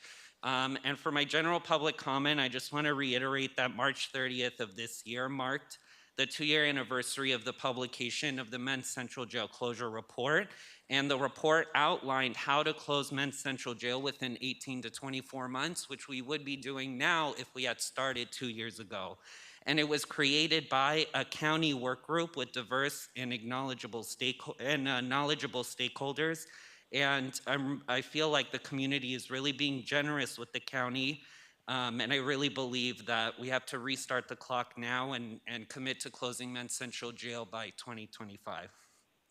And for my general public comment, I just want to reiterate that March 30th of this year marked the 2-year anniversary of the publication of the Men's Central Jail Closure Report. And the report outlined how to close Men's Central Jail within 18 to 24 months, which we would be doing now if we had started 2 years ago. And it was created by a county work group with diverse and knowledgeable stakeholders. And I feel like the community is really being generous with the county. And I really believe that we have to restart the clock now and commit to closing Men's Central Jail by 2025.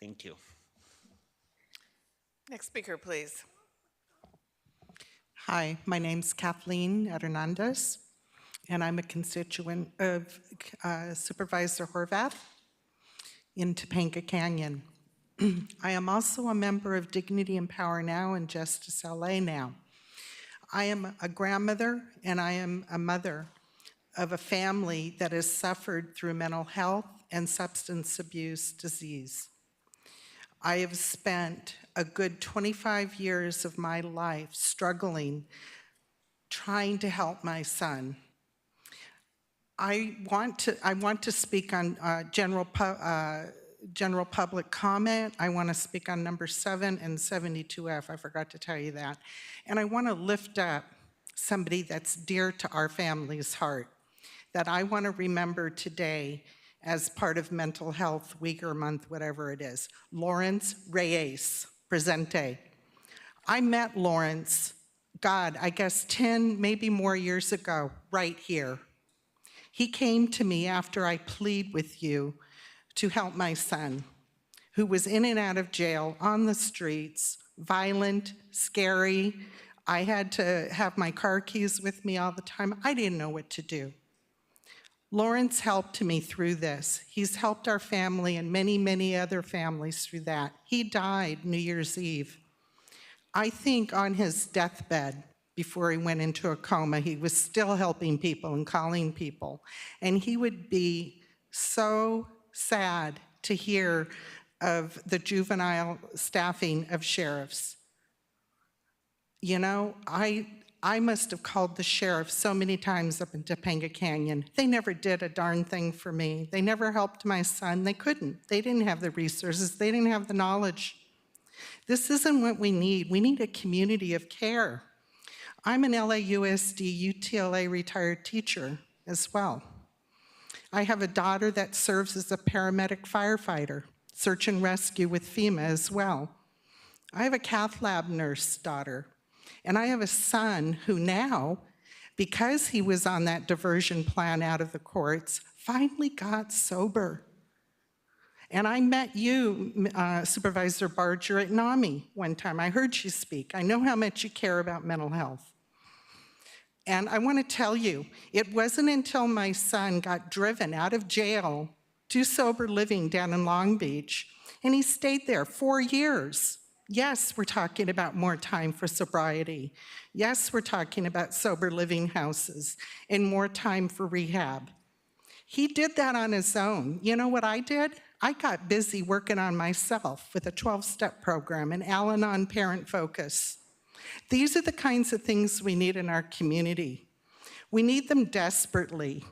Thank you. Next speaker, please. Hi, my name's Kathleen Hernandez, and I'm a constituent of Supervisor Horvath in Topanga Canyon. I am also a member of Dignity and Power Now and Justice LA Now. I am a grandmother and I am a mother of a family that has suffered through mental health and substance abuse disease. I have spent a good 25 years of my life struggling, trying to help my son. I want to speak on general public comment. I want to speak on number 7 and 72F. I forgot to tell you that. And I want to lift up somebody that's dear to our family's heart, that I want to remember today as part of Mental Health Week or Month, whatever it is. Lawrence Reyes, presente. I met Lawrence, God, I guess 10, maybe more years ago, right here. He came to me after I plead with you to help my son, who was in and out of jail, on the streets, violent, scary. I had to have my car keys with me all the time. I didn't know what to do. Lawrence helped me through this. He's helped our family and many, many other families through that. He died New Year's Eve. I think on his deathbed, before he went into a coma, he was still helping people and calling people. And he would be so sad to hear of the juvenile staffing of sheriffs. You know, I must have called the sheriff so many times up in Topanga Canyon. They never did a darn thing for me. They never helped my son. They couldn't. They didn't have the resources. They didn't have the knowledge. This isn't what we need. We need a community of care. I'm an LAUSD UTLA retired teacher as well. I have a daughter that serves as a paramedic firefighter, search and rescue with FEMA as well. I have a cath lab nurse daughter, and I have a son who now, because he was on that diversion plan out of the courts, finally got sober. And I met you, Supervisor Barger, at NAMI one time. I heard you speak. I know how much you care about mental health. And I want to tell you, it wasn't until my son got driven out of jail to sober living down in Long Beach, and he stayed there 4 years. Yes, we're talking about more time for sobriety. Yes, we're talking about sober living houses and more time for rehab. He did that on his own. You know what I did? I got busy working on myself with a 12-step program and Al-Anon Parent Focus. These are the kinds of things we need in our community. We need them desperately.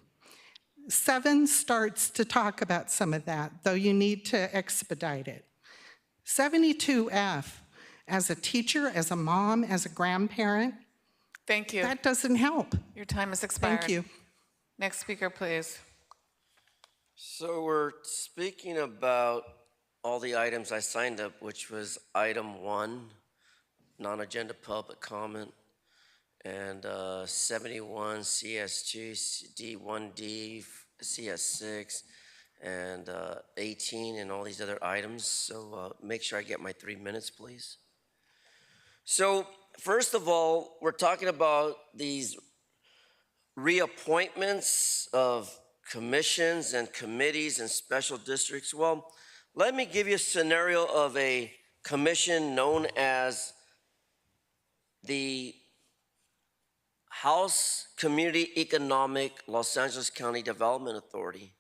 7 starts to talk about some of that, though you need to expedite it. 72F, as a teacher, as a mom, as a grandparent, thank you. That doesn't help. Your time has expired. Thank you. Next speaker, please. So we're speaking about all the items I signed up, which was item 1, non-agenda public comment, and 71 CS2, D1D, CS6, and 18, and all these other items. So make sure I get my 3 minutes, please. So first of all, we're talking about these reappointments of commissions and committees and special districts. Well, let me give you a scenario of a commission known as the House Community Economic Los Angeles County Development Authority,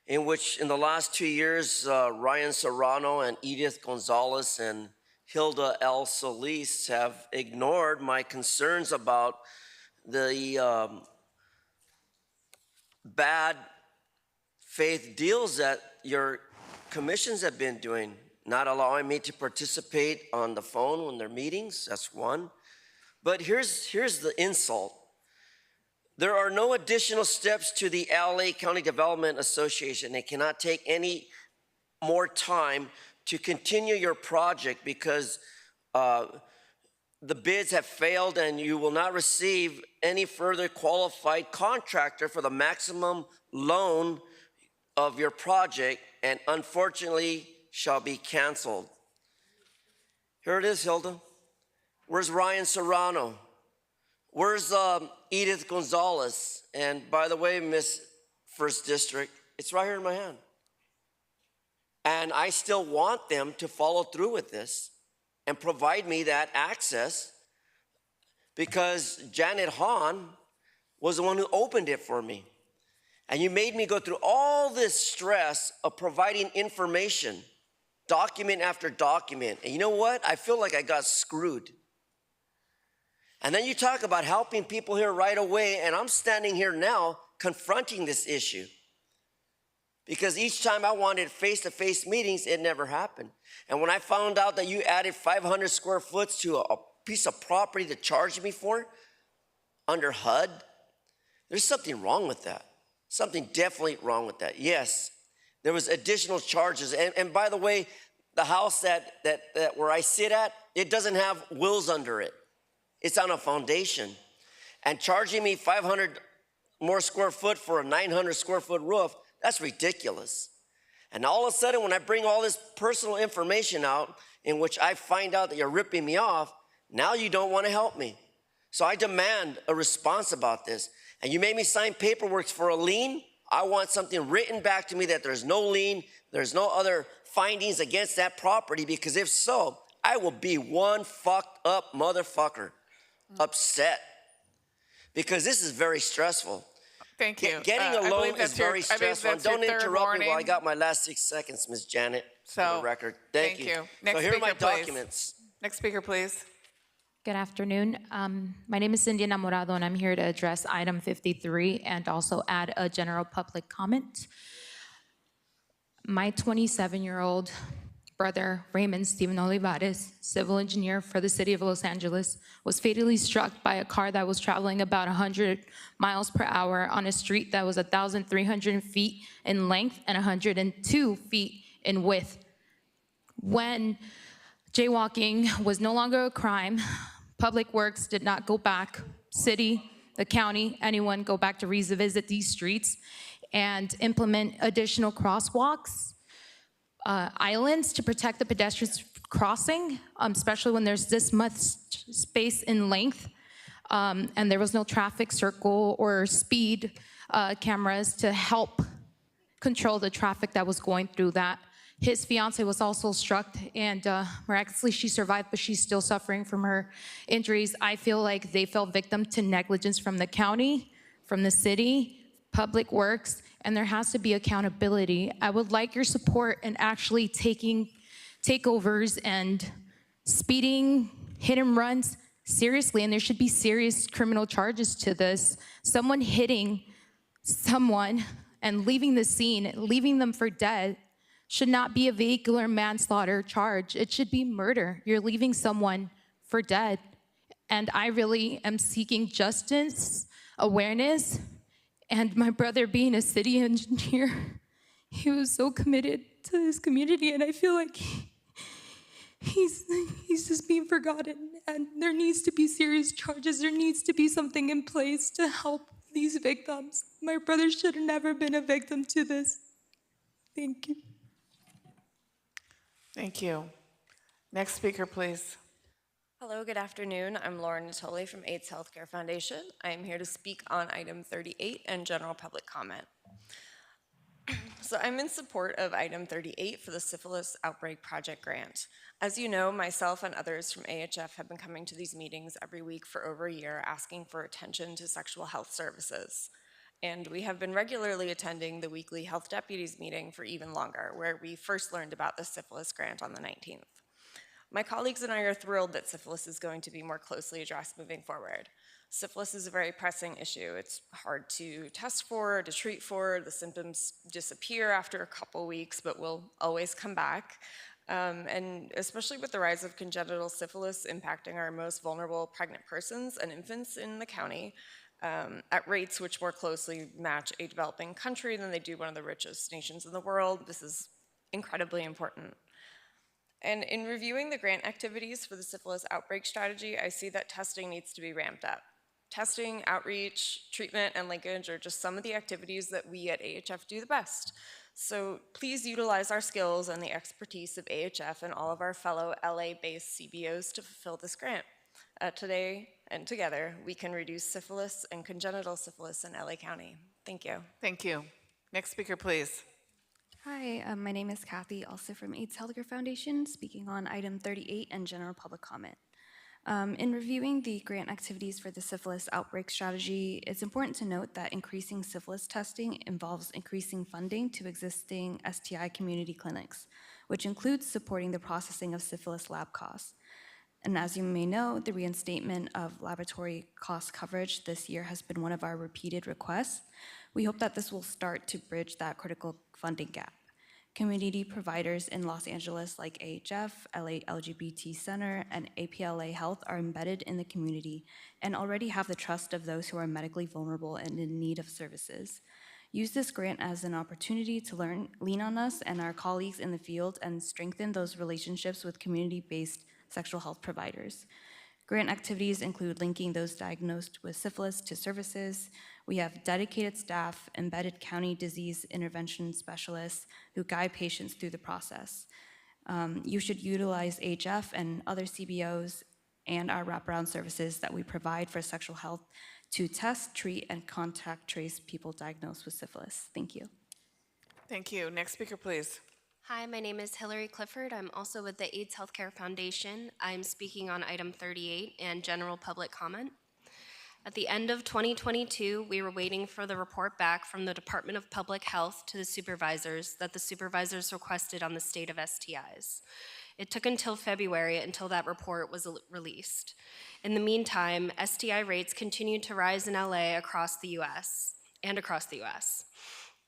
in which in the last 2 years, Ryan Serrano and Edith Gonzalez and Hilda L. Solis have ignored my concerns about the bad faith deals that your commissions have been doing, not allowing me to participate on the phone when they're meetings. That's one. But here's the insult. There are no additional steps to the LA County Development Association. They cannot take any more time to continue your project because the bids have failed and you will not receive any further qualified contractor for the maximum loan of your project, and unfortunately shall be canceled. Here it is, Hilda. Where's Ryan Serrano? Where's Edith Gonzalez? And by the way, Miss First District, it's right here in my hand. And I still want them to follow through with this and provide me that access, because Janet Hahn was the one who opened it for me. And you made me go through all this stress of providing information, document after document. And you know what? I feel like I got screwed. And then you talk about helping people here right away, and I'm standing here now confronting this issue. Because each time I wanted face-to-face meetings, it never happened. And when I found out that you added 500 square foot to a piece of property to charge me for under HUD, there's something wrong with that. Something definitely wrong with that. Yes, there was additional charges. And by the way, the house that where I sit at, it doesn't have wheels under it. It's on a foundation. And charging me 500 more square foot for a 900 square foot roof, that's ridiculous. And all of a sudden, when I bring all this personal information out, in which I find out that you're ripping me off, now you don't want to help me. So I demand a response about this. And you made me sign paperwork for a lien. I want something written back to me that there's no lien, there's no other findings against that property, because if so, I will be one fucked up motherfucker, upset, because this is very stressful. Thank you. Getting a loan is very stressful. And don't interrupt me while I got my last 6 seconds, Ms. Janet, for the record. Thank you. Next so here are my speaker, please. documents. Next speaker, please. Good afternoon. My name is Cindy Enamorado, and I'm here to address item 53 and also add a general public comment. My 27-year-old brother, Raymond Steven Olivares, civil engineer for the city of Los Angeles, was fatally struck by a car that was traveling about 100 miles per hour on a street that was 1,300 feet in length and 102 feet in width. When jaywalking was no longer a crime, Public Works did not go back, city, the county, anyone go back to revisit these streets and implement additional crosswalks, islands to protect the pedestrians crossing, especially when there's this much space in length, and there was no traffic circle or speed cameras to help control the traffic that was going through that. His fiance was also struck, and miraculously she survived, but she's still suffering from her injuries. I feel like they fell victim to negligence from the county, from the city, Public Works, and there has to be accountability. I would like your support in actually taking takeovers and speeding, hit and runs seriously, and there should be serious criminal charges to this. Someone hitting someone and leaving the scene, leaving them for dead, should not be a vehicular manslaughter charge. It should be murder. You're leaving someone for dead. And I really am seeking justice, awareness, and my brother being a city engineer, he was so committed to this community, and I feel like he's just being forgotten, and there needs to be serious charges. There needs to be something in place to help these victims. My brother should have never been a victim to this. Thank you. Thank you. Next speaker, please. Hello, good afternoon. I'm Lauren Natoli from AIDS Healthcare Foundation. I am here to speak on item 38 and general public comment. So I'm in support of item 38 for the Syphilis Outbreak Project Grant. As you know, myself and others from AHF have been coming to these meetings every week for over a year asking for attention to sexual health services. And we have been regularly attending the weekly health deputies meeting for even longer, where we first learned about the syphilis grant on the 19th. My colleagues and I are thrilled that syphilis is going to be more closely addressed moving forward. Syphilis is a very pressing issue. It's hard to test for, to treat for. The symptoms disappear after a couple weeks, but will always come back. And especially with the rise of congenital syphilis impacting our most vulnerable pregnant persons and infants in the county, at rates which more closely match a developing country than they do one of the richest nations in the world. This is incredibly important. And in reviewing the grant activities for the syphilis outbreak strategy, I see that testing needs to be ramped up. Testing, outreach, treatment, and linkage are just some of the activities that we at AHF do the best. So please utilize our skills and the expertise of AHF and all of our fellow LA-based CBOs to fulfill this grant. Today and together, we can reduce syphilis and congenital syphilis in LA County. Thank you. Thank you. Next speaker, please. Hi, my name is Kathy, also from AIDS Healthcare Foundation, speaking on item 38 and general public comment. In reviewing the grant activities for the syphilis outbreak strategy, it's important to note that increasing syphilis testing involves increasing funding to existing STI community clinics, which includes supporting the processing of syphilis lab costs. And as you may know, the reinstatement of laboratory cost coverage this year has been one of our repeated requests. We hope that this will start to bridge that critical funding gap. Community providers in Los Angeles like AHF, LA LGBT Center, and APLA Health are embedded in the community and already have the trust of those who are medically vulnerable and in need of services. Use this grant as an opportunity to lean on us and our colleagues in the field and strengthen those relationships with community-based sexual health providers. Grant activities include linking those diagnosed with syphilis to services. We have dedicated staff, embedded county disease intervention specialists who guide patients through the process. You should utilize HF and other CBOs and our wraparound services that we provide for sexual health to test, treat, and contact trace people diagnosed with syphilis. Thank you. Thank you. Next speaker, please. Hi, my name is Hillary Clifford. I'm also with the AIDS Healthcare Foundation. I'm speaking on item 38 and general public comment. At the end of 2022, we were waiting for the report back from the Department of Public Health to the supervisors that the supervisors requested on the state of STIs. It took until February until that report was released. In the meantime, STI rates continued to rise in LA across the US.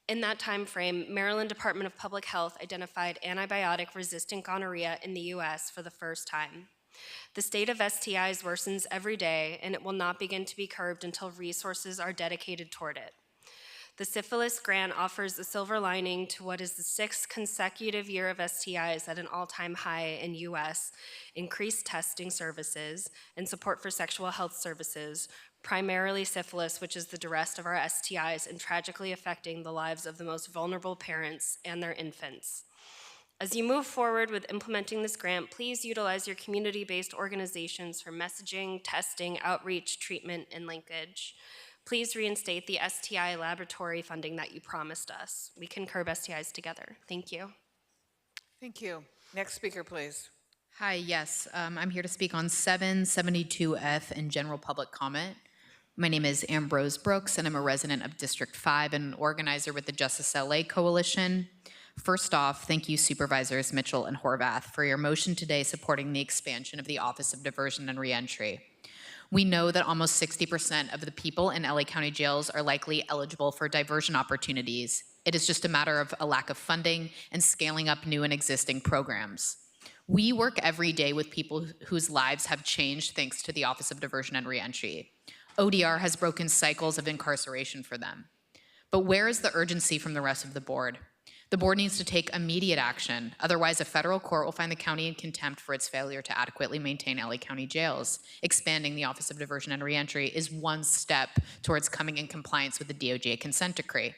In that time frame, Maryland Department of Public Health identified antibiotic-resistant gonorrhea in the US for the first time. The state of STIs worsens every day, and it will not begin to be curbed until resources are dedicated toward it. The syphilis grant offers a silver lining to what is the 6th consecutive year of STIs at an all-time high in US, increased testing services, and support for sexual health services, primarily syphilis, which is the duress of our STIs and tragically affecting the lives of the most vulnerable parents and their infants. As you move forward with implementing this grant, please utilize your community-based organizations for messaging, testing, outreach, treatment, and linkage. Please reinstate the STI laboratory funding that you promised us. We can curb STIs together. Thank you. Thank you. Next speaker, please. Hi, yes, I'm here to speak on 772F and general public comment. My name is Ambrose Brooks, and I'm a resident of District 5 and an organizer with the Justice LA Coalition. First off, thank you Supervisors Mitchell and Horvath for your motion today supporting the expansion of the Office of Diversion and Reentry. We know that almost 60% of the people in LA County jails are likely eligible for diversion opportunities. It is just a matter of a lack of funding and scaling up new and existing programs. We work every day with people whose lives have changed thanks to the Office of Diversion and Reentry. ODR has broken cycles of incarceration for them. But where is the urgency from the rest of the board? The board needs to take immediate action, otherwise a federal court will find the county in contempt for its failure to adequately maintain LA County jails. Expanding the Office of Diversion and Reentry is one step towards coming in compliance with the DOJ consent decree.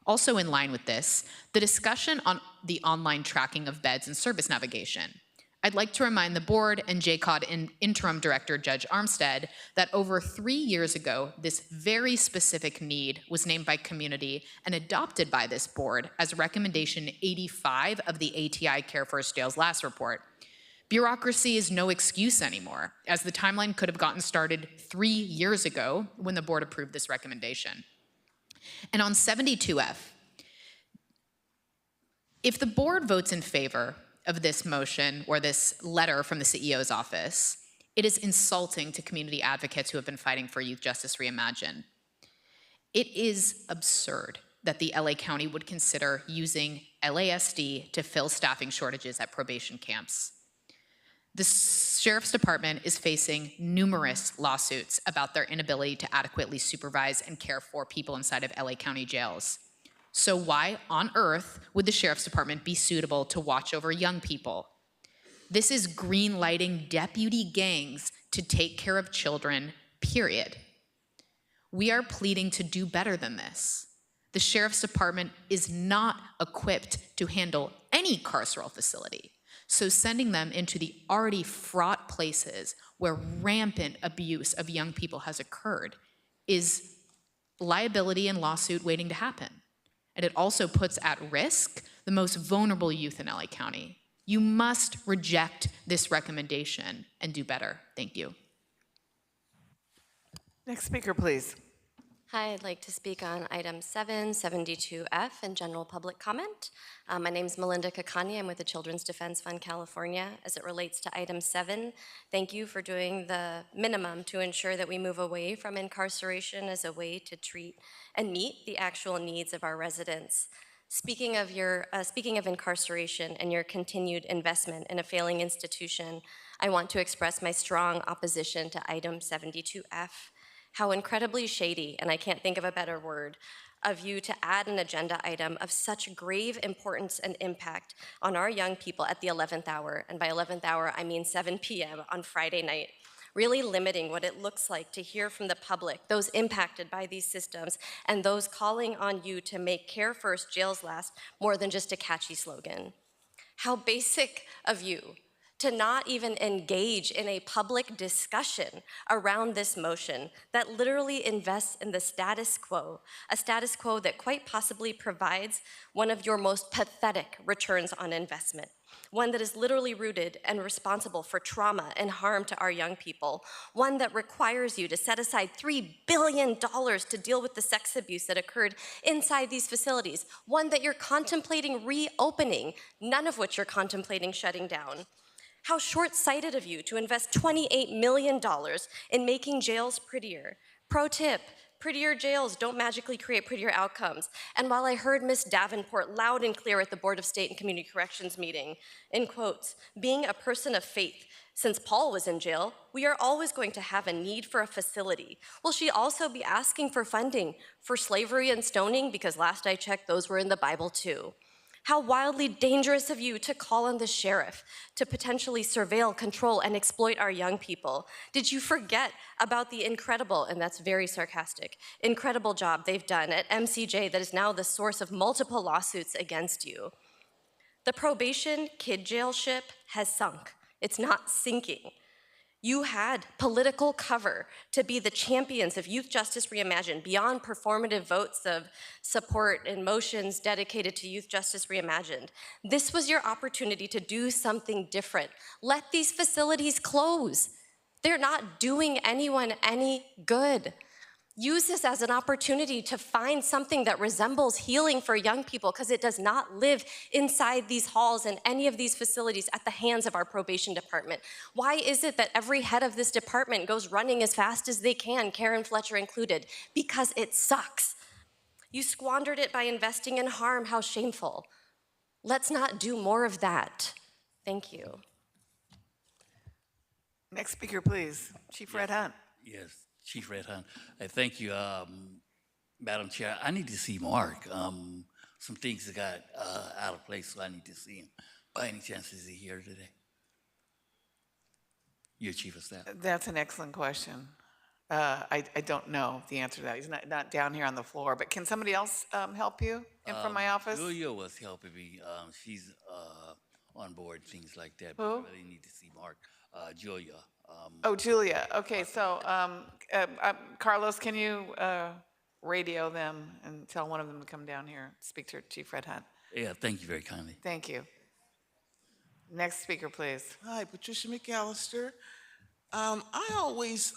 Also in line with this, the discussion on the online tracking of beds and service navigation. I'd like to remind the board and JCOD Interim Director Judge Armstead that over 3 years ago, this very specific need was named by community and adopted by this board as recommendation 85 of the ATI Care First Jails last report. Bureaucracy is no excuse anymore, as the timeline could have gotten started 3 years ago when the board approved this recommendation. And on 72F, if the board votes in favor of this motion or this letter from the CEO's office, it is insulting to community advocates who have been fighting for Youth Justice Reimagined. It is absurd that the LA County would consider using LASD to fill staffing shortages at probation camps. The Sheriff's Department is facing numerous lawsuits about their inability to adequately supervise and care for people inside of LA County jails. So why on earth would the Sheriff's Department be suitable to watch over young people? This is green lighting deputy gangs to take care of children, period. We are pleading to do better than this. The sheriff's department is not equipped to handle any carceral facility. So sending them into the already fraught places where rampant abuse of young people has occurred is liability and lawsuit waiting to happen. And it also puts at risk the most vulnerable youth in LA County. You must reject this recommendation and do better. Thank you. Next speaker, please. Hi, I'd like to speak on item 772F and general public comment. My name is Melinda Kakani. I'm with the Children's Defense Fund California. As it relates to item 7, thank you for doing the minimum to ensure that we move away from incarceration as a way to treat and meet the actual needs of our residents. Speaking of incarceration and your continued investment in a failing institution, I want to express my strong opposition to item 72F. How incredibly shady, and I can't think of a better word, of you to add an agenda item of such grave importance and impact on our young people at the 11th hour, and by 11th hour, I mean 7 p.m. on Friday night, really limiting what it looks like to hear from the public, those impacted by these systems, and those calling on you to make Care First, Jails Last more than just a catchy slogan. How basic of you to not even engage in a public discussion around this motion that literally invests in the status quo, a status quo that quite possibly provides one of your most pathetic returns on investment, one that is literally rooted and responsible for trauma and harm to our young people, one that requires you to set aside $3 billion to deal with the sex abuse that occurred inside these facilities, one that you're contemplating reopening, none of which you're contemplating shutting down. How short-sighted of you to invest $28 million in making jails prettier. Pro tip, prettier jails don't magically create prettier outcomes. And while I heard Ms. Davenport loud and clear at the Board of State and Community Corrections meeting, in quotes, being a person of faith, since Paul was in jail, we are always going to have a need for a facility. Will she also be asking for funding for slavery and stoning? Because last I checked, those were in the Bible too. How wildly dangerous of you to call on the sheriff to potentially surveil, control, and exploit our young people. Did you forget about the incredible, and that's very sarcastic, incredible job they've done at MCJ that is now the source of multiple lawsuits against you? The probation kid jail ship has sunk. It's not sinking. You had political cover to be the champions of Youth Justice Reimagined, beyond performative votes of support and motions dedicated to Youth Justice Reimagined. This was your opportunity to do something different. Let these facilities close. They're not doing anyone any good. Use this as an opportunity to find something that resembles healing for young people, because it does not live inside these halls and any of these facilities at the hands of our probation department. Why is it that every head of this department goes running as fast as they can, Karen Fletcher included? Because it sucks. You squandered it by investing in harm. How shameful. Let's not do more of that. Thank you. Next speaker, please. Chief Red Hunt. Yes, Chief Red Hunt. Thank you, Madam Chair. I need to see Mark. Some things that got out of place, so I need to see him. By any chance, is he here today? Your Chief of Staff. That's an excellent question. I don't know the answer to that. He's not down here on the floor, but can somebody else help you from my office? Julia was helping me. She's on board, things like that. Who? But I really need to see Mark. Julia. Oh, Julia. Okay, so Carlos, can you radio them and tell one of them to come down here, speak to Chief Red Hunt? Yeah, thank you very kindly. Thank you. Next speaker, please. Hi, Patricia McAllister. I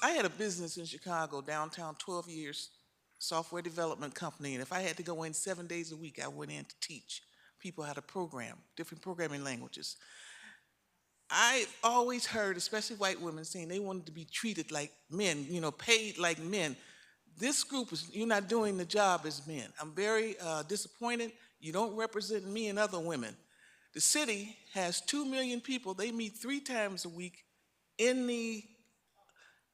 had a business in Chicago, downtown, 12 years, software development company, and if I had to go in 7 days a week, I went in to teach people how to program, different programming languages. I always heard, especially white women, saying they wanted to be treated like men, paid like men. This group, you're not doing the job as men. I'm very disappointed. You don't represent me and other women. The city has 2 million people. They meet 3 times a week.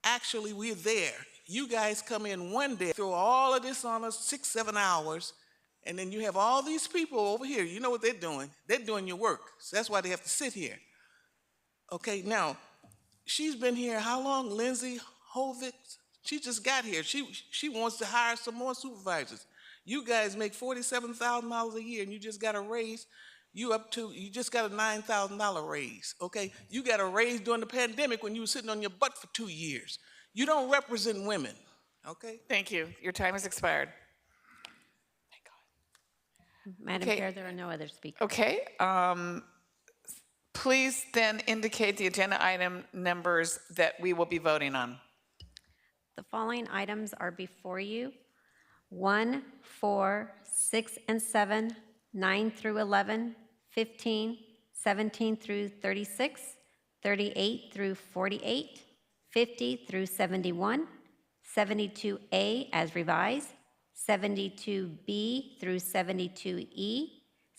Actually, we're there. You guys come in one day, throw all of this on us, 6, 7 hours, and then you have all these people over here. You know what they're doing? They're doing your work. So that's why they have to sit here. Okay, now, she's been here how long? Lindsay Hovitz? She just got here. She wants to hire some more supervisors. You guys make $47,000 a year, and you just got a raise. You just got a $9,000 raise, okay? You got a raise during the pandemic when you were sitting on your butt for 2 years. You don't represent women, okay? Thank you. Your time has expired. Madam Okay. Chair, there are no other speakers. Okay. Please then indicate the agenda item numbers that we will be voting on. The following items are before you: 1, 4, 6, and 7, 9 through 11, 15, 17 through 36, 38 through 48, 50 through 71, 72A as revised, 72B through 72E,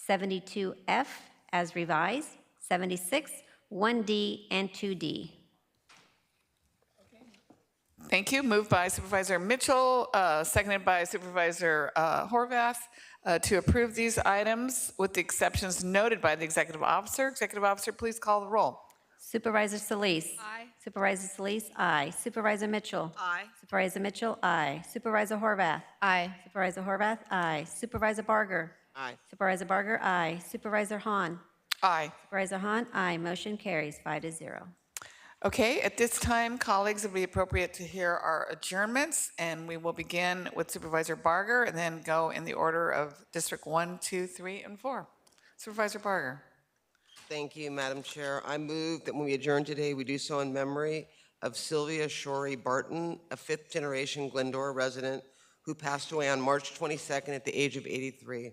72F as revised, 76, 1D, and 2D. Thank you. Moved by Supervisor Mitchell, seconded by Supervisor Horvath to approve these items with the exceptions noted by the Executive Officer. Executive Officer, please call the roll. Supervisor Solis. Aye. Supervisor Solis, aye. Supervisor Mitchell. Aye. Supervisor Mitchell, aye. Supervisor Horvath. Aye. Supervisor Horvath, aye. Supervisor Barger. Aye. Supervisor Barger, aye. Supervisor Hahn. Aye. Supervisor Hahn, aye. Motion carries 5-0. Okay, at this time, colleagues, it would be appropriate to hear our adjournments, and we will begin with Supervisor Barger and then go in the order of District 1, 2, 3, and 4. Supervisor Barger. Thank you, Madam Chair. I move that when we adjourn today, we do so in memory of Sylvia Shorey Barton, a fifth-generation Glendora resident who passed away on March 22nd at the age of 83.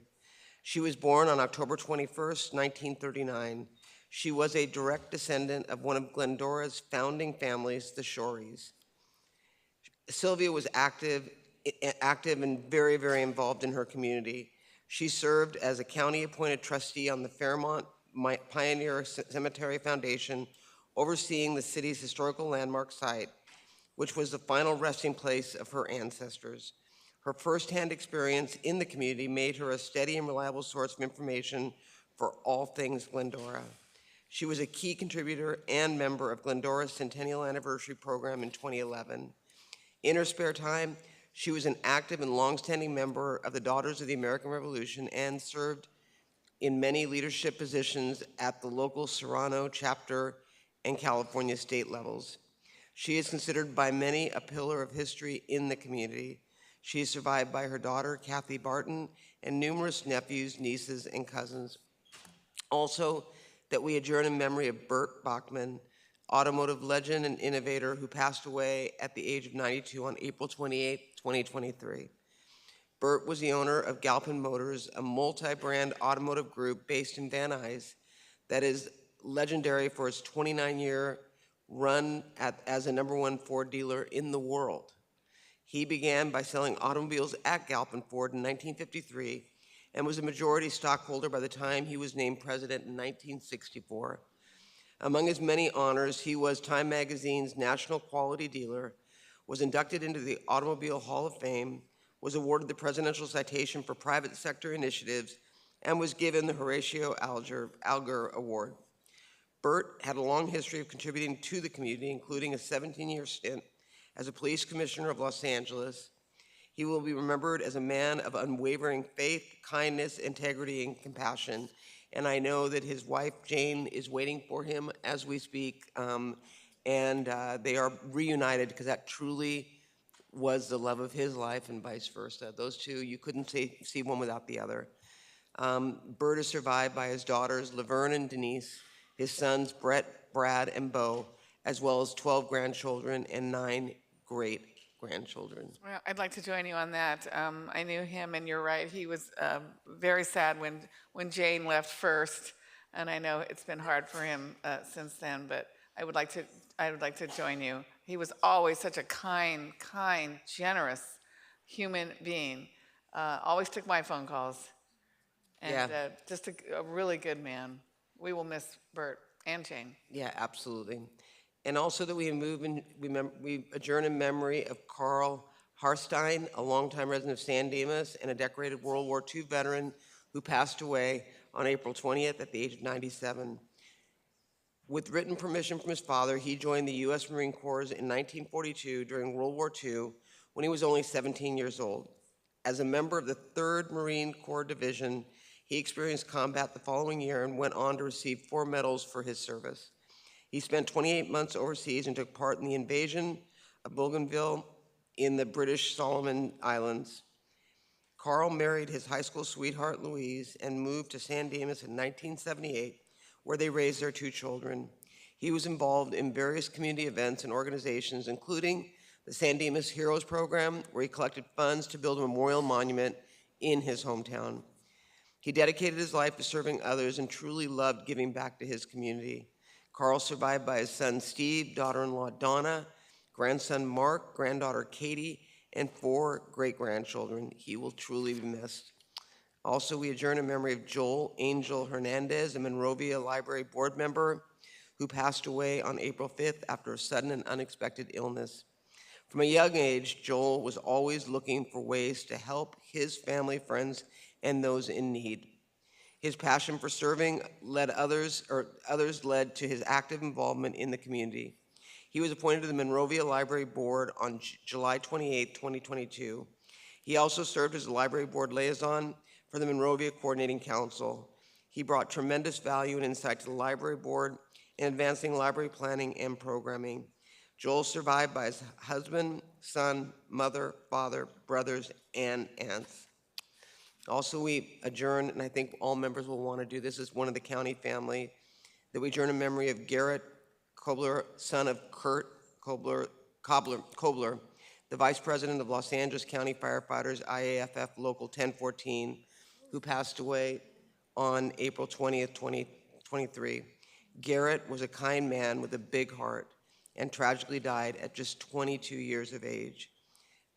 She was born on October 21st, 1939. She was a direct descendant of one of Glendora's founding families, the Shoreys. Sylvia was active and very, very involved in her community. She served as a county-appointed trustee on the Fairmont Pioneer Cemetery Foundation, overseeing the city's historical landmark site, which was the final resting place of her ancestors. Her firsthand experience in the community made her a steady and reliable source of information for all things Glendora. She was a key contributor and member of Glendora's Centennial Anniversary Program in 2011. In her spare time, she was an active and longstanding member of the Daughters of the American Revolution and served in many leadership positions at the local Serrano chapter and California state levels. She is considered by many a pillar of history in the community. She is survived by her daughter, Kathy Barton, and numerous nephews, nieces, and cousins. Also, that we adjourn in memory of Bert Bachman, automotive legend and innovator who passed away at the age of 92 on April 28, 2023. Bert was the owner of Galpin Motors, a multi-brand automotive group based in Van Nuys that is legendary for its 29-year run as a #1 Ford dealer in the world. He began by selling automobiles at Galpin Ford in 1953 and was a majority stockholder by the time he was named president in 1964. Among his many honors, he was Time Magazine's National Quality Dealer, was inducted into the Automobile Hall of Fame, was awarded the Presidential Citation for Private Sector Initiatives, and was given the Horatio Alger Award. Bert had a long history of contributing to the community, including a 17-year stint as a police commissioner of Los Angeles. He will be remembered as a man of unwavering faith, kindness, integrity, and compassion. And I know that his wife, Jane, is waiting for him as we speak. And they are reunited because that truly was the love of his life and vice versa. Those two, you couldn't see one without the other. Bert is survived by his daughters, Laverne and Denise, his sons, Brett, Brad, and Bo, as well as 12 grandchildren and 9 great-grandchildren. Well, I'd like to join you on that. I knew him, and you're right. He was very sad when Jane left first, and I know it's been hard for him since then. But I would like to join you. He was always such a kind, generous human being. Always took my phone calls, and just a really good man. We will miss Bert and Jane. Yeah, absolutely. And also that we adjourn in memory of Carl Harstein, a longtime resident of San Dimas and a decorated World War II veteran who passed away on April 20th at the age of 97. With written permission from his father, he joined the U.S. Marine Corps in 1942 during World War II when he was only 17 years old. As a member of the 3rd Marine Corps Division, he experienced combat the following year and went on to receive 4 medals for his service. He spent 28 months overseas and took part in the invasion of Bougainville in the British Solomon Islands. Carl married his high school sweetheart, Louise, and moved to San Dimas in 1978, where they raised their 2 children. He was involved in various community events and organizations, including the San Dimas Heroes Program, where he collected funds to build a memorial monument in his hometown. He dedicated his life to serving others and truly loved giving back to his community. Carl survived by his son Steve, daughter-in-law Donna, grandson Mark, granddaughter Katie, and 4 great-grandchildren. He will truly be missed. Also, we adjourn in memory of Joel Angel Hernandez, a Monrovia Library board member who passed away on April 5th after a sudden and unexpected illness. From a young age, Joel was always looking for ways to help his family, friends, and those in need. His passion for serving led others led to his active involvement in the community. He was appointed to the Monrovia Library Board on July 28, 2022. He also served as the library board liaison for the Monrovia Coordinating Council. He brought tremendous value and insight to the library board in advancing library planning and programming. Joel survived by his husband, son, mother, father, brothers, and aunts. Also, we adjourn, and I think all members will want to do this as one of the county family, that we adjourn in memory of Garrett Kobler, son of Kurt Kobler, the Vice President of Los Angeles County Firefighters, IAFF Local 1014, who passed away on April 20th, 2023. Garrett was a kind man with a big heart and tragically died at just 22 years of age.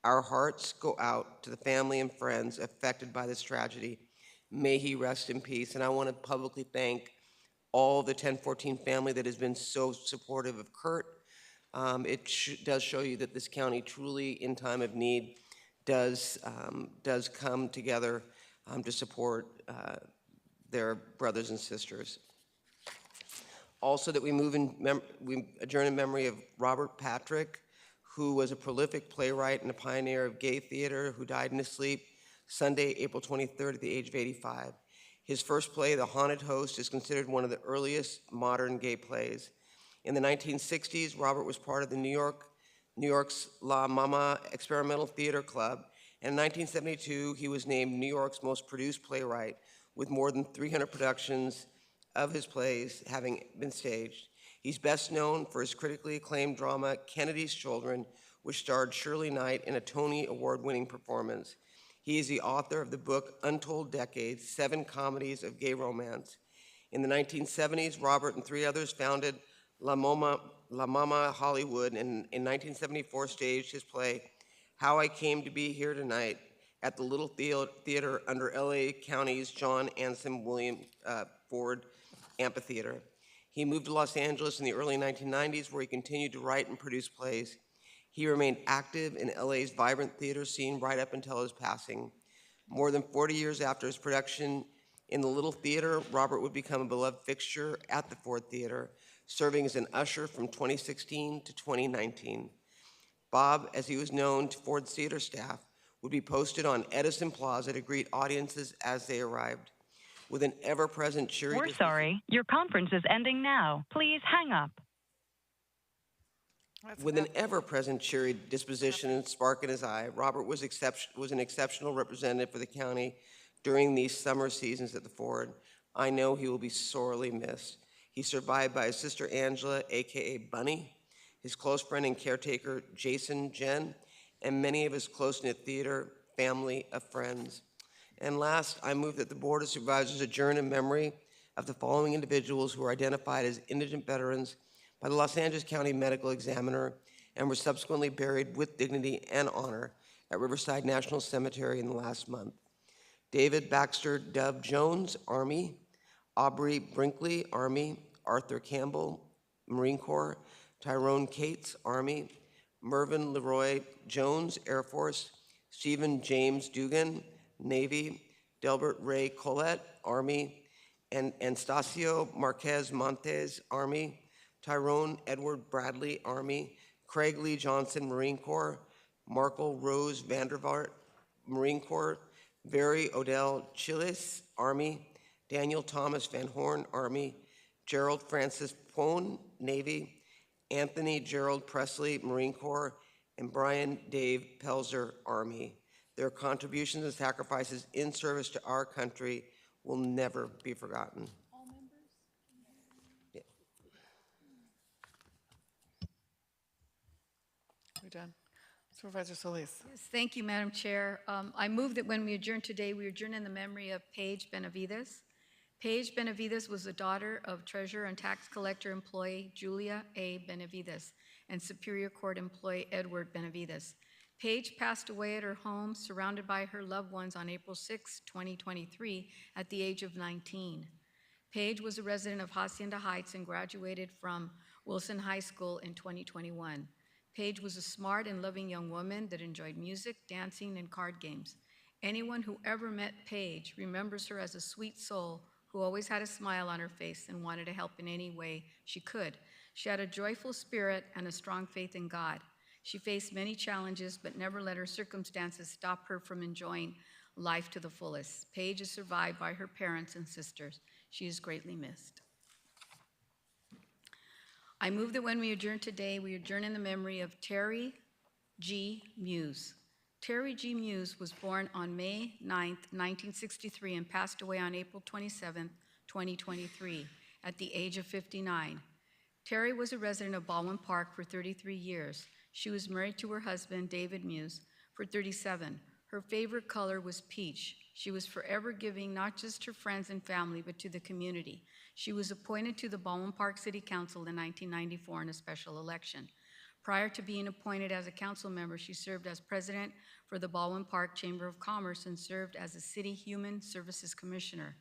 Our hearts go out to the family and friends affected by this tragedy. May he rest in peace. And I want to publicly thank all the 1014 family that has been so supportive of Kurt. It does show you that this county truly, in time of need, does come together to support their brothers and sisters. Also, that we adjourn in memory of Robert Patrick, who was a prolific playwright and a pioneer of gay theater, who died in his sleep Sunday, April 23rd at the age of 85. His first play, The Haunted Host, is considered one of the earliest modern gay plays. In the 1960s, Robert was part of the New York's La Mama Experimental Theater Club, and in 1972, he was named New York's most produced playwright, with more than 300 productions of his plays having been staged. He's best known for his critically acclaimed drama, Kennedy's Children, which starred Shirley Knight in a Tony Award-winning performance. He is the author of the book Untold Decades, 7 Comedies of Gay Romance. In the 1970s, Robert and 3 others founded La Mama Hollywood, and in 1974 staged his play, How I Came to Be Here Tonight, at the Little Theater under LA County's John Anson William Ford Amphitheater. He moved to Los Angeles in the early 1990s, where he continued to write and produce plays. He remained active in LA's vibrant theater scene right up until his passing. More than 40 years after his production in the Little Theater, Robert would become a beloved fixture at the Ford Theater, serving as an usher from 2016 to 2019. Bob, as he was known to Ford's theater staff, would be posted on Edison Plaza to greet audiences as they arrived. With an ever-present cheery... We're sorry. Your conference is ending now. Please hang up. With an ever-present cheery disposition and spark in his eye, Robert was an exceptional representative for the county during these summer seasons at the Ford. I know he will be sorely missed. He's survived by his sister Angela, AKA Bunny, his close friend and caretaker Jason Jen, and many of his close-knit theater family of friends. And last, I move that the Board of Supervisors adjourn in memory of the following individuals who were identified as indigent veterans by the Los Angeles County Medical Examiner and were subsequently buried with dignity and honor at Riverside National Cemetery in the last month. David Baxter Dove Jones, Army; Aubrey Brinkley, Army; Arthur Campbell, Marine Corps; Tyrone Cates, Army; Mervyn Leroy Jones, Air Force; Stephen James Dugan, Navy; Delbert Ray Collette, Army; and Anastasio Marquez Montes, Army; Tyrone Edward Bradley, Army; Craig Lee Johnson, Marine Corps; Markle Rose Vandervaart, Marine Corps, Barry Odell Chiles, Army, Daniel Thomas Van Horn, Army, Gerald Francis Pone, Navy, Anthony Gerald Presley, Marine Corps, and Brian Dave Pelzer, Army. Their contributions and sacrifices in service to our country will never be forgotten. We're done. Supervisor Solis. Yes, thank you, Madam Chair. I move that when we adjourn today, we adjourn in the memory of Paige Benavides. Paige Benavides was the daughter of Treasurer and Tax Collector employee Julia A. Benavides and Superior Court employee Edward Benavides. Paige passed away at her home surrounded by her loved ones on April 6, 2023 at the age of 19. Paige was a resident of Hacienda Heights and graduated from Wilson High School in 2021. Paige was a smart and loving young woman that enjoyed music, dancing, and card games. Anyone who ever met Paige remembers her as a sweet soul who always had a smile on her face and wanted to help in any way she could. She had a joyful spirit and a strong faith in God. She faced many challenges, but never let her circumstances stop her from enjoying life to the fullest. Paige is survived by her parents and sisters. She is greatly missed. I move that when we adjourn today, we adjourn in the memory of Terry G. Muse. Terry G. Muse was born on May 9, 1963, and passed away on April 27, 2023, at the age of 59. Terry was a resident of Baldwin Park for 33 years. She was married to her husband, David Muse, for 37. Her favorite color was peach. She was forever giving, not just her friends and family, but to the community. She was appointed to the Baldwin Park City Council in 1994 in a special election. Prior to being appointed as a council member, she served as president for the Baldwin Park Chamber of Commerce and served as a city human services commissioner.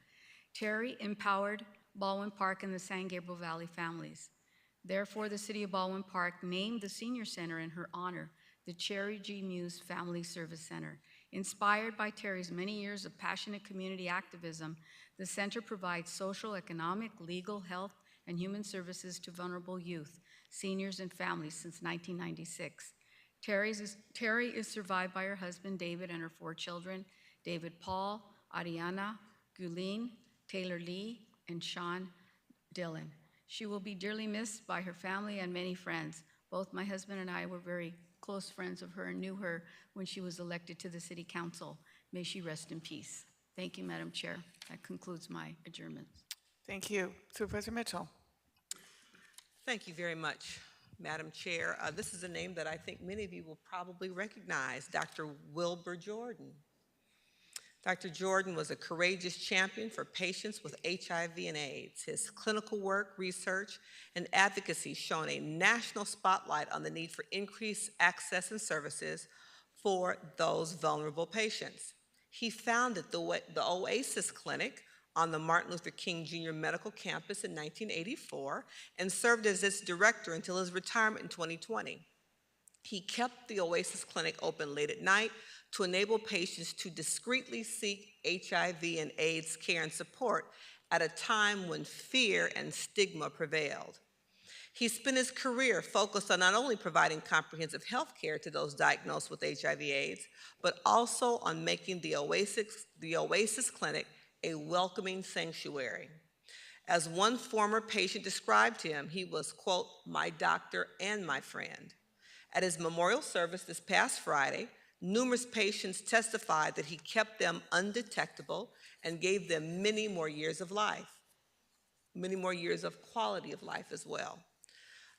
Terry empowered Baldwin Park and the San Gabriel Valley families. Therefore, the city of Baldwin Park named the senior center in her honor, the Terry G. Muse Family Service Center. Inspired by Terry's many years of passionate community activism, the center provides social, economic, legal, health, and human services to vulnerable youth, seniors, and families since 1996. Terry is survived by her husband, David, and her 4 children, David Paul, Ariana, Gulene, Taylor Lee, and Sean Dillon. She will be dearly missed by her family and many friends. Both my husband and I were very close friends of her and knew her when she was elected to the city council. May she rest in peace. Thank you, Madam Chair. That concludes my adjournments. Thank you. Supervisor Mitchell. Thank you very much, Madam Chair. This is a name that I think many of you will probably recognize, Dr. Wilbur Jordan. Dr. Jordan was a courageous champion for patients with HIV and AIDS. His clinical work, research, and advocacy shone a national spotlight on the need for increased access and services for those vulnerable patients. He founded the Oasis Clinic on the Martin Luther King Jr. Medical Campus in 1984 and served as its director until his retirement in 2020. He kept the Oasis Clinic open late at night to enable patients to discreetly seek HIV and AIDS care and support at a time when fear and stigma prevailed. He spent his career focused on not only providing comprehensive health care to those diagnosed with HIV/AIDS, but also on making the Oasis Clinic a welcoming sanctuary. As one former patient described him, he was, quote, "my doctor and my friend." At his memorial service this past Friday, numerous patients testified that he kept them undetectable and gave them many more years of life, many more years of quality of life as well.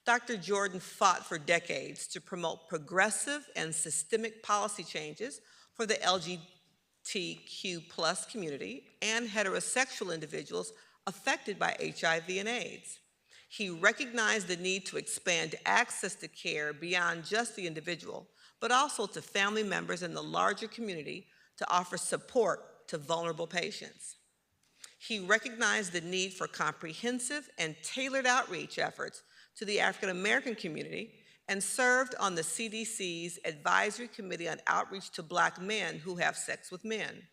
Dr. Jordan fought for decades to promote progressive and systemic policy changes for the LGBTQ+ community and heterosexual individuals affected by HIV and AIDS. He recognized the need to expand access to care beyond just the individual, but also to family members and the larger community to offer support to vulnerable patients. He recognized the need for comprehensive and tailored outreach efforts to the African American community and served on the CDC's Advisory Committee on Outreach to Black Men who have sex with men.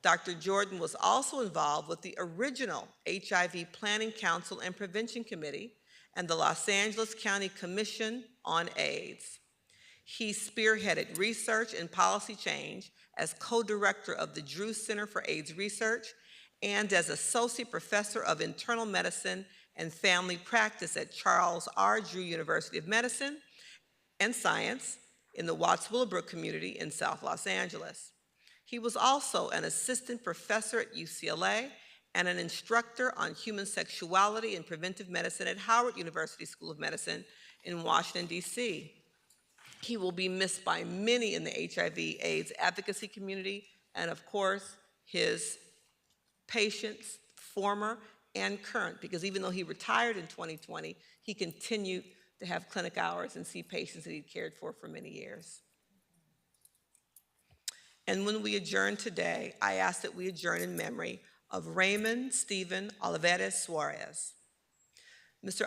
Dr. Jordan was also involved with the original HIV Planning Council and Prevention Committee and the Los Angeles County Commission on AIDS. He spearheaded research and policy change as co-director of the Drew Center for AIDS Research and as associate professor of internal medicine and family practice at Charles R. Drew University of Medicine and Science in the Watts Willowbrook community in South Los Angeles. He was also an assistant professor at UCLA and an instructor on human sexuality and preventive medicine at Howard University School of Medicine in Washington, D.C. He will be missed by many in the HIV/AIDS advocacy community and, of course, his patients, former and current, because even though he retired in 2020, he continued to have clinic hours and see patients that he cared for many years. And when we adjourn today, I ask that we adjourn in memory of Raymond Stephen Oliveira Suarez. Mr.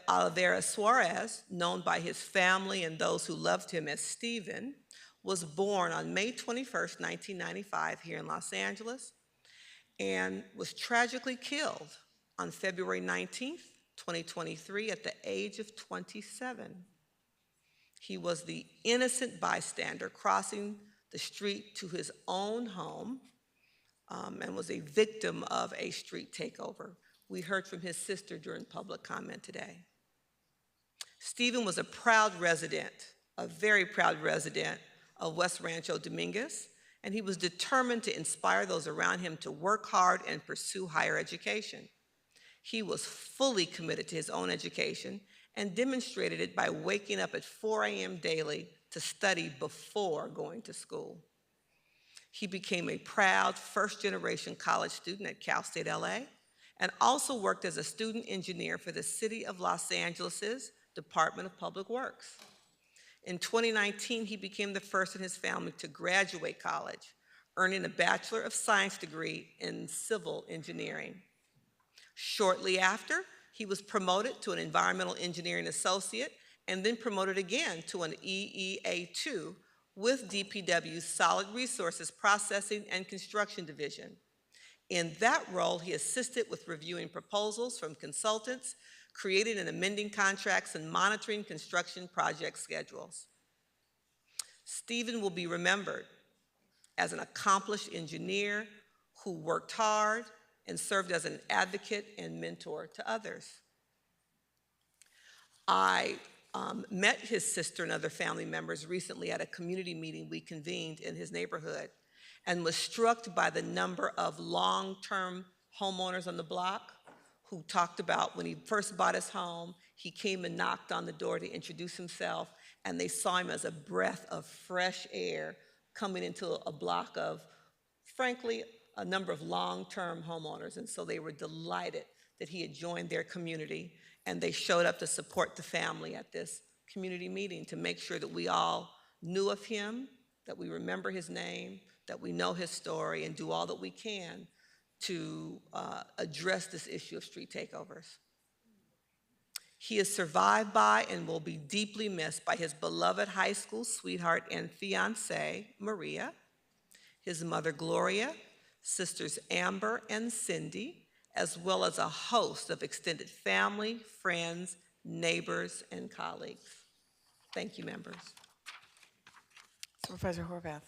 Oliveira Suarez, known by his family and those who loved him as Stephen, was born on May 21st, 1995 here in Los Angeles and was tragically killed on February 19th, 2023 at the age of 27. He was the innocent bystander crossing the street to his own home and was a victim of a street takeover. We heard from his sister during public comment today. Stephen was a proud resident, a very proud resident of West Rancho Dominguez, and he was determined to inspire those around him to work hard and pursue higher education. He was fully committed to his own education and demonstrated it by waking up at 4 a.m. daily to study before going to school. He became a proud first-generation college student at Cal State LA and also worked as a student engineer for the City of Los Angeles' Department of Public Works. In 2019, he became the first in his family to graduate college, earning a Bachelor of Science degree in civil engineering. Shortly after, he was promoted to an environmental engineering associate and then promoted again to an EEA2 with DPW's Solid Resources Processing and Construction Division. In that role, he assisted with reviewing proposals from consultants, creating and amending contracts, and monitoring construction project schedules. Stephen will be remembered as an accomplished engineer who worked hard and served as an advocate and mentor to others. I met his sister and other family members recently at a community meeting we convened in his neighborhood and was struck by the number of long-term homeowners on the block who talked about when he first bought his home, he came and knocked on the door to introduce himself, and they saw him as a breath of fresh air coming into a block of, frankly, a number of long-term homeowners. And so they were delighted that he had joined their community, and they showed up to support the family at this community meeting to make sure that we all knew of him, that we remember his name, that we know his story, and do all that we can to address this issue of street takeovers. He is survived by and will be deeply missed by his beloved high school sweetheart and fiancée, Maria, his mother, Gloria, sisters Amber and Cindy, as well as a host of extended family, friends, neighbors, and colleagues. Thank you, members. Supervisor Horvath.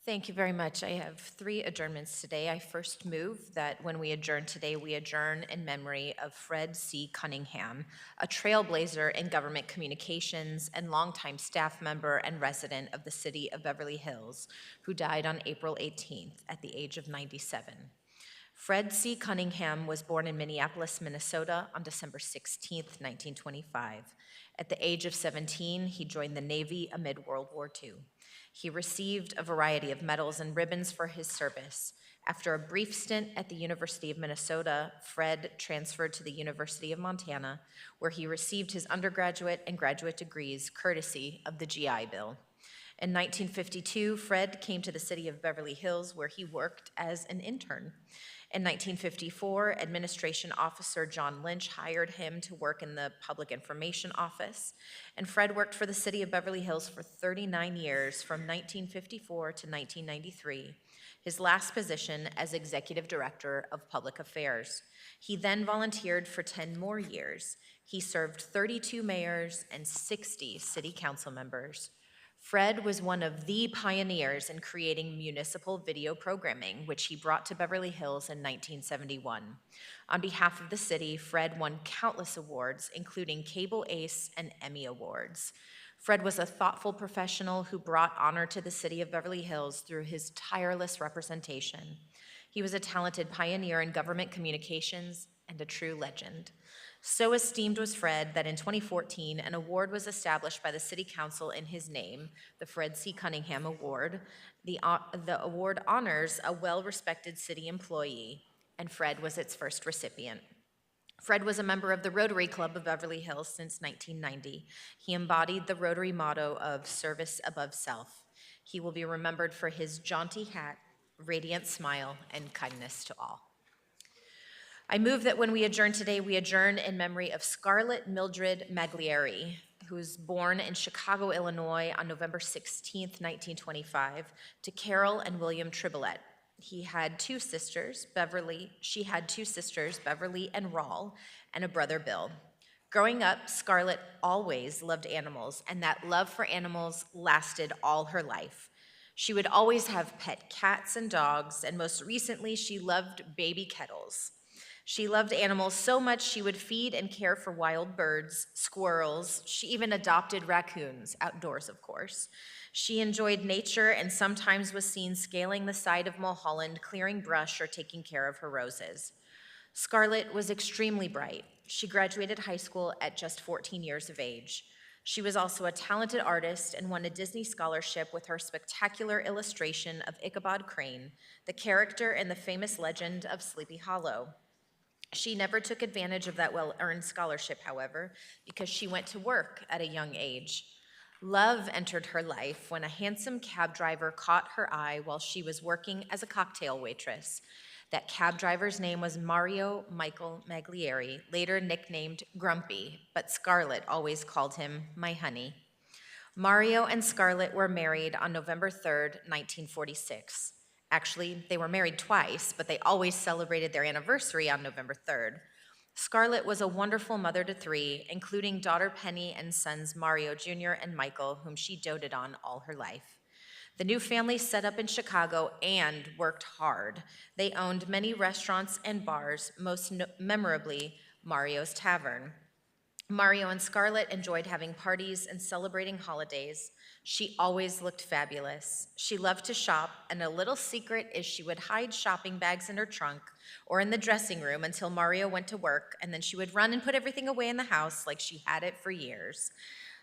Thank you very much. I have 3 adjournments today. I first move that when we adjourn today, we adjourn in memory of Fred C. Cunningham, a trailblazer in government communications and longtime staff member and resident of the city of Beverly Hills, who died on April 18th at the age of 97. Fred C. Cunningham was born in Minneapolis, Minnesota on December 16th, 1925. At the age of 17, he joined the Navy amid World War II. He received a variety of medals and ribbons for his service. After a brief stint at the University of Minnesota, Fred transferred to the University of Montana, where he received his undergraduate and graduate degrees courtesy of the GI Bill. In 1952, Fred came to the city of Beverly Hills, where he worked as an intern. In 1954, Administration Officer John Lynch hired him to work in the Public Information Office, and Fred worked for the city of Beverly Hills for 39 years, from 1954 to 1993, his last position as Executive Director of Public Affairs. He then volunteered for 10 more years. He served 32 mayors and 60 city council members. Fred was one of the pioneers in creating municipal video programming, which he brought to Beverly Hills in 1971. On behalf of the city, Fred won countless awards, including Cable Ace and Emmy Awards. Fred was a thoughtful professional who brought honor to the city of Beverly Hills through his tireless representation. He was a talented pioneer in government communications and a true legend. So esteemed was Fred that in 2014, an award was established by the City Council in his name, the Fred C. Cunningham Award. The award honors a well-respected city employee, and Fred was its first recipient. Fred was a member of the Rotary Club of Beverly Hills since 1990. He embodied the Rotary motto of service above self. He will be remembered for his jaunty hat, radiant smile, and kindness to all. I move that when we adjourn today, we adjourn in memory of Scarlett Mildred Maglieri, who was born in Chicago, Illinois on November 16, 1925, to Carol and William Tribolette. She had two sisters, Beverly and Rawl, and a brother, Bill. Growing up, Scarlett always loved animals, and that love for animals lasted all her life. She would always have pet cats and dogs, and most recently, she loved baby kettles. She loved animals so much she would feed and care for wild birds, squirrels. She even adopted raccoons, outdoors, of course. She enjoyed nature and sometimes was seen scaling the side of Mulholland, clearing brush or taking care of her roses. Scarlett was extremely bright. She graduated high school at just 14 years of age. She was also a talented artist and won a Disney scholarship with her spectacular illustration of Ichabod Crane, the character in the famous legend of Sleepy Hollow. She never took advantage of that well-earned scholarship, however, because she went to work at a young age. Love entered her life when a handsome cab driver caught her eye while she was working as a cocktail waitress. That cab driver's name was Mario Michael Maglieri, later nicknamed Grumpy, but Scarlett always called him my honey. Mario and Scarlett were married on November 3rd, 1946. Actually, they were married twice, but they always celebrated their anniversary on November 3rd. Scarlett was a wonderful mother to three, including daughter Penny and sons Mario Jr. and Michael, whom she doted on all her life. The new family set up in Chicago and worked hard. They owned many restaurants and bars, most memorably Mario's Tavern. Mario and Scarlett enjoyed having parties and celebrating holidays. She always looked fabulous. She loved to shop, and a little secret is she would hide shopping bags in her trunk or in the dressing room until Mario went to work, and then she would run and put everything away in the house like she had it for years.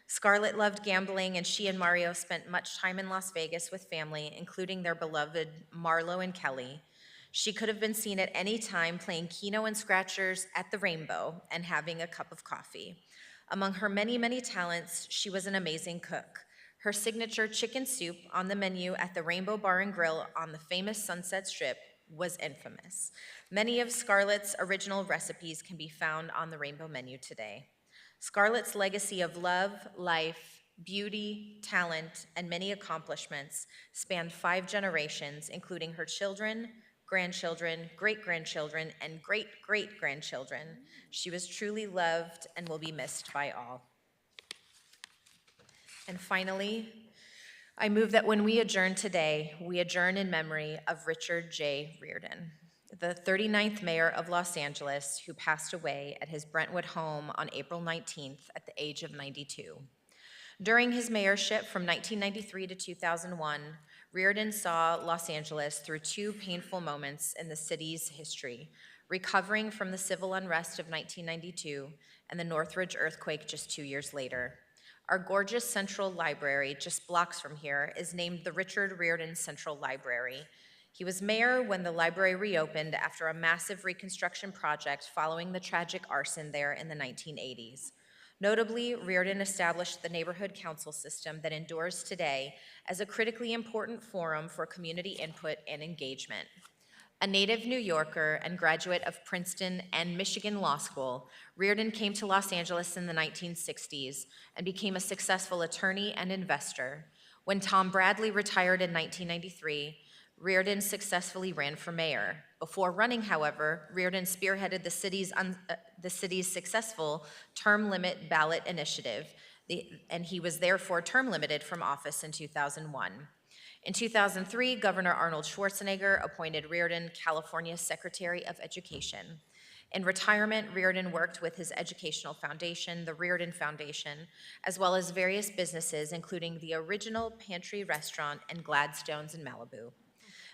Scarlett loved gambling, and she and Mario spent much time in Las Vegas with family, including their beloved Marlo and Kelly. She could have been seen at any time playing Keno and Scratchers at the Rainbow and having a cup of coffee. Among her many, many talents, she was an amazing cook. Her signature chicken soup on the menu at the Rainbow Bar and Grill on the famous Sunset Strip was infamous. Many of Scarlett's original recipes can be found on the Rainbow menu today. Scarlett's legacy of love, life, beauty, talent, and many accomplishments spanned 5 generations, including her children, grandchildren, great-grandchildren, and great-great-grandchildren. She was truly loved and will be missed by all. And finally, I move that when we adjourn today, we adjourn in memory of Richard J. Riordan, the 39th mayor of Los Angeles, who passed away at his Brentwood home on April 19th at the age of 92. During his mayorship from 1993 to 2001, Riordan saw Los Angeles through 2 painful moments in the city's history, recovering from the civil unrest of 1992 and the Northridge earthquake just 2 years later. Our gorgeous Central Library, just blocks from here, is named the Richard Riordan Central Library. He was mayor when the library reopened after a massive reconstruction project following the tragic arson there in the 1980s. Notably, Riordan established the neighborhood council system that endures today as a critically important forum for community input and engagement. A native New Yorker and graduate of Princeton and Michigan Law School, Riordan came to Los Angeles in the 1960s and became a successful attorney and investor. When Tom Bradley retired in 1993, Riordan successfully ran for mayor. Before running, however, Riordan spearheaded the city's successful term limit ballot initiative And he was therefore term limited from office in 2001. In 2003, Governor Arnold Schwarzenegger appointed Reardon California Secretary of Education. In retirement, Reardon worked with his educational foundation, the Reardon Foundation, as well as various businesses, including the Original Pantry Restaurant and Gladstone's in Malibu.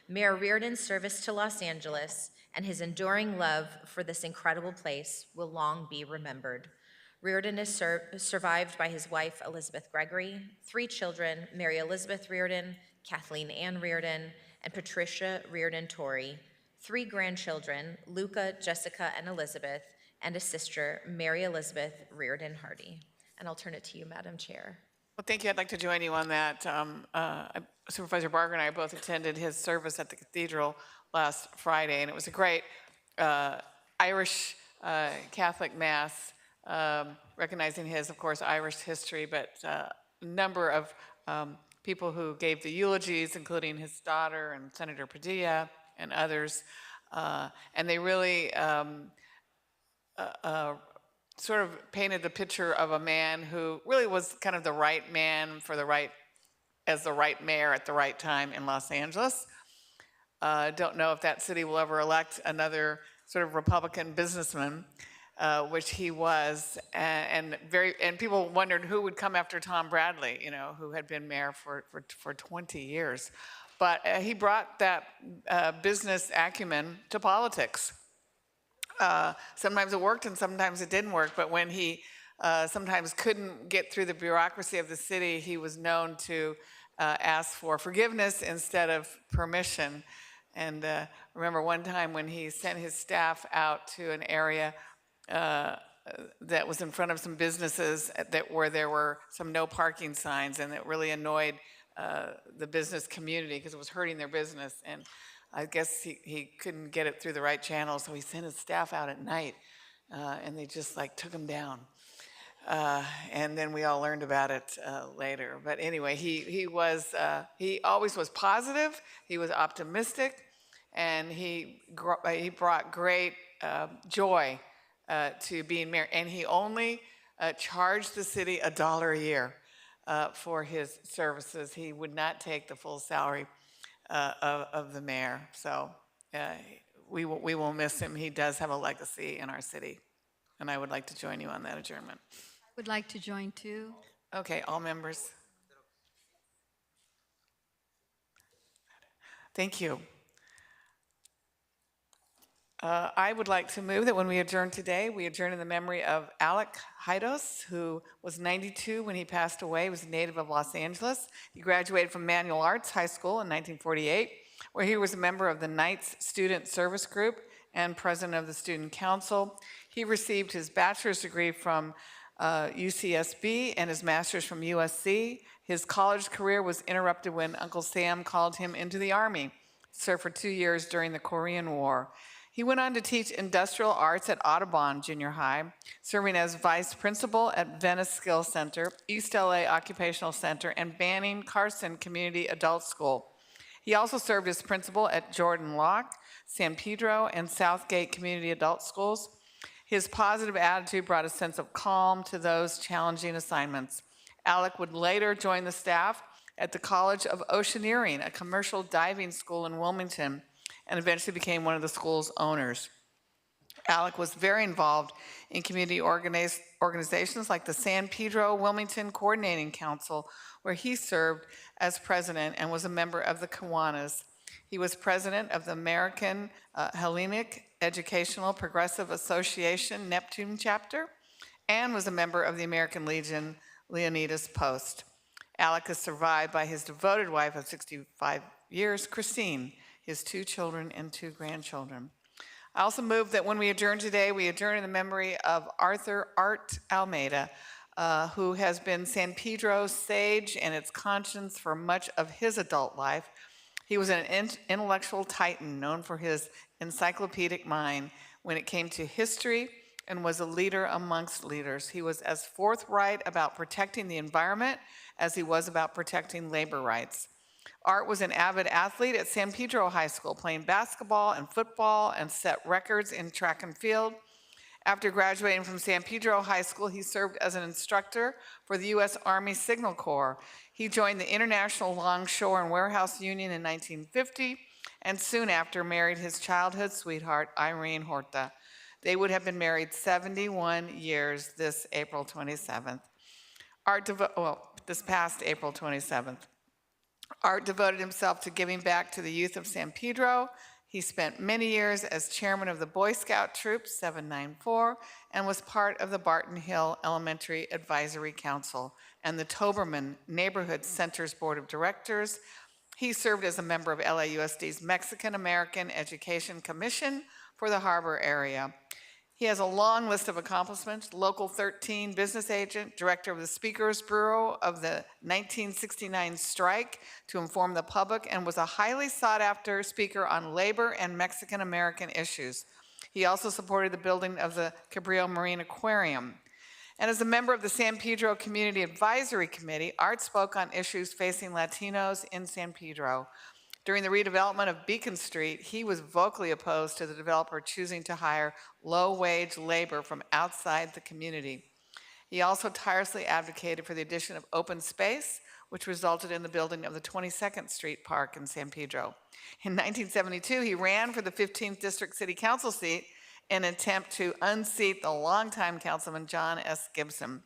Mayor Reardon's service to Los Angeles and his enduring love for this incredible place will long be remembered. Reardon is survived by his wife, Elizabeth Gregory, 3 children, Mary Elizabeth Reardon, Kathleen Ann Reardon, and Patricia Reardon Torrey, 3 grandchildren, Luca, Jessica, and Elizabeth, and a sister, Mary Elizabeth Reardon Hardy. And I'll turn it to you, Madam Chair. Well, thank you. I'd like to join you on that. Supervisor Barger and I both attended his service at the cathedral last Friday, and it was a great Irish Catholic Mass, recognizing his, of course, Irish history, but a number of people who gave the eulogies, including his daughter and Senator Padilla and others, and they really sort of painted the picture of a man who really was kind of the right man for the right, as the right mayor at the right time in Los Angeles. Don't know if that city will ever elect another sort of Republican businessman, which he was, and people wondered who would come after Tom Bradley, you know, who had been mayor for 20 years. But he brought that business acumen to politics. Sometimes it worked and sometimes it didn't work, but when he sometimes couldn't get through the bureaucracy of the city, he was known to ask for forgiveness instead of permission. And remember one time when he sent his staff out to an area that was in front of some businesses where there were some no parking signs, and it really annoyed the business community because it was hurting their business. And I guess he couldn't get it through the right channel, so he sent his staff out at night, and they just like took him down. And then we all learned about it later. But anyway, he always was positive. He was optimistic, and he brought great joy to being mayor. And he only charged the city $1 a year for his services. He would not take the full salary of the mayor. So we will miss him. He does have a legacy in our city. And I would like to join you on that adjournment. I would like to join too. Okay, all members. Thank you. I would like to move that when we adjourn today, we adjourn in the memory of Alec Haidos, who was 92 when he passed away. He was a native of Los Angeles. He graduated from Manual Arts High School in 1948, where he was a member of the Knights Student Service Group and president of the Student Council. He received his bachelor's degree from UCSB and his master's from USC. His college career was interrupted when Uncle Sam called him into the Army, served for 2 years during the Korean War. He went on to teach industrial arts at Audubon Junior High, serving as vice principal at Venice Skills Center, East LA Occupational Center, and Banning Carson Community Adult School. He also served as principal at Jordan Locke, San Pedro, and Southgate Community Adult Schools. His positive attitude brought a sense of calm to those challenging assignments. Alec would later join the staff at the College of Oceaneering, a commercial diving school in Wilmington, and eventually became one of the school's owners. Alec was very involved in community organizations like the San Pedro Wilmington Coordinating Council, where he served as president and was a member of the Kiwanis. He was president of the American Hellenic Educational Progressive Association Neptune chapter and was a member of the American Legion Leonidas Post. Alec is survived by his devoted wife of 65 years, Christine, his 2 children and 2 grandchildren. I also move that when we adjourn today, we adjourn in the memory of Arthur Art Almeida, who has been San Pedro's sage and its conscience for much of his adult life. He was an intellectual titan known for his encyclopedic mind when it came to history and was a leader amongst leaders. He was as forthright about protecting the environment as he was about protecting labor rights. Art was an avid athlete at San Pedro High School, playing basketball and football and set records in track and field. After graduating from San Pedro High School, he served as an instructor for the U.S. Army Signal Corps. He joined the International Longshore and Warehouse Union in 1950 and soon after married his childhood sweetheart, Irene Horta. They would have been married 71 years this April 27th. This past April 27th. Art devoted himself to giving back to the youth of San Pedro. He spent many years as chairman of the Boy Scout Troop 794 and was part of the Barton Hill Elementary Advisory Council and the Toberman Neighborhood Center's Board of Directors. He served as a member of LAUSD's Mexican American Education Commission for the harbor area. He has a long list of accomplishments: Local 13 business agent, director of the Speakers Bureau of the 1969 strike to inform the public, and was a highly sought-after speaker on labor and Mexican American issues. He also supported the building of the Cabrillo Marine Aquarium. And as a member of the San Pedro Community Advisory Committee, Art spoke on issues facing Latinos in San Pedro. During the redevelopment of Beacon Street, he was vocally opposed to the developer choosing to hire low-wage labor from outside the community. He also tirelessly advocated for the addition of open space, which resulted in the building of the 22nd Street Park in San Pedro. In 1972, he ran for the 15th District City Council seat in an attempt to unseat the longtime councilman John S. Gibson.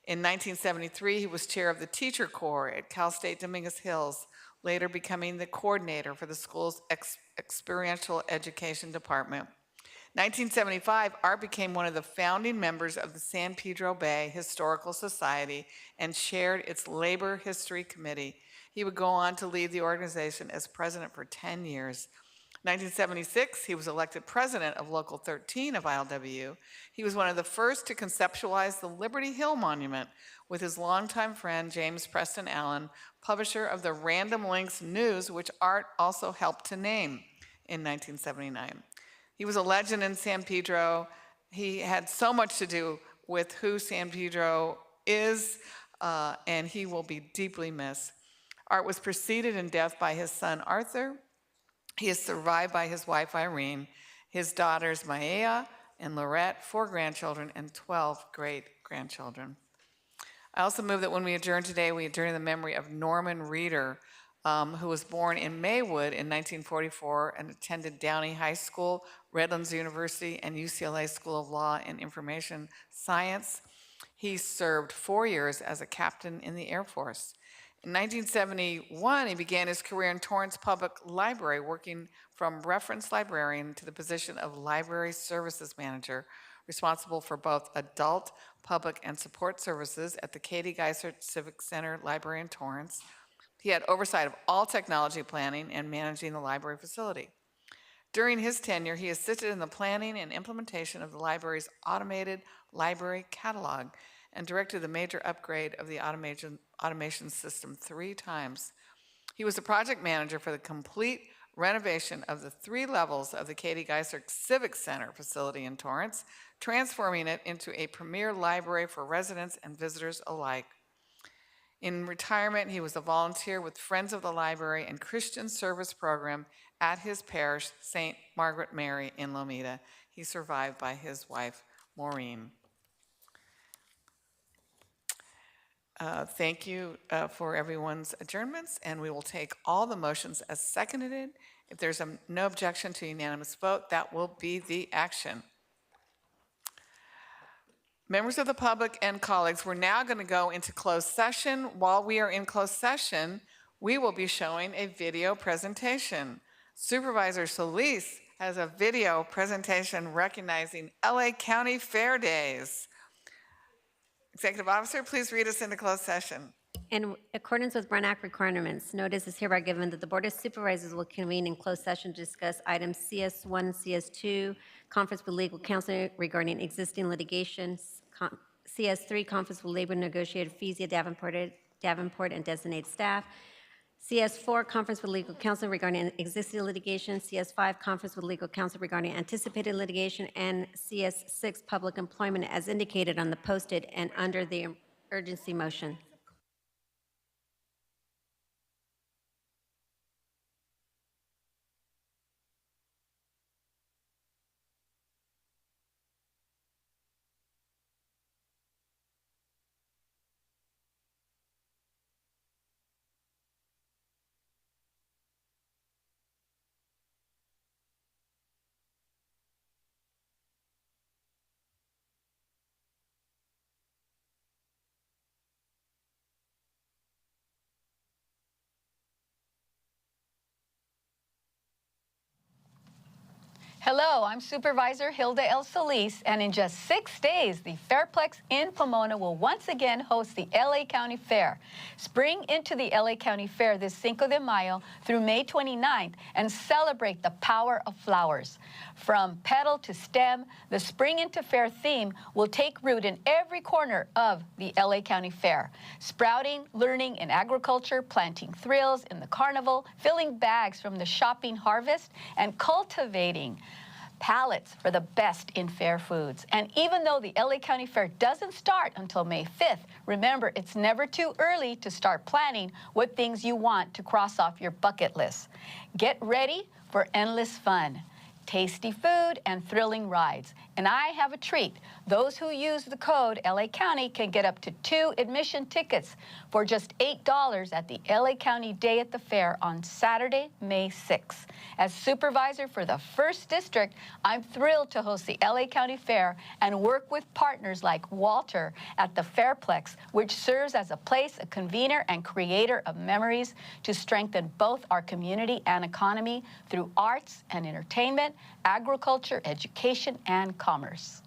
In 1973, he was chair of the Teacher Corps at Cal State Dominguez Hills, later becoming the coordinator for the school's experiential education department. 1975, Art became one of the founding members of the San Pedro Bay Historical Society and chaired its Labor History Committee. He would go on to lead the organization as president for 10 years. 1976, he was elected president of Local 13 of ILWU. He was one of the first to conceptualize the Liberty Hill Monument with his longtime friend, James Preston Allen, publisher of the Random Links News, which Art also helped to name in 1979. He was a legend in San Pedro. He had so much to do with who San Pedro is, and he will be deeply missed. Art was preceded in death by his son, Arthur. He is survived by his wife, Irene, his daughters, Maya and Lorette, 4 grandchildren, and 12 great-grandchildren. I also move that when we adjourn today, we adjourn in the memory of Norman Reeder, who was born in Maywood in 1944 and attended Downey High School, Redlands University, and UCLA School of Law and Information Science. He served 4 years as a captain in the Air Force. In 1971, he began his career in Torrance Public Library, working from reference librarian to the position of library services manager, responsible for both adult, public, and support services at the Katie Geisert Civic Center Library in Torrance. He had oversight of all technology planning and managing the library facility. During his tenure, he assisted in the planning and implementation of the library's automated library catalog and directed the major upgrade of the automation system 3 times. He was the project manager for the complete renovation of the 3 levels of the Katie Geisert Civic Center facility in Torrance, transforming it into a premier library for residents and visitors alike. In retirement, he was a volunteer with Friends of the Library and Christian Service Program at his parish, St. Margaret Mary in Lomita. He's survived by his wife, Maureen. Thank you for everyone's adjournments, and we will take all the motions as seconded. If there's no objection to unanimous vote, that will be the action. Members of the public and colleagues, we're now going to go into closed session. While we are in closed session, we will be showing a video presentation. Supervisor Solis has a video presentation recognizing LA County Fair Days. Executive Officer, please read us into closed session. In accordance with Brown Act requirements, notice is hereby given that the Board of Supervisors will convene in closed session to discuss items CS1 and CS2, conference with legal counsel regarding existing litigations, CS3, conference with labor negotiated fees via Davenport and designated staff, CS4, conference with legal counsel regarding existing litigation, CS5, conference with legal counsel regarding anticipated litigation, and CS6, public employment as indicated on the posted and under the urgency motion. Hello, I'm Supervisor Hilda El Solis, and in just 6 days, the Fairplex in Pomona will once again host the LA County Fair. Spring into the LA County Fair this Cinco de Mayo through May 29th and celebrate the power of flowers. From petal to stem, the Spring into Fair theme will take root in every corner of the LA County Fair. Sprouting, learning in agriculture, planting thrills in the carnival, filling bags from the shopping harvest, and cultivating palettes for the best in fair foods. And even though the LA County Fair doesn't start until May 5th, remember, it's never too early to start planning what things you want to cross off your bucket list. Get ready for endless fun, tasty food, and thrilling rides. And I have a treat. Those who use the code LA County can get up to 2 admission tickets for just $8 at the LA County Day at the Fair on Saturday, May 6th. As supervisor for the 1st District, I'm thrilled to host the LA County Fair and work with partners like Walter at the Fairplex, which serves as a place, a convener, and creator of memories to strengthen both our community and economy through arts and entertainment, agriculture, education, and commerce.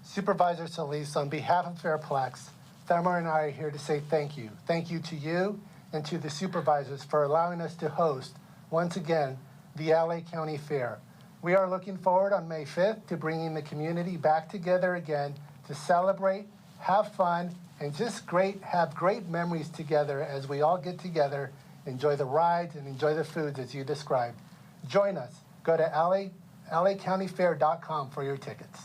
Supervisor Solis, on behalf of Fairplex, Thelma and I are here to say thank you. Thank you to you and to the supervisors for allowing us to host, once again, the LA County Fair. We are looking forward on May 5th to bringing the community back together again to celebrate, have fun, and just have great memories together as we all get together, enjoy the rides, and enjoy the foods as you described. Join us. Go to lacountyfair.com for your tickets.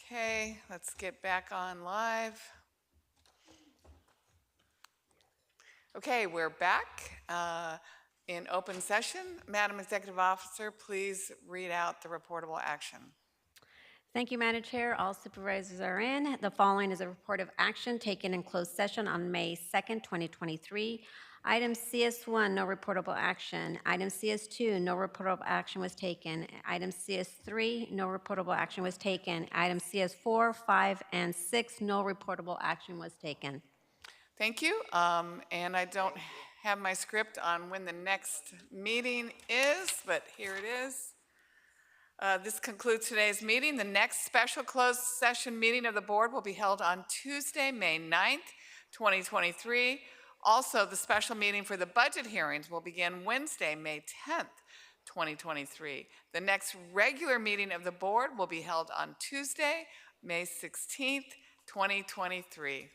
Okay, let's get back on live. Okay, we're back in open session. Madam Executive Officer, please read out the reportable action. Thank you, Madam Chair. All supervisors are in. The following is a report of action taken in closed session on May 2nd, 2023. Item CS1, no reportable action. Item CS2, no reportable action was taken. Item CS3, no reportable action was taken. Item CS4, 5, and 6, no reportable action was taken. Thank you. And I don't have my script on when the next meeting is, but here it is. This concludes today's meeting. The next special closed session meeting of the board will be held on Tuesday, May 9th, 2023. Also, the special meeting for the budget hearings will begin Wednesday, May 10th, 2023. The next regular meeting of the board will be held on Tuesday, May 16th, 2023.